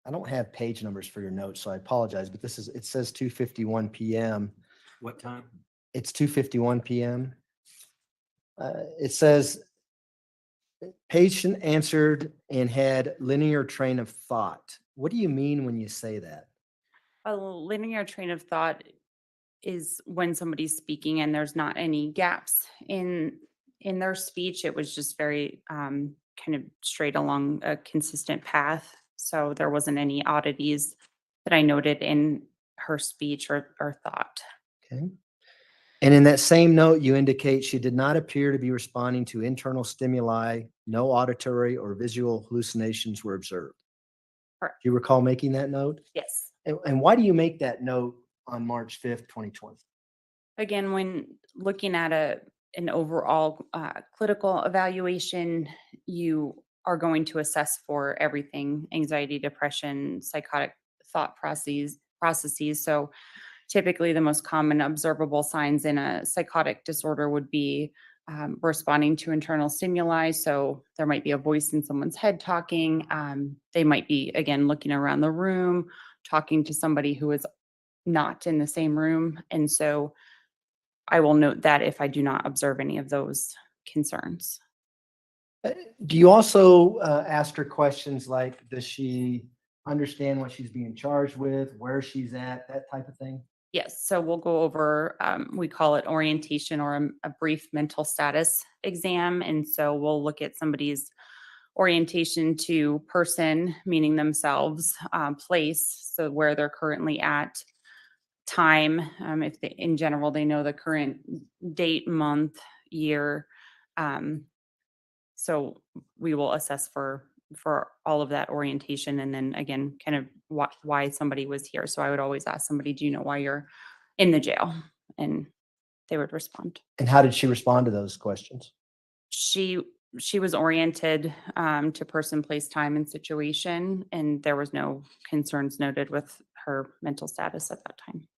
I don't have page numbers for your notes, so I apologize, but it says 2:51 PM. What time? It's 2:51 PM. It says patient answered and had linear train of thought. What do you mean when you say that? A linear train of thought is when somebody's speaking and there's not any gaps in their speech. It was just very kind of straight along a consistent path. So there wasn't any oddities that I noted in her speech or thought. Okay. And in that same note, you indicate she did not appear to be responding to internal stimuli. No auditory or visual hallucinations were observed. Correct. Do you recall making that note? Yes. And why do you make that note on March 5th, 2020? Again, when looking at an overall clinical evaluation, you are going to assess for everything: anxiety, depression, psychotic thought processes. So typically the most common observable signs in a psychotic disorder would be responding to internal stimuli. So there might be a voice in someone's head talking. They might be, again, looking around the room, talking to somebody who is not in the same room. And so I will note that if I do not observe any of those concerns. Do you also ask her questions like, does she understand what she's being charged with, where she's at, that type of thing? Yes, so we'll go over, we call it orientation or a brief mental status exam. And so we'll look at somebody's orientation to person, meaning themselves, place, so where they're currently at, time, if they, in general, they know the current date, month, year. So we will assess for all of that orientation, and then again, kind of why somebody was here. So I would always ask somebody, do you know why you're in the jail? And they would respond. And how did she respond to those questions? She was oriented to person, place, time, and situation, and there was no concerns noted with her mental status at that time.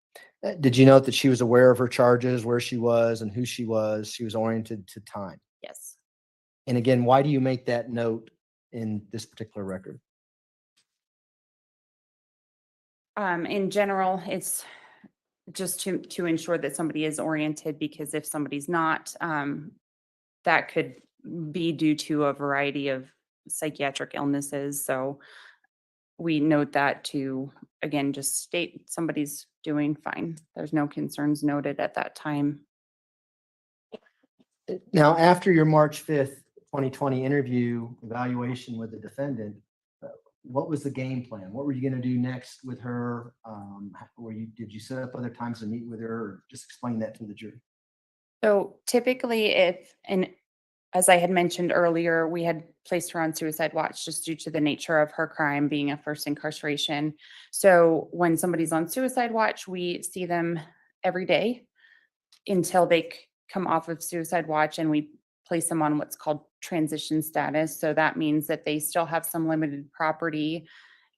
Did you note that she was aware of her charges, where she was and who she was? She was oriented to time. Yes. And again, why do you make that note in this particular record? In general, it's just to ensure that somebody is oriented, because if somebody's not, that could be due to a variety of psychiatric illnesses. So we note that to, again, just state somebody's doing fine. There's no concerns noted at that time. Now, after your March 5th, 2020 interview evaluation with the defendant, what was the game plan? What were you going to do next with her? Did you set up other times to meet with her, or just explain that to the jury? So typically and as I had mentioned earlier, we had placed her on suicide watch just due to the nature of her crime being a first incarceration. So when somebody's on suicide watch, we see them every day until they come off of suicide watch, and we place them on what's called transition status. So that means that they still have some limited property.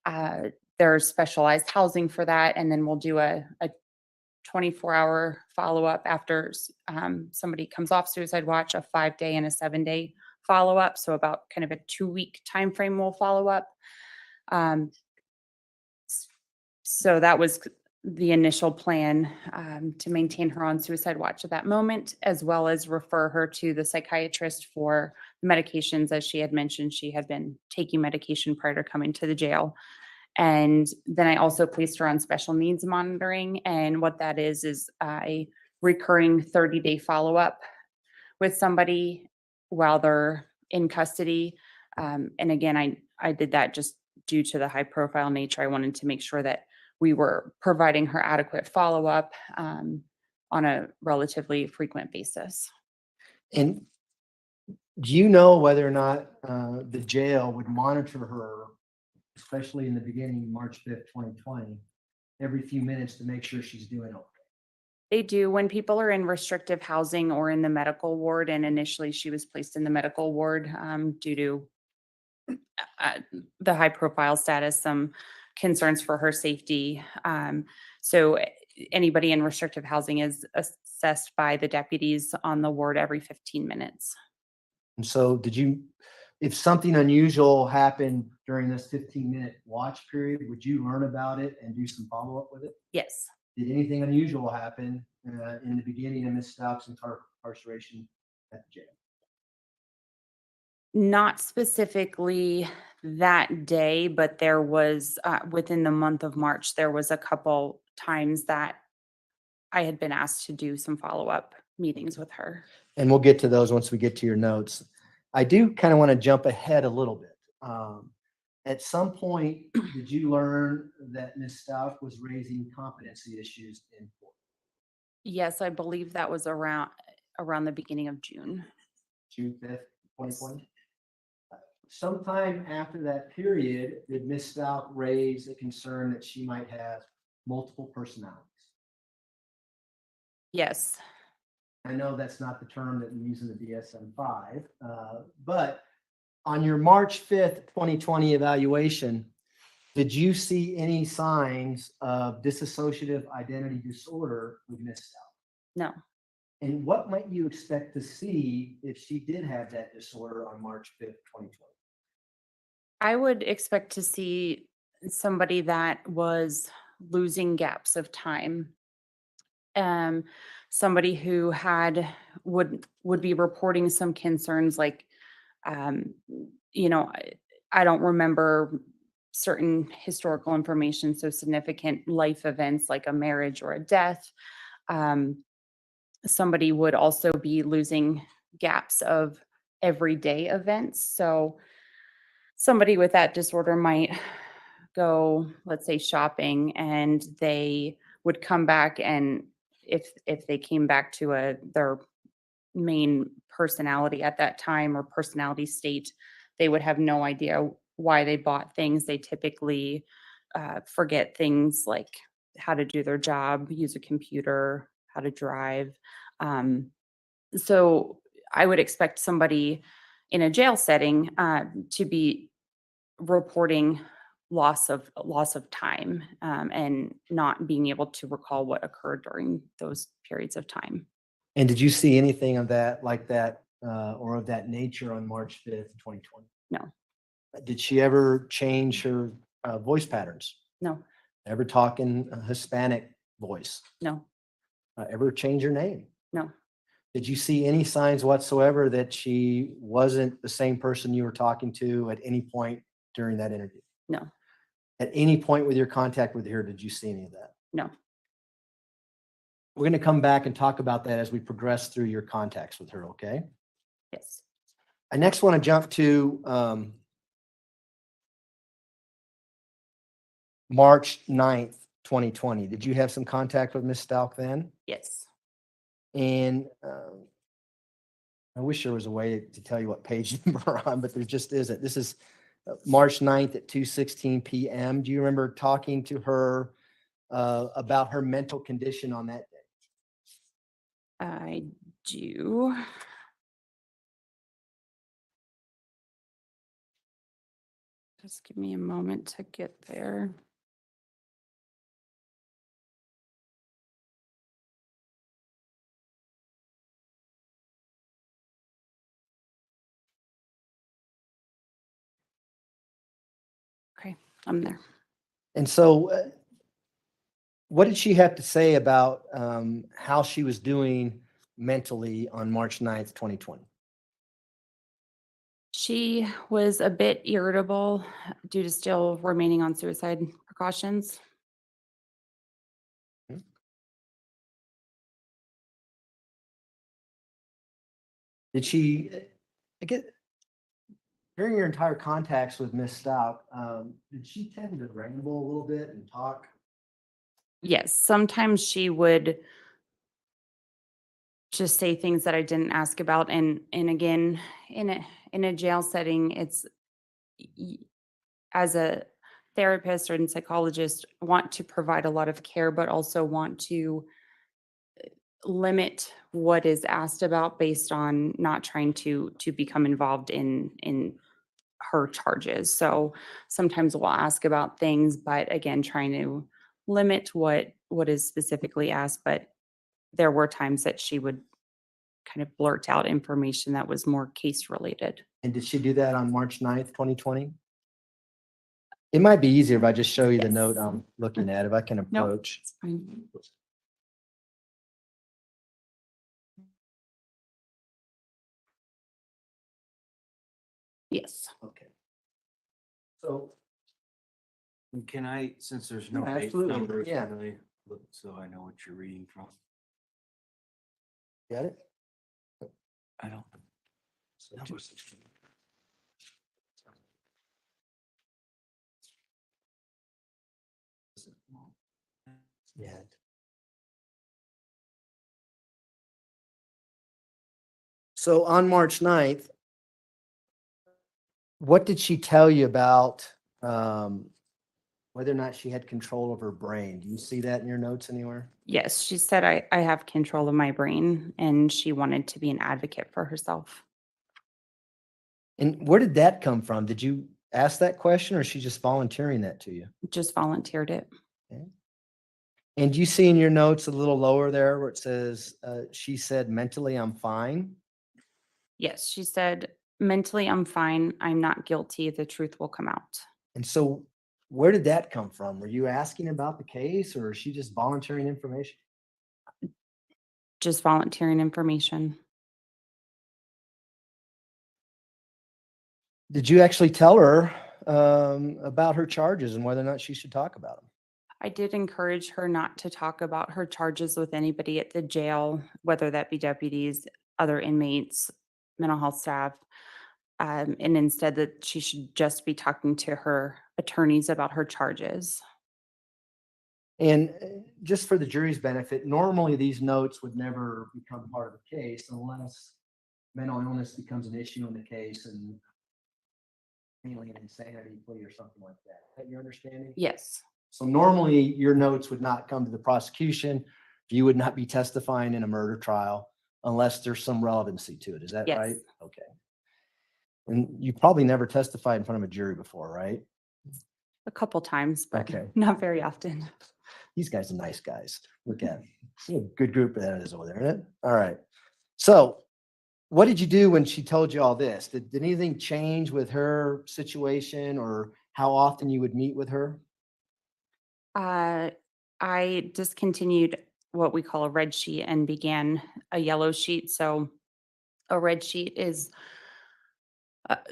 There's specialized housing for that. And then we'll do a 24-hour follow-up after somebody comes off suicide watch, a 5-day and a 7-day follow-up. So about kind of a 2-week time frame we'll follow up. So that was the initial plan, to maintain her on suicide watch at that moment, as well as refer her to the psychiatrist for medications. As she had mentioned, she had been taking medication prior to coming to the jail. And then I also placed her on special needs monitoring. And what that is a recurring 30-day follow-up with somebody while they're in custody. And again, I did that just due to the high profile nature. I wanted to make sure that we were providing her adequate follow-up on a relatively frequent basis. And do you know whether or not the jail would monitor her, especially in the beginning, March 5th, 2020, every few minutes to make sure she's doing okay. They do. When people are in restrictive housing or in the medical ward, and initially she was placed in the medical ward due to the high profile status, some concerns for her safety. So anybody in restrictive housing is assessed by the deputies on the ward every 15 minutes. And so if something unusual happened during this 15-minute watch period, would you learn about it and do some follow-up with it? Yes. Did anything unusual happen in the beginning of Ms. Stauch's incarceration at the jail? Not specifically that day, but there was, within the month of March, there was a couple times that I had been asked to do some follow-up meetings with her. And we'll get to those once we get to your notes. I do kind of want to jump ahead a little bit. At some point, did you learn that Ms. Stauch was raising competency issues in court? Yes, I believe that was around the beginning of June. June 5th, 2020? Sometime after that period, did Ms. Stauch raise a concern that she might have multiple personalities? Yes. I know that's not the term that we use in the DSM-5, but on your March 5th, 2020 evaluation, did you see any signs of dissociative identity disorder with Ms. Stauch? No. And what might you expect to see if she did have that disorder on March 5th, 2020? I would expect to see somebody that was losing gaps of time. Somebody who would be reporting some concerns like, you know, I don't remember certain historical information, so significant life events like a marriage or a death. Somebody would also be losing gaps of everyday events. So somebody with that disorder might go, let's say, shopping, and they would come back, and if they came back to their main personality at that time or personality state, they would have no idea why they bought things. They typically forget things like how to do their job, use a computer, how to drive. So I would expect somebody in a jail setting to be reporting loss of time and not being able to recall what occurred during those periods of time. And did you see anything of that, like that, or of that nature on March 5th, 2020? No. Did she ever change her voice patterns? No. Ever talk in a Hispanic voice? No. Ever change her name? No. Did you see any signs whatsoever that she wasn't the same person you were talking to at any point during that interview? No. At any point with your contact with her, did you see any of that? No. We're going to come back and talk about that as we progress through your contacts with her, okay? Yes. I next want to jump to March 9th, 2020. Did you have some contact with Ms. Stauch then? Yes. And I wish there was a way to tell you what page number we're on, but there just isn't. This is March 9th at 2:16 p.m. Do you remember talking to her about her mental condition on that day? I do. Just give me a moment to get there. Okay, I'm there. And so what did she have to say about how she was doing mentally on March 9th, 2020? She was a bit irritable due to still remaining on suicide precautions. Did she, I get, during your entire contacts with Ms. Stauch, did she tend to ramble a little bit and talk? Yes, sometimes she would just say things that I didn't ask about. And again, in a jail setting, it's as therapists and psychologists want to provide a lot of care, but also want to limit what is asked about based on not trying to become involved in her charges. So sometimes we'll ask about things, but again, trying to limit what is specifically asked. But there were times that she would kind of blurt out information that was more case related. And did she do that on March 9th, 2020? It might be easier if I just show you the Yes. note I'm looking at, if I can Nope. approach. It's fine. Yes. Okay. So, And can I, since there's no Yeah, page absolutely. numbers, Yeah. can I look so I know what you're reading from? got it? I don't. Yeah. So on March 9th, what did she tell you about whether or not she had control of her brain? Do you see that in your notes anywhere? Yes, she said I have control of my brain and she wanted to be an advocate for herself. And where did that come from? Did you ask that question or is she just volunteering that to you? Just volunteered it. And do you see in your notes a little lower there where it says, she said, mentally, I'm fine? Yes, she said, mentally, I'm fine. I'm not guilty. The truth will come out. And so where did that come from? Were you asking about the case or is she just volunteering information? Just volunteering information. Did you actually tell her about her charges and whether or not she should talk about them? I did encourage her not to talk about her charges with anybody at the jail, whether that be deputies, other inmates, mental health staff, and instead that she should just be talking to her attorneys about her charges. And just for the jury's benefit, normally these notes would never become part of the case unless mental illness becomes an issue in the case and mainly an insanity plea or something like that. Is that your understanding? Yes, So normally your notes would not come to the prosecution. You would not be testifying in a murder trial unless there's some relevancy to it. Is that Yes. right? Okay. And you probably never testified in front of a jury before, right? a couple times, but Okay. not very often. These guys are nice guys. Look at them. A good group that is over there, isn't it? All right. So what did you do when she told you all this? Did anything change with her situation or how often you would meet with her? I discontinued what we call a red sheet and began a yellow sheet. So a red sheet is,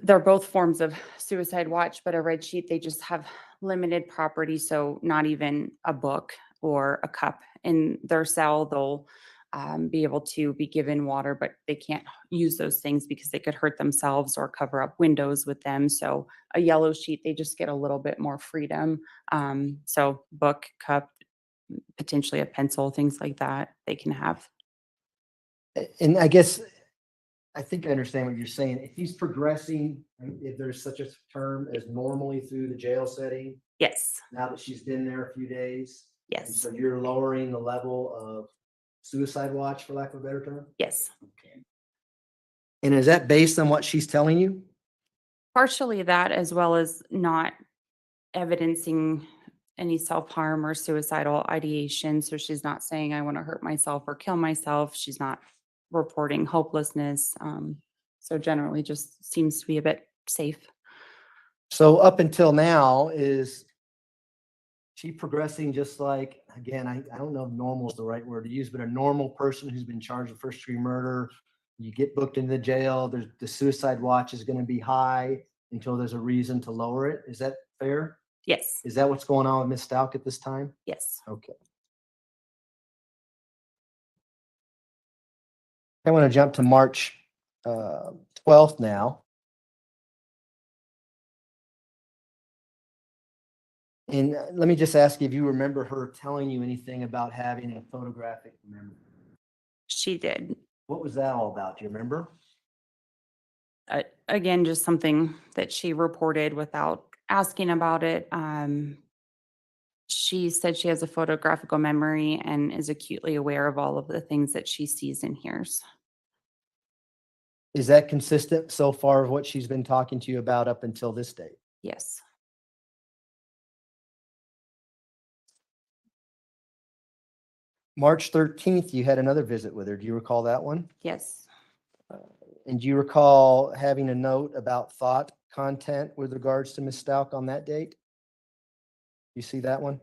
they're both forms of suicide watch, but a red sheet, they just have limited property. So not even a book or a cup in their cell. They'll be able to be given water, but they can't use those things because they could hurt themselves or cover up windows with them. So a yellow sheet, they just get a little bit more freedom. So book, cup, potentially a pencil, things like that they can have. And I guess, I think I understand what you're saying. If he's progressing, if there's such a term as normally through the jail setting, Yes, now that she's been there a few days, and yes, so you're lowering the level of suicide watch, for lack of a better term? yes. Okay. And is that based on what she's telling you? Partially that, as well as not evidencing any self-harm or suicidal ideation. So she's not saying, I want to hurt myself or kill myself. She's not reporting hopelessness. So generally just seems to be a bit safe. So up until now, is she progressing just like, again, I don't know if normal is the right word to use, but a normal person who's been charged with first degree murder, you get booked into the jail, the suicide watch is going to be high until there's a reason to lower it. Is that fair? Yes, Is that what's going on with Ms. Stauch at this time? yes. Okay. I want to jump to March 12th now. And let me just ask you if you remember her telling you anything about having a photographic memory. She did. What was that all about? Do you remember? Again, just something that she reported without asking about it, she said she has a photographical memory and is acutely aware of all of the things that she sees and hears. Is that consistent so far of what she's been talking to you about up until this date? Yes. March 13th, you had another visit with her. Do you recall that one? Yes. And do you recall having a note about thought content with regards to Ms. Stauch on that date? You see that one?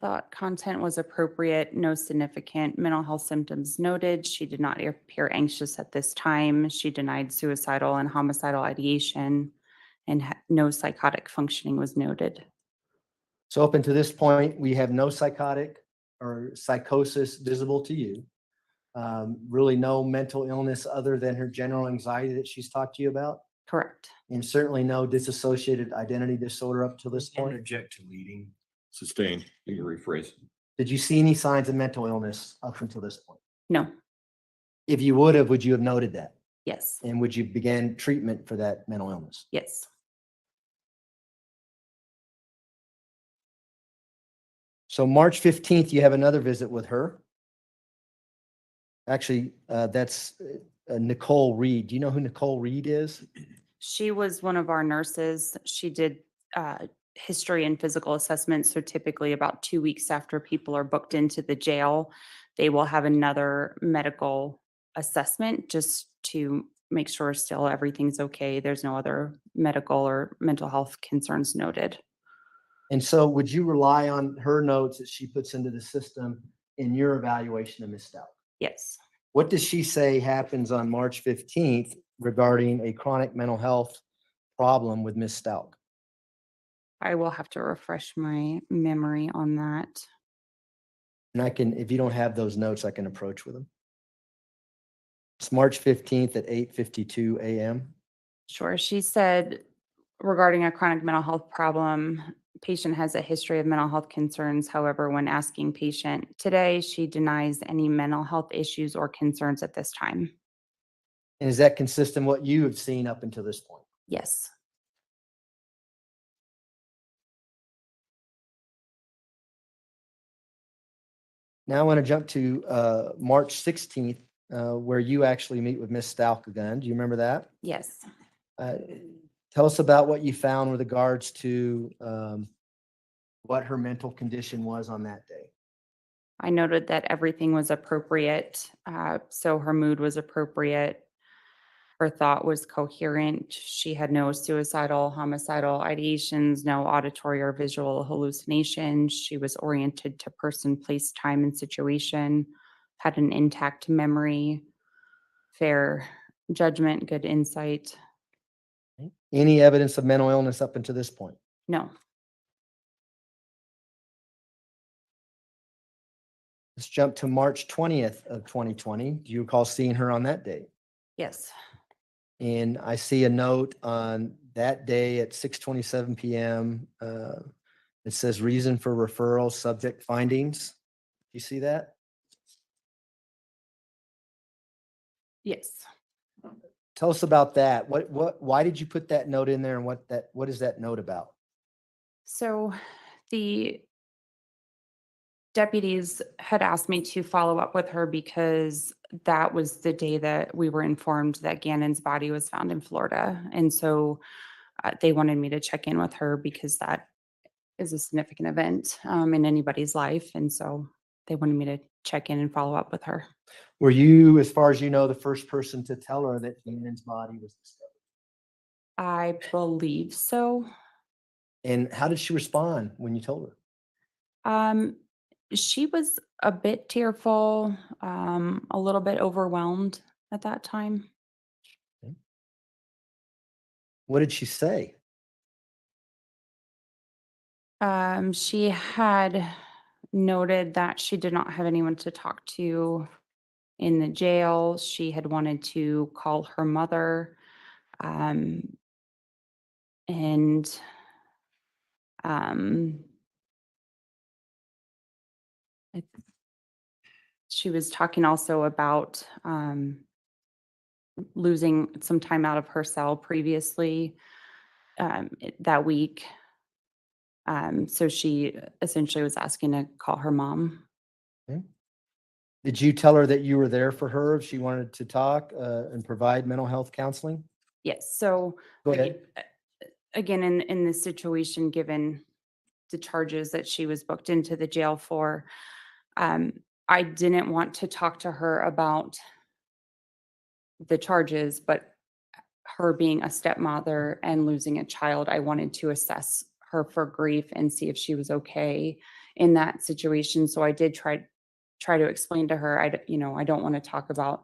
Thought content was appropriate, no significant mental health symptoms noted. She did not appear anxious at this time. She denied suicidal and homicidal ideation, and no psychotic functioning was noted. So up until this point, we have no psychotic or psychosis visible to you. Really no mental illness other than her general anxiety that she's talked to you about, Correct. and certainly no dissociated identity disorder up to this point. Interject to leading. Sustained, you can rephrase. Did you see any signs of mental illness up until this point? No. If you would have, would you have noted that? Yes. And would you begin treatment for that mental illness? Yes. So March 15th, you have another visit with her. Actually, that's Nicole Reed. Do you know who Nicole Reed is? She was one of our nurses. She did history and physical assessments. So typically about 2 weeks after people are booked into the jail, they will have another medical assessment just to make sure still everything's okay. There's no other medical or mental health concerns noted. And so would you rely on her notes that she puts into the system in your evaluation of Ms. Stauch? Yes. What does she say happens on March 15th regarding a chronic mental health problem with Ms. Stauch? I will have to refresh my memory on that. And I can, if you don't have those notes, I can approach with them. It's March 15th at 8:52 a.m. Sure. She said regarding a chronic mental health problem, patient has a history of mental health concerns. However, when asking patient today, she denies any mental health issues or concerns at this time. And is that consistent with what you have seen up until this point? Yes. Now I want to jump to March 16th, where you actually meet with Ms. Stauch again. Do you remember that? Yes. Tell us about what you found with regards to what her mental condition was on that day. I noted that everything was appropriate. So her mood was appropriate. Her thought was coherent. She had no suicidal, homicidal ideations, no auditory or visual hallucinations. She was oriented to person, place, time, and situation, had an intact memory, fair judgment, good insight. Any evidence of mental illness up until this point? No. Let's jump to March 20th of 2020. Do you recall seeing her on that day? Yes. And I see a note on that day at 6:27 p.m. It says reason for referral, subject findings. Do you see that? Yes. Tell us about that. Why did you put that note in there, and what is that note about? So the deputies had asked me to follow up with her because that was the day that we were informed that Gannon's body was found in Florida. And so they wanted me to check in with her because that is a significant event in anybody's life. And so they wanted me to check in and follow up with her. Were you, as far as you know, the first person to tell her that Gannon's body was discovered? I believe so. And how did she respond when you told her? She was a bit tearful, a little bit overwhelmed at that time. What did she say? She had noted that she did not have anyone to talk to in the jail. She had wanted to call her mother. And I- she was talking also about losing some time out of her cell previously that week. So she essentially was asking to call her mom. Did you tell her that you were there for her if she wanted to talk and provide mental health counseling? Yes, so Go ahead. again, in this situation, given the charges that she was booked into the jail for, I didn't want to talk to her about the charges, but her being a stepmother and losing a child, I wanted to assess her for grief and see if she was okay in that situation. So I did try to explain to her, I don't want to talk about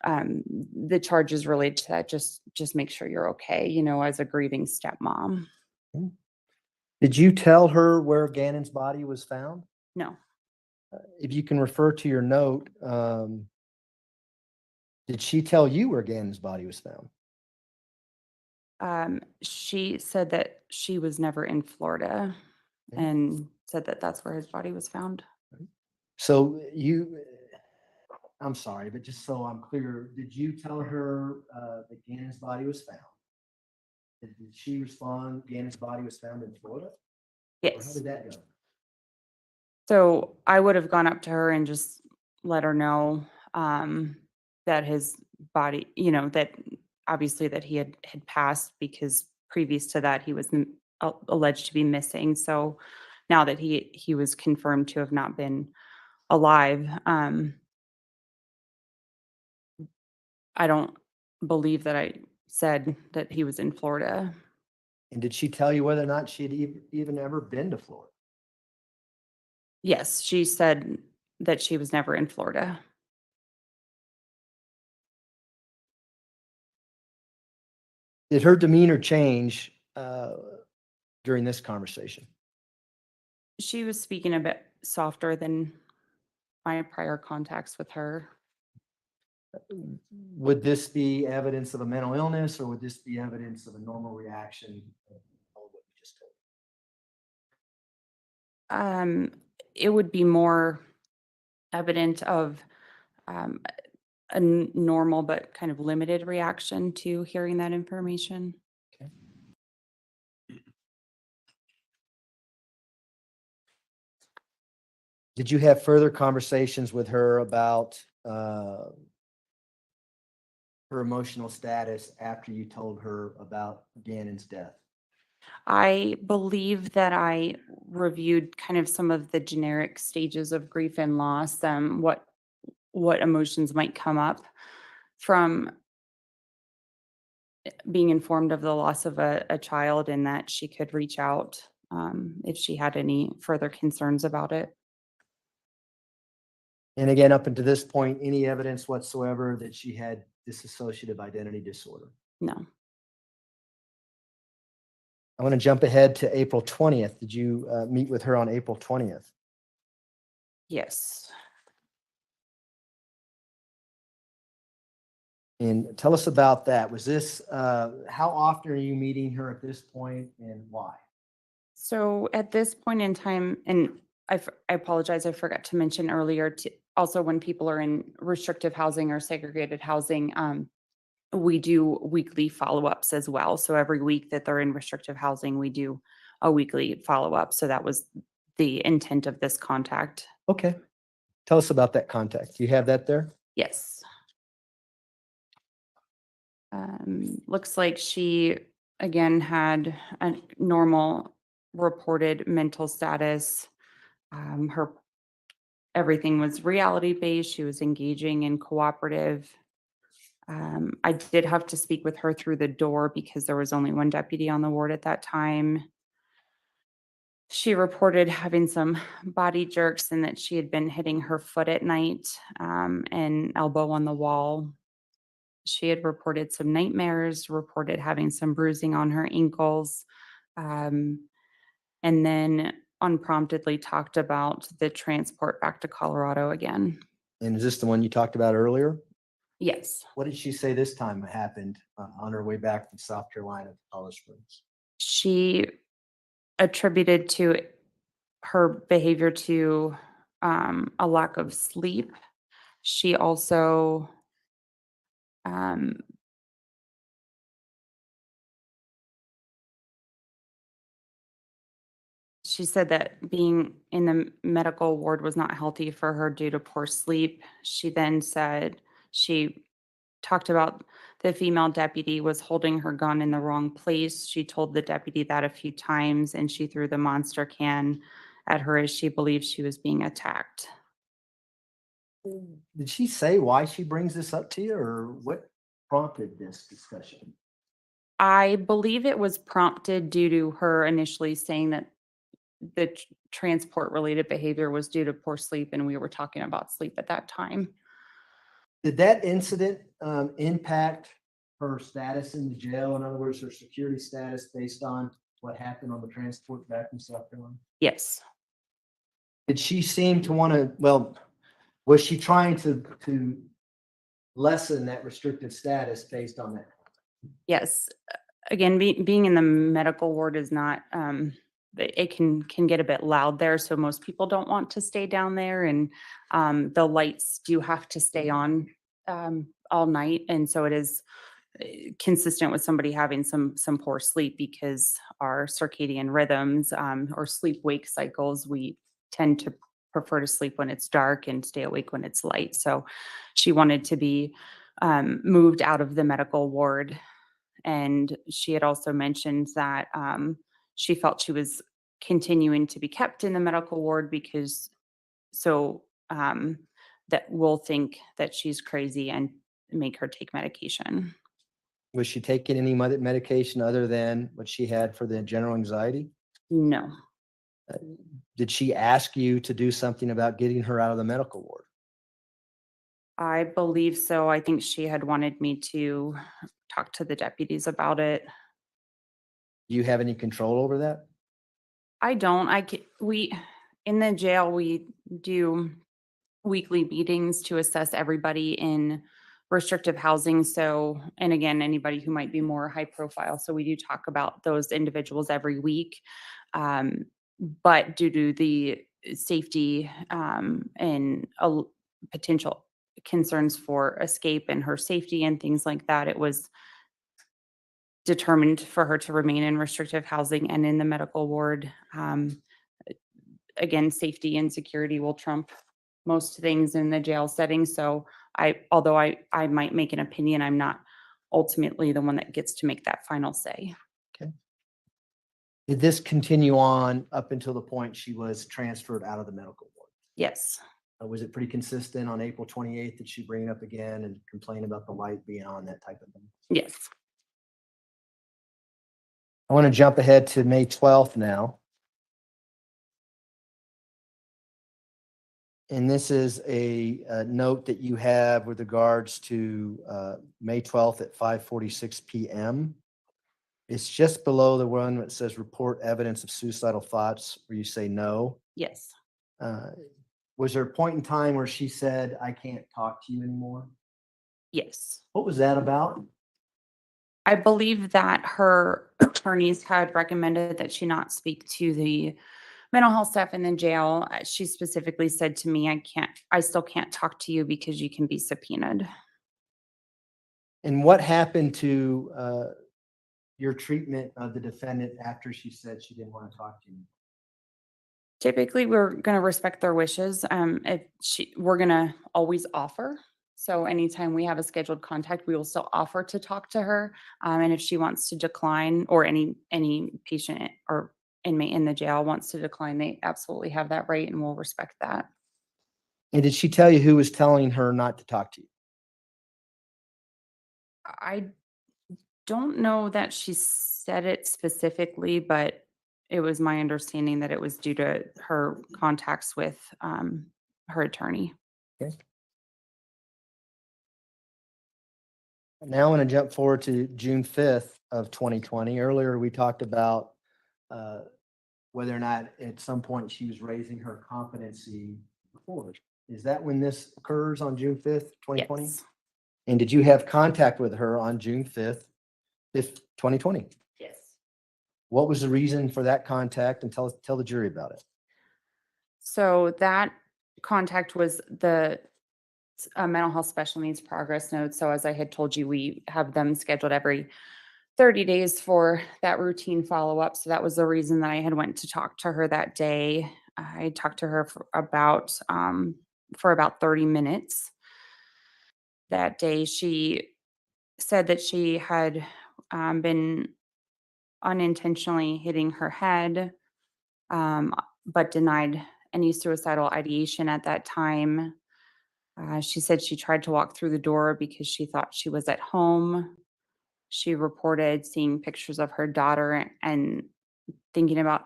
the charges related to that. Just make sure you're okay, as a grieving stepmom. Did you tell her where Gannon's body was found? No, If you can refer to your note, did she tell you where Gannon's body was found? she said that she was never in Florida Okay. and said that that's where his body was found. So I'm sorry, but just so I'm clear, did you tell her that Gannon's body was found? Did she respond, Gannon's body was found in Florida? Or how Yes. did that go? So I would have gone up to her and just let her know that his body, that obviously that he had passed, because previous to that he was alleged to be missing. So now that he was confirmed to have not been alive, I don't believe that I said that he was in Florida. And did she tell you whether or not she had even ever been to Florida? Yes, she said that she was never in Florida. Did her demeanor change during this conversation? She was speaking a bit softer than my prior contacts with her. Would this be evidence of a mental illness, or would this be evidence of a normal reaction of what you just told? It would be more evident of a normal but kind of limited reaction to hearing that information. Did you have further conversations with her about her emotional status after you told her about Gannon's death? I believe that I reviewed kind of some of the generic stages of grief and loss, what emotions might come up from being informed of the loss of a child, and that she could reach out if she had any further concerns about it. And again, up until this point, any evidence whatsoever that she had dissociative identity disorder? No. I want to jump ahead to April 20th. Did you meet with her on April 20th? Yes. And tell us about that. Was this, how often are you meeting her at this point, and why? So at this point in time, and I apologize, I forgot to mention earlier, also when people are in restrictive housing or segregated housing, we do weekly follow-ups as well. So every week that they're in restrictive housing, we do a weekly follow-up. So that was the intent of this contact. Okay. Tell us about that contact. Do you have that there? Yes. Looks like she, again, had a normal reported mental status. Everything was reality-based. She was engaging and cooperative. I did have to speak with her through the door because there was only one deputy on the ward at that time. She reported having some body jerks and that she had been hitting her foot at night and elbow on the wall. She had reported some nightmares, reported having some bruising on her ankles, and then unpromptedly talked about the transport back to Colorado again. And is this the one you talked about earlier? Yes. What did she say this time happened on her way back from South Carolina to Colorado Springs? She attributed to her behavior to a lack of sleep. She also Um, She said that being in the medical ward was not healthy for her due to poor sleep. She then said she talked about the female deputy was holding her gun in the wrong place. She told the deputy that a few times, and she threw the monster can at her as she believed she was being attacked. Did she say why she brings this up to you, or what prompted this discussion? I believe it was prompted due to her initially saying that the transport related behavior was due to poor sleep, and we were talking about sleep at that time. Did that incident impact her status in the jail? In other words, her security status based on what happened on the transport back from South Carolina? Yes. Did she seem to want to, well, was she trying to lessen that restricted status based on that? Yes. Again, being in the medical ward is not, it can get a bit loud there. So most people don't want to stay down there, and the lights do have to stay on all night. And so it is consistent with somebody having some poor sleep, because our circadian rhythms or sleep wake cycles, we tend to prefer to sleep when it's dark and stay awake when it's light. So she wanted to be moved out of the medical ward. And she had also mentioned that she felt she was continuing to be kept in the medical ward because that we'll think that she's crazy and make her take medication. Was she taking any medication other than what she had for the general anxiety? No. Did she ask you to do something about getting her out of the medical ward? I believe so. I think she had wanted me to talk to the deputies about it. Do you have any control over that? I don't. In the jail, we do weekly meetings to assess everybody in restrictive housing. So, and again, anybody who might be more high profile. So we do talk about those individuals every week. But due to the safety and potential concerns for escape and her safety and things like that, it was determined for her to remain in restrictive housing and in the medical ward. Again, safety and security will trump most things in the jail setting. So although I might make an opinion, I'm not ultimately the one that gets to make that final say. Okay. Did this continue on up until the point she was transferred out of the medical ward? Yes. Was it pretty consistent on April 28th? Did she bring it up again and complain about the light being on, that type of thing? Yes. I want to jump ahead to May 12th now. And this is a note that you have with regards to May 12th at 5:46 p.m. It's just below the one that says report evidence of suicidal thoughts, where you say no. Yes. Was there a point in time where she said, I can't talk to you anymore? Yes. What was that about? I believe that her attorneys had recommended that she not speak to the mental health staff in the jail. She specifically said to me, I still can't talk to you because you can be subpoenaed. And what happened to your treatment of the defendant after she said she didn't want to talk to you? Typically, we're going to respect their wishes. We're going to always offer. So anytime we have a scheduled contact, we will still offer to talk to her. And if she wants to decline, or any patient or inmate in the jail wants to decline, they absolutely have that right, and we'll respect that. And did she tell you who was telling her not to talk to you? I don't know that she said it specifically, but it was my understanding that it was due to her contacts with her attorney. Okay. Now I want to jump forward to June 5th of 2020. Earlier, we talked about whether or not at some point she was raising her competency report. Is that when this occurs, on June 5th, 2020? Yes. And did you have contact with her on June 5th, 2020? Yes. What was the reason for that contact, and tell the jury about it? So that contact was a mental health special needs progress notes. So as I had told you, we have them scheduled every 30 days for that routine follow-up. So that was the reason that I had went to talk to her that day. I talked to her for about 30 minutes. That day, she said that she had been unintentionally hitting her head, but denied any suicidal ideation at that time. She said she tried to walk through the door because she thought she was at home. She reported seeing pictures of her daughter and thinking about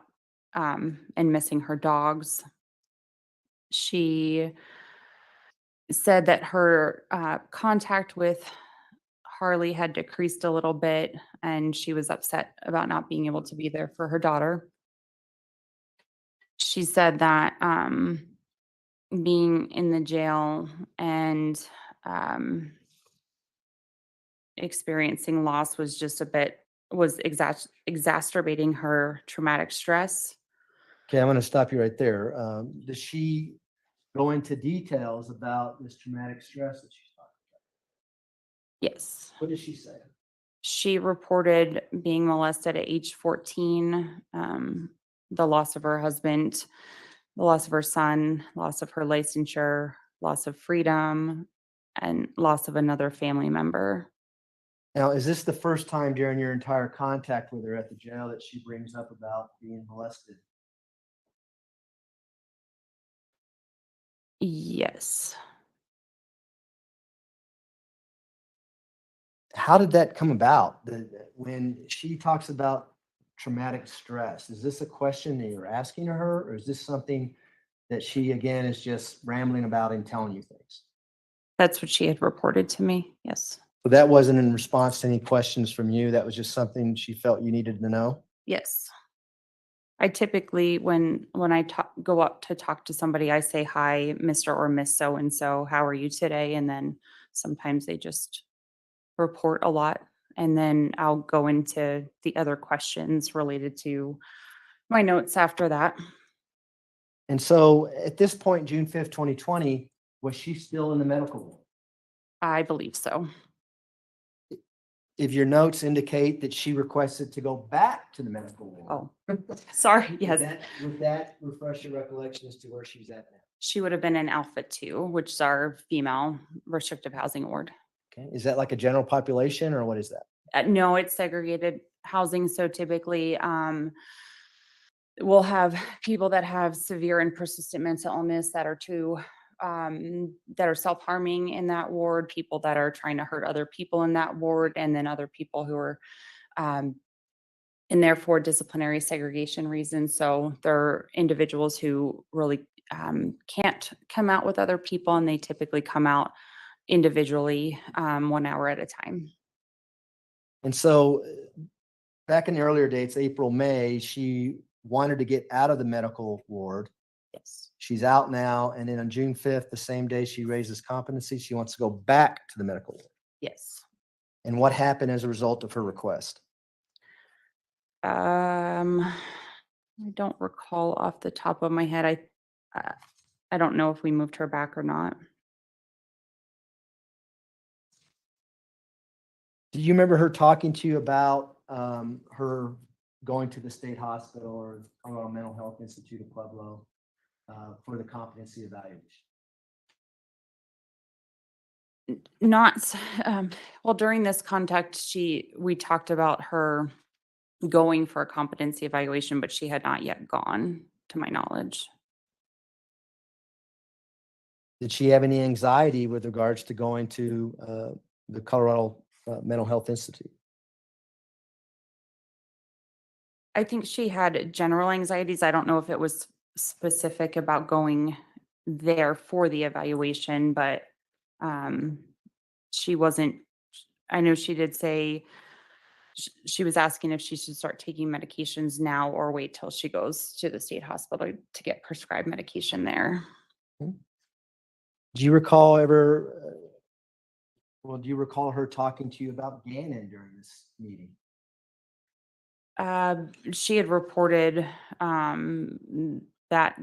and missing her dogs. She said that her contact with Harley had decreased a little bit, and she was upset about not being able to be there for her daughter. She said that being in the jail and experiencing loss was just exacerbating her traumatic stress. Okay, I'm going to stop you right there. Does she go into details about this traumatic stress that she's talking about? Yes. What does she say? She reported being molested at age 14, the loss of her husband, the loss of her son, loss of her licensure, loss of freedom, and loss of another family member. Now, is this the first time during your entire contact with her at the jail that she brings up about being molested? Yes. How did that come about? When she talks about traumatic stress, is this a question that you're asking her, or is this something that she, again, is just rambling about and telling you things? That's what she had reported to me. Yes. So that wasn't in response to any questions from you. That was just something she felt you needed to know. Yes. I typically, when I go up to talk to somebody, I say, "Hi, Mr. or Miss So-and-so, how are you today?" And then sometimes they just report a lot. And then I'll go into the other questions related to my notes after that. And so at this point, June 5th, 2020, was she still in the medical ward? I believe so. If your notes indicate that she requested to go back to the medical ward. Oh, sorry. Yes. Would that refresh your recollection as to where she's at now? She would have been in Alpha 2, which is our female restrictive housing ward. Okay, is that like a general population or what is that? No, it's segregated housing. So typically, we'll have people that have severe and persistent mental illness that are that are self-harming in that ward, people that are trying to hurt other people in that ward, and then other people who are in there for disciplinary segregation reasons. So they're individuals who really can't come out with other people, and they typically come out individually 1 hour at a time. And so back in the earlier dates, April, May, she wanted to get out of the medical ward. Yes. She's out now. And then on June 5th, the same day she raises competency, she wants to go back to the medical ward. Yes. And what happened as a result of her request? I don't recall off the top of my head. I don't know if we moved her back or not. Do you remember her talking to you about her going to the state hospital or Colorado Mental Health Institute of Pueblo for the competency evaluation? Not, well, during this contact, we talked about her going for a competency evaluation, but she had not yet gone, to my knowledge. Did she have any anxiety with regards to going to the Colorado Mental Health Institute? I think she had general anxieties. I don't know if it was specific about going there for the evaluation, but she wasn't, I know she did say she was asking if she should start taking medications now or wait till she goes to the state hospital to get prescribed medication there. Do you recall ever, do you recall her talking to you about Gannon during this meeting? She had reported that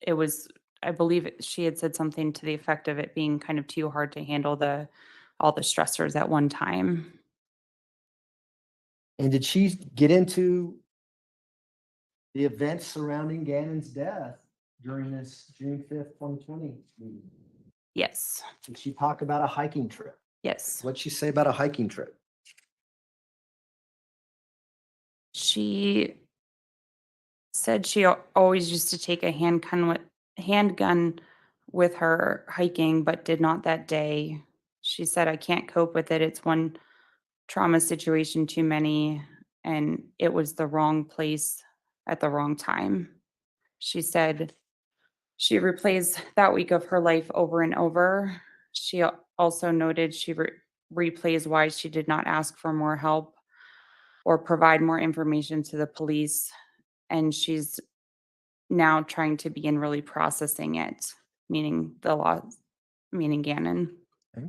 it was I believe she had said something to the effect of it being kind of too hard to handle all the stressors at one time. And did she get into the events surrounding Gannon's death during this June 5th, 2020 meeting? Yes, Did she talk about a hiking trip? yes. What'd she say about a hiking trip? She said she always used to take a handgun with her hiking, but did not that day. She said, I can't cope with it. It's one trauma situation too many, and it was the wrong place at the wrong time. She said she replays that week of her life over and over. She also noted she replays why she did not ask for more help or provide more information to the police. And she's now trying to begin really processing it, meaning the law, meaning Gannon. Okay.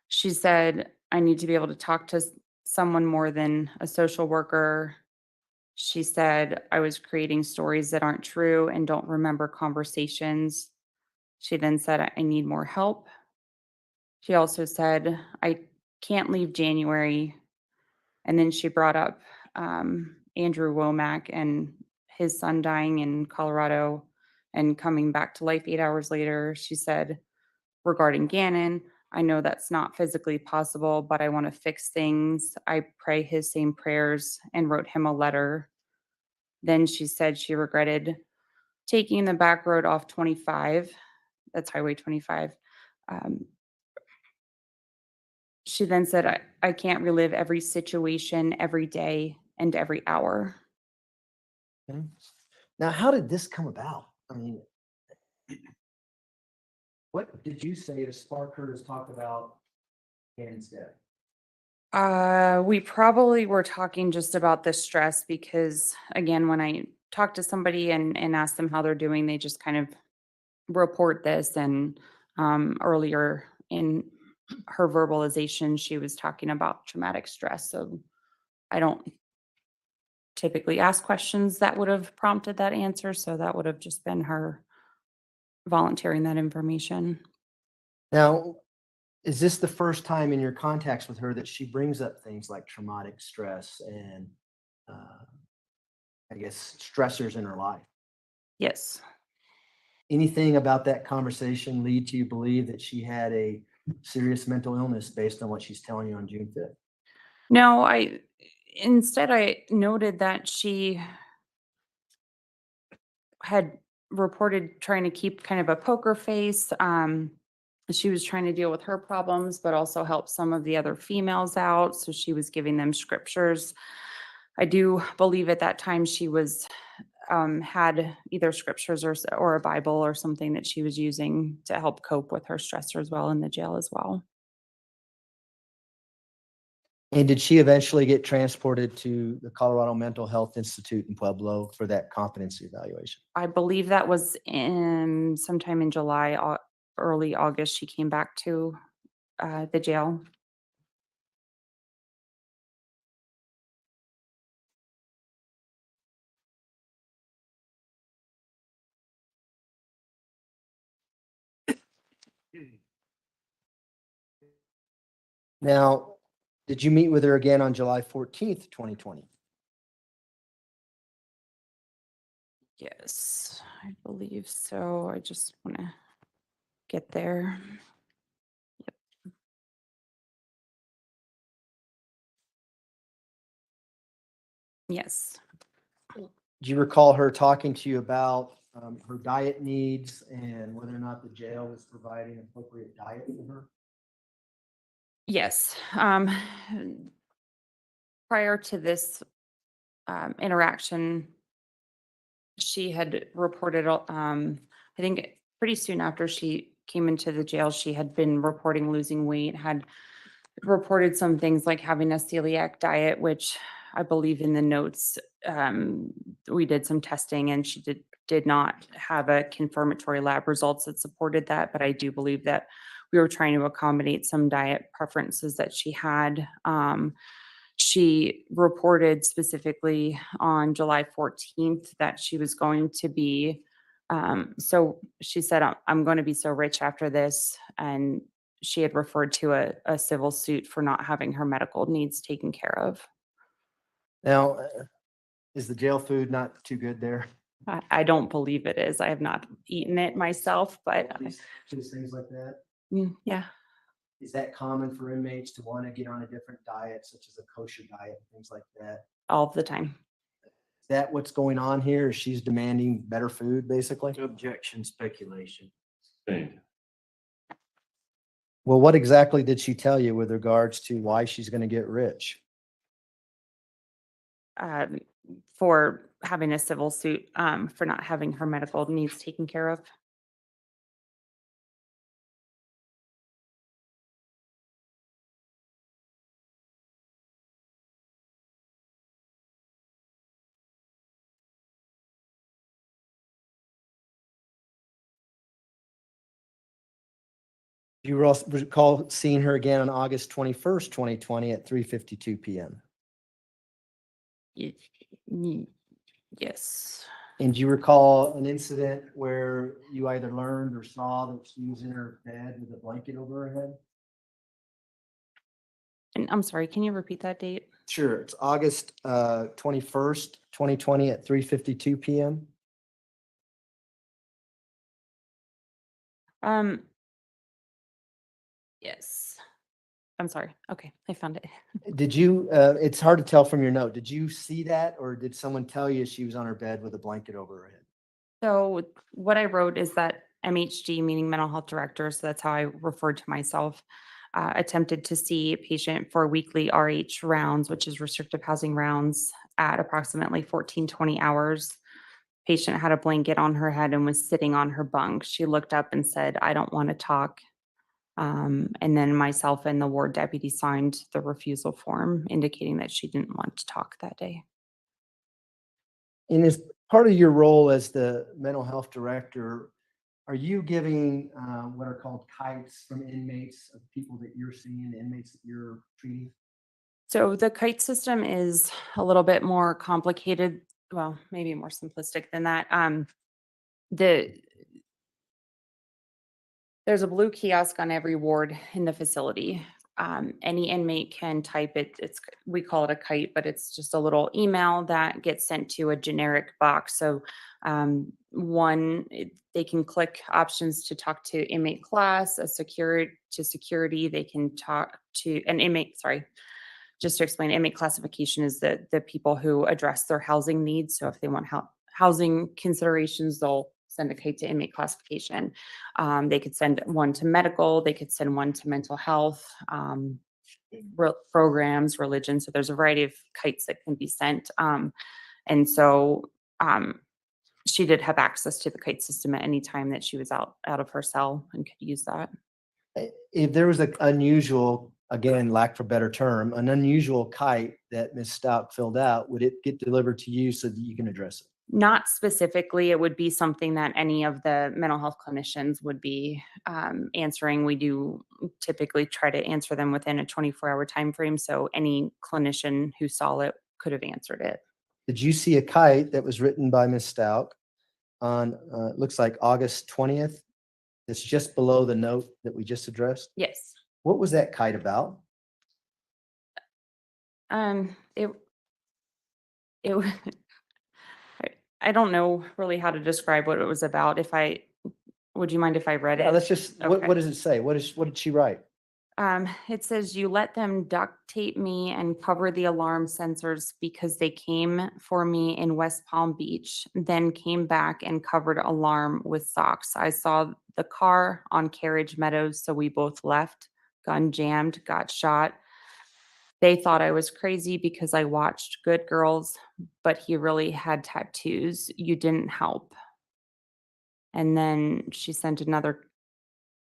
She said, I need to be able to talk to someone more than a social worker. She said, I was creating stories that aren't true and don't remember conversations. She then said, I need more help. She also said, I can't leave January. And then she brought up Andrew Womack and his son dying in Colorado and coming back to life 8 hours later. She said, regarding Gannon, I know that's not physically possible, but I want to fix things. I pray his same prayers and wrote him a letter. Then she said she regretted taking the back road off 25. That's Highway 25. She then said, I can't relive every situation, every day, and every hour. Okay. Now, how did this come about? I mean, what did you say to spark her to talk about Gannon's death? We probably were talking just about the stress because, again, when I talk to somebody and ask them how they're doing, they just kind of report this. And earlier in her verbalization, she was talking about traumatic stress. So I don't typically ask questions that would have prompted that answer. So that would have just been her volunteering that information. Now, is this the first time in your contacts with her that she brings up things like traumatic stress and I guess stressors in her life? Yes. Anything about that conversation lead to you believe that she had a serious mental illness based on what she's telling you on June 5th? No, instead I noted that she had reported trying to keep kind of a poker face. She was trying to deal with her problems, but also help some of the other females out. So she was giving them scriptures. I do believe at that time she was had either scriptures or a Bible or something that she was using to help cope with her stressors while in the jail as well. And did she eventually get transported to the Colorado Mental Health Institute in Pueblo for that competency evaluation? I believe that was in sometime in July, early August. She came back to the jail. Now, did you meet with her again on July 14th, 2020? Yes, I believe so. I just want to get there. Yep. Yes. Do you recall her talking to you about her diet needs and whether or not the jail was providing appropriate diet for her? Yes. Prior to this interaction, she had reported, I think pretty soon after she came into the jail, she had been reporting losing weight, had reported some things like having a celiac diet, which I believe in the notes, we did some testing and she did not have a confirmatory lab results that supported that, but I do believe that we were trying to accommodate some diet preferences that she had. She reported specifically on July 14th that she was going to be So she said, I'm going to be so rich after this. And she had referred to a civil suit for not having her medical needs taken care of. Now, is the jail food not too good there? I don't believe it is. I have not eaten it myself, but Just things like that? yeah. Is that common for inmates to want to get on a different diet, such as a kosher diet, things like that? All of the time. Is that what's going on here? She's demanding better food, basically? Objection, speculation. Same. Well, what exactly did she tell you with regards to why she's going to get rich? For having a civil suit, for not having her medical needs taken care of. Do you recall seeing her again on August 21st, 2020 at 3:52 p.m.? Yes. And do you recall an incident where you either learned or saw that she was in her bed with a blanket over her head? And I'm sorry, can you repeat that date? Sure, it's August 21st, 2020 at 3:52 p.m. Yes. I'm sorry. Okay, I found it. Did you, it's hard to tell from your note. Did you see that, or did someone tell you she was on her bed with a blanket over her head? So what I wrote is that MHD, meaning mental health director, so that's how I referred to myself, attempted to see a patient for weekly RH rounds, which is restrictive housing rounds, at approximately 14-20 hours. Patient had a blanket on her head and was sitting on her bunk. She looked up and said, "I don't want to talk." And then myself and the ward deputy signed the refusal form indicating that she didn't want to talk that day. And as part of your role as the mental health director, are you giving what are called kites from inmates of people that you're seeing, inmates that you're treating? So the kite system is a little bit more complicated, well, maybe more simplistic than that. There's a blue kiosk on every ward in the facility. Any inmate can type it. We call it a kite, but it's just a little email that gets sent to a generic box. So they can click options to talk to inmate class, security. They can talk to an inmate. Sorry, just to explain, inmate classification is the people who address their housing needs. So if they want housing considerations, they'll send a kite to inmate classification. They could send one to medical, they could send one to mental health, programs, religion. So there's a variety of kites that can be sent. And so she did have access to the kite system at any time that she was out of her cell and could use that. If there was an unusual, again, lack for a better term, an unusual kite that Ms. Stauch filled out, would it get delivered to you so that you can address it? Not specifically. It would be something that any of the mental health clinicians would be answering. We do typically try to answer them within a 24-hour time frame. So any clinician who saw it could have answered it. Did you see a kite that was written by Ms. Stauch on, looks like August 20th? It's just below the note that we just addressed. Yes. What was that kite about? It I don't know really how to describe what it was about. Would you mind if I read it? Yeah, let's just, Okay. what does it say? What did she write? It says, "You let them duct tape me and cover the alarm sensors because they came for me in West Palm Beach, then came back and covered alarm with socks. I saw the car on Carriage Meadows, so we both left, gun jammed, got shot. They thought I was crazy because I watched Good Girls, but he really had tattoos. You didn't help." And then she sent another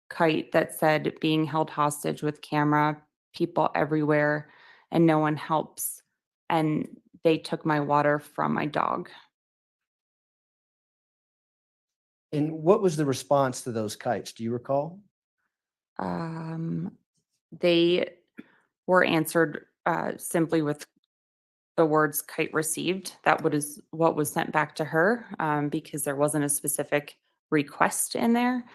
kite that said, "Being held hostage with camera, people everywhere, and no one helps. And they took my water from my dog." And what was the response to those kites? Do you recall? They were answered simply with the words kite received. That is what was sent back to her, because there wasn't a specific request in there.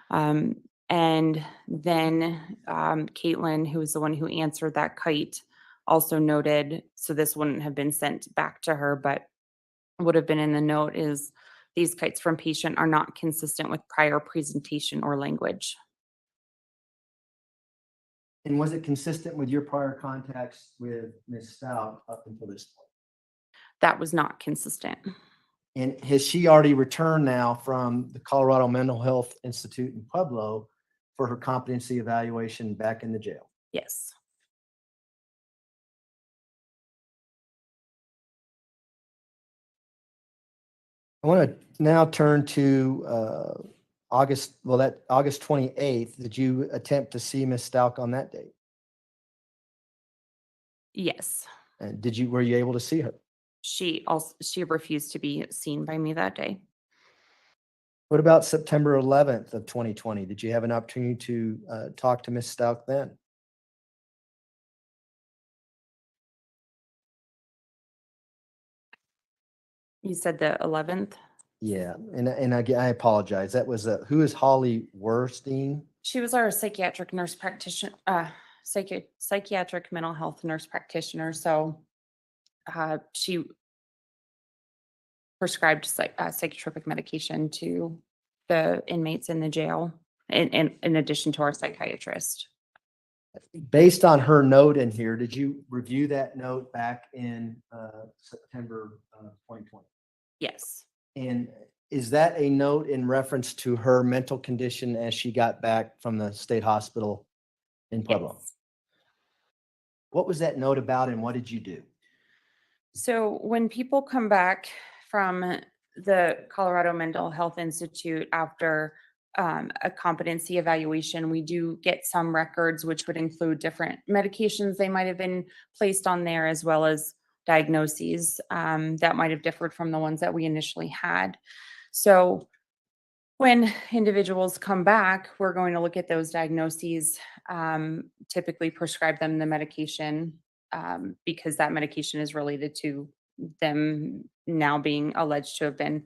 And then Caitlin, who was the one who answered that kite, also noted, so this wouldn't have been sent back to her, but would have been in the note, is these kites from patient are not consistent with prior presentation or language. And was it consistent with your prior contacts with Ms. Stauch up until this point? That was not consistent. And has she already returned now from the Colorado Mental Health Institute in Pueblo for her competency evaluation back in the jail? Yes. I want to now turn to August 28th. Did you attempt to see Ms. Stauch on that date? Yes. And were you able to see her? She refused to be seen by me that day. What about September 11th of 2020? Did you have an opportunity to talk to Ms. Stauch then? You said the 11th? Yeah, and I apologize. That was who is Holly Werstein? She was our psychiatric nurse practitioner, psychiatric mental health nurse practitioner. So she prescribed psychotropic medication to the inmates in the jail, in addition to our psychiatrist. Based on her note in here, did you review that note back in September 2020? Yes. And is that a note in reference to her mental condition as she got back from the state hospital in Pueblo? Yes. What was that note about and what did you do? So when people come back from the Colorado Mental Health Institute after a competency evaluation, we do get some records, which would include different medications they might have been placed on there, as well as diagnoses that might have differed from the ones that we initially had. So when individuals come back, we're going to look at those diagnoses, typically prescribe them the medication, because that medication is related to them now being alleged to have been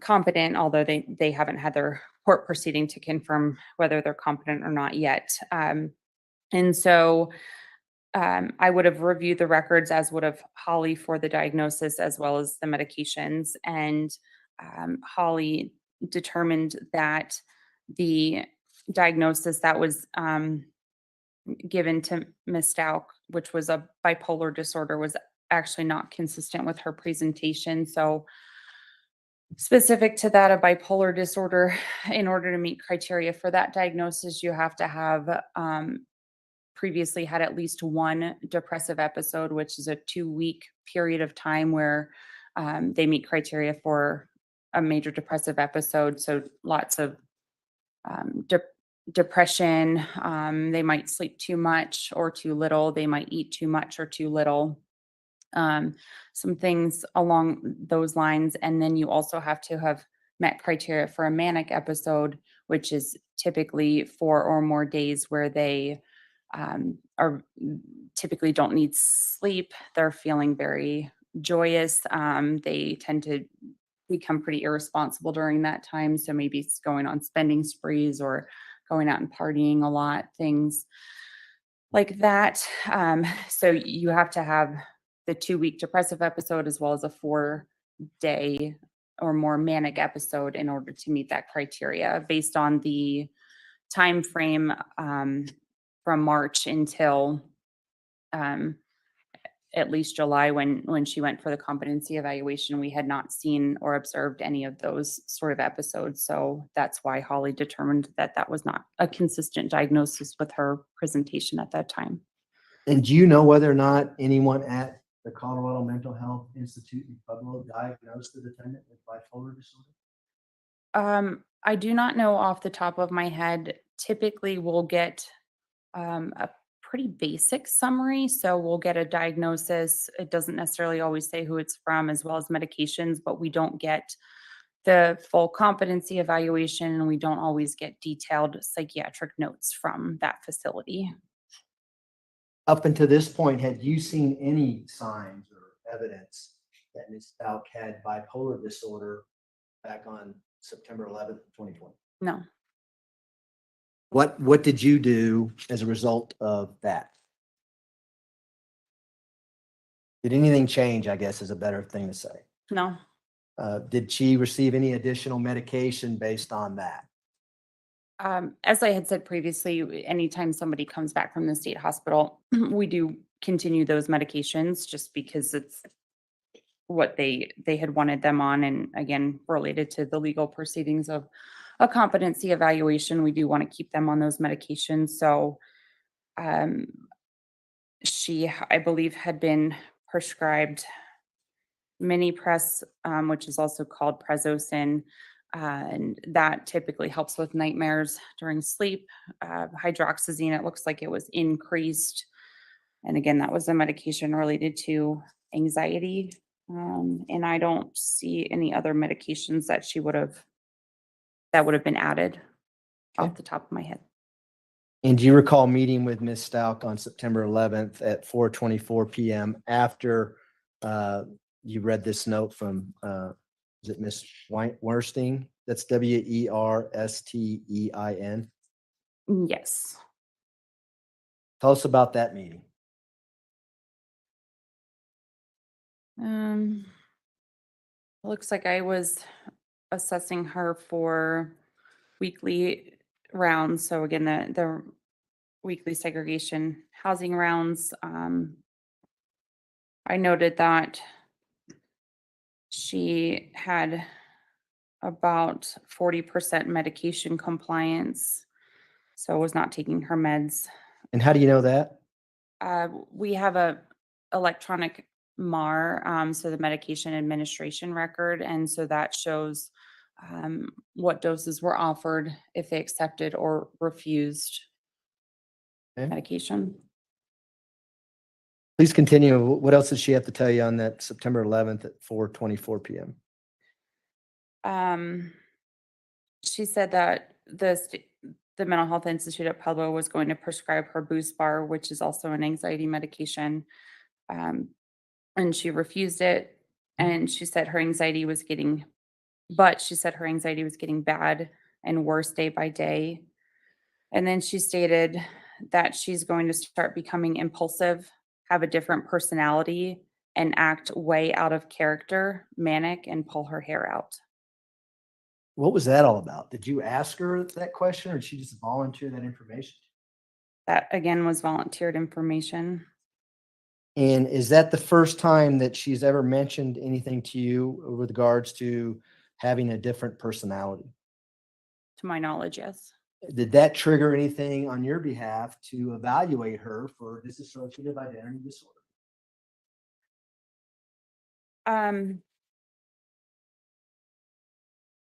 competent, although they haven't had their court proceeding to confirm whether they're competent or not yet. And so I would have reviewed the records, as would have Holly, for the diagnosis as well as the medications. And Holly determined that the diagnosis that was given to Ms. Stauch, which was a bipolar disorder, was actually not consistent with her presentation. So specific to that, a bipolar disorder, in order to meet criteria for that diagnosis, you have to have previously had at least one depressive episode, which is a 2-week period of time where they meet criteria for a major depressive episode. So lots of depression. They might sleep too much or too little. They might eat too much or too little. Some things along those lines. And then you also have to have met criteria for a manic episode, which is typically 4 or more days where they are typically don't need sleep. They're feeling very joyous. They tend to become pretty irresponsible during that time. So maybe it's going on spending sprees or going out and partying a lot, things like that. So you have to have the 2-week depressive episode as well as a 4-day or more manic episode in order to meet that criteria, based on the time frame from March until at least July, when she went for the competency evaluation. We had not seen or observed any of those sort of episodes. So that's why Holly determined that that was not a consistent diagnosis with her presentation at that time. And do you know whether or not anyone at the Colorado Mental Health Institute in Pueblo diagnosed the defendant with bipolar disorder? I do not know off the top of my head. Typically, we'll get a pretty basic summary. So we'll get a diagnosis. It doesn't necessarily always say who it's from, as well as medications, but we don't get the full competency evaluation, and we don't always get detailed psychiatric notes from that facility. Up until this point, had you seen any signs or evidence that Ms. Stauch had bipolar disorder back on September 11th, 2020? No. What did you do as a result of that? Did anything change, I guess, is a better thing to say. No. Did she receive any additional medication based on that? As I had said previously, anytime somebody comes back from the state hospital, we do continue those medications just because it's what they had wanted them on. And again, related to the legal proceedings of a competency evaluation, we do want to keep them on those medications. So she, I believe, had been prescribed mini press, which is also called Prezocin. And that typically helps with nightmares during sleep. Hydroxyzine, it looks like it was increased. And again, that was a medication related to anxiety. And I don't see any other medications that would have been added off the top of my head. And do you recall meeting with Ms. Stauch on September 11th at 4:24 p.m. after you read this note from, is it Ms. Werstein? That's Werstein. Yes. Tell us about that meeting. Looks like I was assessing her for weekly rounds. So again, the weekly segregation housing rounds. I noted that she had about 40% medication compliance, so was not taking her meds. And how do you know that? We have a electronic MAR, so the medication administration record, and so that shows what doses were offered, if they accepted or refused Okay. medication. Please continue. What else did she have to tell you on that September 11th at 4:24 p.m.? She said that the Mental Health Institute at Pueblo was going to prescribe her Boost Bar, which is also an anxiety medication. And she refused it. And she said her anxiety was getting bad and worse day by day. And then she stated that she's going to start becoming impulsive, have a different personality, and act way out of character, manic, and pull her hair out. What was that all about? Did you ask her that question or did she just volunteer that information? That again was volunteered information. And is that the first time that she's ever mentioned anything to you with regards to having a different personality? To my knowledge, yes. Did that trigger anything on your behalf to evaluate her for dissociative identity disorder?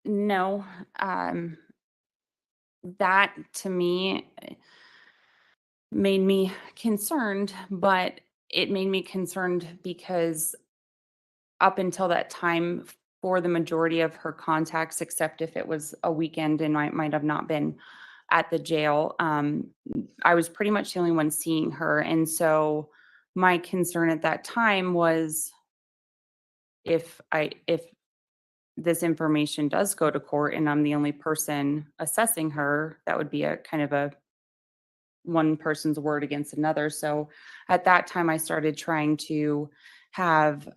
No. That to me made me concerned, but it made me concerned because up until that time, for the majority of her contacts, except if it was a weekend and I might have not been at the jail, I was pretty much the only one seeing her. And so my concern at that time was if this information does go to court and I'm the only person assessing her, that would be a kind of a one person's word against another. So at that time, I started trying to have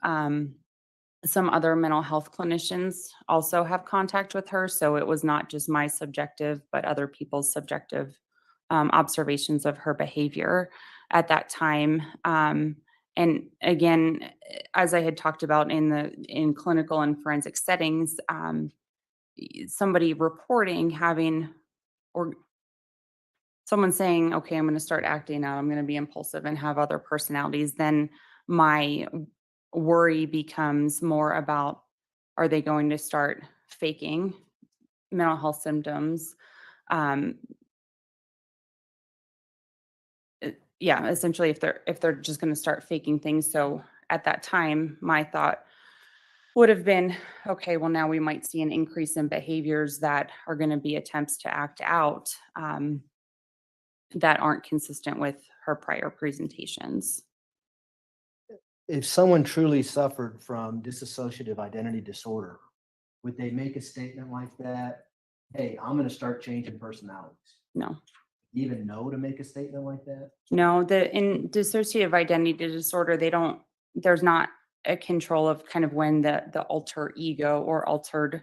some other mental health clinicians also have contact with her. So it was not just my subjective, but other people's subjective observations of her behavior at that time. And again, as I had talked about in clinical and forensic settings, somebody reporting having or someone saying, okay, I'm going to start acting out, I'm going to be impulsive and have other personalities, then my worry becomes more about, are they going to start faking mental health symptoms? Yeah, essentially if they're just going to start faking things. So at that time, my thought would have been, okay, well now we might see an increase in behaviors that are going to be attempts to act out that aren't consistent with her prior presentations. If someone truly suffered from dissociative identity disorder, would they make a statement like that? Hey, I'm going to start changing personalities. No. Even know to make a statement like that? No, in dissociative identity disorder, there's not a control of kind of when the alter ego or altered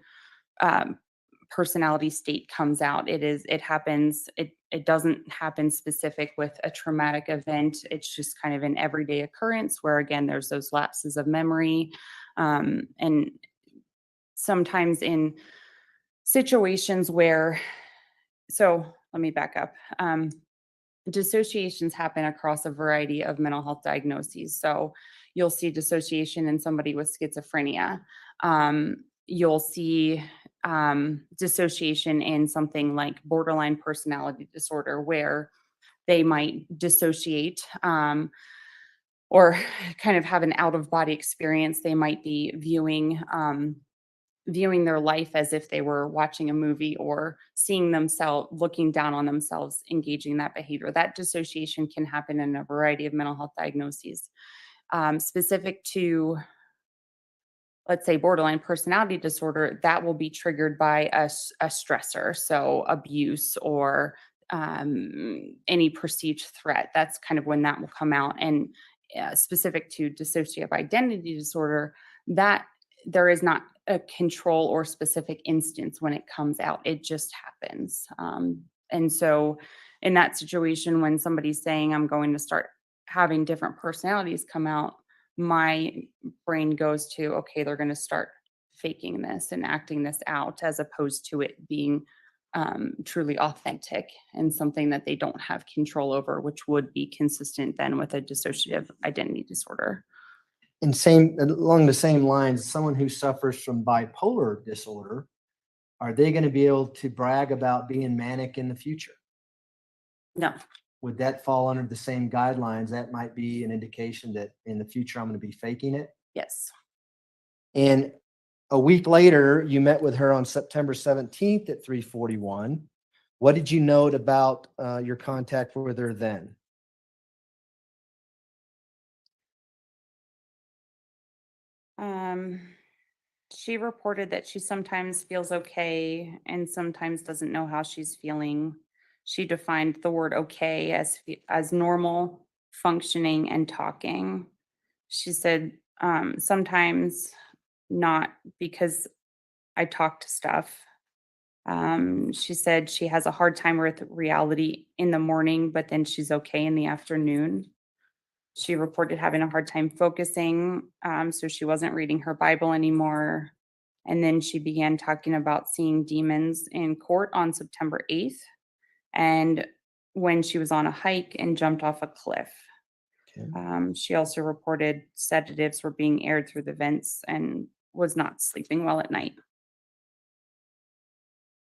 personality state comes out. It happens, it doesn't happen specific with a traumatic event. It's just kind of an everyday occurrence where, again, there's those lapses of memory. And sometimes in situations where, so let me back up. Dissociations happen across a variety of mental health diagnoses. So you'll see dissociation in somebody with schizophrenia. You'll see dissociation in something like borderline personality disorder, where they might dissociate or kind of have an out of body experience. They might be viewing their life as if they were watching a movie, or seeing themselves, looking down on themselves, engaging in that behavior. That dissociation can happen in a variety of mental health diagnoses. Specific to, let's say, borderline personality disorder, that will be triggered by a stressor, so abuse or any perceived threat. That's kind of when that will come out. And specific to dissociative identity disorder, that there is not a control or specific instance when it comes out. It just happens. And so in that situation, when somebody's saying, I'm going to start having different personalities come out, my brain goes to, okay, they're going to start faking this and acting this out, as opposed to it being truly authentic and something that they don't have control over, which would be consistent then with a dissociative identity disorder. And along the same lines, someone who suffers from bipolar disorder, are they going to be able to brag about being manic in the future? No. Would that fall under the same guidelines? That might be an indication that in the future I'm going to be faking it. Yes. And a week later, you met with her on September 17th at 3:41. What did you note about your contact with her then? She reported that she sometimes feels okay and sometimes doesn't know how she's feeling. She defined the word okay as normal, functioning, and talking. She said sometimes not, because I talk to stuff. She said she has a hard time with reality in the morning, but then she's okay in the afternoon. She reported having a hard time focusing, so she wasn't reading her Bible anymore. And then she began talking about seeing demons in court on September 8th, and when she was on a hike and jumped off a cliff. Okay. She also reported sedatives were being aired through the vents and was not sleeping well at night.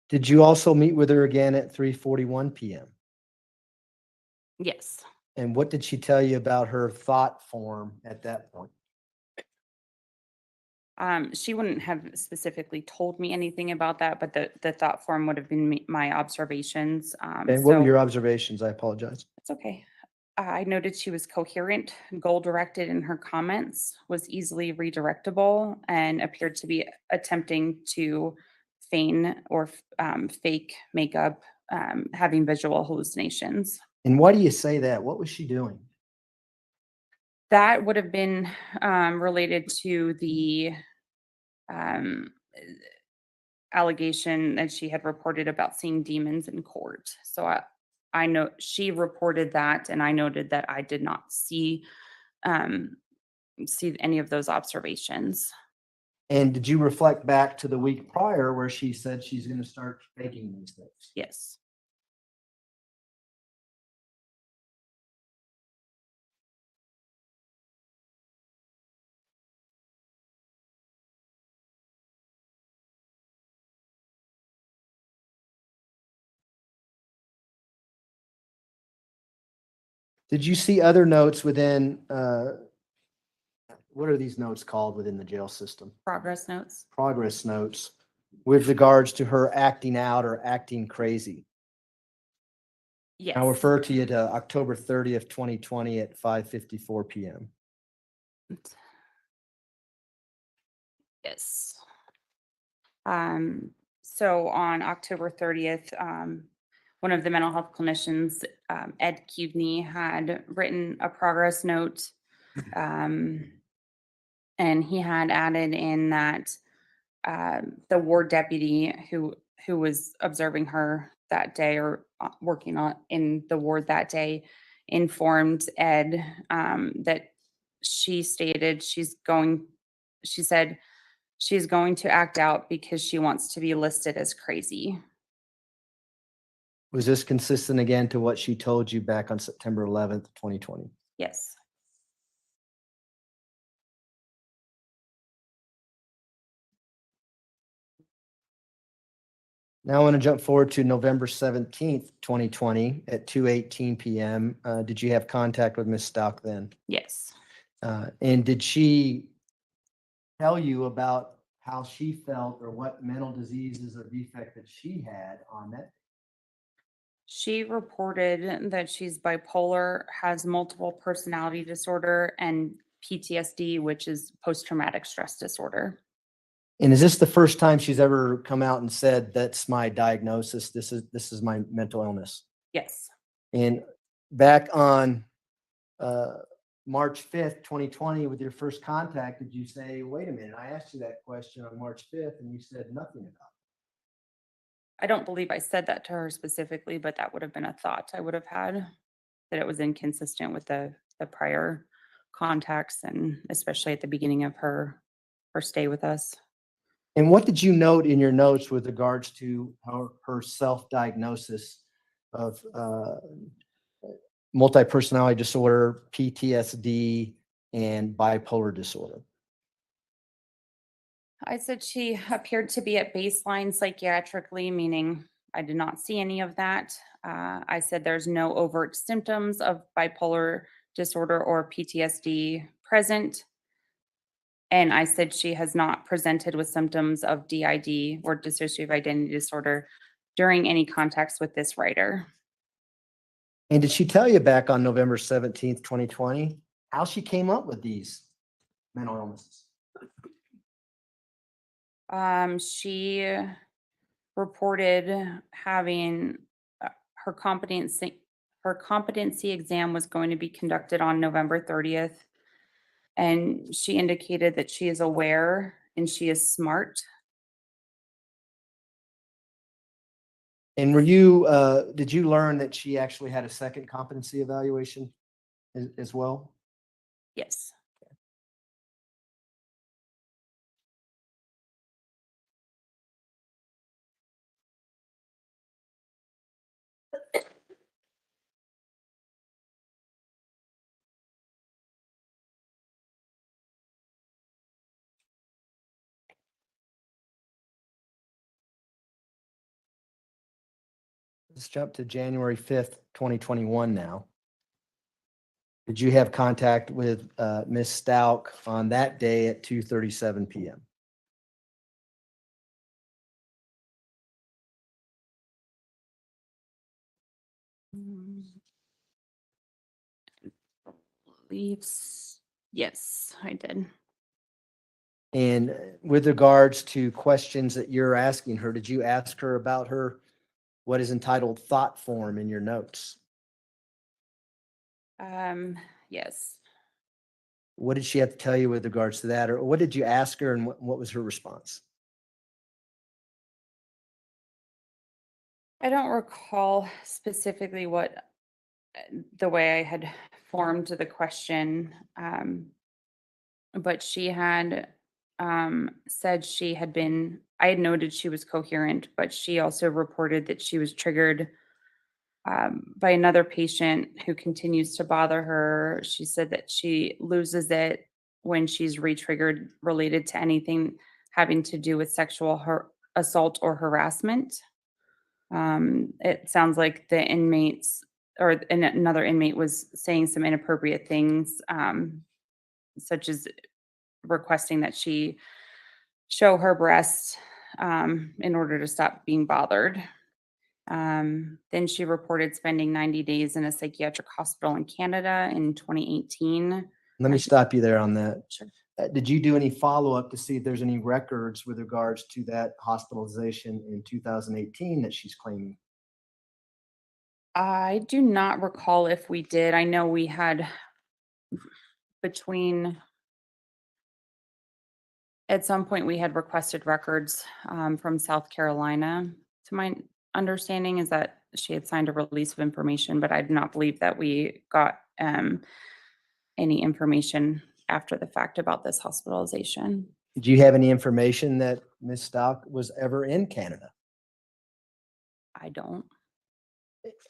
Did you also meet with her again at 3:41 p.m.? Yes. And what did she tell you about her thought form at that point? She wouldn't have specifically told me anything about that, but the thought form would have been my observations. And what were your observations? I apologize. It's okay. I noted she was coherent, goal-directed in her comments, was easily redirectable, and appeared to be attempting to feign or fake makeup, having visual hallucinations. And why do you say that? What was she doing? That would have been related to the allegation that she had reported about seeing demons in court. So I know she reported that, and I noted that I did not see any of those observations. And did you reflect back to the week prior where she said she's going to start faking these things? Yes. Did you see other notes within, what are these notes called within the jail system? Progress notes. Progress notes with regards to her acting out or acting crazy? Yes. I'll refer to you to October 30th, 2020 at 5:54 PM. Yes. So on October 30th, one of the mental health clinicians, Ed Cubney, had written a progress note. And he had added in that the ward deputy who was observing her that day or working on in the ward that day informed Ed that she stated she said she's going to act out because she wants to be listed as crazy. Was this consistent again to what she told you back on September 11th, 2020? Yes. Now I want to jump forward to November 17th, 2020 at 2:18 PM. Did you have contact with Ms. Stauch then? Yes. And did she tell you about how she felt or what mental diseases or defect that she had on that? She reported that she's bipolar, has multiple personality disorder, and PTSD, which is post-traumatic stress disorder. And is this the first time she's ever come out and said, that's my diagnosis, this is my mental illness? Yes. And back on March 5th, 2020, with your first contact, did you say, wait a minute, I asked you that question on March 5th and you said nothing about it? I don't believe I said that to her specifically, but that would have been a thought I would have had, that it was inconsistent with the prior contacts, and especially at the beginning of her stay with us. And what did you note in your notes with regards to her self-diagnosis of multi-personality disorder, PTSD, and bipolar disorder? I said she appeared to be at baseline psychiatrically, meaning I did not see any of that. I said there's no overt symptoms of bipolar disorder or PTSD present. And I said she has not presented with symptoms of DID or dissociative identity disorder during any contacts with this writer. And did she tell you back on November 17th, 2020, how she came up with these mental illnesses? She reported having her competency exam was going to be conducted on November 30th. And she indicated that she is aware and she is smart. And were you, did you learn that she actually had a second competency evaluation as well? Yes. Let's jump to January 5th, 2021 now. Did you have contact with Ms. Stauch on that day at 2:37 PM? Believes, yes, I did. And with regards to questions that you're asking her, did you ask her about her, what is entitled thought form in your notes? Yes. What did she have to tell you with regards to that? Or what did you ask her and what was her response? I don't recall specifically what the way I had formed the question, but she had said she had been, I had noted she was coherent, but she also reported that she was triggered by another patient who continues to bother her. She said that she loses it when she's re-triggered related to anything having to do with sexual assault or harassment. It sounds like the inmates or another inmate was saying some inappropriate things, such as requesting that she show her breasts in order to stop being bothered. Then she reported spending 90 days in a psychiatric hospital in Canada in 2018. Let me stop you there on that. Sure. Did you do any follow-up to see if there's any records with regards to that hospitalization in 2018 that she's claiming? I do not recall if we did. I know we had at some point we had requested records from South Carolina. To my understanding is that she had signed a release of information, but I do not believe that we got any information after the fact about this hospitalization. Did you have any information that Ms. Stauch was ever in Canada? I don't.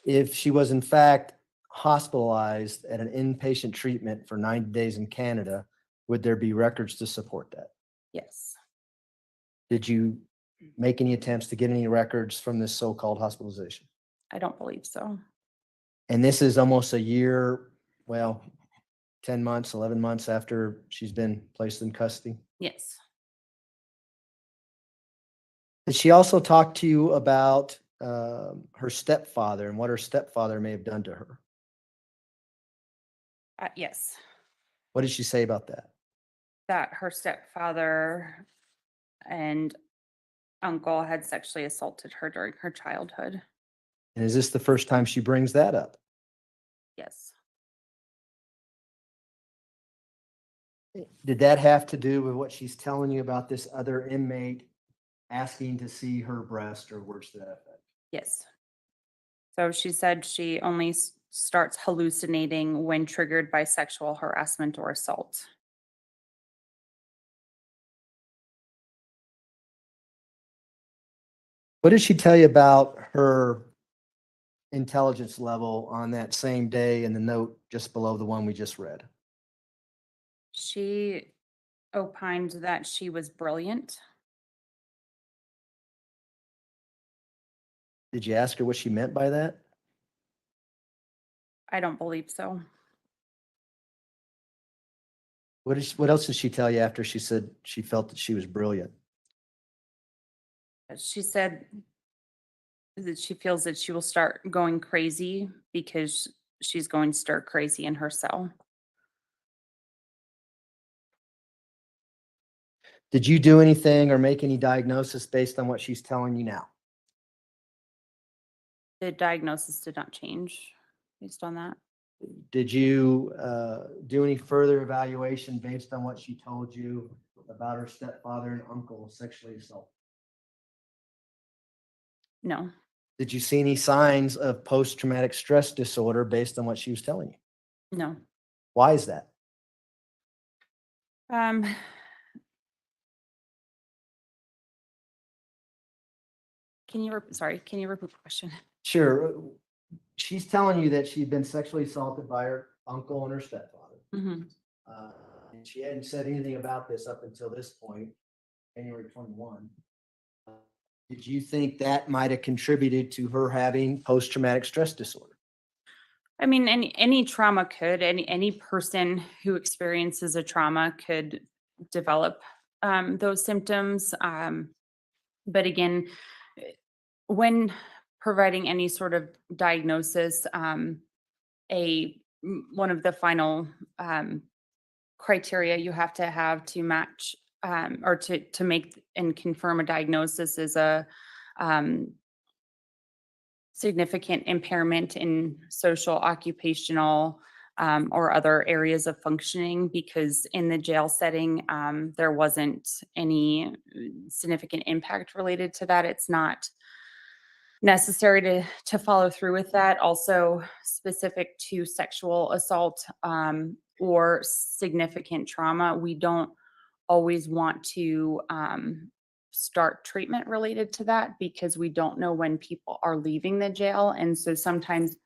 If she was in fact hospitalized at an inpatient treatment for 90 days in Canada, would there be records to support that? Yes. Did you make any attempts to get any records from this so-called hospitalization? I don't believe so. And this is almost a year, well, 10 months, 11 months after she's been placed in custody. Yes. Did she also talk to you about her stepfather and what her stepfather may have done to her? Yes. What did she say about that? That her stepfather and uncle had sexually assaulted her during her childhood. And is this the first time she brings that up? Yes. Did that have to do with what she's telling you about this other inmate asking to see her breast or words to that effect? Yes. So she said she only starts hallucinating when triggered by sexual harassment or assault. What did she tell you about her intelligence level on that same day in the note just below the one we just read? She opined that she was brilliant. Did you ask her what she meant by that? I don't believe so. What else did she tell you after she said she felt that she was brilliant? She said that she feels that she will start going crazy because she's going stir crazy in her cell. Did you do anything or make any diagnosis based on what she's telling you now? The diagnosis did not change based on that. Did you do any further evaluation based on what she told you about her stepfather and uncle sexually assault? No. Did you see any signs of post-traumatic stress disorder based on what she was telling you? No. Why is that? Can you repeat the question? Sure. She's telling you that she'd been sexually assaulted by her uncle and her stepfather. Mhm. And she hadn't said anything about this up until this point, January 21. Did you think that might have contributed to her having post-traumatic stress disorder? I mean, any trauma could, any person who experiences a trauma could develop those symptoms. But again, when providing any sort of diagnosis, one of the final criteria you have to match or to make and confirm a diagnosis is a significant impairment in social, occupational, or other areas of functioning, because in the jail setting, there wasn't any significant impact related to that. It's not necessary to follow through with that. Also, specific to sexual assault or significant trauma, we don't always want to start treatment related to that because we don't know when people are leaving the jail. And so sometimes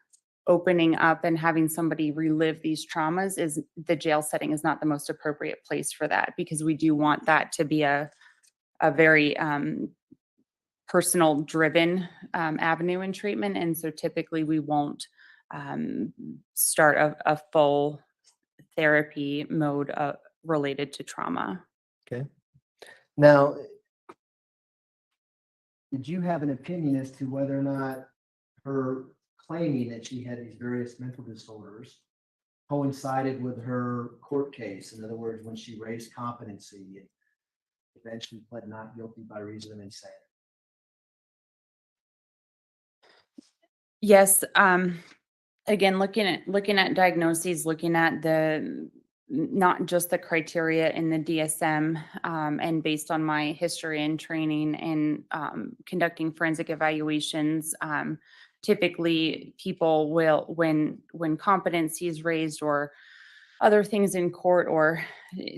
opening up and having somebody relive these traumas is the jail setting is not the most appropriate place for that, because we do want that to be a very personal driven avenue in treatment. And so typically we won't start a full therapy mode related to trauma. Okay. Now, did you have an opinion as to whether or not her claiming that she had these various mental disorders coincided with her court case. In other words, when she raised competency, it eventually pled not guilty by reason of insanity. Yes, again, looking at diagnoses, looking at not just the criteria in the DSM, and based on my history and training and conducting forensic evaluations, typically people will, when competency is raised or other things in court, or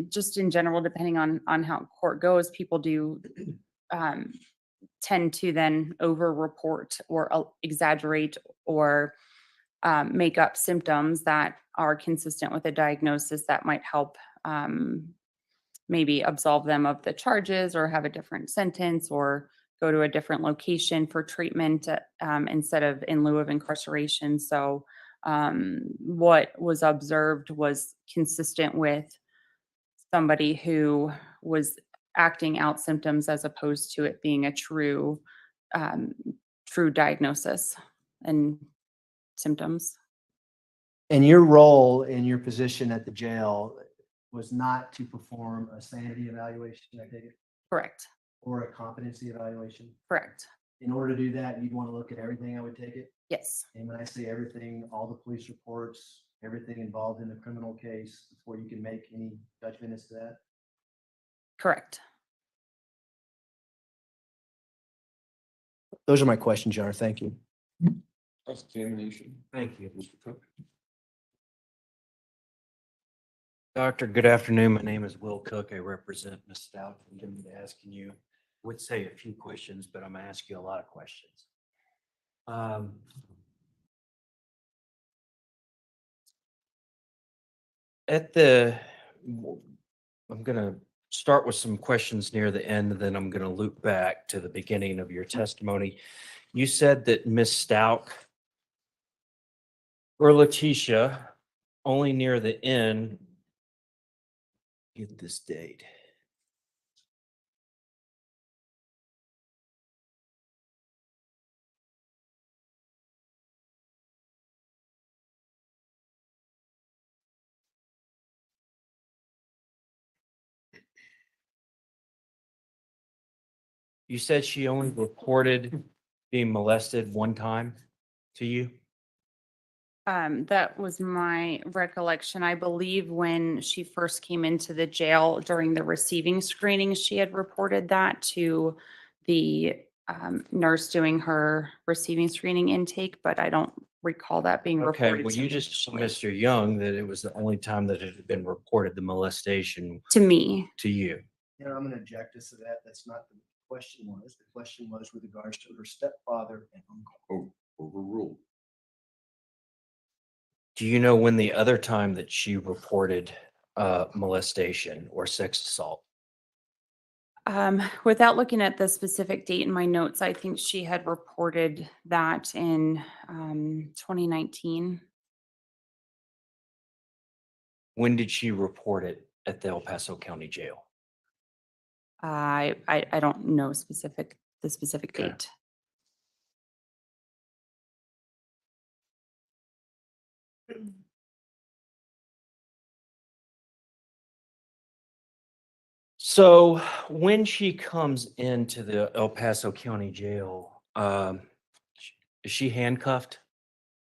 just in general, depending on how court goes, people do tend to then over-report or exaggerate or make up symptoms that are consistent with a diagnosis that might help maybe absolve them of the charges or have a different sentence or go to a different location for treatment instead of in lieu of incarceration. So what was observed was consistent with somebody who was acting out symptoms as opposed to it being a true diagnosis and symptoms. And your role in your position at the jail was not to perform a sanity evaluation, I take it, Correct. or a competency evaluation? Correct. In order to do that, you'd want to look at everything, I would take it? Yes. And when I say everything, all the police reports, everything involved in the criminal case, before you can make any judgment as to that? Correct. Those are my questions, Your Honor. Thank you. Cross-examination. Thank you. Mr. Cook. Doctor, good afternoon. My name is Will Cook. I represent Ms. Stauch. I'm going to be asking you, I would say a few questions, but I'm going to ask you a lot of questions. I'm going to start with some questions near the end, and then I'm going to loop back to the beginning of your testimony. You said that Ms. Stauch or Letecia, only near the end, get this date. You said she only reported being molested one time to you? That was my recollection. I believe when she first came into the jail during the receiving screening, she had reported that to the nurse doing her receiving screening intake, but I don't recall that being Okay, reported well, to you me just, initially. Mr. Young, that it was the only time that it had been reported, the molestation To me. to you. You know, I'm going to object us to that. That's not the question was. The question was with regards to her stepfather and uncle. Overruled. Do you know when the other time that she reported molestation or sex assault? Without looking at the specific date in my notes, I think she had reported that in 2019. When did she report it at the El Paso County Jail? I don't know the specific Okay. date. So when she comes into the El Paso County Jail, is she handcuffed?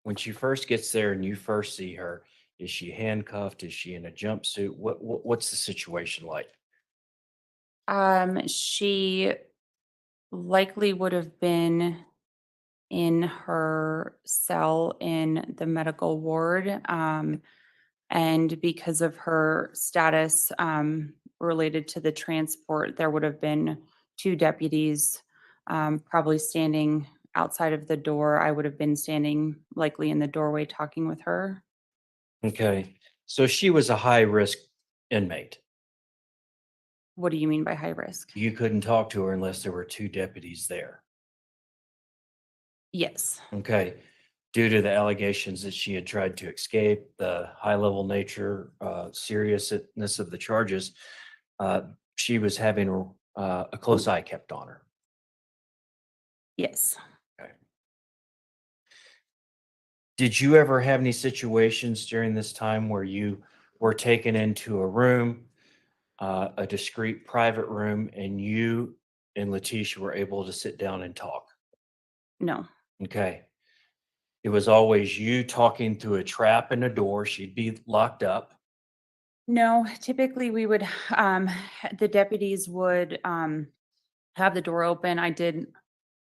When she first gets there and you first see her, is she handcuffed? Is she in a jumpsuit? What's the situation like? She likely would have been in her cell in the medical ward. And because of her status related to the transport, there would have been 2 deputies probably standing outside of the door. I would have been standing likely in the doorway talking with her. Okay, so she was a high-risk inmate. What do you mean by high risk? You couldn't talk to her unless there were 2 deputies there. Yes. Okay, due to the allegations that she had tried to escape, the high-level nature, seriousness of the charges, she was having a close eye kept on her. Yes. Did you ever have any situations during this time where you were taken into a room, a discrete private room, and you and Letecia were able to sit down and talk? No, Okay. It was always you talking through a trap in a door. She'd be locked up. no, typically we would, the deputies would, have the door open. I did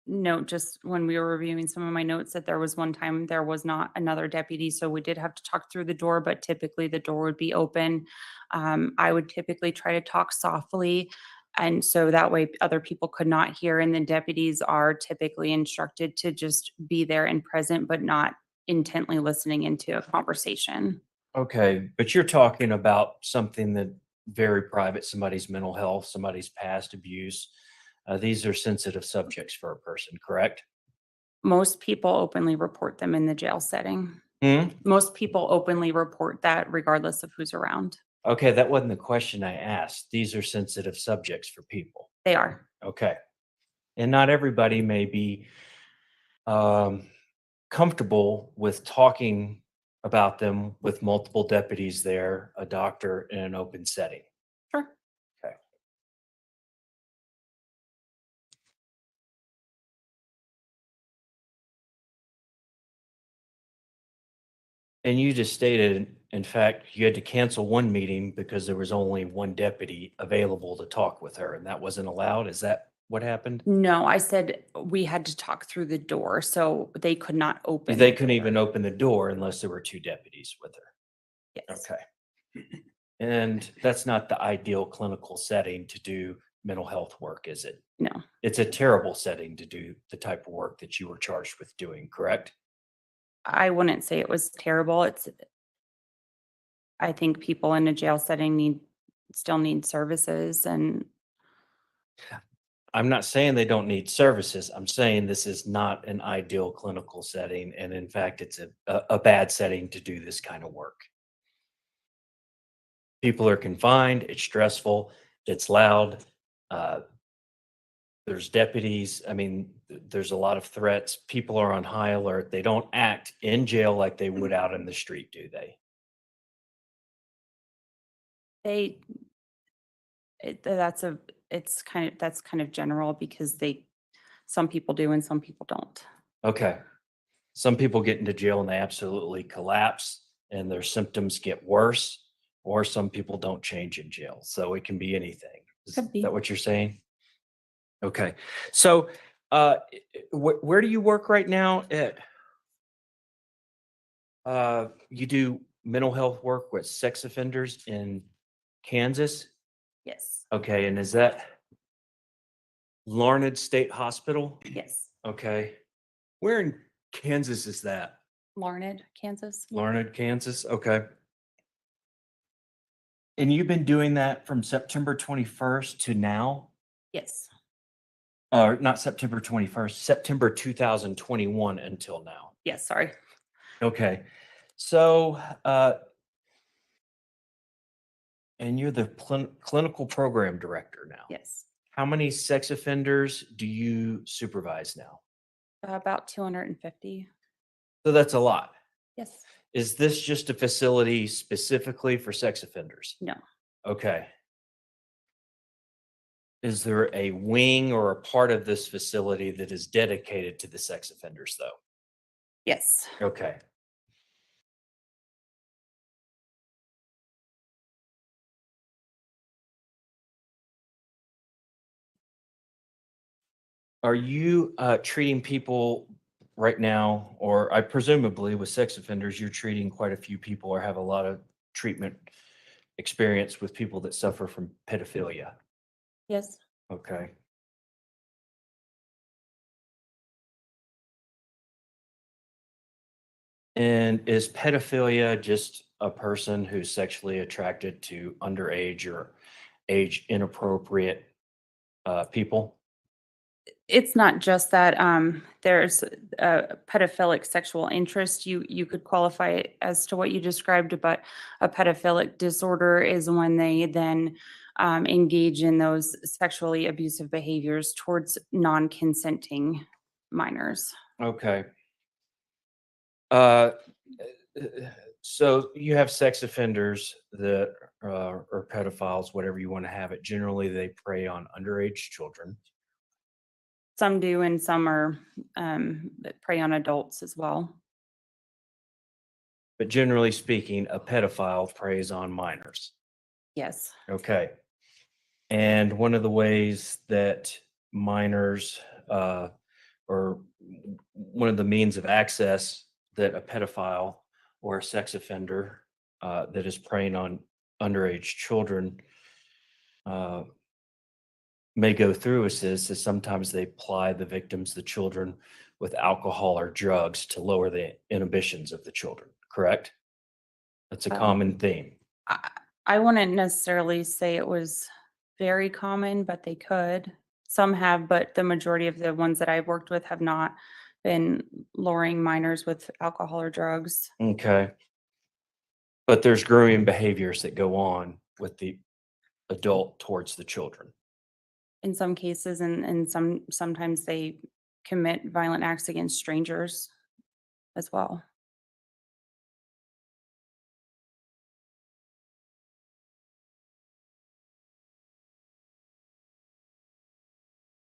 note just when we were reviewing some of my notes that there was one time there was not another deputy, so we did have to talk through the door, but typically the door would be open. I would typically try to talk softly, and so that way other people could not hear, and the deputies are typically instructed to just be there and present, but not intently listening into a conversation. Okay. But you're talking about something that very private, somebody's mental health, somebody's past abuse. These are sensitive subjects for a person, correct? Most people openly report them in the jail setting. Hmm? Most people openly report that regardless of who's around. Okay. That wasn't the question I asked. These are sensitive subjects for people. They are. Okay. And not everybody may be comfortable with talking about them with multiple deputies there, a doctor in an open setting. Sure. Okay. And you just stated, in fact, you had to cancel one meeting because there was only one deputy available to talk with her, and that wasn't allowed. Is that what happened? No, I said we had to talk through the door, so they could not open. They the couldn't door. even open the door unless there were two deputies with her. Yes. Okay. And that's not the ideal clinical setting to do mental health work, is it? No, It's a terrible setting to do the type of work that you were charged with doing, correct? I wouldn't say it was terrible. I think people in a jail setting still need services, and I'm not saying they don't need services. I'm saying this is not an ideal clinical setting. And in fact, it's a bad setting to do this kind of work. People are confined, it's stressful, it's loud. There's deputies. I mean, there's a lot of threats. People are on high alert. They don't act in jail like they would out in the street, do they? that's kind of general because some people do and some people don't. Okay. Some people get into jail and they absolutely collapse and their symptoms get worse, or some people don't change in jail. So it can be anything. Is Could be. that what you're saying? Okay. So where do you work right now? You do mental health work with sex offenders in Kansas? Yes. Okay. And is that Larned State Hospital? Yes. Okay. Where in Kansas is that? Larned, Kansas. Larned, Kansas. Okay. And you've been doing that from September 21st to now? Yes. Or not September 21st, September 2021 until now. Yes. Sorry. Okay. So, and you're the clinical program director now. Yes. How many sex offenders do you supervise now? About 250. So that's a lot. Yes. Is this just a facility specifically for sex offenders? No. Okay. Is there a wing or a part of this facility that is dedicated to the sex offenders, though? Yes. Okay. Are you treating people right now, or I presumably with sex offenders, you're treating quite a few people or have a lot of treatment experience with people that suffer from pedophilia? Yes. Okay. And is pedophilia just a person who's sexually attracted to underage or age inappropriate people? It's not just that. There's a pedophilic sexual interest. You could qualify it as to what you described, but a pedophilic disorder is when they then engage in those sexually abusive behaviors towards non-consenting minors. Okay. Uh, so you have sex offenders that or pedophiles, whatever you want to have it. Generally, they prey on underage children. Some do, and some are that prey on adults as well. But generally speaking, a pedophile preys on minors. Yes. Okay. And one of the ways that minors, or one of the means of access that a pedophile or a sex offender that is preying on underage children may go through is sometimes they ply the victims, the children, with alcohol or drugs to lower the inhibitions of the children, correct? That's a common theme. I wouldn't necessarily say it was very common, but they could. Some have, but the majority of the ones that I've worked with have not been lowering minors with alcohol or drugs. Okay. But there's grooming behaviors that go on with the adult towards the children. In some cases, and sometimes they commit violent acts against strangers as well.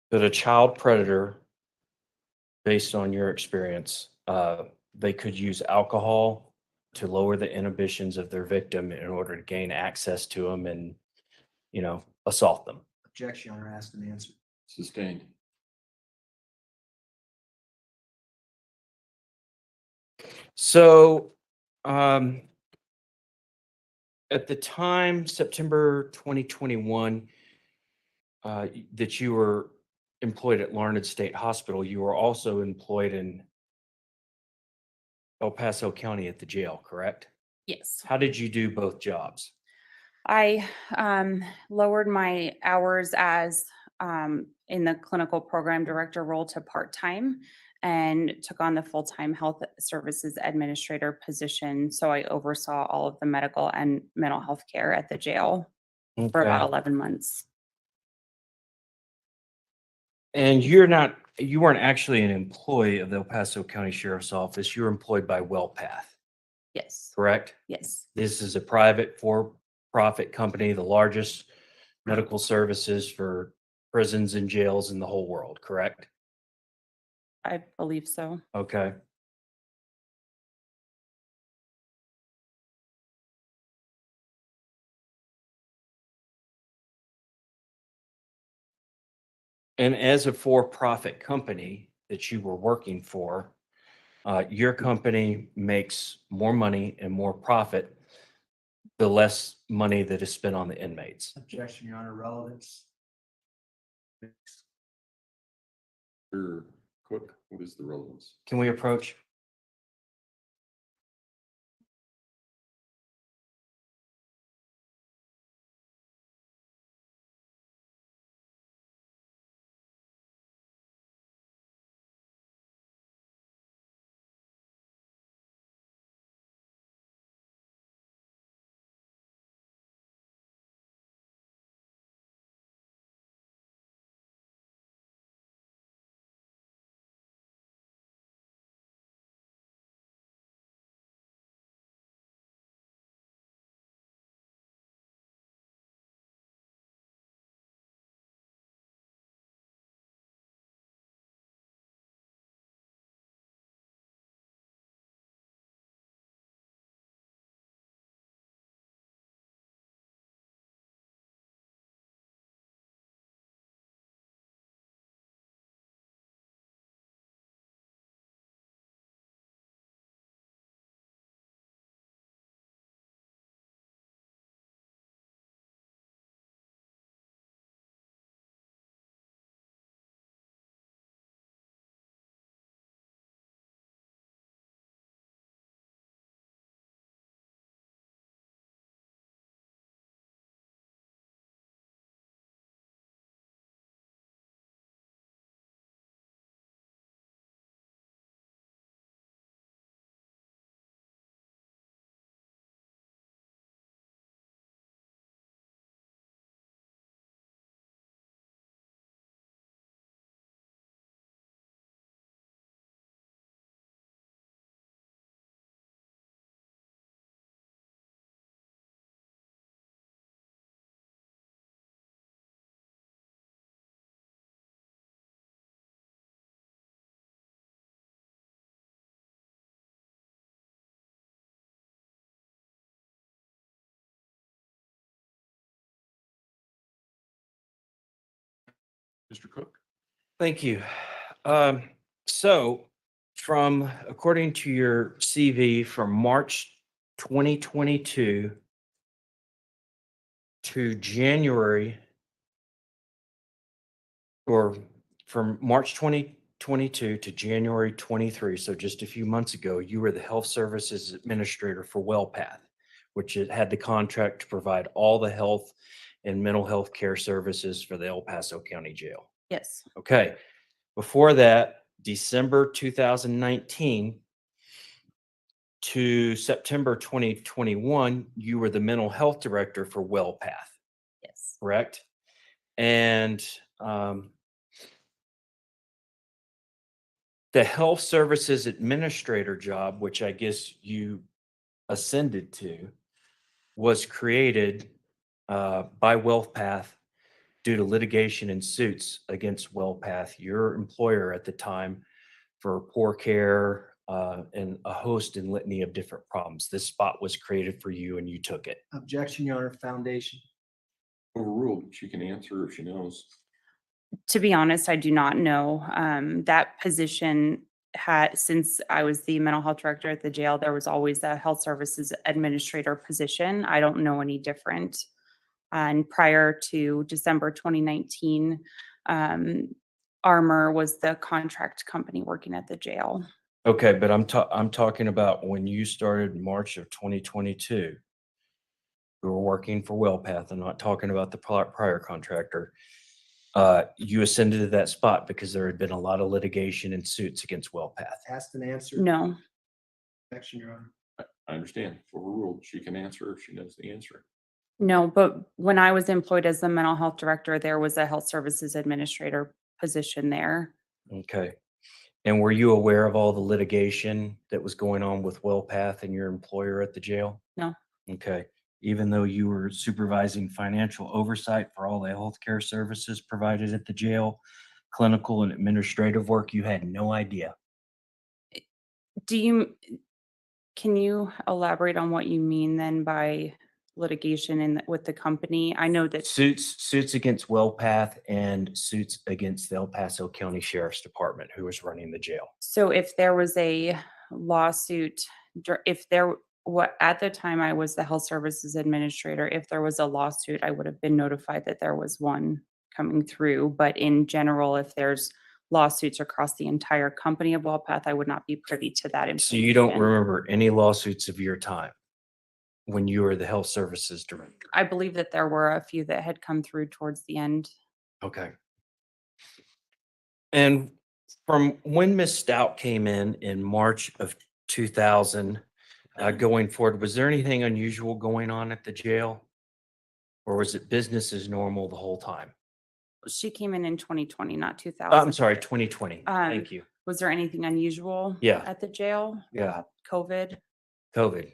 But a child predator, based on your experience, they could use alcohol to lower the inhibitions of their victim in order to gain access to them and, assault them. Objection, Your Honor, asked and answered. Sustained. So, at the time, September 2021, that you were employed at Larned State Hospital, you were also employed in El Paso County at the jail, correct? Yes. How did you do both jobs? I lowered my hours as in the clinical program director role to part-time and took on the full-time health services administrator position. So I oversaw all of the medical and mental health care at the jail for about Okay. 11 months. And you weren't actually an employee of the El Paso County Sheriff's Office. You were employed by WellPath, Yes. correct? Yes. This is a private for-profit company, the largest medical services for prisons and jails in the whole world, correct? I believe so. Okay. And as a for-profit company that you were working for, your company makes more money and more profit the less money that is spent on the inmates. Objection, Your Honor, relevance. Sure. Cook, what is the relevance? Can we approach? Mr. Cook? Thank you. So according to your CV from March 2022 to January, or from March 2022 to January 23, so just a few months ago, you were the Health Services Administrator for WellPath, which it had the contract to provide all the health and mental health care services for the El Paso County Jail. Yes, Okay. Before that, December 2019 to September 2021, you were the mental health director for WellPath, yes, correct? And the health services administrator job, which I guess you ascended to, was created by WellPath due to litigation and suits against WellPath, your employer at the time, for poor care and a host and litany of different problems. This spot was created for you and you took it. Objection, Your Honor, foundation. Overruled. She can answer if she knows. to be honest, I do not know. That position since I was the mental health director at the jail, there was always a health services administrator position. I don't know any different. And prior to December 2019, Armor was the contract company working at the jail. Okay, but I'm talking about when you started March of 2022. We were working for WellPath. I'm not talking about the prior contractor. You ascended to that spot because there had been a lot of litigation and suits against WellPath. Asked and answered. No, Objection, Your Honor. I understand. Overruled. She can answer if she knows the answer. no, but when I was employed as the mental health director, there was a health services administrator position there. Okay. And were you aware of all the litigation that was going on with WellPath and your employer at the jail? No. Okay. Even though you were supervising financial oversight for all the healthcare services provided at the jail, clinical and administrative work, you had no idea. Can you elaborate on what you mean then by litigation with the company? I know that, Suits against WellPath and suits against the El Paso County Sheriff's Department, who was running the jail. so if there was a lawsuit, at the time I was the health services administrator, if there was a lawsuit, I would have been notified that there was one coming through. But in general, if there's lawsuits across the entire company of WellPath, I would not be privy to that information. So you don't remember any lawsuits of your time when you were the health services director? I believe that there were a few that had come through towards the end. Okay. And from when Ms. Stout came in March of 2000, going forward, was there anything unusual going on at the jail? Or was it business as normal the whole time? She came in 2020, not 2000. I'm sorry, 2020. Thank you. Was there anything unusual Yeah. at the jail? Yeah. COVID? COVID.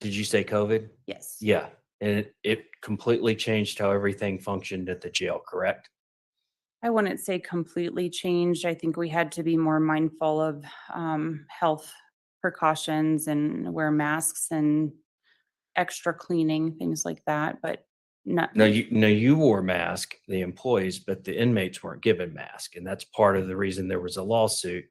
Did you say COVID? Yes. Yeah. And it completely changed how everything functioned at the jail, correct? I wouldn't say completely changed. I think we had to be more mindful of health precautions and wear masks and extra cleaning, things like that, but not. No, you wore mask, the employees, but the inmates weren't given mask. And that's part of the reason there was a lawsuit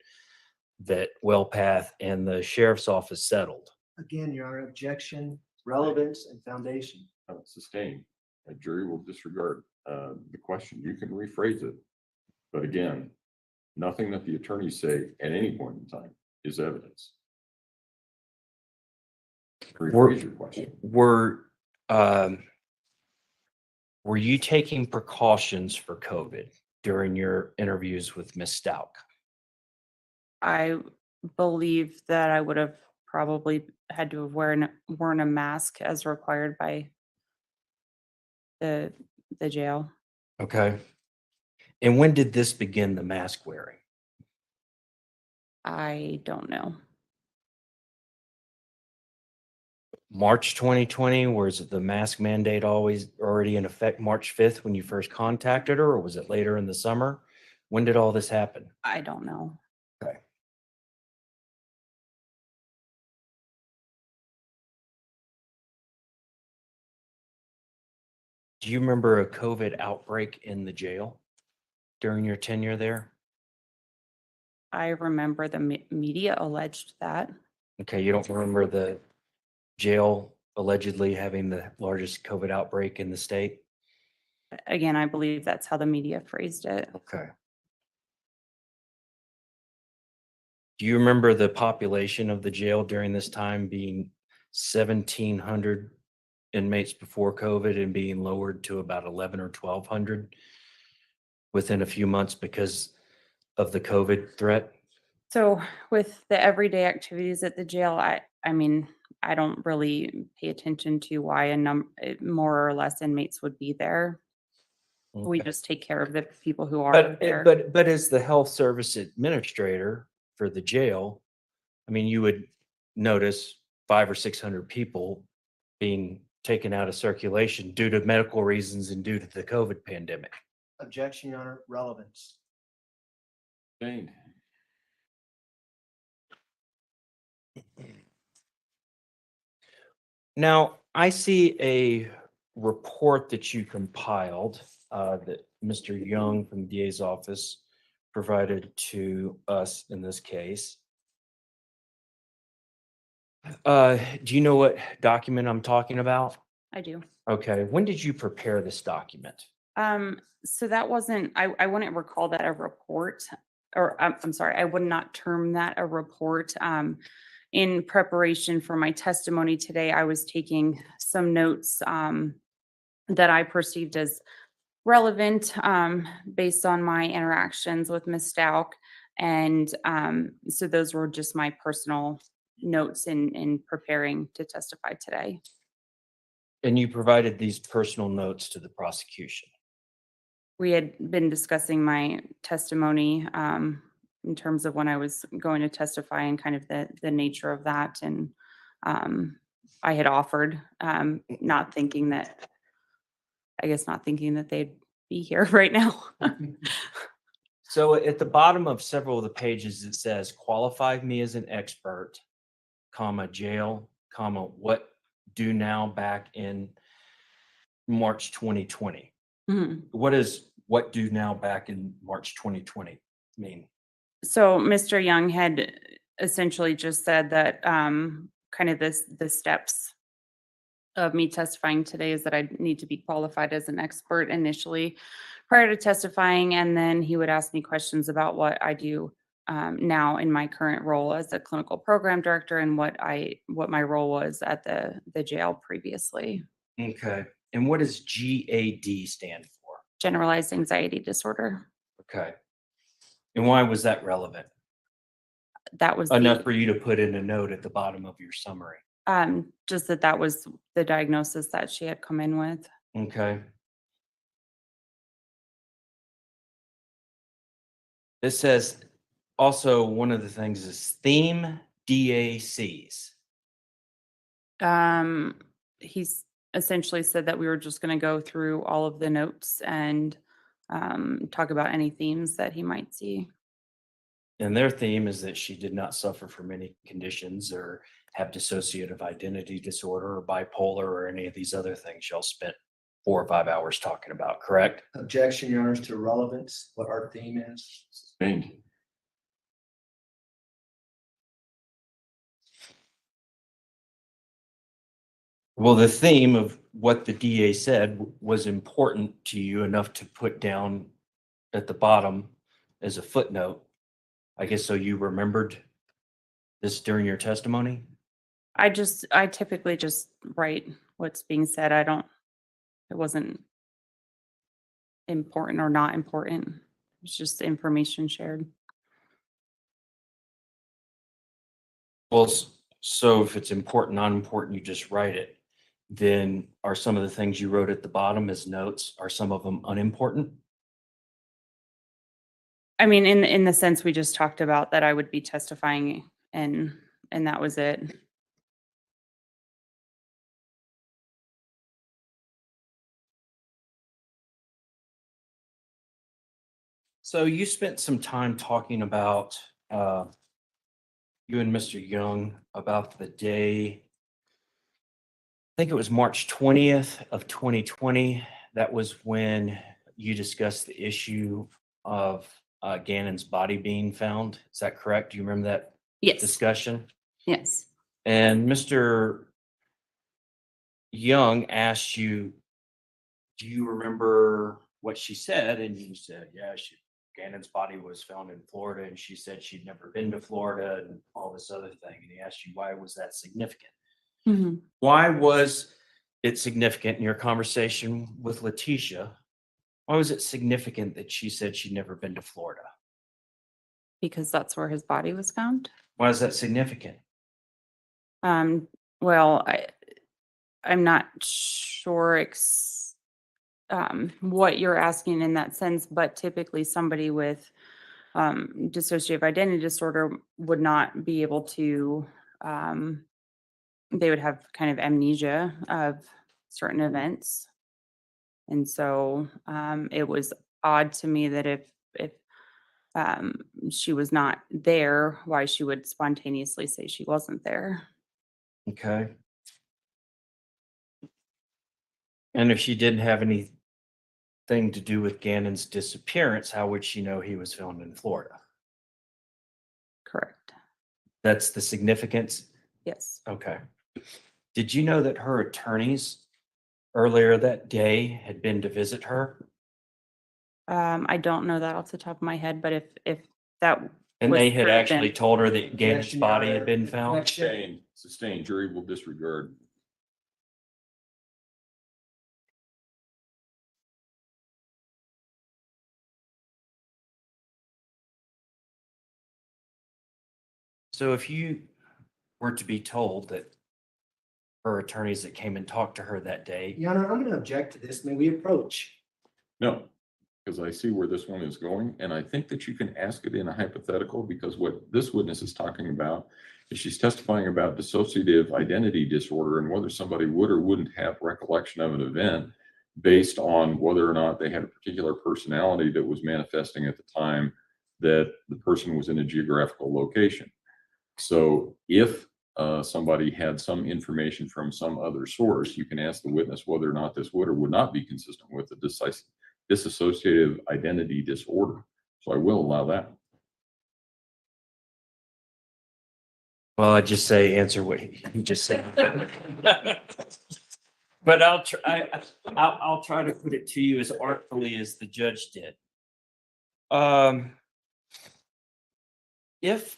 that WellPath and the sheriff's office settled. Again, Your Honor, objection, relevance, and foundation. Sustained. A jury will disregard the question. You can rephrase it. But again, nothing that the attorneys say at any point in time is evidence. Rephrase your question. Were you taking precautions for COVID during your interviews with Ms. Stauch? I believe that I would have probably had to have worn a mask as required by the jail. Okay. And when did this begin, the mask wearing? I don't know. March 2020, was the mask mandate always already in effect March 5th when you first contacted her, or was it later in the summer? When did all this happen? I don't know. Okay. Do you remember a COVID outbreak in the jail? during your tenure there? I remember the media alleged that. Okay, you don't remember the jail allegedly having the largest COVID outbreak in the state? Again, I believe that's how the media phrased it. Okay. Do you remember the population of the jail during this time being 1,700 inmates before COVID and being lowered to about 11 or 1,200 within a few months because of the COVID threat? So with the everyday activities at the jail, I mean, I don't really pay attention to why more or less inmates would be there. We Okay. just take care of the people who are But, there. but as the health service administrator for the jail, I mean, you would notice 500 or 600 people being taken out of circulation due to medical reasons and due to the COVID pandemic. Objection, Your Honor, relevance. Sustained. Now, I see a report that you compiled that Mr. Young from the DA's office provided to us in this case. Do you know what document I'm talking about? I do. Okay, when did you prepare this document? So that wasn't, I wouldn't recall that a report, or I'm sorry, I would not term that a report. In preparation for my testimony today, I was taking some notes that I perceived as relevant based on my interactions with Ms. Stauch. And so those were just my personal notes in preparing to testify today. And you provided these personal notes to the prosecution. We had been discussing my testimony in terms of when I was going to testify and kind of the nature of that. And I had offered, not thinking that they'd be here right now. So at the bottom of several of the pages, it says, qualify me as an expert, comma, jail, comma, what do now back in March 2020. Mhm. What does what do now back in March 2020 mean? So Mr. Young had essentially just said that kind of the steps of me testifying today is that I need to be qualified as an expert initially prior to testifying, and then he would ask me questions about what I do now in my current role as a clinical program director and what my role was at the jail previously. Okay. And what does GAD stand for? Generalized anxiety disorder. Okay. And why was that relevant? That was Enough for you to put in a note at the bottom of your summary. just that was the diagnosis that she had come in with. Okay. It says also one of the things is theme DACs. He's essentially said that we were just going to go through all of the notes and talk about any themes that he might see. And their theme is that she did not suffer from any conditions or have dissociative identity disorder or bipolar or any of these other things y'all spent 4 or 5 hours talking about, correct? Objection, Your Honor, to relevance, what our theme is. Sustained. Well, the theme of what the DA said was important to you enough to put down at the bottom as a footnote. I guess so you remembered this during your testimony? I typically just write what's being said. It wasn't important or not important. It's just information shared. Well, so if it's important, not important, you just write it. Then are some of the things you wrote at the bottom as notes, are some of them unimportant? I mean, in the sense we just talked about that I would be testifying and that was it. So you spent some time talking about you and Mr. Young about the day, I think it was March 20th of 2020. That was when you discussed the issue of Gannon's body being found. Is that correct? Do you remember that Yes, discussion? yes. And Mr. Young asked you, do you remember what she said? And you said, yeah, Gannon's body was found in Florida, and she said she'd never been to Florida and all this other thing. And he asked you, why was that significant? Mhm. Why was it significant in your conversation with Letecia? Why was it significant that she said she'd never been to Florida? Because that's where his body was found. Why is that significant? Well, I'm not sure what you're asking in that sense, but typically somebody with dissociative identity disorder would not be able to, they would have kind of amnesia of certain events. And so it was odd to me that if she was not there, why she would spontaneously say she wasn't there. Okay. And if she didn't have anything to do with Gannon's disappearance, how would she know he was found in Florida? Correct. That's the significance? Yes. Okay. Did you know that her attorneys earlier that day had been to visit her? I don't know that off the top of my head, but if that And was they had true, actually then- told her that Gannon's body had been found? Sustained, jury will disregard. So if you were to be told that her attorneys that came and talked to her that day, Your Honor, I'm going to object to this. May we approach? No, because I see where this one is going, and I think that you can ask it in a hypothetical, because what this witness is talking about is she's testifying about dissociative identity disorder and whether somebody would or wouldn't have recollection of an event based on whether or not they had a particular personality that was manifesting at the time that the person was in a geographical location. So if somebody had some information from some other source, you can ask the witness whether or not this would or would not be consistent with the dissociative identity disorder. So I will allow that. well, I just say answer what you just said. But I'll try to put it to you as artfully as the judge did. If,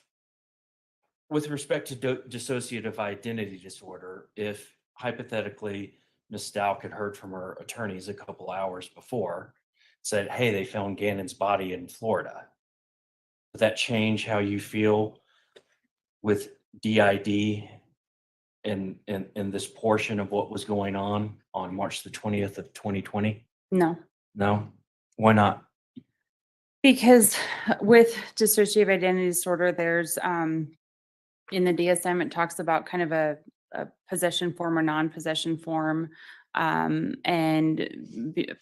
with respect to dissociative identity disorder, if hypothetically Ms. Stauch had heard from her attorneys a couple hours before, said, hey, they found Gannon's body in Florida, would that change how you feel with DID and this portion of what was going on March the 20th of 2020? No, No? Why not? because with dissociative identity disorder, there's in the DSM, it talks about kind of a possession form or non-possession form, and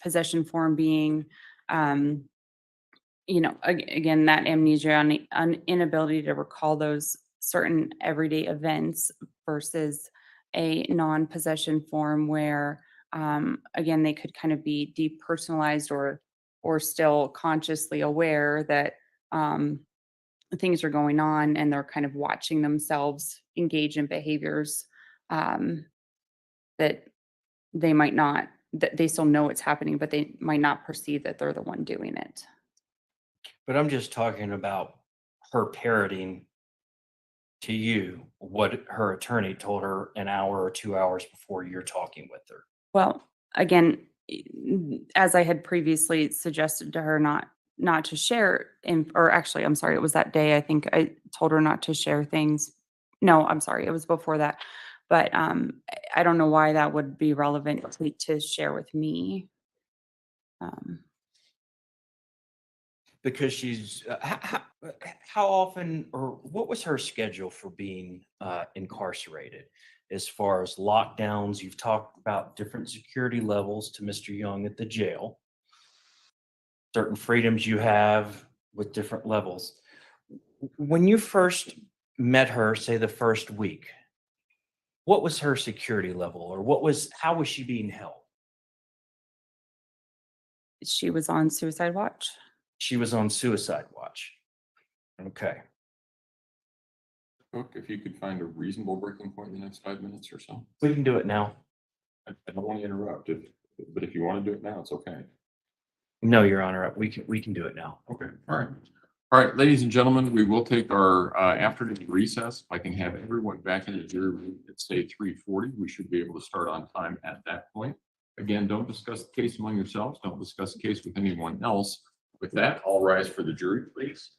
possession form being, again, that amnesia, inability to recall those certain everyday events versus a non-possession form where, again, they could kind of be depersonalized or still consciously aware that things are going on and they're kind of watching themselves engage in behaviors that they might not, that they still know it's happening, but they might not perceive that they're the one doing it. But I'm just talking about her parroting to you what her attorney told her an hour or 2 hours before you're talking with her. Well, again, as I had previously suggested to her not to share, or actually, I'm sorry, it was that day. I think I told her not to share things. No, I'm sorry, it was before that. But I don't know why that would be relevant to share with me. Because she's, how often, or what was her schedule for being incarcerated? As far as lockdowns, you've talked about different security levels to Mr. Young at the jail. Certain freedoms you have with different levels. When you first met her, say the first week, what was her security level, or how was she being held? She was on suicide watch. she was on suicide watch. Okay. Cook, if you could find a reasonable breaking point in the next 5 minutes or so. We can do it now. I don't want to interrupt, but if you want to do it now, it's okay. No, Your Honor, we can do it now. Okay, all right. All right, ladies and gentlemen, we will take our afternoon recess. If I can have everyone back in the jury room at say 3:40, we should be able to start on time at that point. Again, don't discuss the case among yourselves. Don't discuss the case with anyone else. With that, all rise for the jury, please.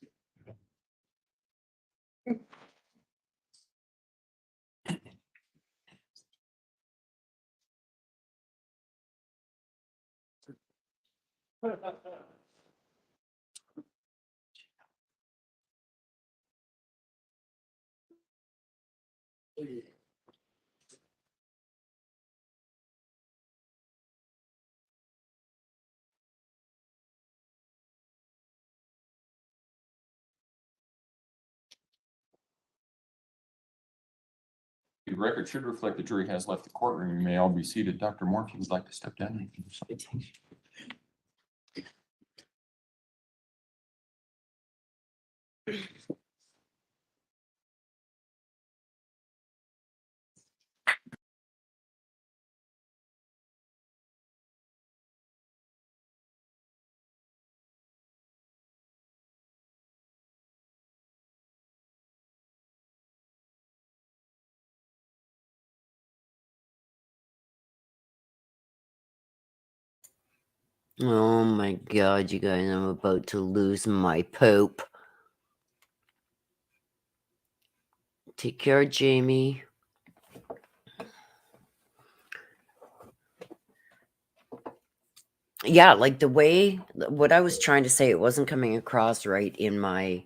The record should reflect the jury has left the courtroom. You may all be seated. Dr. Moore, if you would like to step down. You can do so. Oh my God, you guys, I'm about to lose my poop. Take care, Jamie. Yeah, like what I was trying to say, it wasn't coming across right in my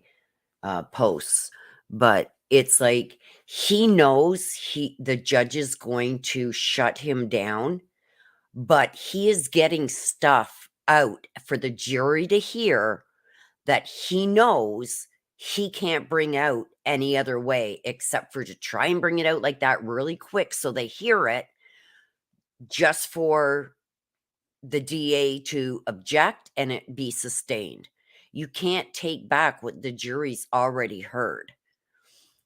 posts, but it's like he knows the judge is going to shut him down, but he is getting stuff out for the jury to hear that he knows he can't bring out any other way except for to try and bring it out like that really quick so they hear it, just for the DA to object and it be sustained. You can't take back what the jury's already heard.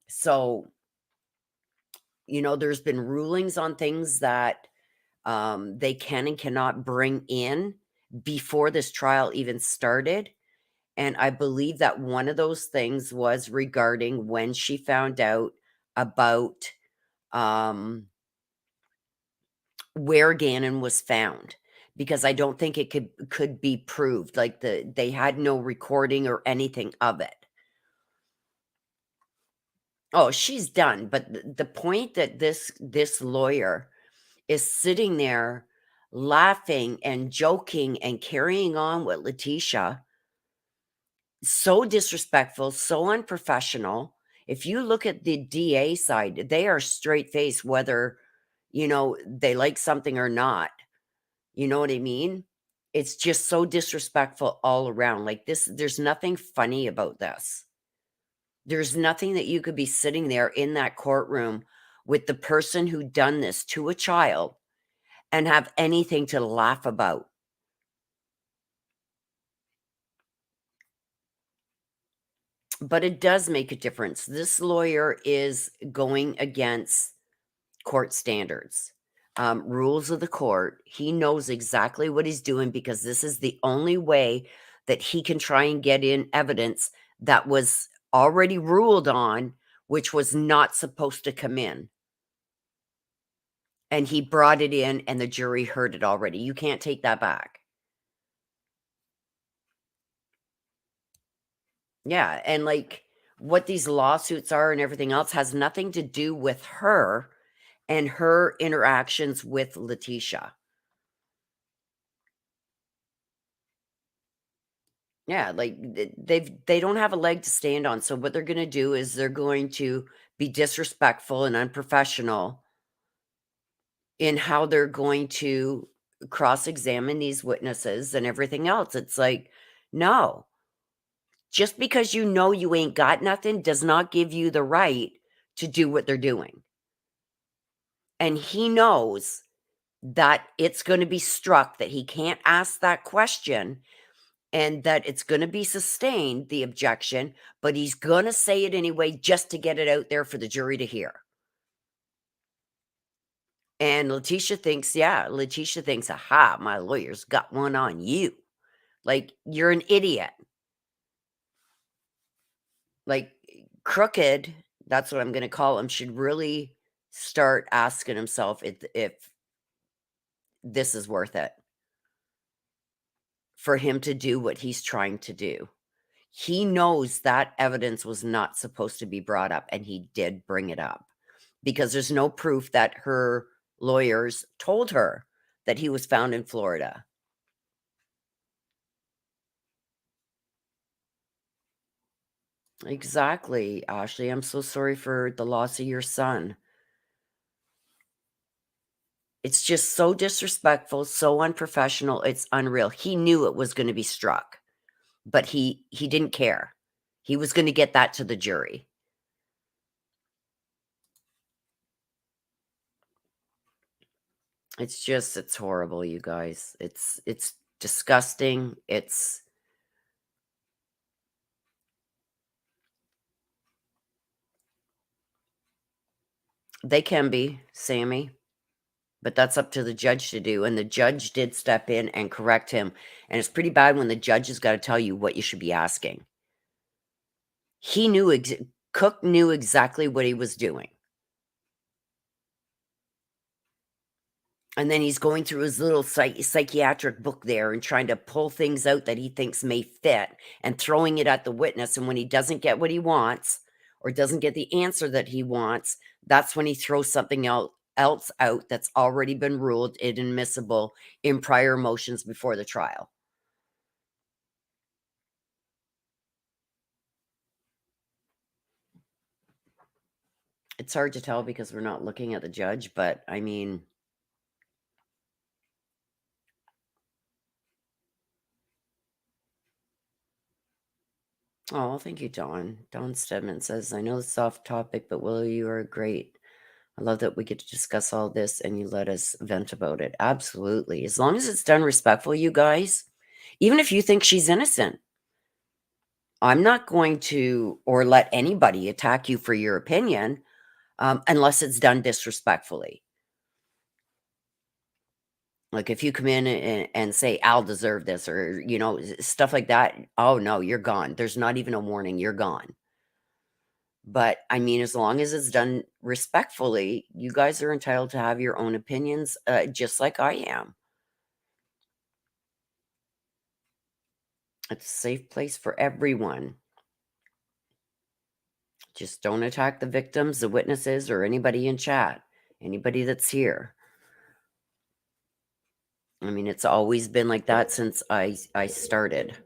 So, there's been rulings on things that they can and cannot bring in before this trial even started. And I believe that one of those things was regarding when she found out about where Gannon was found, because I don't think it could be proved. Like they had no recording or anything of it. Oh, she's done. But the point that this lawyer is sitting there laughing and joking and carrying on with Letecia, so disrespectful, so unprofessional. If you look at the DA side, they are straight faced, whether, they like something or not. You know what I mean? It's just so disrespectful all around. Like this, there's nothing funny about this. There's nothing that you could be sitting there in that courtroom with the person who done this to a child and have anything to laugh about. But it does make a difference. This lawyer is going against court standards, rules of the court. He knows exactly what he's doing because this is the only way that he can try and get in evidence that was already ruled on, which was not supposed to come in. And he brought it in and the jury heard it already. You can't take that back. Yeah. And like what these lawsuits are and everything else has nothing to do with her and her interactions with Letecia. Yeah, like they don't have a leg to stand on. So what they're going to do is they're going to be disrespectful and unprofessional in how they're going to cross-examine these witnesses and everything else. It's like, no, just because you ain't got nothing does not give you the right to do what they're doing. And he knows that it's going to be struck that he can't ask that question and that it's going to be sustained, the objection, but he's going to say it anyway just to get it out there for the jury to hear. And Letecia thinks, aha, my lawyer's got one on you. Like, you're an idiot. Like, Crooked, that's what I'm going to call him, should really start asking himself if this is worth it for him to do what he's trying to do. He knows that evidence was not supposed to be brought up, and he did bring it up because there's no proof that her lawyers told her that he was found in Florida. Exactly, Ashley. I'm so sorry for the loss of your son. It's just so disrespectful, so unprofessional. It's unreal. He knew it was going to be struck, but he didn't care. He was going to get that to the jury. It's horrible, you guys. It's disgusting. They can be, Sammy, but that's up to the judge to do. And the judge did step in and correct him. And it's pretty bad when the judge has got to tell you what you should be asking. He knew, Cook knew exactly what he was doing. And then he's going through his little psychiatric book there and trying to pull things out that he thinks may fit and throwing it at the witness. And when he doesn't get what he wants or doesn't get the answer that he wants, that's when he throws something else out that's already been ruled inadmissible in prior motions before the trial. It's hard to tell because we're not looking at the judge, but I mean, oh, thank you, Dawn. Dawn Stedman says, I know it's off topic, but Will, you are great. I love that we get to discuss all this and you let us vent about it. Absolutely. As long as it's done respectfully, you guys, even if you think she's innocent, I'm not going to, or let anybody attack you for your opinion unless it's done disrespectfully. Like if you come in and say, I'll deserve this, or, you know, stuff like that. Oh, no, you're gone. There's not even a warning. You're gone. But I mean, as long as it's done respectfully, you guys are entitled to have your own opinions, just like I am. It's a safe place for everyone. Just don't attack the victims, the witnesses, or anybody in chat, anybody that's here. I mean, it's always been like that since I started.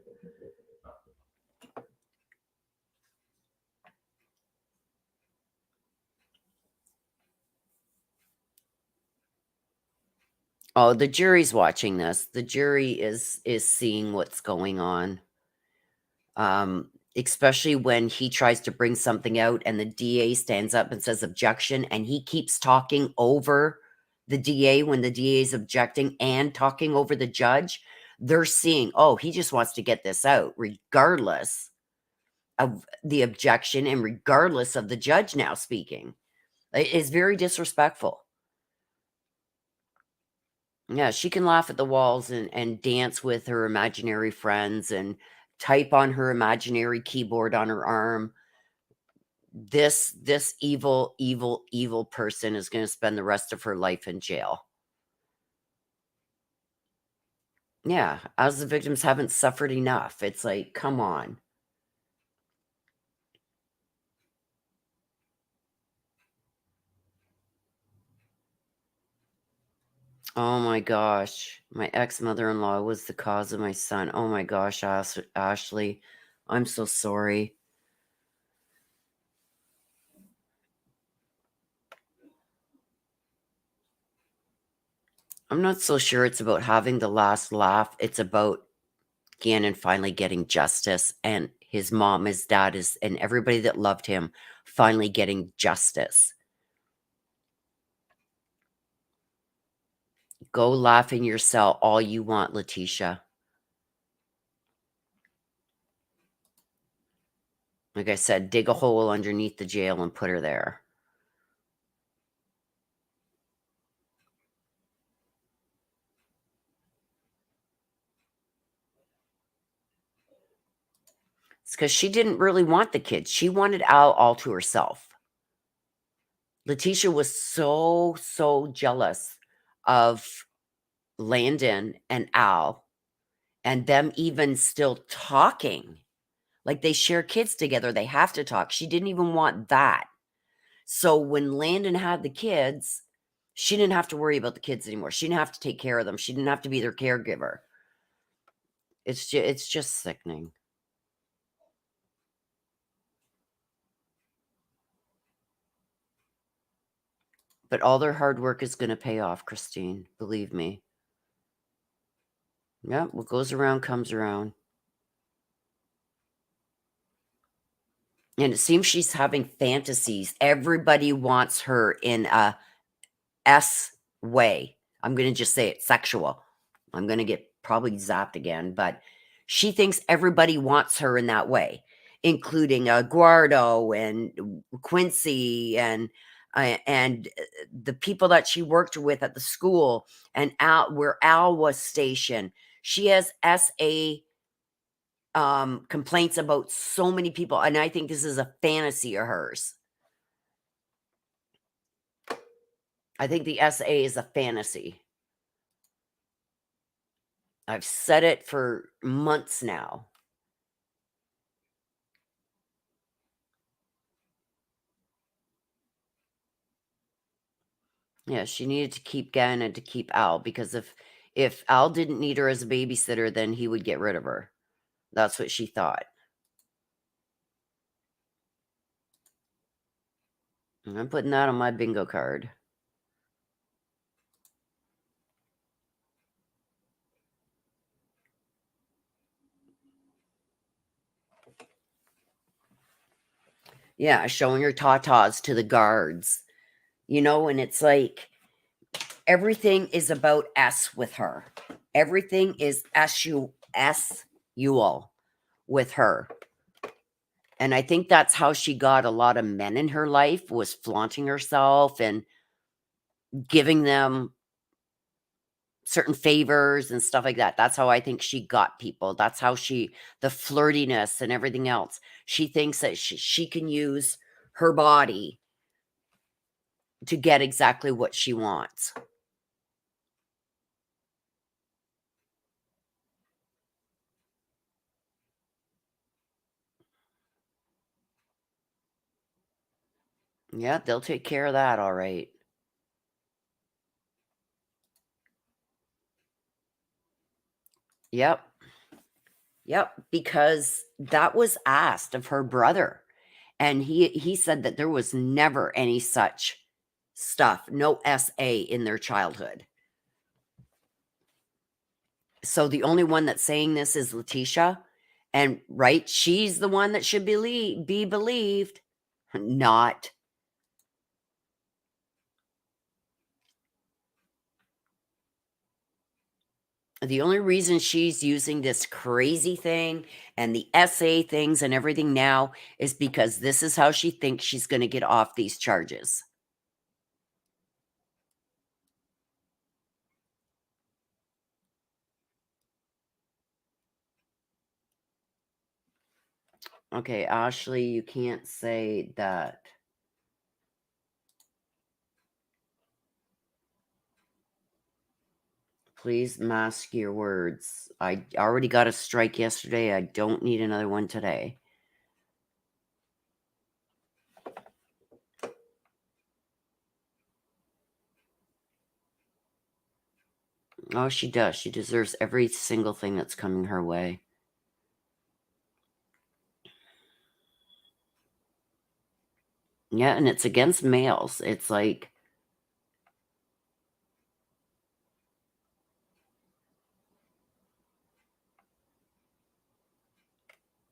Oh, the jury's watching this. The jury is seeing what's going on. Especially when he tries to bring something out and the DA stands up and says objection, and he keeps talking over the DA when the DA is objecting and talking over the judge. They're seeing, oh, he just wants to get this out regardless of the objection and regardless of the judge now speaking. It is very disrespectful. Yeah, she can laugh at the walls and dance with her imaginary friends and type on her imaginary keyboard on her arm. This evil, evil, evil person is going to spend the rest of her life in jail. Yeah, as the victims haven't suffered enough. It's like, come on. Oh my gosh. My ex-mother-in-law was the cause of my son. Oh my gosh, Ashley. I'm so sorry. I'm not so sure it's about having the last laugh. It's about Gannon finally getting justice, and his mom, his dad, and everybody that loved him finally getting justice. Go laugh in your cell all you want, Letecia. Like I said, dig a hole underneath the jail and put her there. It's because she didn't really want the kids. She wanted Al all to herself. Letecia was so jealous of Landon and Al and them even still talking. Like they share kids together. They have to talk. She didn't even want that. So when Landon had the kids, she didn't have to worry about the kids anymore. She didn't have to take care of them. She didn't have to be their caregiver. It's just sickening. But all their hard work is going to pay off, Christine. Believe me. Yeah, what goes around comes around. And it seems she's having fantasies. Everybody wants her in a S way. I'm going to just say it, sexual. I'm going to get probably zapped again, but she thinks everybody wants her in that way, including Guardo and Quincy and the people that she worked with at the school and Al, where Al was stationed. She has SA complaints about so many people, and I think this is a fantasy of hers. I think the SA is a fantasy. I've said it for months now. Yeah, she needed to keep Gannon to keep Al, because if Al didn't need her as a babysitter, then he would get rid of her. That's what she thought. And I'm putting that on my bingo card. Yeah, showing her tatas to the guards. You know, and it's like everything is about S with her. Everything is S-U-L with her. And I think that's how she got a lot of men in her life, was flaunting herself and giving them certain favors and stuff like that. That's how I think she got people. That's how the flirtiness and everything else. She thinks that she can use her body to get exactly what she wants. Yeah, they'll take care of that, all right. Yep. Yep, because that was asked of her brother. And he said that there was never any such stuff, no SA in their childhood. So the only one that's saying this is Letecia. And right, she's the one that should be believed. Not. The only reason she's using this crazy thing and the SA things and everything now is because this is how she thinks she's going to get off these charges. Okay, Ashley, you can't say that. Please mask your words. I already got a strike yesterday. I don't need another one today. Oh, she does. She deserves every single thing that's coming her way. Yeah, and it's against males. It's like,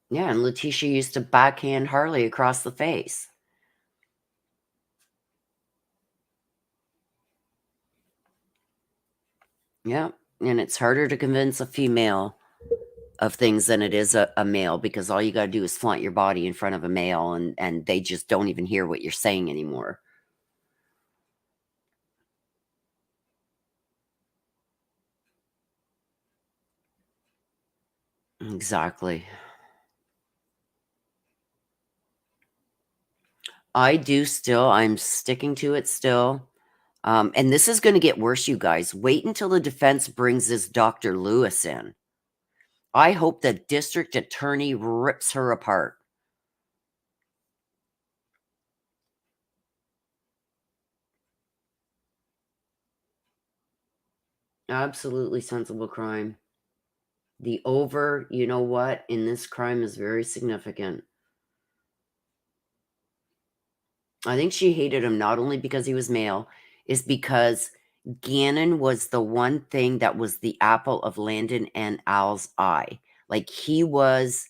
yeah, and Letecia used to backhand Harley across the face. Yeah, and it's harder to convince a female of things than it is a male, because all you got to do is flaunt your body in front of a male and they just don't even hear what you're saying anymore. Exactly. I'm sticking to it still. And this is going to get worse, you guys. Wait until the defense brings this Dr. Lewis in. I hope the district attorney rips her apart. Absolutely sensible crime. The you know what, in this crime is very significant. I think she hated him not only because he was male, is because Gannon was the one thing that was the apple of Landon and Al's eye. Like he was,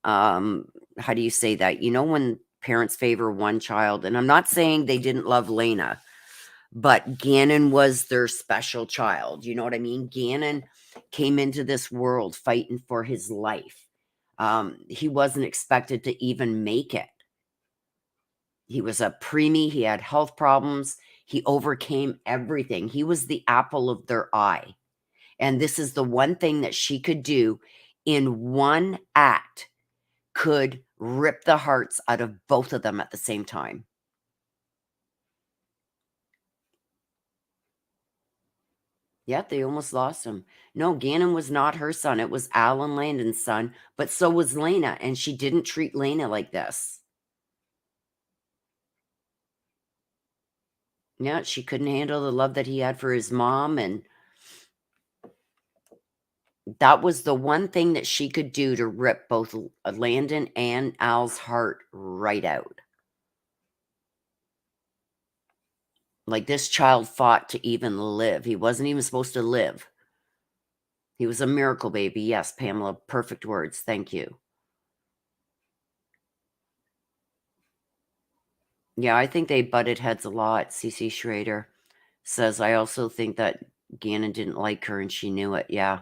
how do you say that? You know, when parents favor one child, and I'm not saying they didn't love Lena, but Gannon was their special child. You know what I mean? Gannon came into this world fighting for his life. He wasn't expected to even make it. He was a preemie. He had health problems. He overcame everything. He was the apple of their eye. And this is the one thing that she could do in one act, could rip the hearts out of both of them at the same time. Yeah, they almost lost him. No, Gannon was not her son. It was Alan Landon's son, but so was Lena, and she didn't treat Lena like this. Yeah, she couldn't handle the love that he had for his mom, and that was the one thing that she could do to rip both Landon and Al's heart right out. Like, this child fought to even live. He wasn't even supposed to live. He was a miracle baby. Yes, Pamela, perfect words. Thank you. Yeah, I think they butted heads a lot. CC Schrader says, I also think that Gannon didn't like her and she knew it. Yeah.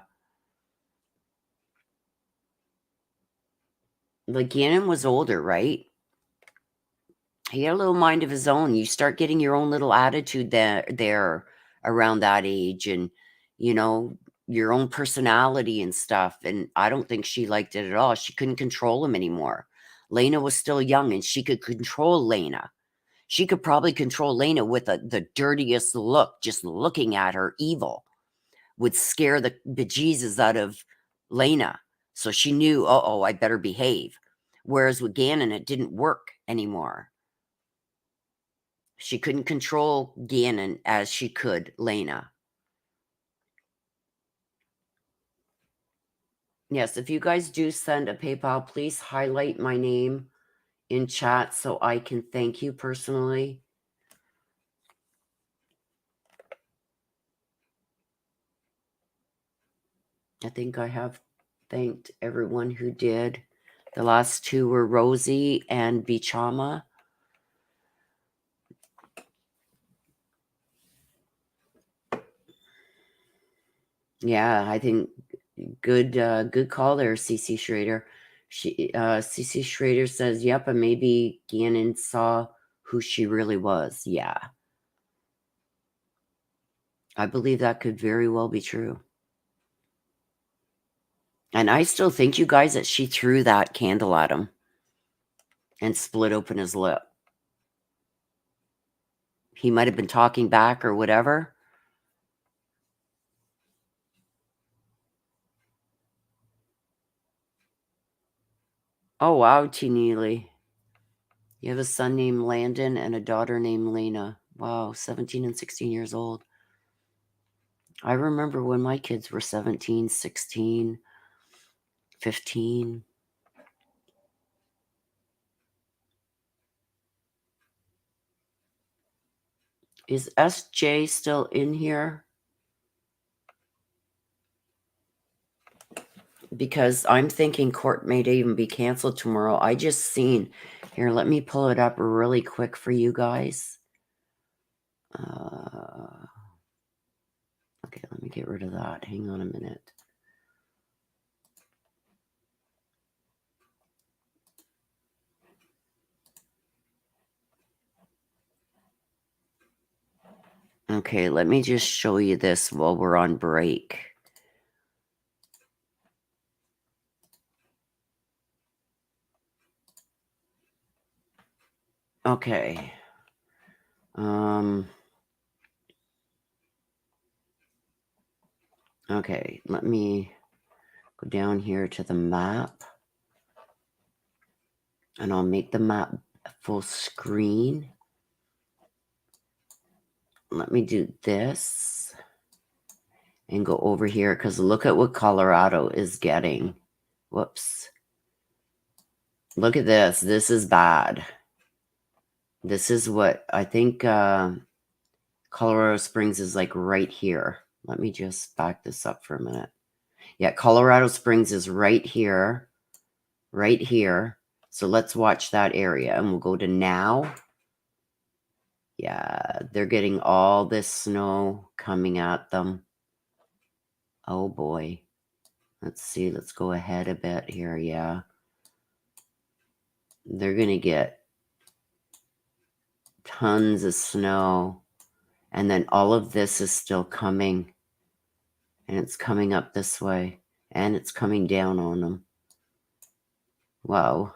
Like, Gannon was older, right? He had a little mind of his own. You start getting your own little attitude there around that age, and, you know, your own personality and stuff. And I don't think she liked it at all. She couldn't control him anymore. Lena was still young and she could control Lena. She could probably control Lena with the dirtiest look. Just looking at her evil would scare the bejesus out of Lena. So she knew, uh-oh, I better behave. Whereas with Gannon, it didn't work anymore. She couldn't control Gannon as she could Lena. Yes, if you guys do send a PayPal, please highlight my name in chat so I can thank you personally. I think I have thanked everyone who did. The last two were Rosie and Bichama. Yeah, I think good call there, CC Schrader. CC Schrader says, yep, and maybe Gannon saw who she really was. Yeah. I believe that could very well be true. And I still think, you guys, that she threw that candle at him and split open his lip. He might have been talking back or whatever. Oh, wow, T. Neely. You have a son named Landon and a daughter named Lena. Wow, 17 and 16 years old. I remember when my kids were 17, 16, 15. Is SJ still in here? Because I'm thinking court may even be canceled tomorrow. I just seen, here, let me pull it up really quick for you guys. Okay, let me get rid of that. Hang on a minute. Okay, let me just show you this while we're on break. Okay. Okay, let me go down here to the map. And I'll make the map full screen. Let me do this and go over here because look at what Colorado is getting. Whoops. Look at this. This is bad. This is what I think Colorado Springs is like right here. Let me just back this up for a minute. Yeah, Colorado Springs is right here. Right here. So let's watch that area and we'll go to now. Yeah, they're getting all this snow coming at them. Oh boy. Let's see. Let's go ahead a bit here. Yeah. They're going to get tons of snow. And then all of this is still coming. And it's coming up this way. And it's coming down on them. Wow.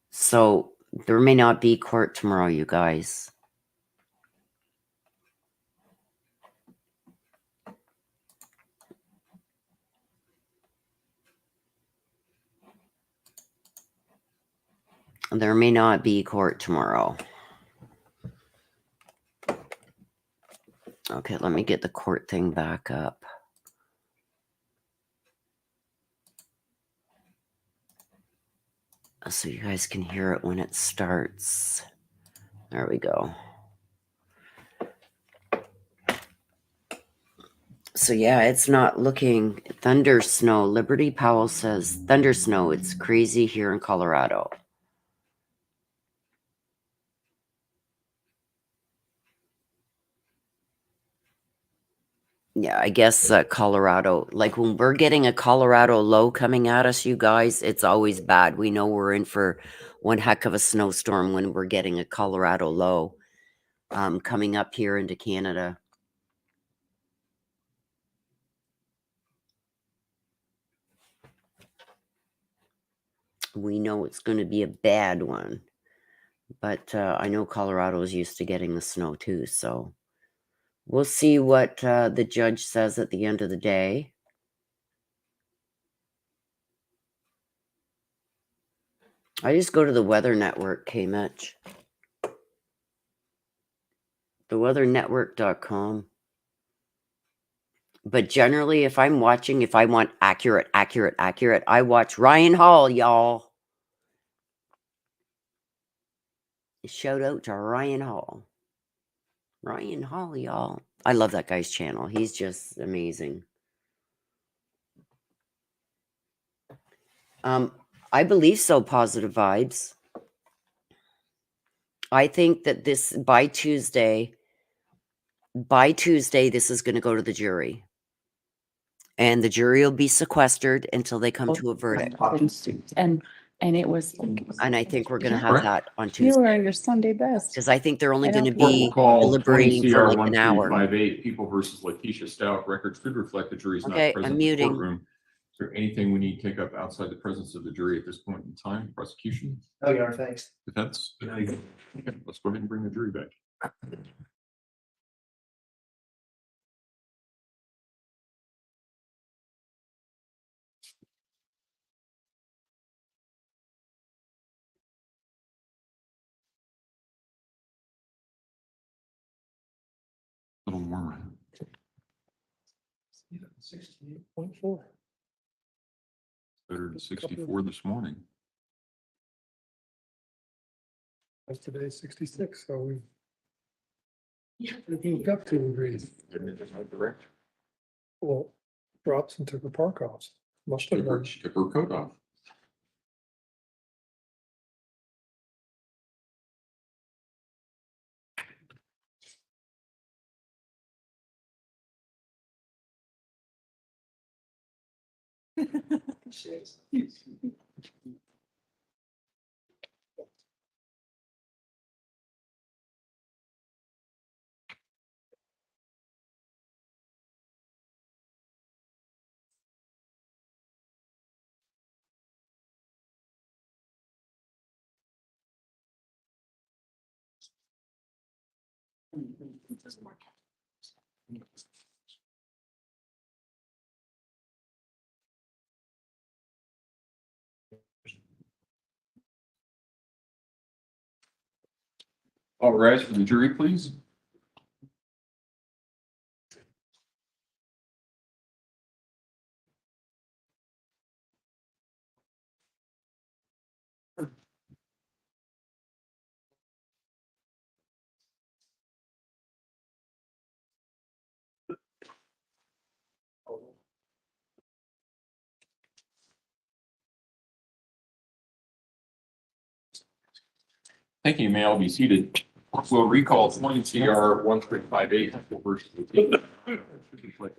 So there may not be court tomorrow, you guys. There may not be court tomorrow. Okay, let me get the court thing back up. So you guys can hear it when it starts. There we go. So yeah, it's not looking thunder snow. Liberty Powell says thunder snow. It's crazy here in Colorado. Yeah, I guess Colorado, like when we're getting a Colorado low coming at us, you guys, it's always bad. We know we're in for one heck of a snowstorm when we're getting a Colorado low coming up here into Canada. We know it's going to be a bad one. But I know Colorado is used to getting the snow too, so we'll see what the judge says at the end of the day. I just go to the Weather Network, K-Mitch. Theweathernetwork.com. But generally, if I'm watching, if I want accurate, I watch Ryan Hall, y'all. Shout out to Ryan Hall. Ryan Hall, y'all. I love that guy's channel. He's just amazing. I believe so, Positive Vibes. I think that this, by Tuesday, this is going to go to the jury. And the jury will be sequestered until they come to a verdict. And it was. And I think we're going to have Correct. that on You Tuesday. were your Sunday best. Because I think they're only I going to don't be Call deliberating for like an hour. 20 CR 1358, People versus Letecia Stauch. Records could reflect the jury is not Okay, present I'm in the muting. courtroom. Is there anything we need to take up outside the presence of the jury at this point in time? Prosecution? Oh, Your Honor, thanks. Defense? Okay, let's go ahead and bring the jury back. A little warmer. 68.4. Better than 64 this morning. That's today 66, so we've moved up 2 degrees. Correct. Well, Robson took the park off. Must have been. She took her coat off. All rise for the jury, please. Thank you. May all be seated. We'll recall 20 CR 1358 versus the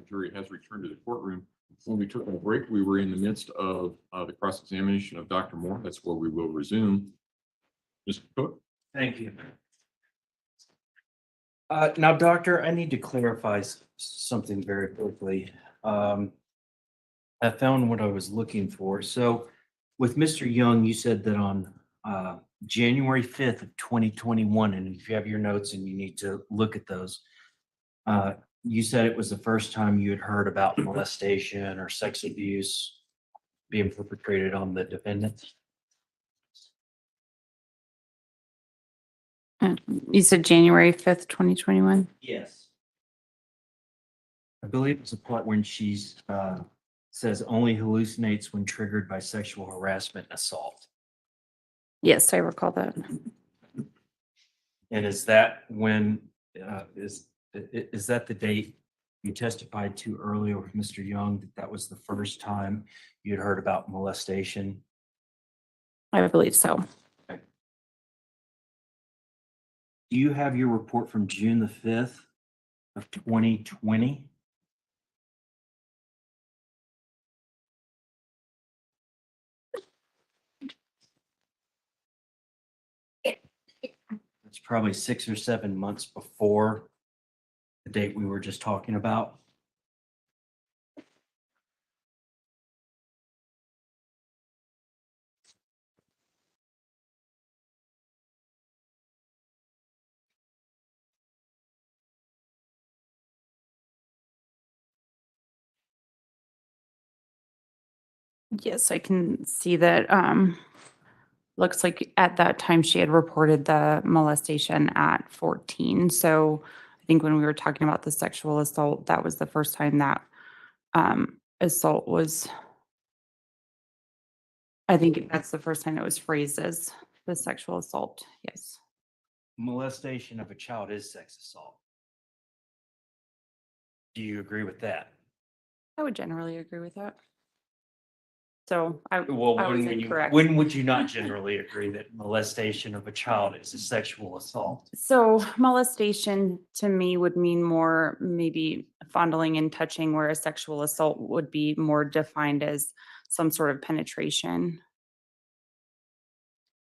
jury has returned to the courtroom. When we took a break, we were in the midst of the cross-examination of Dr. Moore. That's where we will resume. Mr. Cook. Thank you. Now, doctor, I need to clarify something very quickly. I found what I was looking for. So with Mr. Young, you said that on January 5th of 2021, and if you have your notes and you need to look at those, you said it was the first time you had heard about molestation or sex abuse being perpetrated on the defendant. You said January 5th, 2021? Yes. I believe it's a part when she's says only hallucinates when triggered by sexual harassment and assault. Yes, I recall that. And is that when is that the date you testified to earlier with Mr. Young, that that was the first time you had heard about molestation? I believe so. Do you have your report from June the 5th of 2020? It's probably 6 or 7 months before the date we were just talking about. Yes, I can see that. Looks like at that time she had reported the molestation at 14. So I think when we were talking about the sexual assault, that was the first time that assault was, I think that's the first time it was phrased as the sexual assault. Yes. Molestation of a child is sex assault. Do you agree with that? I would generally agree with that. So I Well, was when incorrect. when would you not generally agree that molestation of a child is a sexual assault? So molestation to me would mean more maybe fondling and touching, where a sexual assault would be more defined as some sort of penetration.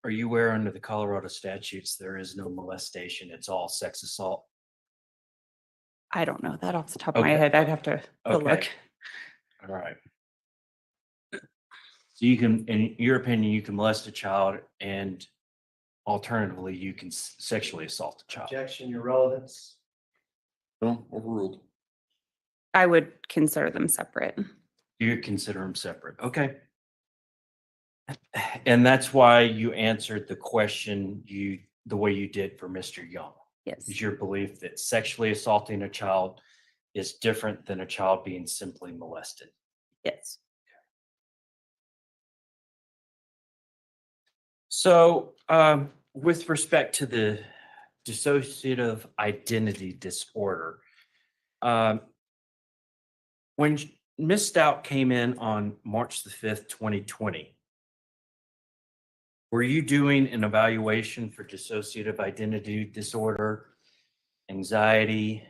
Are you aware under the Colorado statutes, there is no molestation, it's all sex assault? I don't know that off the top of my Okay. head. I'd have to Okay. look. All right. So you can, in your opinion, you can molest a child and alternatively, you can sexually assault a child. Objection, your relevance. No, overruled. I would consider them separate. You consider them separate. Okay. And that's why you answered the question the way you did for Mr. Young. Yes. Is your belief that sexually assaulting a child is different than a child being simply molested? Yes. So, with respect to the dissociative identity disorder, when Ms. Stauch came in on March the 5th, 2020, were you doing an evaluation for dissociative identity disorder, anxiety,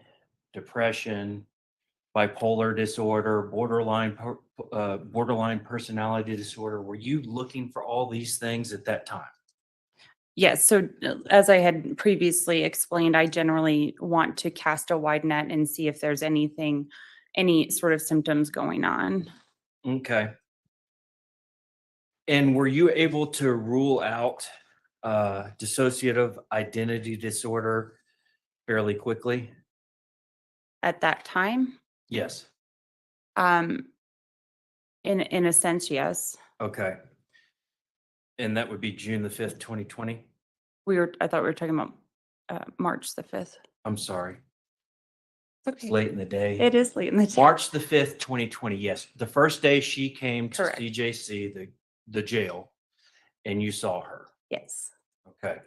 depression, bipolar disorder, borderline personality disorder? Were you looking for all these things at that time? Yes. So as I had previously explained, I generally want to cast a wide net and see if there's any sort of symptoms going on. Okay. And were you able to rule out dissociative identity disorder fairly quickly? at that time? Yes. In a sense, yes. Okay. And that would be June the 5th, 2020? I thought we were talking about March the 5th. I'm sorry. It's It's okay. late in the day. It is late in the day. March the 5th, 2020. Yes. The first day she came to Correct. CJC, the jail, and you saw her. Yes. Okay.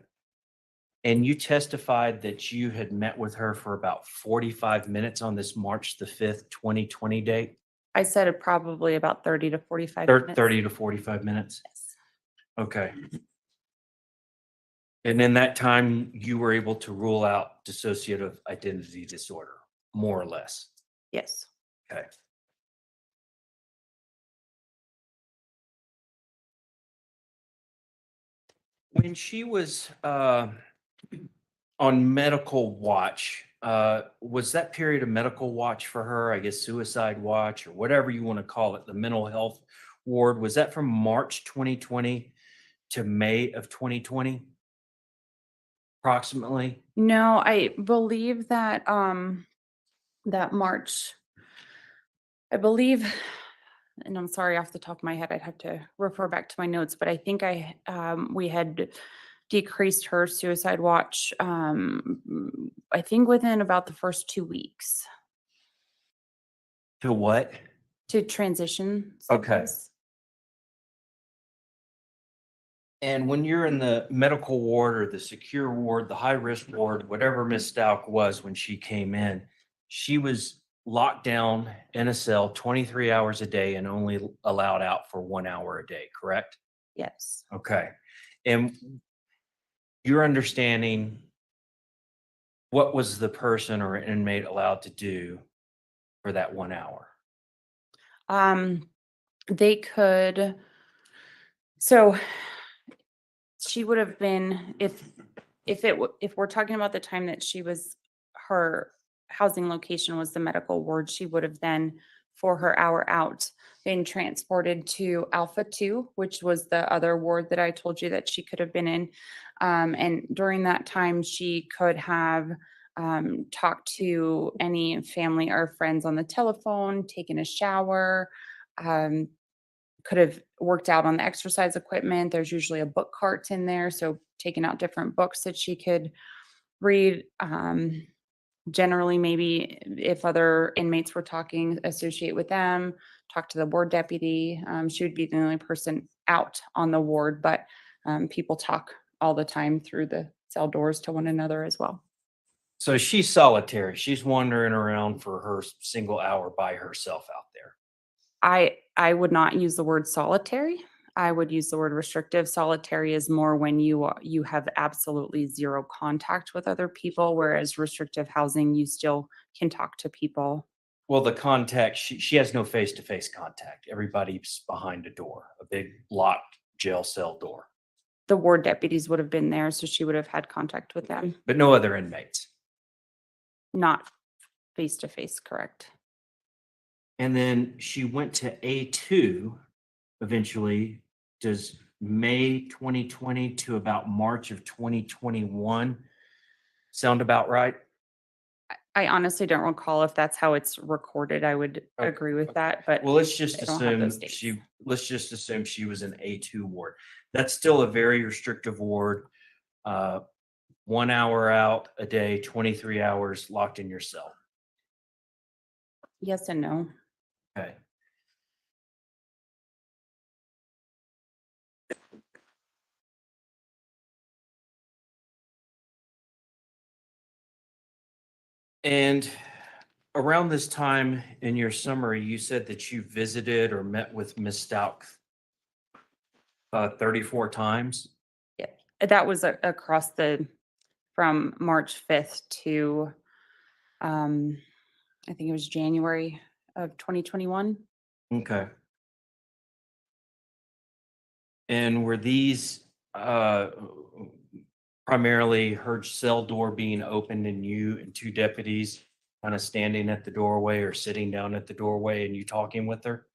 And you testified that you had met with her for about 45 minutes on this March the 5th, 2020 date? I said it probably about 30 to 45 minutes. 30 to 45 minutes? Yes. Okay. And in that time, you were able to rule out dissociative identity disorder, more or less? Yes. Okay. When she was on medical watch, was that period of medical watch for her, I guess suicide watch or whatever you want to call it, the mental health ward, was that from March 2020 to May of 2020? Approximately? No, I believe that that March, I believe, and I'm sorry off the top of my head, I'd have to refer back to my notes, but I think we had decreased her suicide watch, I think within about the first 2 weeks To what? to transition. Okay. someplace. And when you're in the medical ward or the secure ward, the high risk ward, whatever Miss Stauch was when she came in, she was locked down in a cell 23 hours a day and only allowed out for 1 hour a day, correct? Yes. Okay. And your understanding, what was the person or inmate allowed to do for that 1 hour? They could, so she would have been, if we're talking about the time that her housing location was the medical ward, she would have then, for her hour out, been transported to Alpha 2, which was the other ward that I told you that she could have been in. And during that time, she could have talked to any family or friends on the telephone, taken a shower, could have worked out on the exercise equipment. There's usually a book cart in there, so taking out different books that she could read. Generally, maybe if other inmates were talking, associate with them, talk to the ward deputy. She would be the only person out on the ward, but people talk all the time through the cell doors to one another as well. So she's solitary. She's wandering around for her single hour by herself out there. I would not use the word solitary. I would use the word restrictive. Solitary is more when you have absolutely zero contact with other people, whereas restrictive housing, you still can talk to people. Well, the contact, she has no face-to-face contact. Everybody's behind a door, a big locked jail cell door, The ward deputies would have been there, so she would have had contact with them. but no other inmates. Not face to face, correct? And then she went to A2 eventually. Does May 2020 to about March of 2021 sound about right? I honestly don't recall if that's how it's recorded. I would Okay, agree with that, but Well, let's just I don't have those assume dates. let's just assume she was in A2 ward. That's still a very restrictive ward. 1 hour out a day, 23 hours locked in your cell. yes and no. Okay. And around this time in your summary, you said that you visited or met with Miss Stauch 34 times. That was across from March 5th to, I think it was January of 2021. Okay. And were these primarily her cell door being opened and you and two deputies kind of standing at the doorway or sitting down at the doorway and you talking with her?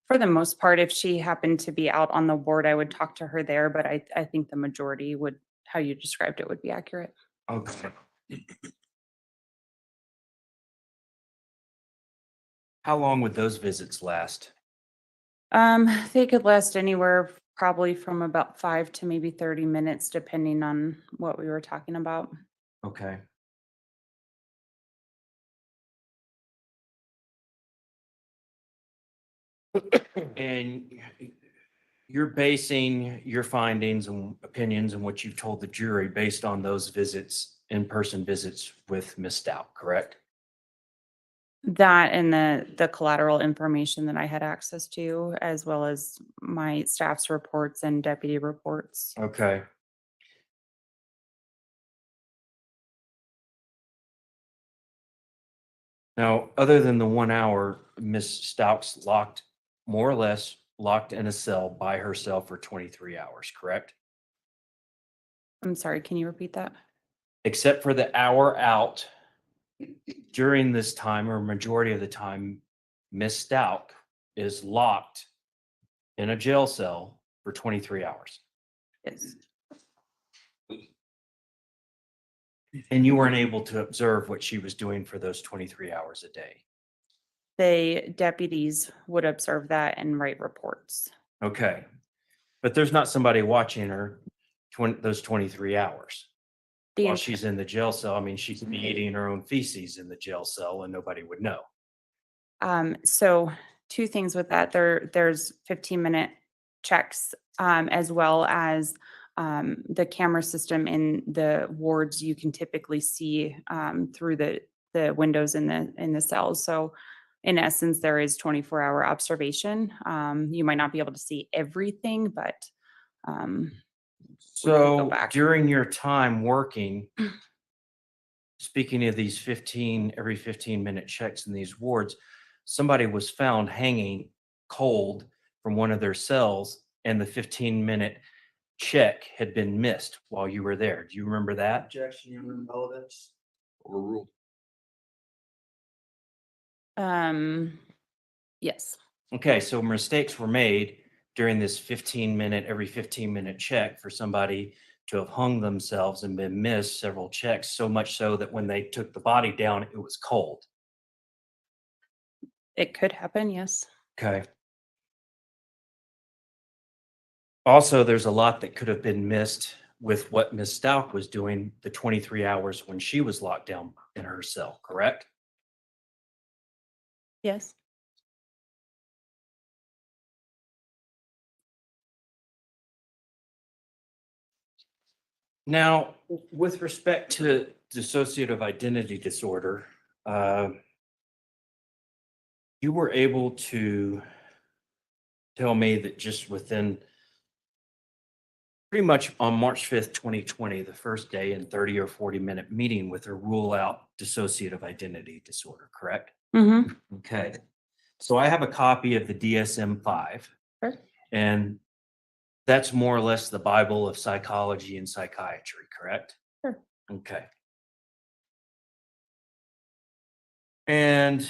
For the most part, if she happened to be out on the ward, I would talk to her there, but I think the majority would, how you described it would be accurate. Okay. How long would those visits last? They could last anywhere probably from about 5 to maybe 30 minutes, depending on what we were talking about. Okay. And you're basing your findings and opinions and what you've told the jury based on those visits, in-person visits with Ms. Stout, correct? That and the collateral information that I had access to, as well as my staff's reports and deputy reports. Okay. Now, other than the 1 hour, Ms. Stauch's more or less locked in a cell by herself for 23 hours, correct? I'm sorry, can you repeat that? Except for the hour out during this time, or majority of the time, Ms. Stauch is locked in a jail cell for 23 hours. Yes. And you weren't able to observe what she was doing for those 23 hours a day. The deputies would observe that and write reports. Okay. But there's not somebody watching her those 23 hours The while ent- she's in the jail cell. I mean, she could be eating her own feces in the jail cell and nobody would know. So two things with that. There's 15-minute checks, as well as the camera system in the wards. You can typically see through the windows in the cells. So in essence, there is 24-hour observation. You might not be able to see everything, but we can go So back. during your time working, speaking of these every 15-minute checks in these wards, somebody was found hanging cold from one of their cells and the 15-minute check had been missed while you were there. Do you remember that? Objection, your relevance. Overruled. Yes. Okay, so mistakes were made during this every 15-minute check for somebody to have hung themselves and been missed several checks, so much so that when they took the body down, it was cold. It could happen. Yes. Okay. Also, there's a lot that could have been missed with what Ms. Stauch was doing the 23 hours when she was locked down in her cell, correct? Yes. Now, with respect to dissociative identity disorder, you were able to tell me that just within pretty much on March 5th, 2020, the first day in 30 or 40-minute meeting with her, rule out dissociative identity disorder, correct? Mm-hmm. Okay. So I have a copy of the DSM-5, Sure. and that's more or less the Bible of psychology and psychiatry, correct? Sure. Okay. And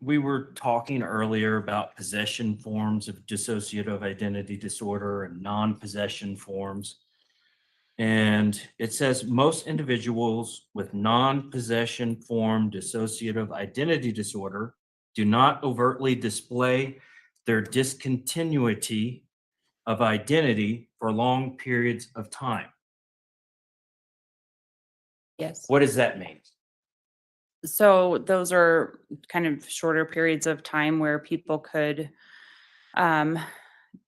we were talking earlier about possession forms of dissociative identity disorder and non-possession forms. And it says most individuals with non-possession form dissociative identity disorder do not overtly display their discontinuity of identity for long periods of time. Yes. What does that mean? So those are kind of shorter periods of time where people could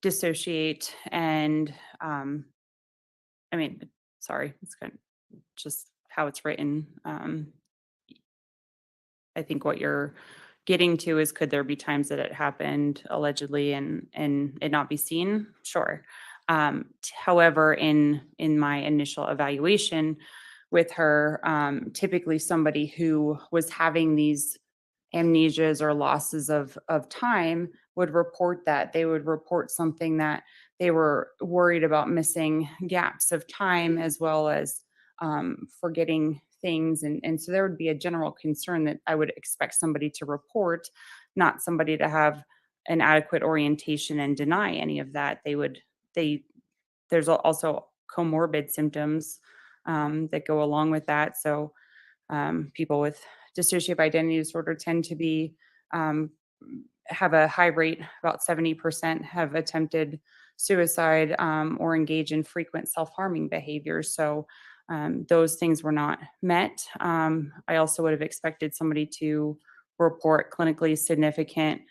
dissociate and I mean, sorry, it's kind of just how it's written. I think what you're getting to is, could there be times that it happened allegedly and it not be seen? Sure. However, in my initial evaluation with her, typically somebody who was having these amnesias or losses of time would report that. They would report something that they were worried about missing gaps of time, as well as forgetting things. And so there would be a general concern that I would expect somebody to report, not somebody to have an adequate orientation and deny any of that. There's also comorbid symptoms that go along with that. So people with dissociative identity disorder tend to be have a high rate, about 70% have attempted suicide or engage in frequent self-harming behaviors. So those things were not met. I also would have expected somebody to report clinically significant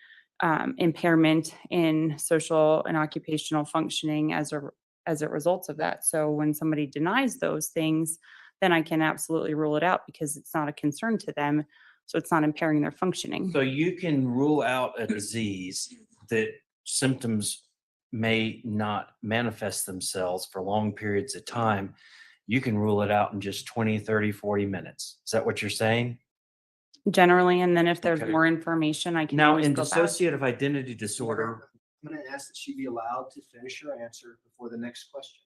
impairment in social and occupational functioning as a result of that. So when somebody denies those things, then I can absolutely rule it out because it's not a concern to them. So it's not impairing their functioning. So you can rule out a disease that symptoms may not manifest themselves for long periods of time. You can rule it out in just 20, 30, 40 minutes. Is that what you're saying? Generally, and then if there's Okay. more information, I can Now, always in go back. dissociative identity disorder, I'm going to ask that she be allowed to finish her answer before the next question.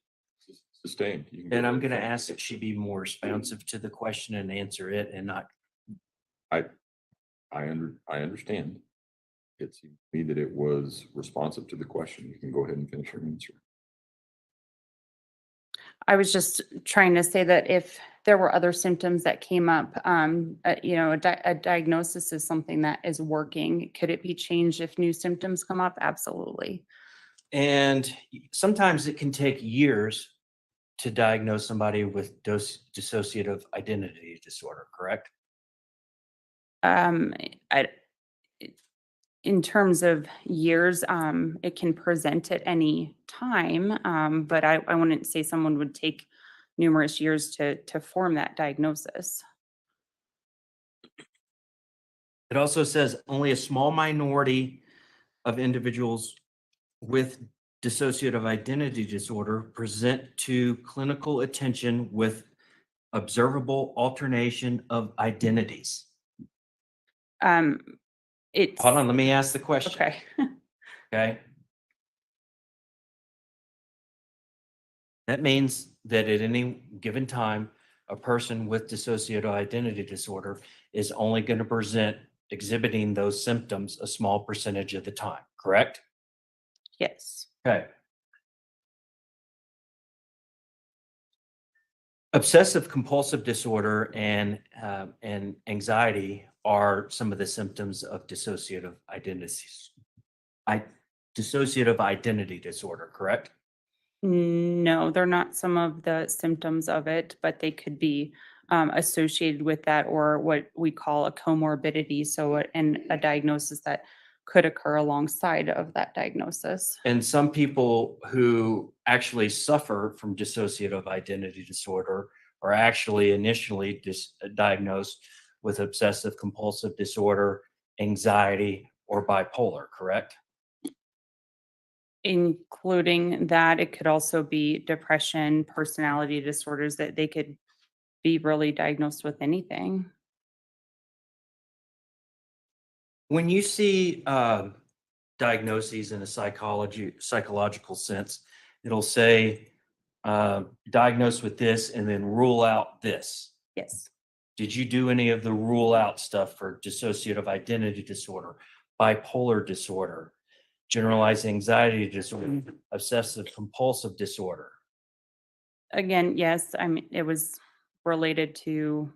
Sustained. You can and go I'm ahead going to and ask that she be more responsive to the question and answer it and not. I understand. It seemed to me that it was responsive to the question. You can go ahead and finish your answer. I was just trying to say that if there were other symptoms that came up, a diagnosis is something that is working. Could it be changed if new symptoms come up? Absolutely. And sometimes it can take years to diagnose somebody with dissociative identity disorder, correct? Um, I, in terms of years, it can present at any time, but I wouldn't say someone would take numerous years to form that diagnosis. It also says only a small minority of individuals with dissociative identity disorder present to clinical attention with observable alternation of identities. It's Hold on, let me ask the question. okay. Okay. That means that at any given time, a person with dissociative identity disorder is only going to present exhibiting those symptoms a small percentage of the time, correct? Yes. Okay. Obsessive compulsive disorder and anxiety are some of the symptoms of dissociative identity disorder, correct? No, they're not some of the symptoms of it, but they could be associated with that or what we call a comorbidity. So, a diagnosis that could occur alongside of that diagnosis. And some people who actually suffer from dissociative identity disorder are actually initially diagnosed with obsessive compulsive disorder, anxiety, or bipolar, correct? Including that, it could also be depression, personality disorders, that they could be really diagnosed with anything. When you see diagnoses in a psychological sense, it'll say diagnosed with this and then rule out this. Yes. Did you do any of the rule out stuff for dissociative identity disorder, bipolar disorder, generalized anxiety disorder, obsessive compulsive disorder? Again, yes, I mean, it was related to,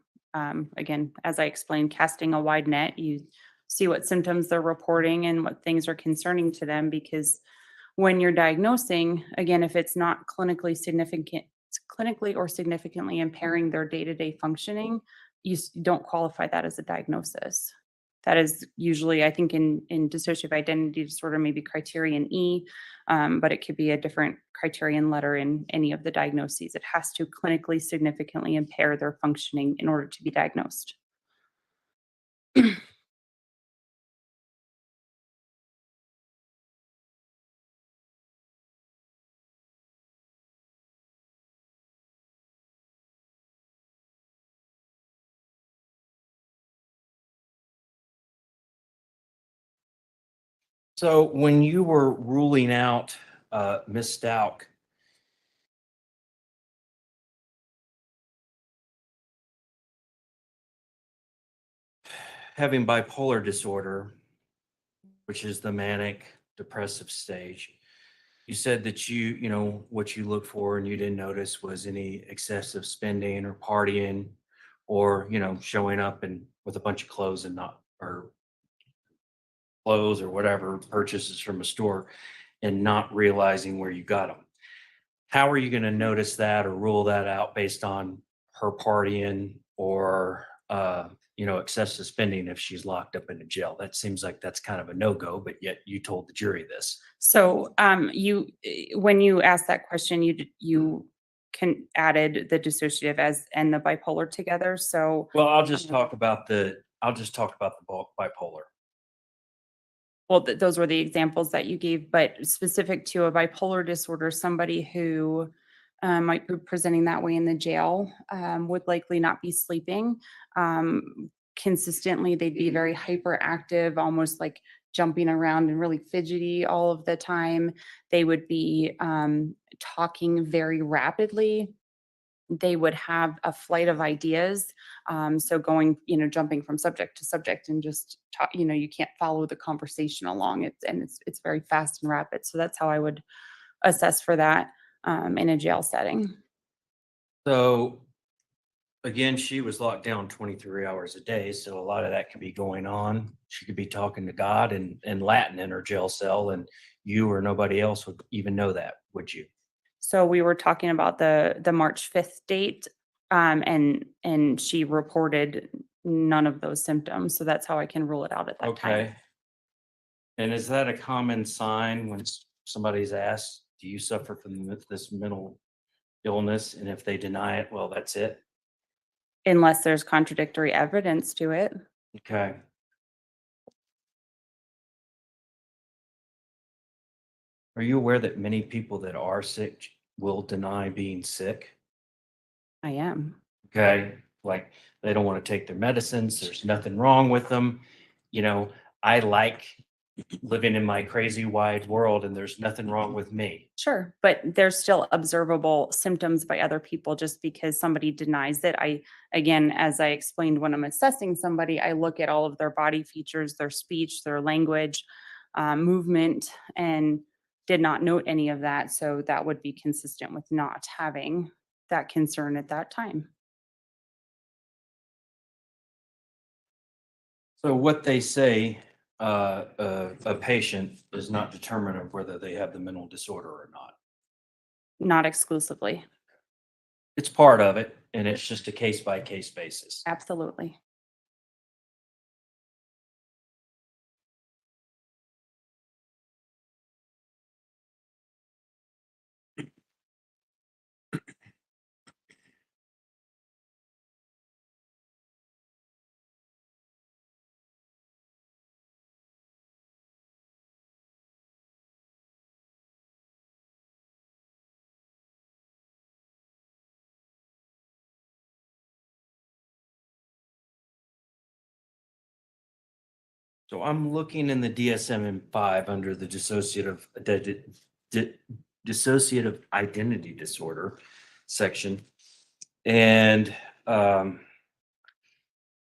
again, as I explained, casting a wide net. You see what symptoms they're reporting and what things are concerning to them, because when you're diagnosing, again, if it's not clinically or significantly impairing their day-to-day functioning, you don't qualify that as a diagnosis. That is usually, I think, in dissociative identity disorder, maybe criterion E, but it could be a different criterion letter in any of the diagnoses. It has to clinically significantly impair their functioning in order to be diagnosed. So when you were ruling out Ms. Stauch, having bipolar disorder, which is the manic depressive stage, you said that what you look for and you didn't notice was any excessive spending or partying or, showing up and with a bunch of clothes and not, or clothes or whatever purchases from a store and not realizing where you got them. How are you going to notice that or rule that out based on her partying or, excessive spending if she's locked up in a jail? That seems like that's kind of a no-go, but yet you told the jury this. So when you asked that question, you added the dissociative and the bipolar together. So Well, I'll just talk about the bipolar. well, those were the examples that you gave, but specific to a bipolar disorder, somebody who might be presenting that way in the jail would likely not be sleeping consistently. They'd be very hyperactive, almost like jumping around and really fidgety all of the time. They would be talking very rapidly. They would have a flight of ideas. So going, jumping from subject to subject and just talk, you can't follow the conversation along. It's very fast and rapid. So that's how I would assess for that in a jail setting. So again, she was locked down 23 hours a day. So a lot of that could be going on. She could be talking to God in Latin in her jail cell, and you or nobody else would even know that, would you? So we were talking about the March 5th date, and she reported none of those symptoms. So that's how I can rule it out at that time. Okay. And is that a common sign when somebody's asked, do you suffer from this mental illness? And if they deny it, well, that's it. Unless there's contradictory evidence to it. Okay. Are you aware that many people that are sick will deny being sick? I am. Okay. Like they don't want to take their medicines. There's nothing wrong with them. I like living in my crazy wide world and there's nothing wrong with me. Sure, but there's still observable symptoms by other people just because somebody denies it. Again, as I explained, when I'm assessing somebody, I look at all of their body features, their speech, their language, movement, and did not note any of that. So that would be consistent with not having that concern at that time. So what they say, a patient is not determinant of whether they have the mental disorder or not. Not exclusively. It's part of it, and it's just a case by case basis. Absolutely. So I'm looking in the DSM-5 under the dissociative identity disorder section. And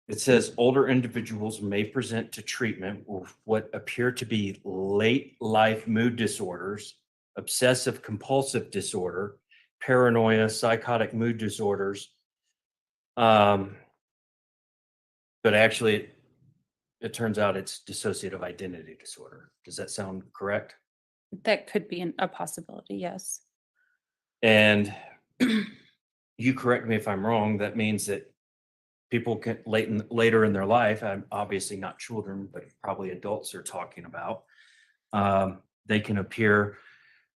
it says older individuals may present to treatment with what appear to be late life mood disorders, obsessive compulsive disorder, paranoia, psychotic mood disorders. But actually, it turns out it's dissociative identity disorder. Does that sound correct? That could be a possibility, yes. And you correct me if I'm wrong, that means that people can later in their life, I'm obviously not children, but probably adults are talking about, they can appear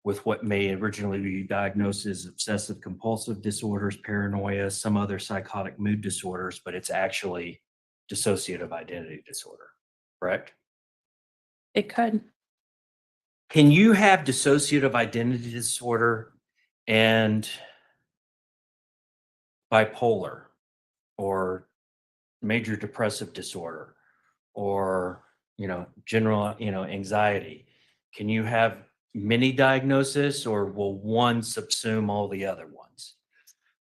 with what may originally be diagnosed as obsessive compulsive disorders, paranoia, some other psychotic mood disorders, but it's actually dissociative identity disorder, correct? It could. Can you have dissociative identity disorder and bipolar or major depressive disorder or, general, anxiety? Can you have many diagnoses or will one subsume all the other ones?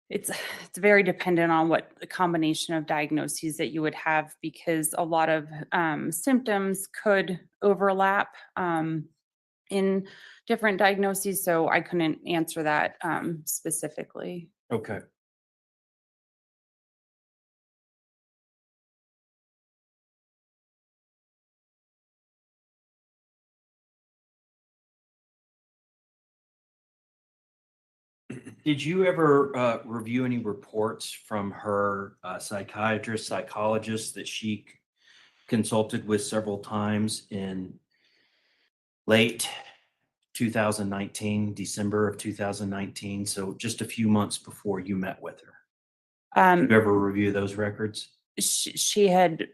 It's very dependent on what the combination of diagnoses that you would have because a lot of symptoms could overlap in different diagnoses. So I couldn't answer that specifically. Okay. Did you ever review any reports from her psychiatrist, psychologist that she consulted with several times in late 2019, December of 2019? So just a few months before you met with her. Did you ever review those records? She had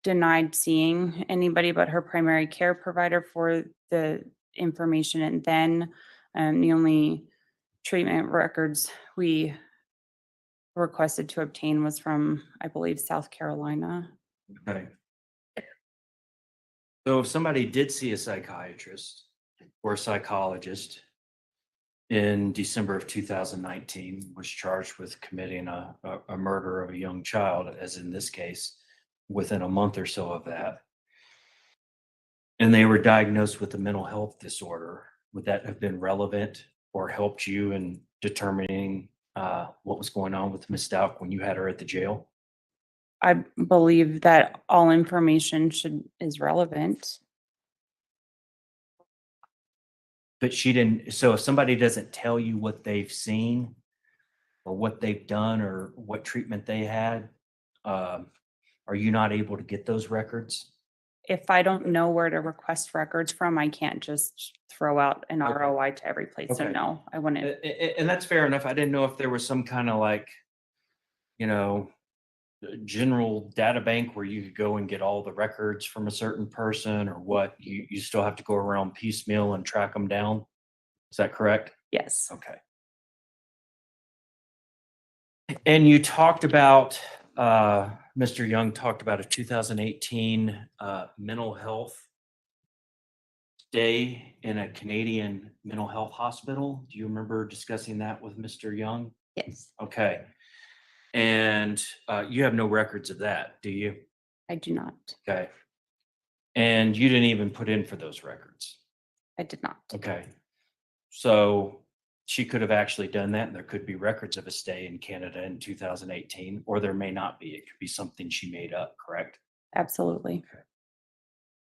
denied seeing anybody but her primary care provider for the information. And then the only treatment records we requested to obtain was from, I believe, South Carolina. Okay. So if somebody did see a psychiatrist or a psychologist in December of 2019, was charged with committing a murder of a young child, as in this case, within a month or so of that, and they were diagnosed with a mental health disorder, would that have been relevant or helped you in determining what was going on with Ms. Stauch when you had her at the jail? I believe that all information is relevant. But she didn't. So if somebody doesn't tell you what they've seen or what they've done or what treatment they had, are you not able to get those records? If I don't know where to request records from, I can't just throw out an Okay. ROI to every place. So Okay. no, I wouldn't. And that's fair enough. I didn't know if there was some kind of like, general data bank where you could go and get all the records from a certain person, or what. You still have to go around piecemeal and track them down. Is that correct? Yes. Okay. And you talked about, Mr. Young talked about a 2018 mental health stay in a Canadian mental health hospital. Do you remember discussing that with Mr. Young? Yes, Okay. And you have no records of that, do you? I do not. Okay. And you didn't even put in for those records. I did not. Okay. So she could have actually done that, and there could be records of a stay in Canada in 2018, or there may not be. It could be something she made up, correct? Absolutely.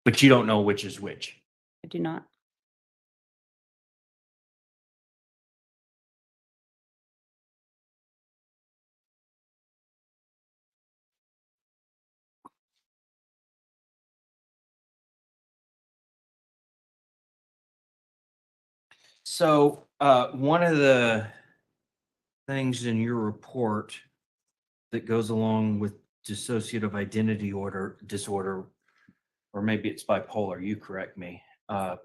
But you don't know which is which. I do not. So one of the things in your report that goes along with dissociative identity disorder, or maybe it's bipolar, you correct me,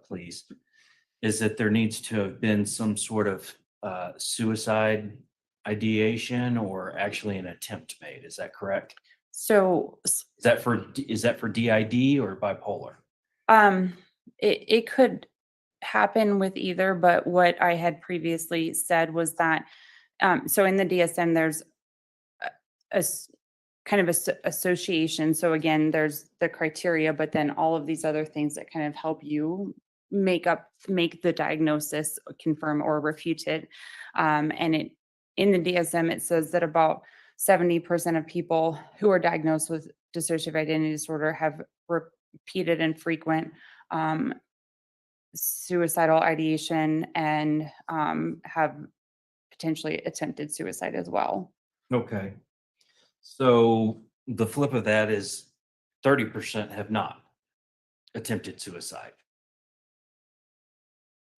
please, is that there needs to have been some sort of suicide ideation or actually an attempt made. Is that correct? So Is that for DID or bipolar? it could happen with either, but what I had previously said was that so in the DSM there's a kind of association. So again, there's the criteria, but then all of these other things that kind of help you make the diagnosis, confirm or refute it. And in the DSM, it says that about 70% of people who are diagnosed with dissociative identity disorder have repeated and frequent suicidal ideation and have potentially attempted suicide as well. Okay. So the flip of that is 30% have not attempted suicide.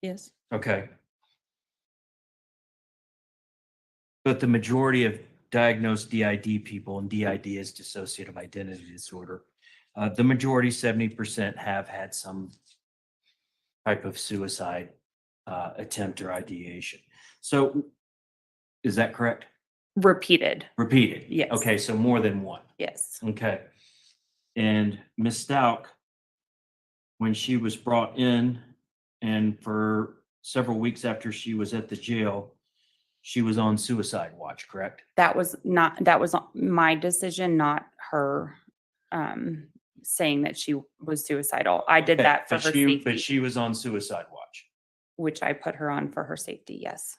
Yes. Okay. But the majority of diagnosed DID people, and DID is dissociative identity disorder, the majority, 70%, have had some type of suicide attempt or ideation. So is that correct? Repeated. Repeated? Yes. Okay, so more than one. Yes. Okay. And Ms. Stauch, when she was brought in and for several weeks after she was at the jail, she was on suicide watch, correct? That was my decision, not her saying that she was suicidal. I did Okay, that for but her she- safety, But she was on suicide watch. which I put her on for her safety. Yes.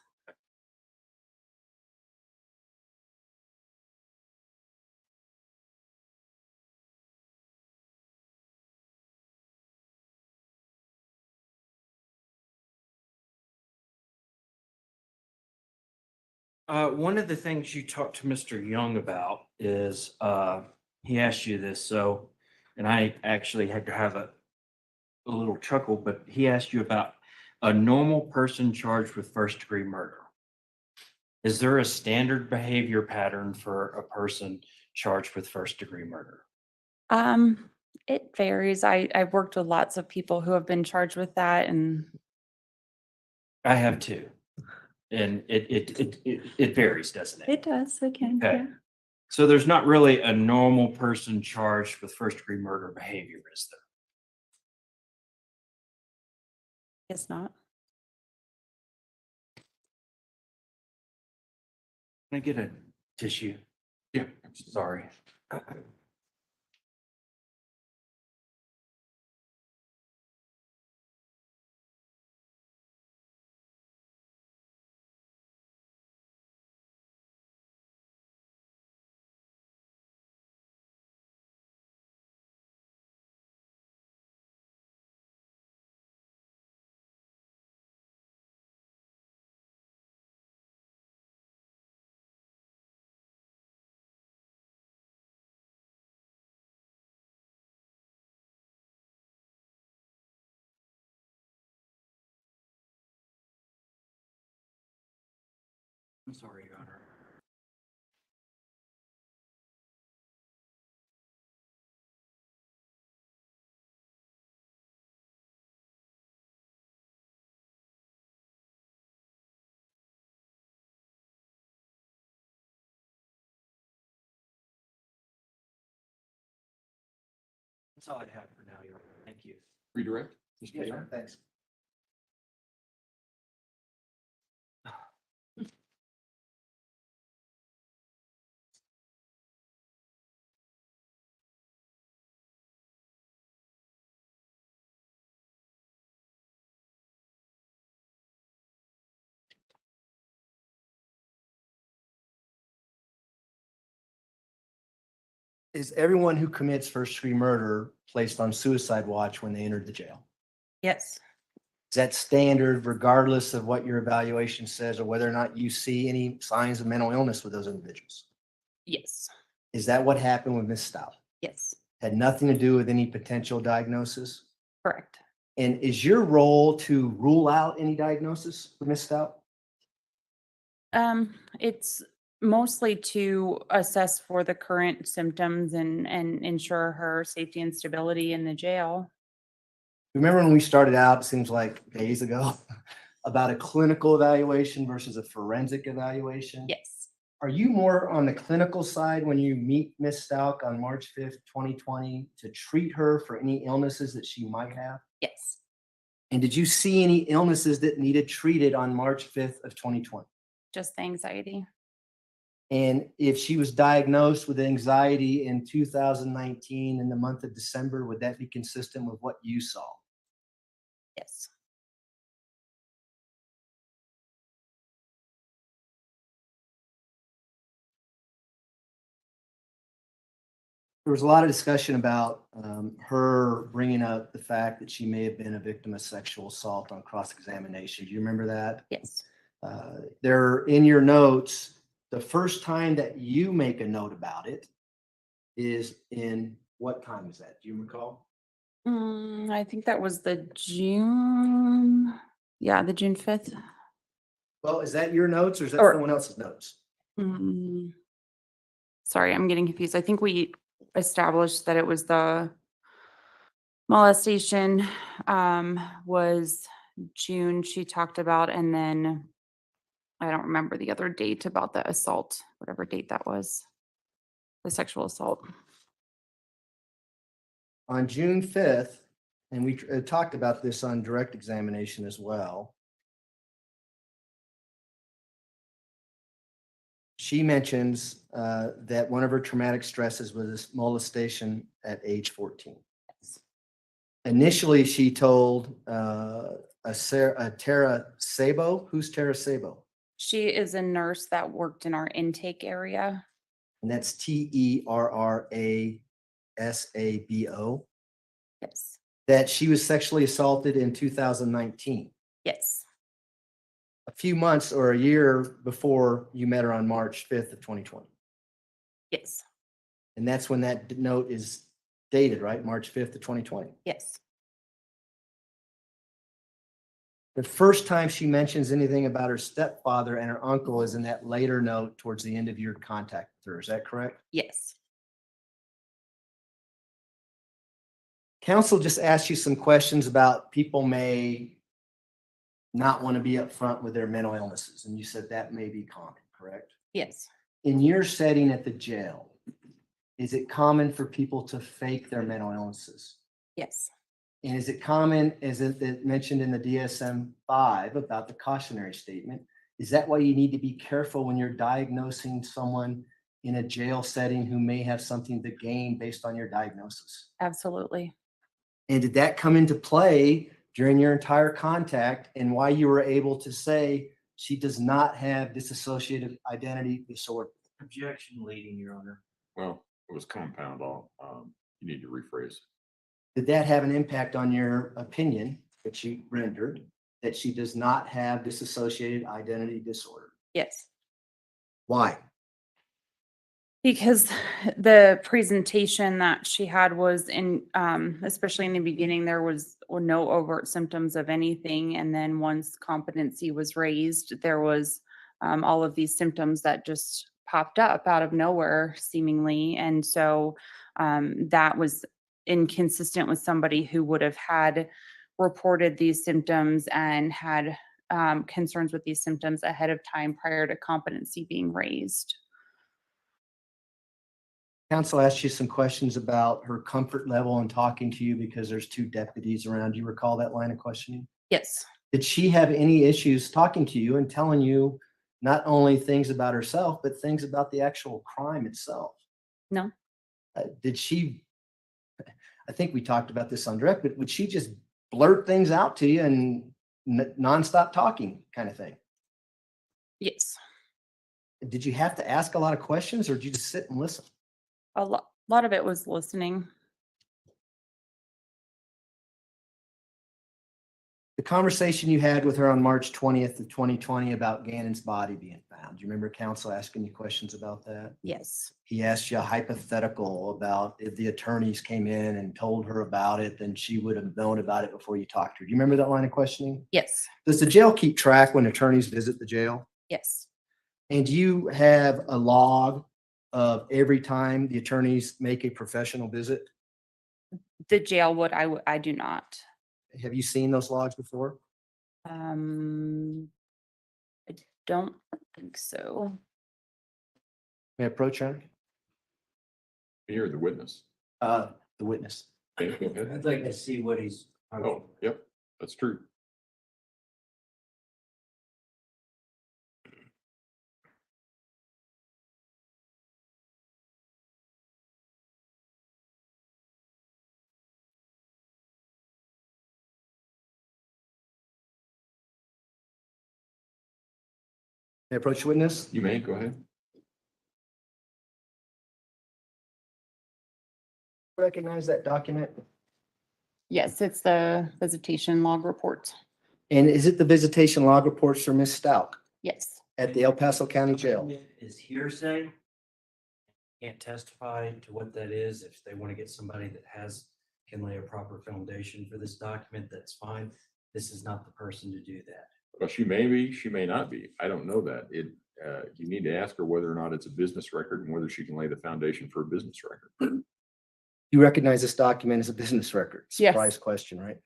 One of the things you talked to Mr. Young about is, he asked you this, so, and I actually had to have a little chuckle, but he asked you about a normal person charged with first-degree murder. Is there a standard behavior pattern for a person charged with first-degree murder? It varies. I've worked with lots of people who have been charged with that, and I have too. And it varies, doesn't it? it does, it can, Okay. yeah. So there's not really a normal person charged with first-degree murder behavior, is there? It's not. Can I get a tissue? Yeah. Sorry. I'm sorry, Your Honor. That's all I have for now, Your Honor. Thank you. Redirect? Yes, sir. Thanks. Is everyone who commits first-degree murder placed on suicide watch when they entered the jail? Yes, Is that standard regardless of what your evaluation says or whether or not you see any signs of mental illness with those individuals? yes, Is that what happened with Ms. Stauch? yes, Had nothing to do with any potential diagnosis? correct. And is your role to rule out any diagnosis with Ms. Stauch? It's mostly to assess for the current symptoms and ensure her safety and stability in the jail. Remember when we started out, it seems like days ago, about a clinical evaluation versus a forensic evaluation? Yes, Are you more on the clinical side when you meet Ms. Stauch on March 5th, 2020 to treat her for any illnesses that she might have? yes, And did you see any illnesses that needed treated on March 5th of 2020? just the anxiety. And if she was diagnosed with anxiety in 2019 in the month of December, would that be consistent with what you saw? Yes, There was a lot of discussion about her bringing up the fact that she may have been a victim of sexual assault on cross-examination. Do you remember that? yes. There in your notes, the first time that you make a note about it is in what time is that? Do you recall? I think that was the June, yeah, the June 5th. Well, is that your notes or is that Or- someone else's notes? Sorry, I'm getting confused. I think we established that it was the molestation, was June she talked about, and then I don't remember the other date about the assault, whatever date that was, the sexual assault. On June 5th, and we talked about this on direct examination as well. She mentions that one of her traumatic stresses was molestation at age 14. Initially, she told Tara Sabo. Who's Tara Sabo? She is a nurse that worked in our intake area. And that's TERRASABO. Yes, That she was sexually assaulted in 2019. yes, A few months or a year before you met her on March 5th of 2020. Yes, And that's when that note is dated, right? March 5th of 2020. yes, The first time she mentions anything about her stepfather and her uncle is in that later note towards the end of your contact with her. Is that correct? yes. Council just asked you some questions about people may not want to be upfront with their mental illnesses, and you said that may be common, correct? Yes, In your setting at the jail, is it common for people to fake their mental illnesses? yes, And is it common, as it mentioned in the DSM-5 about the cautionary statement, is that why you need to be careful when you're diagnosing someone in a jail setting who may have something to gain based on your diagnosis? absolutely. And did that come into play during your entire contact and why you were able to say she does not have dissociative identity disorder? Objection leading, Your Honor. Well, it was compound all, you need to rephrase. Did that have an impact on your opinion that she rendered that she does not have dissociative identity disorder? Yes. Why? Because the presentation that she had was in, especially in the beginning, there was no overt symptoms of anything. And then once competency was raised, there was all of these symptoms that just popped up out of nowhere seemingly. And so that was inconsistent with somebody who would have had reported these symptoms and had concerns with these symptoms ahead of time prior to competency being raised. Counsel asked you some questions about her comfort level in talking to you because there's two deputies around. Do you recall that line of questioning? Yes. Did she have any issues talking to you and telling you not only things about herself, but things about the actual crime itself? No. Did she, I think we talked about this on direct, but would she just blurt things out to you and nonstop talking kind of thing? Yes. Did you have to ask a lot of questions or did you just sit and listen? A lot of it was listening. The conversation you had with her on March 20th of 2020 about Gannon's body being found. Do you remember counsel asking you questions about that? Yes. He asked you a hypothetical about if the attorneys came in and told her about it, then she would have known about it before you talked to her. Do you remember that line of questioning? Yes. Does the jail keep track when attorneys visit the jail? Yes. And do you have a log of every time the attorneys make a professional visit? The jail would, I do not. Have you seen those logs before? I don't think so. May I approach her? You're the witness. The witness. Okay, go ahead. I'd like to see what he's. Oh, yep, that's true. May I approach the witness? You may, go ahead. Recognize that document? Yes, it's the visitation log report. And is it the visitation log reports for Ms. Stauch Yes. at the El Paso County Jail? Is hearsay. Can't testify to what that is. If they want to get somebody that can lay a proper foundation for this document, that's fine. This is not the person to do that. Well, she may be, she may not be. I don't know that. You need to ask her whether or not it's a business record and whether she can lay the foundation for a business record. You recognize this document as a business record? Yes. Surprise question, right?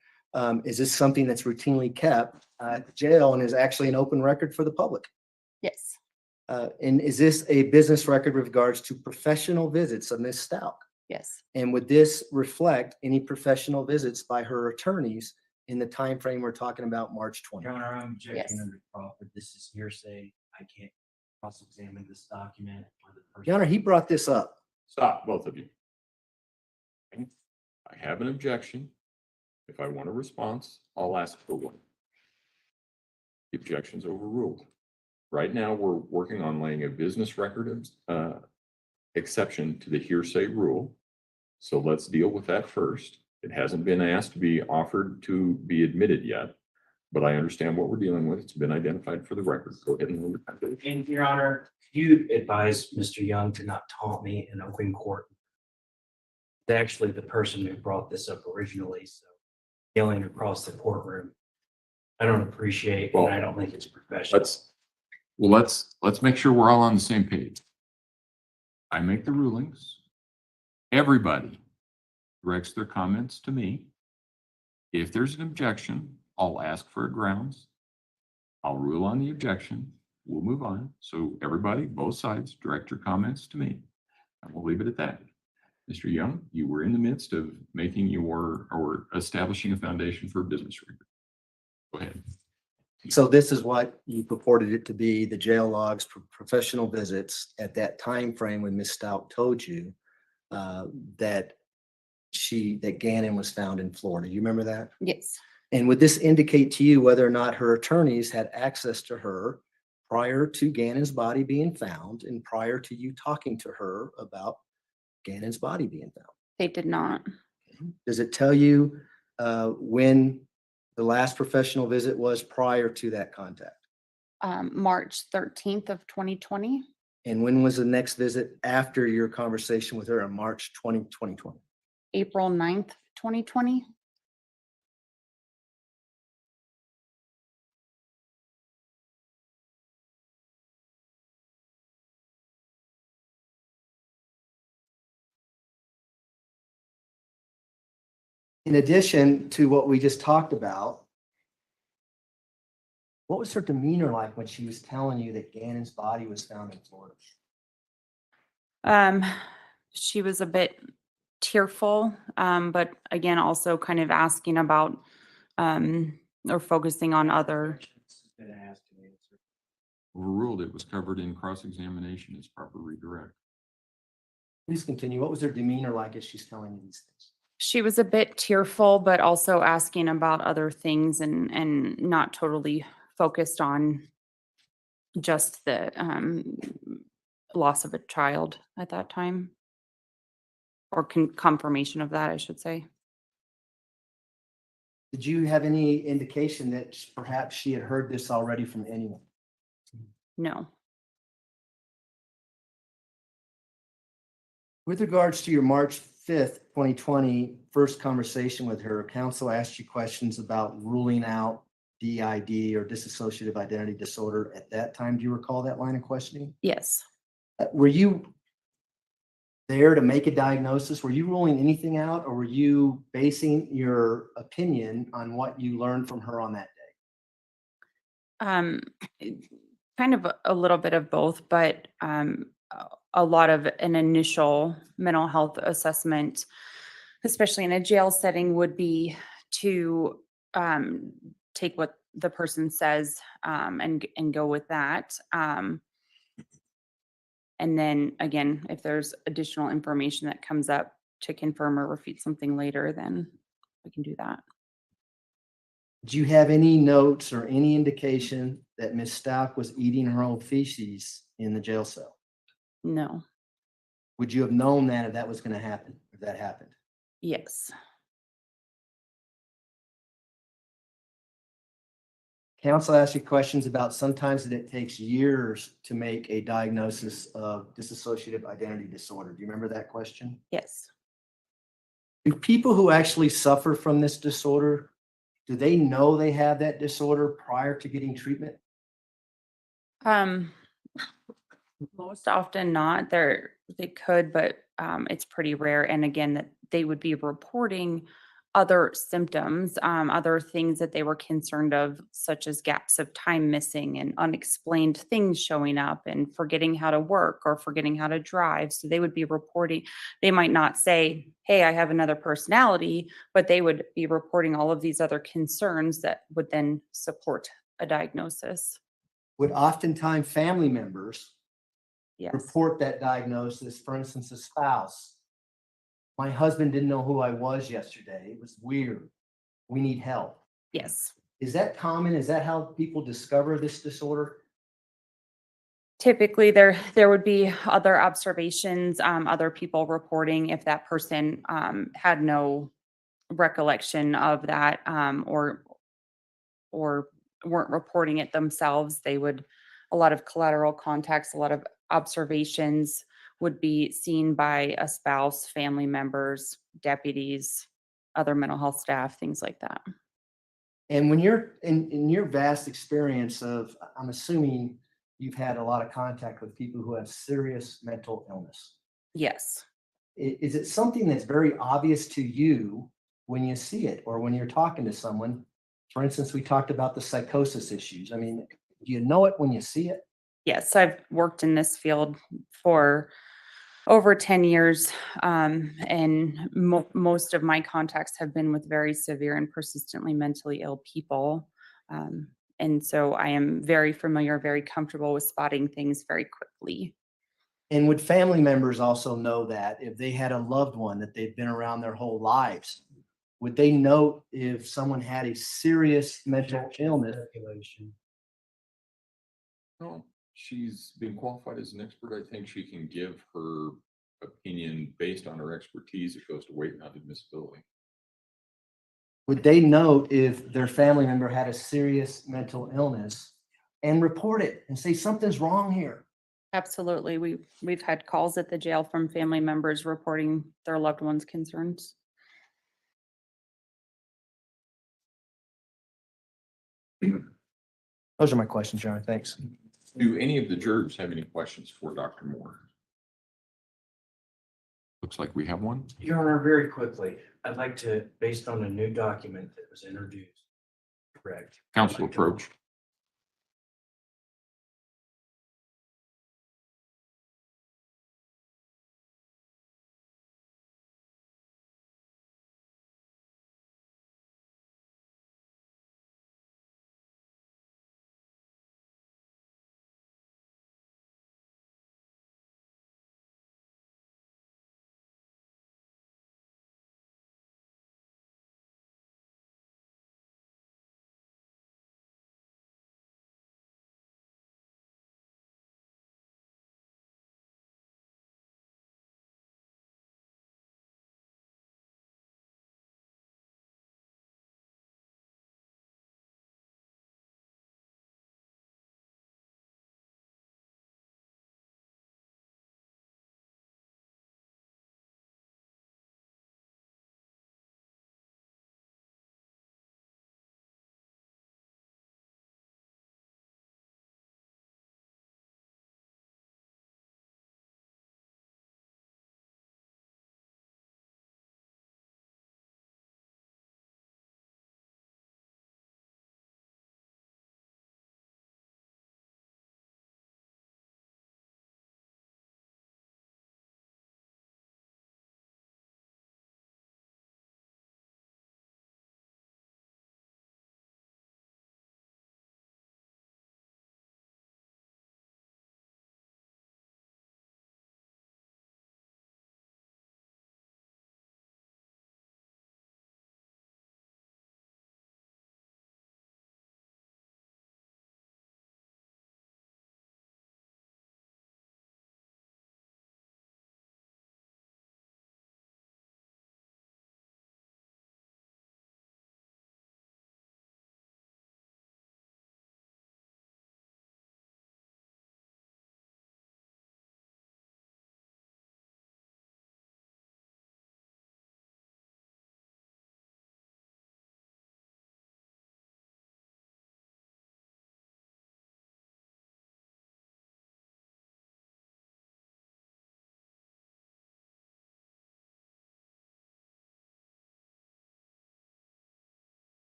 Is this something that's routinely kept at the jail and is actually an open record for the public? Yes. And is this a business record with regards to professional visits of Ms. Stauch? Yes. And would this reflect any professional visits by her attorneys in the time frame we're talking about, March 20? Your Honor, I'm objecting Yes. under Crawford. This is hearsay. I can't cross-examine this document or the person. Your Honor, he brought this up. Stop, both of you. Okay. I have an objection. If I want a response, I'll ask for one. The objection's overruled. Right now, we're working on laying a business record exception to the hearsay rule. So let's deal with that first. It hasn't been asked to be offered to be admitted yet. but I understand what we're dealing with. It's been identified for the record. Go ahead and. And Your Honor, could you advise Mr. Young to not taunt me in open court? It's actually the person who brought this up originally, so yelling across the courtroom, I don't appreciate, and I don't think it's professional. Let's make sure we're all on the same page. I make the rulings. Everybody directs their comments to me. If there's an objection, I'll ask for grounds. I'll rule on the objection. We'll move on. So everybody, both sides, direct your comments to me. And we'll leave it at that. Mr. Young, you were in the midst of making your, or establishing a foundation for a business record. Go ahead. So this is what you purported it to be, the jail logs for professional visits at that time frame when Ms. Stauch told you that Gannon was found in Florida. You remember that? Yes. And would this indicate to you whether or not her attorneys had access to her prior to Gannon's body being found and prior to you talking to her about Gannon's body being found? They did not. Does it tell you when the last professional visit was prior to that contact? March 13th of 2020. And when was the next visit after your conversation with her in March 2020? April 9th, 2020. In addition to what we just talked about, what was her demeanor like when she was telling you that Gannon's body was found in Florida? She was a bit tearful, but again, also kind of asking about or focusing on other. Overruled, it was covered in cross-examination as proper redirect. Please continue. What was her demeanor like as she's telling you these things? She was a bit tearful, but also asking about other things and not totally focused on just the loss of a child at that time, or confirmation of that, I should say. Did you have any indication that perhaps she had heard this already from anyone? No. With regards to your March 5th, 2020 first conversation with her, counsel asked you questions about ruling out DID or dissociative identity disorder at that time. Do you recall that line of questioning? Yes. Were you there to make a diagnosis? Were you ruling anything out, or were you basing your opinion on what you learned from her on that day? Kind of a little bit of both, but a lot of an initial mental health assessment, especially in a jail setting, would be to take what the person says and go with that. And then again, if there's additional information that comes up to confirm or refute something later, then we can do that. Do you have any notes or any indication that Ms. Stauch was eating her own feces in the jail cell? No. Would you have known that if that was going to happen, if that happened? Yes. Counsel asked you questions about sometimes that it takes years to make a diagnosis of dissociative identity disorder. Do you remember that question? Yes. Do people who actually suffer from this disorder, do they know they have that disorder prior to getting treatment? Most often not. They could, but it's pretty rare. And again, that they would be reporting other symptoms, other things that they were concerned of, such as gaps of time missing and unexplained things showing up and forgetting how to work or forgetting how to drive. So they would be reporting, they might not say, hey, I have another personality, but they would be reporting all of these other concerns that would then support a diagnosis. Would oftentimes family members Yes. report that diagnosis? For instance, a spouse. My husband didn't know who I was yesterday. It was weird. We need help. Yes. Is that common? Is that how people discover this disorder? Typically, there would be other observations, other people reporting if that person had no recollection of that, or or weren't reporting it themselves. A lot of collateral contacts, a lot of observations would be seen by a spouse, family members, deputies, other mental health staff, things like that. And when you're in your vast experience of, I'm assuming you've had a lot of contact with people who have serious mental illness. Yes. Is it something that's very obvious to you when you see it or when you're talking to someone? For instance, we talked about the psychosis issues. I mean, do you know it when you see it? Yes, I've worked in this field for over 10 years, and most of my contacts have been with very severe and persistently mentally ill people. And so I am very familiar, very comfortable with spotting things very quickly. And would family members also know that if they had a loved one that they've been around their whole lives? Would they know if someone had a serious mental illness? Well, she's been qualified as an expert. I think she can give her opinion based on her expertise. It goes to weight, not admissibility. Would they know if their family member had a serious mental illness and report it and say something's wrong here? Absolutely. We've had calls at the jail from family members reporting their loved ones' concerns. Those are my questions, Your Honor. Thanks. Do any of the jurors have any questions for Dr. Moore? Looks like we have one. Your Honor, very quickly, I'd like to, based on a new document that was introduced. Correct. Counsel approach.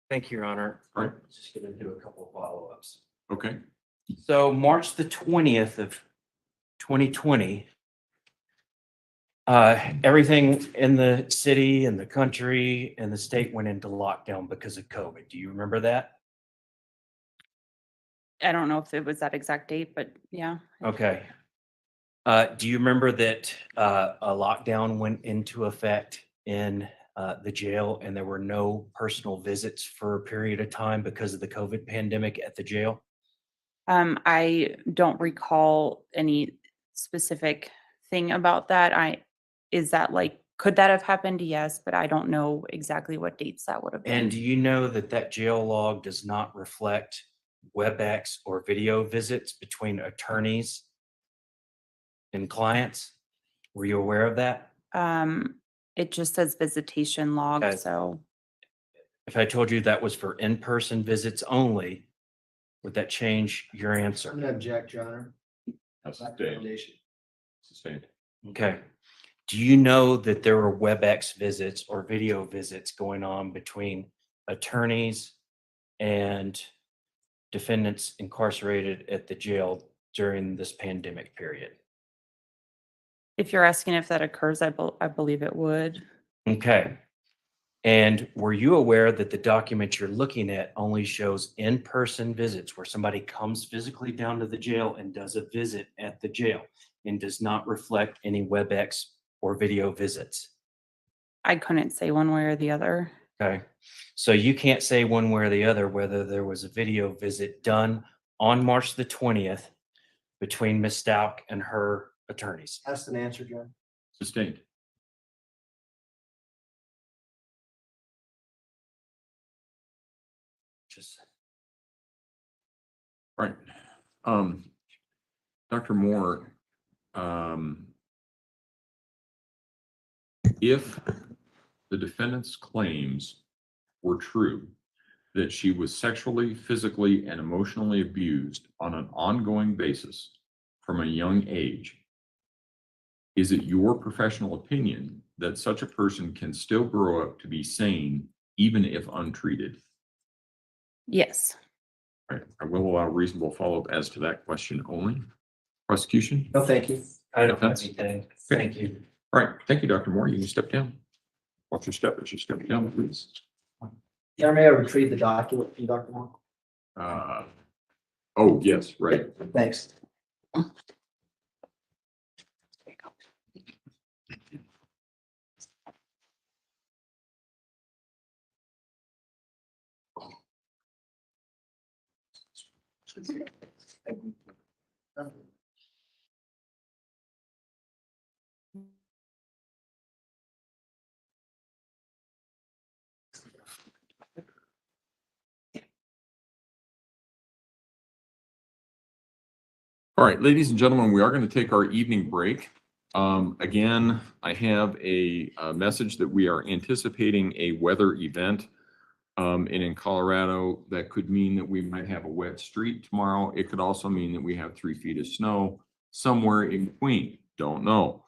Thank you, Your Honor. Right. I'm just gonna do a couple of follow-ups. Okay. So March the 20th of 2020, everything in the city and the country and the state went into lockdown because of COVID. Do you remember that? I don't know if it was that exact date, but yeah. Okay. Do you remember that a lockdown went into effect in the jail and there were no personal visits for a period of time because of the COVID pandemic at the jail? I don't recall any specific thing about that. Is that like, could that have happened? Yes, but I don't know exactly what dates that would have been. And do you know that that jail log does not reflect WebEx or video visits between attorneys and clients? Were you aware of that? It just says visitation log, Okay. so If I told you that was for in-person visits only, would that change your I'm answer? gonna object, Your Honor. That's Lack of sustained. foundation. Sustained. Okay. Do you know that there were WebEx visits or video visits going on between attorneys and defendants incarcerated at the jail during this pandemic period? if you're asking if that occurs, I believe it would. Okay. And were you aware that the document you're looking at only shows in-person visits where somebody comes physically down to the jail and does a visit at the jail and does not reflect any WebEx or video visits? I couldn't say one way or the other. Okay. So you can't say one way or the other whether there was a video visit done on March the 20th between Ms. Stauch and her attorneys. Asked and answered, Your Honor. Sustained. Just Right. Dr. Moore, if the defendant's claims were true, that she was sexually, physically, and emotionally abused on an ongoing basis from a young age, is it your professional opinion that such a person can still grow up to be sane, even if untreated? Yes. All right. I will allow reasonable follow-up as to that question only. Prosecution? No, thank you. I don't have Defense? anything. Thank you. All right. Thank you, Dr. Moore. You can step down. Watch your step as you step down, please. Your Honor, may I retrieve the document from Dr. Moore? Oh, yes, right. Thanks. All right, ladies and gentlemen, we are going to take our evening break. Again, I have a message that we are anticipating a weather event and in Colorado. That could mean that we might have a wet street tomorrow. It could also mean that we have 3 feet of snow somewhere in between. Don't know.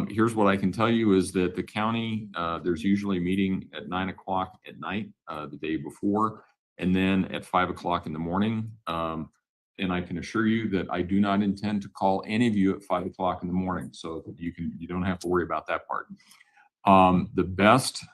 Here's what I can tell you is that the county, there's usually a meeting at 9 o'clock at night the day before, and then at 5 o'clock in the morning. And I can assure you that I do not intend to call any of you at 5 o'clock in the morning, so you don't have to worry about that part. The best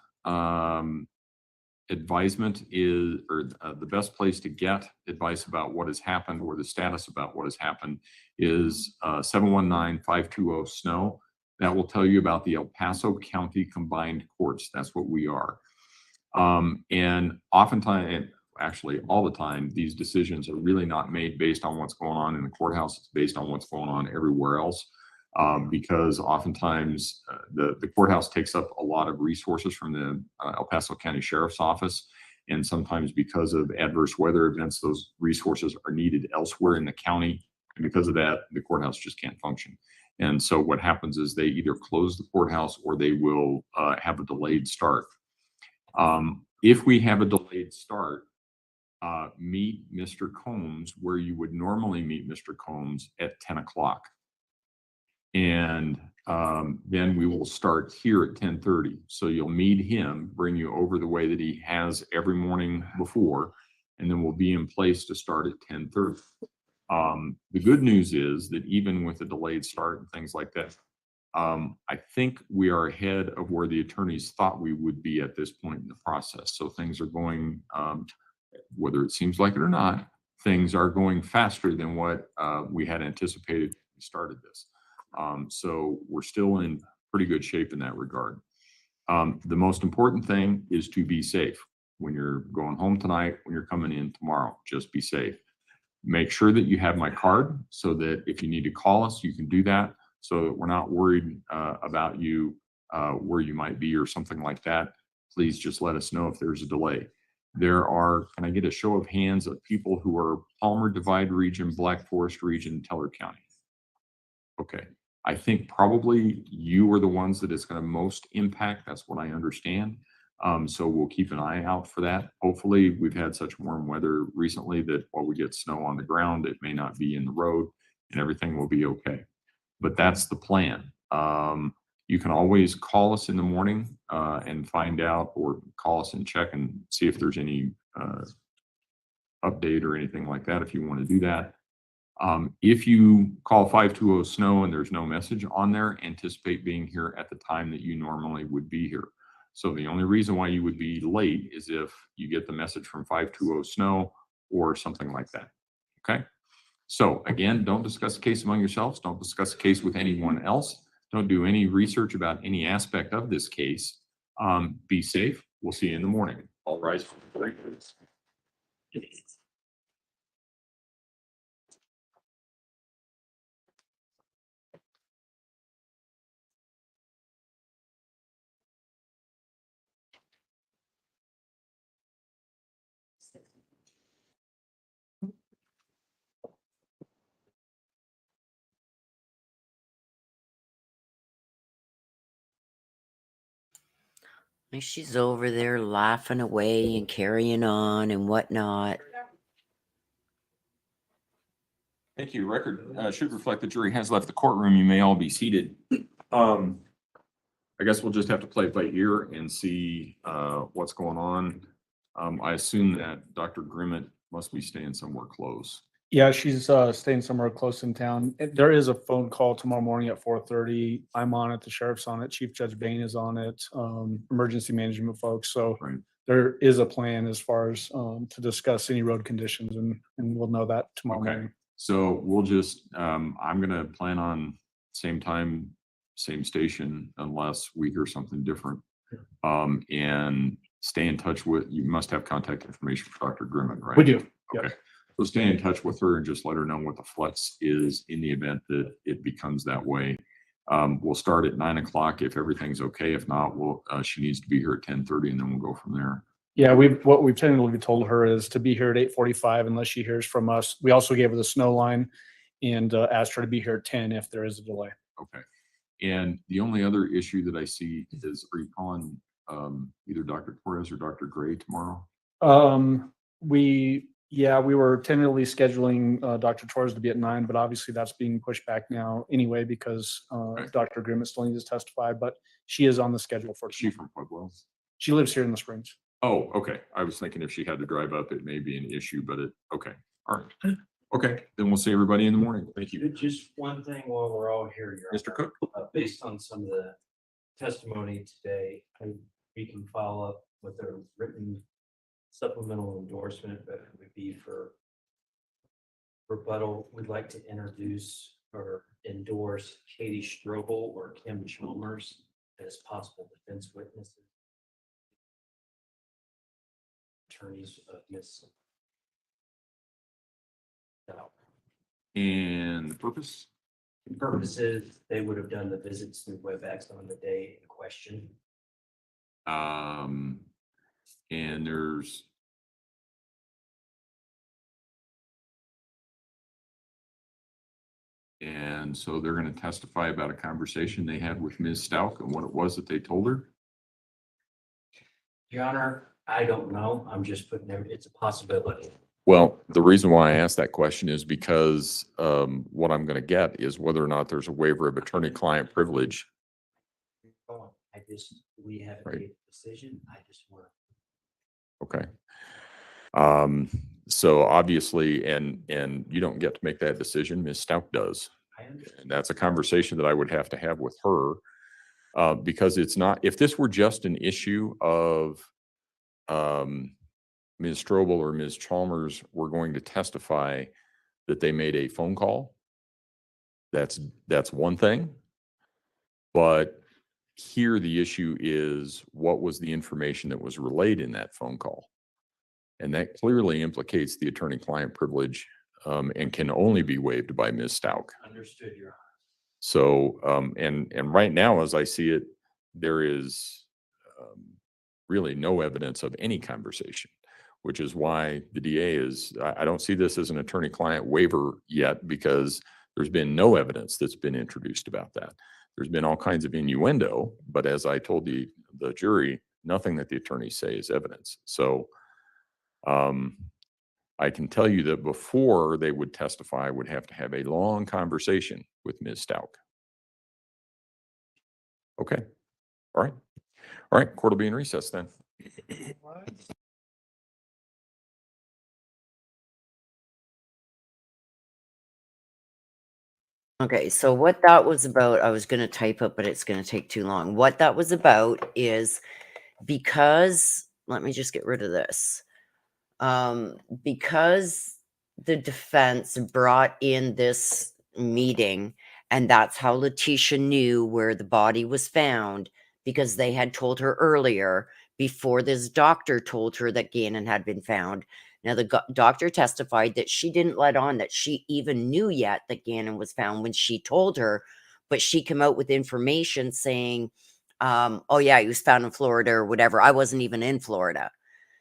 advisement is, or the best place to get advice about what has happened or the status about what has happened is 719-520-SNOW. That will tell you about the El Paso County Combined Courts. That's what we are. And oftentimes, actually all the time, these decisions are really not made based on what's going on in the courthouse. It's based on what's going on everywhere else. Because oftentimes the courthouse takes up a lot of resources from the El Paso County Sheriff's Office. And sometimes because of adverse weather events, those resources are needed elsewhere in the county. And because of that, the courthouse just can't function. And so what happens is they either close the courthouse or they will have a delayed start. If we have a delayed start, meet Mr. Combs where you would normally meet Mr. Combs at 10 o'clock. And then we will start here at 10:30. So you'll meet him, bring you over the way that he has every morning before, and then we'll be in place to start at 10:30. The good news is that even with a delayed start and things like that, I think we are ahead of where the attorneys thought we would be at this point in the process. So things are going, whether it seems like it or not, things are going faster than what we had anticipated when we started this. So we're still in pretty good shape in that regard. The most important thing is to be safe. When you're going home tonight, when you're coming in tomorrow, just be safe. Make sure that you have my card so that if you need to call us, you can do that, so that we're not worried about you, where you might be or something like that. Please just let us know if there's a delay. There are, can I get a show of hands of people who are Palmer Divide region, Black Forest region, Teller County? Okay. I think probably you are the ones that it's going to most impact. That's what I understand. So we'll keep an eye out for that. Hopefully, we've had such warm weather recently that while we get snow on the ground, it may not be in the road and everything will be okay. But that's the plan. You can always call us in the morning and find out, or call us and check and see if there's any update or anything like that if you want to do that. If you call 520 SNOW and there's no message on there, anticipate being here at the time that you normally would be here. So the only reason why you would be late is if you get the message from 520 SNOW or something like that. Okay. So again, don't discuss the case among yourselves. Don't discuss the case with anyone else. Don't do any research about any aspect of this case. Be safe. We'll see you in the morning. All rise. She's over there laughing away and carrying on and whatnot. Thank you. Record should reflect the jury has left the courtroom. You may all be seated. I guess we'll just have to play it by ear and see what's going on. I assume that Dr. Grimmett must be staying somewhere close. Yeah, she's staying somewhere close in town. There is a phone call tomorrow morning at 4:30. I'm on it. The sheriff's on it. Chief Judge Bain is on it. Emergency management folks. So Right. there is a plan as far as to discuss any road conditions, and we'll know that tomorrow Okay. morning. So we'll just, I'm gonna plan on same time, same station, unless we hear something different. And stay in touch with, you must have contact information for Dr. Grimmett, right? We do. Okay. So stay in touch with her and just let her know what the flex is in the event that it becomes that way. We'll start at 9 o'clock if everything's okay. If not, she needs to be here at 10:30 and then we'll go from there. Yeah, what we've tentatively told her is to be here at 8:45 unless she hears from us. We also gave her the snow line and asked her to be here at 10 if there is a delay. Okay. And the only other issue that I see is, are you calling either Dr. Torres or Dr. Gray tomorrow? We were tentatively scheduling Dr. Torres to be at 9, but obviously that's being pushed back now anyway because Right. Dr. Grimmett still needs to testify, but she is on the schedule for Is she tomorrow. from Pueblo? She lives here in the Springs. Oh, okay. I was thinking if she had to drive up, it may be an issue, but okay. All right. Okay, then we'll see everybody in the morning. Thank you. Just one thing while we're all here, Your Mr. Honor. Cook? Based on some of the testimony today, we can follow up with a written supplemental endorsement, but it would be for rebuttal. We'd like to introduce or endorse Katie Strobel or Kim Chalmers as possible defense witnesses. Attorneys of Miss Stauch. And the purpose? The purpose is they would have done the visits through WebEx on the day in question. And there's and so they're going to testify about a conversation they had with Ms. Stauch and what it was that they told her. Your Honor, I don't know. I'm just putting it's a possibility. Well, the reason why I asked that question is because what I'm going to get is whether or not there's a waiver of attorney-client privilege. We haven't Right. made a decision. I just want. Okay. So obviously, and you don't get to make that decision, Ms. Stauch does. I understand. And that's a conversation that I would have to have with her. Because it's not, if this were just an issue of Ms. Strobel or Ms. Chalmers were going to testify that they made a phone call, that's one thing. But here the issue is, what was the information that was relayed in that phone call? And that clearly implicates the attorney-client privilege, and can only be waived by Ms. Stauch. Understood, Your Honor. So, and right now, as I see it, there is really no evidence of any conversation, which is why the DA is, I don't see this as an attorney-client waiver yet, because there's been no evidence that's been introduced about that. There's been all kinds of innuendo, but as I told the jury, nothing that the attorneys say is evidence. So I can tell you that before they would testify, I would have to have a long conversation with Ms. Stauch. Okay. All right. All right. Court will be in recess then. Okay, so what that was about, I was going to type up, but it's going to take too long. What that was about is because, let me just get rid of this. Because the defense brought in this meeting, and that's how Letecia knew where the body was found, because they had told her earlier, before this doctor told her that Gannon had been found. Now, the doctor testified that she didn't let on that she even knew yet that Gannon was found when she told her, but she came out with information saying, oh yeah, he was found in Florida or whatever. I wasn't even in Florida.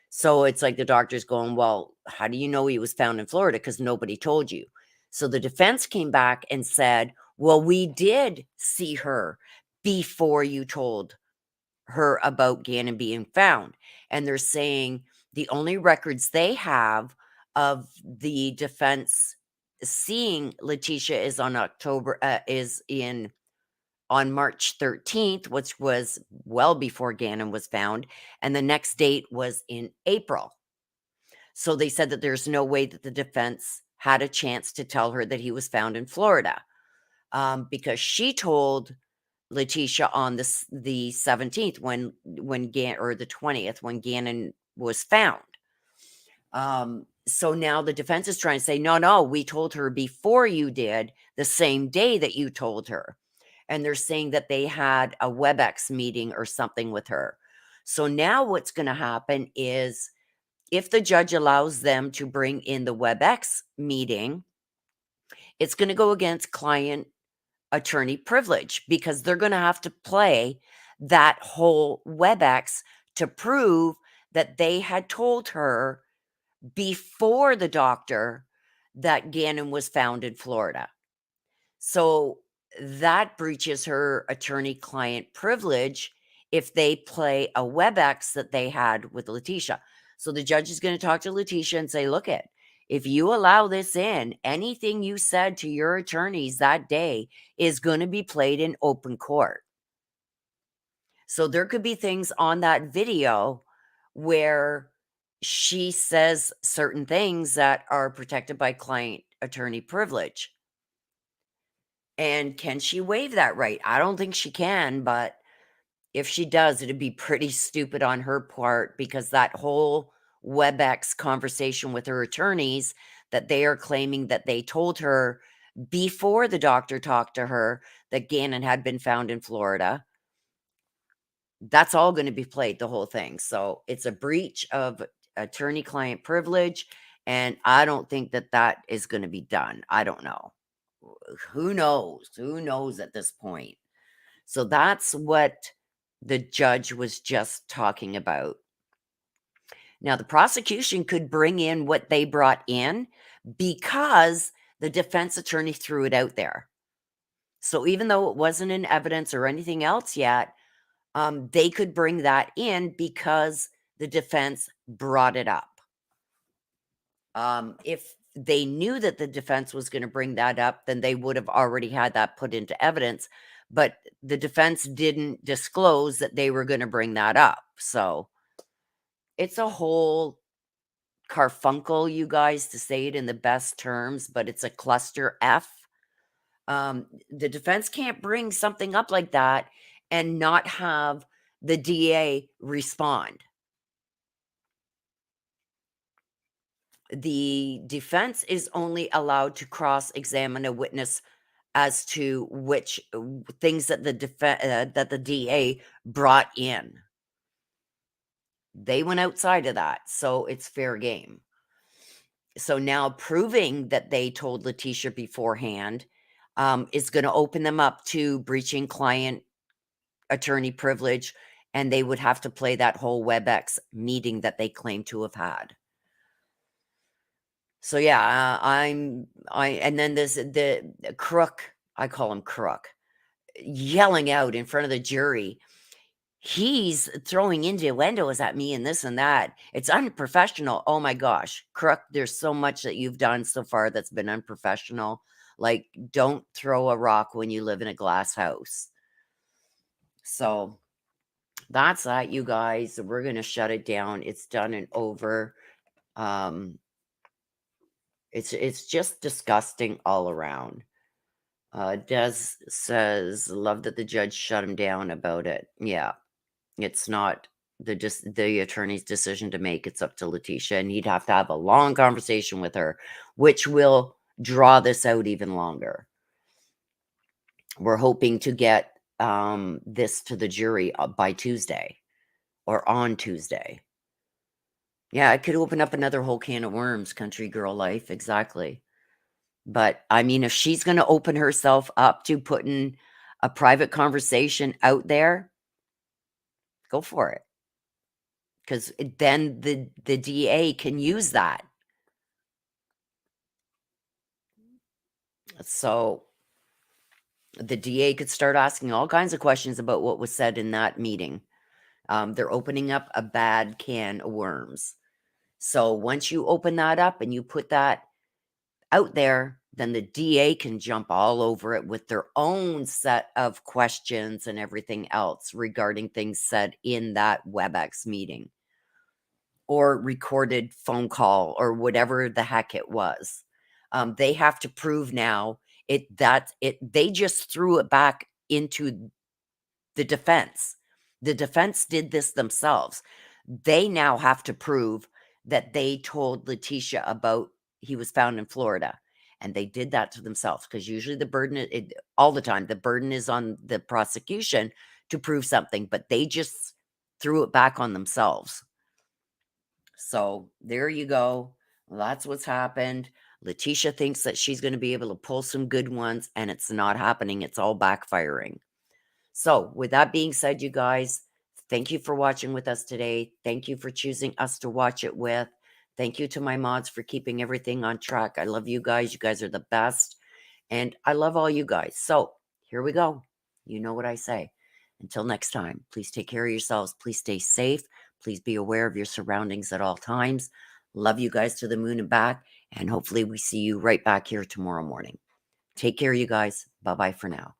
So it's like the doctor's going, well, how do you know he was found in Florida? Because nobody told you. So the defense came back and said, well, we did see her before you told her about Gannon being found. And they're saying the only records they have of the defense seeing Letecia is on on March 13th, which was well before Gannon was found. And the next date was in April. So they said that there's no way that the defense had a chance to tell her that he was found in Florida, because she told Letecia on the 17th when Gannon, or the 20th, when Gannon was found. So now the defense is trying to say, no, we told her before you did, the same day that you told her. And they're saying that they had a WebEx meeting or something with her. So now what's going to happen is, if the judge allows them to bring in the WebEx meeting, it's going to go against client attorney privilege, because they're going to have to play that whole WebEx to prove that they had told her before the doctor that Gannon was found in Florida. So that breaches her attorney-client privilege if they play a WebEx that they had with Letecia. So the judge is going to talk to Letecia and say, look, if you allow this in, anything you said to your attorneys that day is going to be played in open court. So there could be things on that video where she says certain things that are protected by client attorney privilege. And can she waive that right? I don't think she can, but if she does, it'd be pretty stupid on her part, because that whole WebEx conversation with her attorneys that they are claiming that they told her before the doctor talked to her that Gannon had been found in Florida, that's all going to be played, the whole thing. So it's a breach of attorney-client privilege, and I don't think that that is going to be done. I don't know. Who knows? Who knows at this point? So that's what the judge was just talking about. Now, the prosecution could bring in what they brought in because the defense attorney threw it out there. So even though it wasn't in evidence or anything else yet, they could bring that in because the defense brought it up. If they knew that the defense was going to bring that up, then they would have already had that put into evidence. But the defense didn't disclose that they were going to bring that up. So it's a whole carfuncle, you guys, to say it in the best terms, but it's a cluster F. The defense can't bring something up like that and not have the DA respond. The defense is only allowed to cross-examine a witness as to which things that that the DA brought in. They went outside of that, so it's fair game. So now proving that they told Letecia beforehand is going to open them up to breaching client attorney privilege, and they would have to play that whole WebEx meeting that they claim to have had. So yeah, and then there's the crook, I call him crook, yelling out in front of the jury. He's throwing innuendos at me and this and that. It's unprofessional. Oh my gosh, crook, there's so much that you've done so far that's been unprofessional. Like, don't throw a rock when you live in a glass house. So that's that, you guys. We're going to shut it down. It's done and over. It's just disgusting all around. Des says, love that the judge shut him down about it. Yeah, it's not the attorney's decision to make. It's up to Letecia, and he'd have to have a long conversation with her, which will draw this out even longer. We're hoping to get this to the jury by Tuesday or on Tuesday. Yeah, it could open up another whole can of worms, country girl life. Exactly. But I mean, if she's going to open herself up to putting a private conversation out there, go for it. Because then the DA can use that. So the DA could start asking all kinds of questions about what was said in that meeting. They're opening up a bad can of worms. So once you open that up and you put that out there, then the DA can jump all over it with their own set of questions and everything else regarding things said in that WebEx meeting or recorded phone call or whatever the heck it was. They have to prove now they just threw it back into the defense. The defense did this themselves. They now have to prove that they told Letecia about he was found in Florida. And they did that to themselves because usually the burden, all the time, the burden is on the prosecution to prove something, but they just threw it back on themselves. So there you go. Well, that's what's happened. Letecia thinks that she's going to be able to pull some good ones, and it's not happening. It's all backfiring. So with that being said, you guys, thank you for watching with us today. Thank you for choosing us to watch it with. Thank you to my mods for keeping everything on track. I love you guys. You guys are the best. And I love all you guys. So here we go. You know what I say. Until next time, please take care of yourselves. Please stay safe. Please be aware of your surroundings at all times. Love you guys to the moon and back. And hopefully we see you right back here tomorrow morning. Take care, you guys. Bye-bye for now.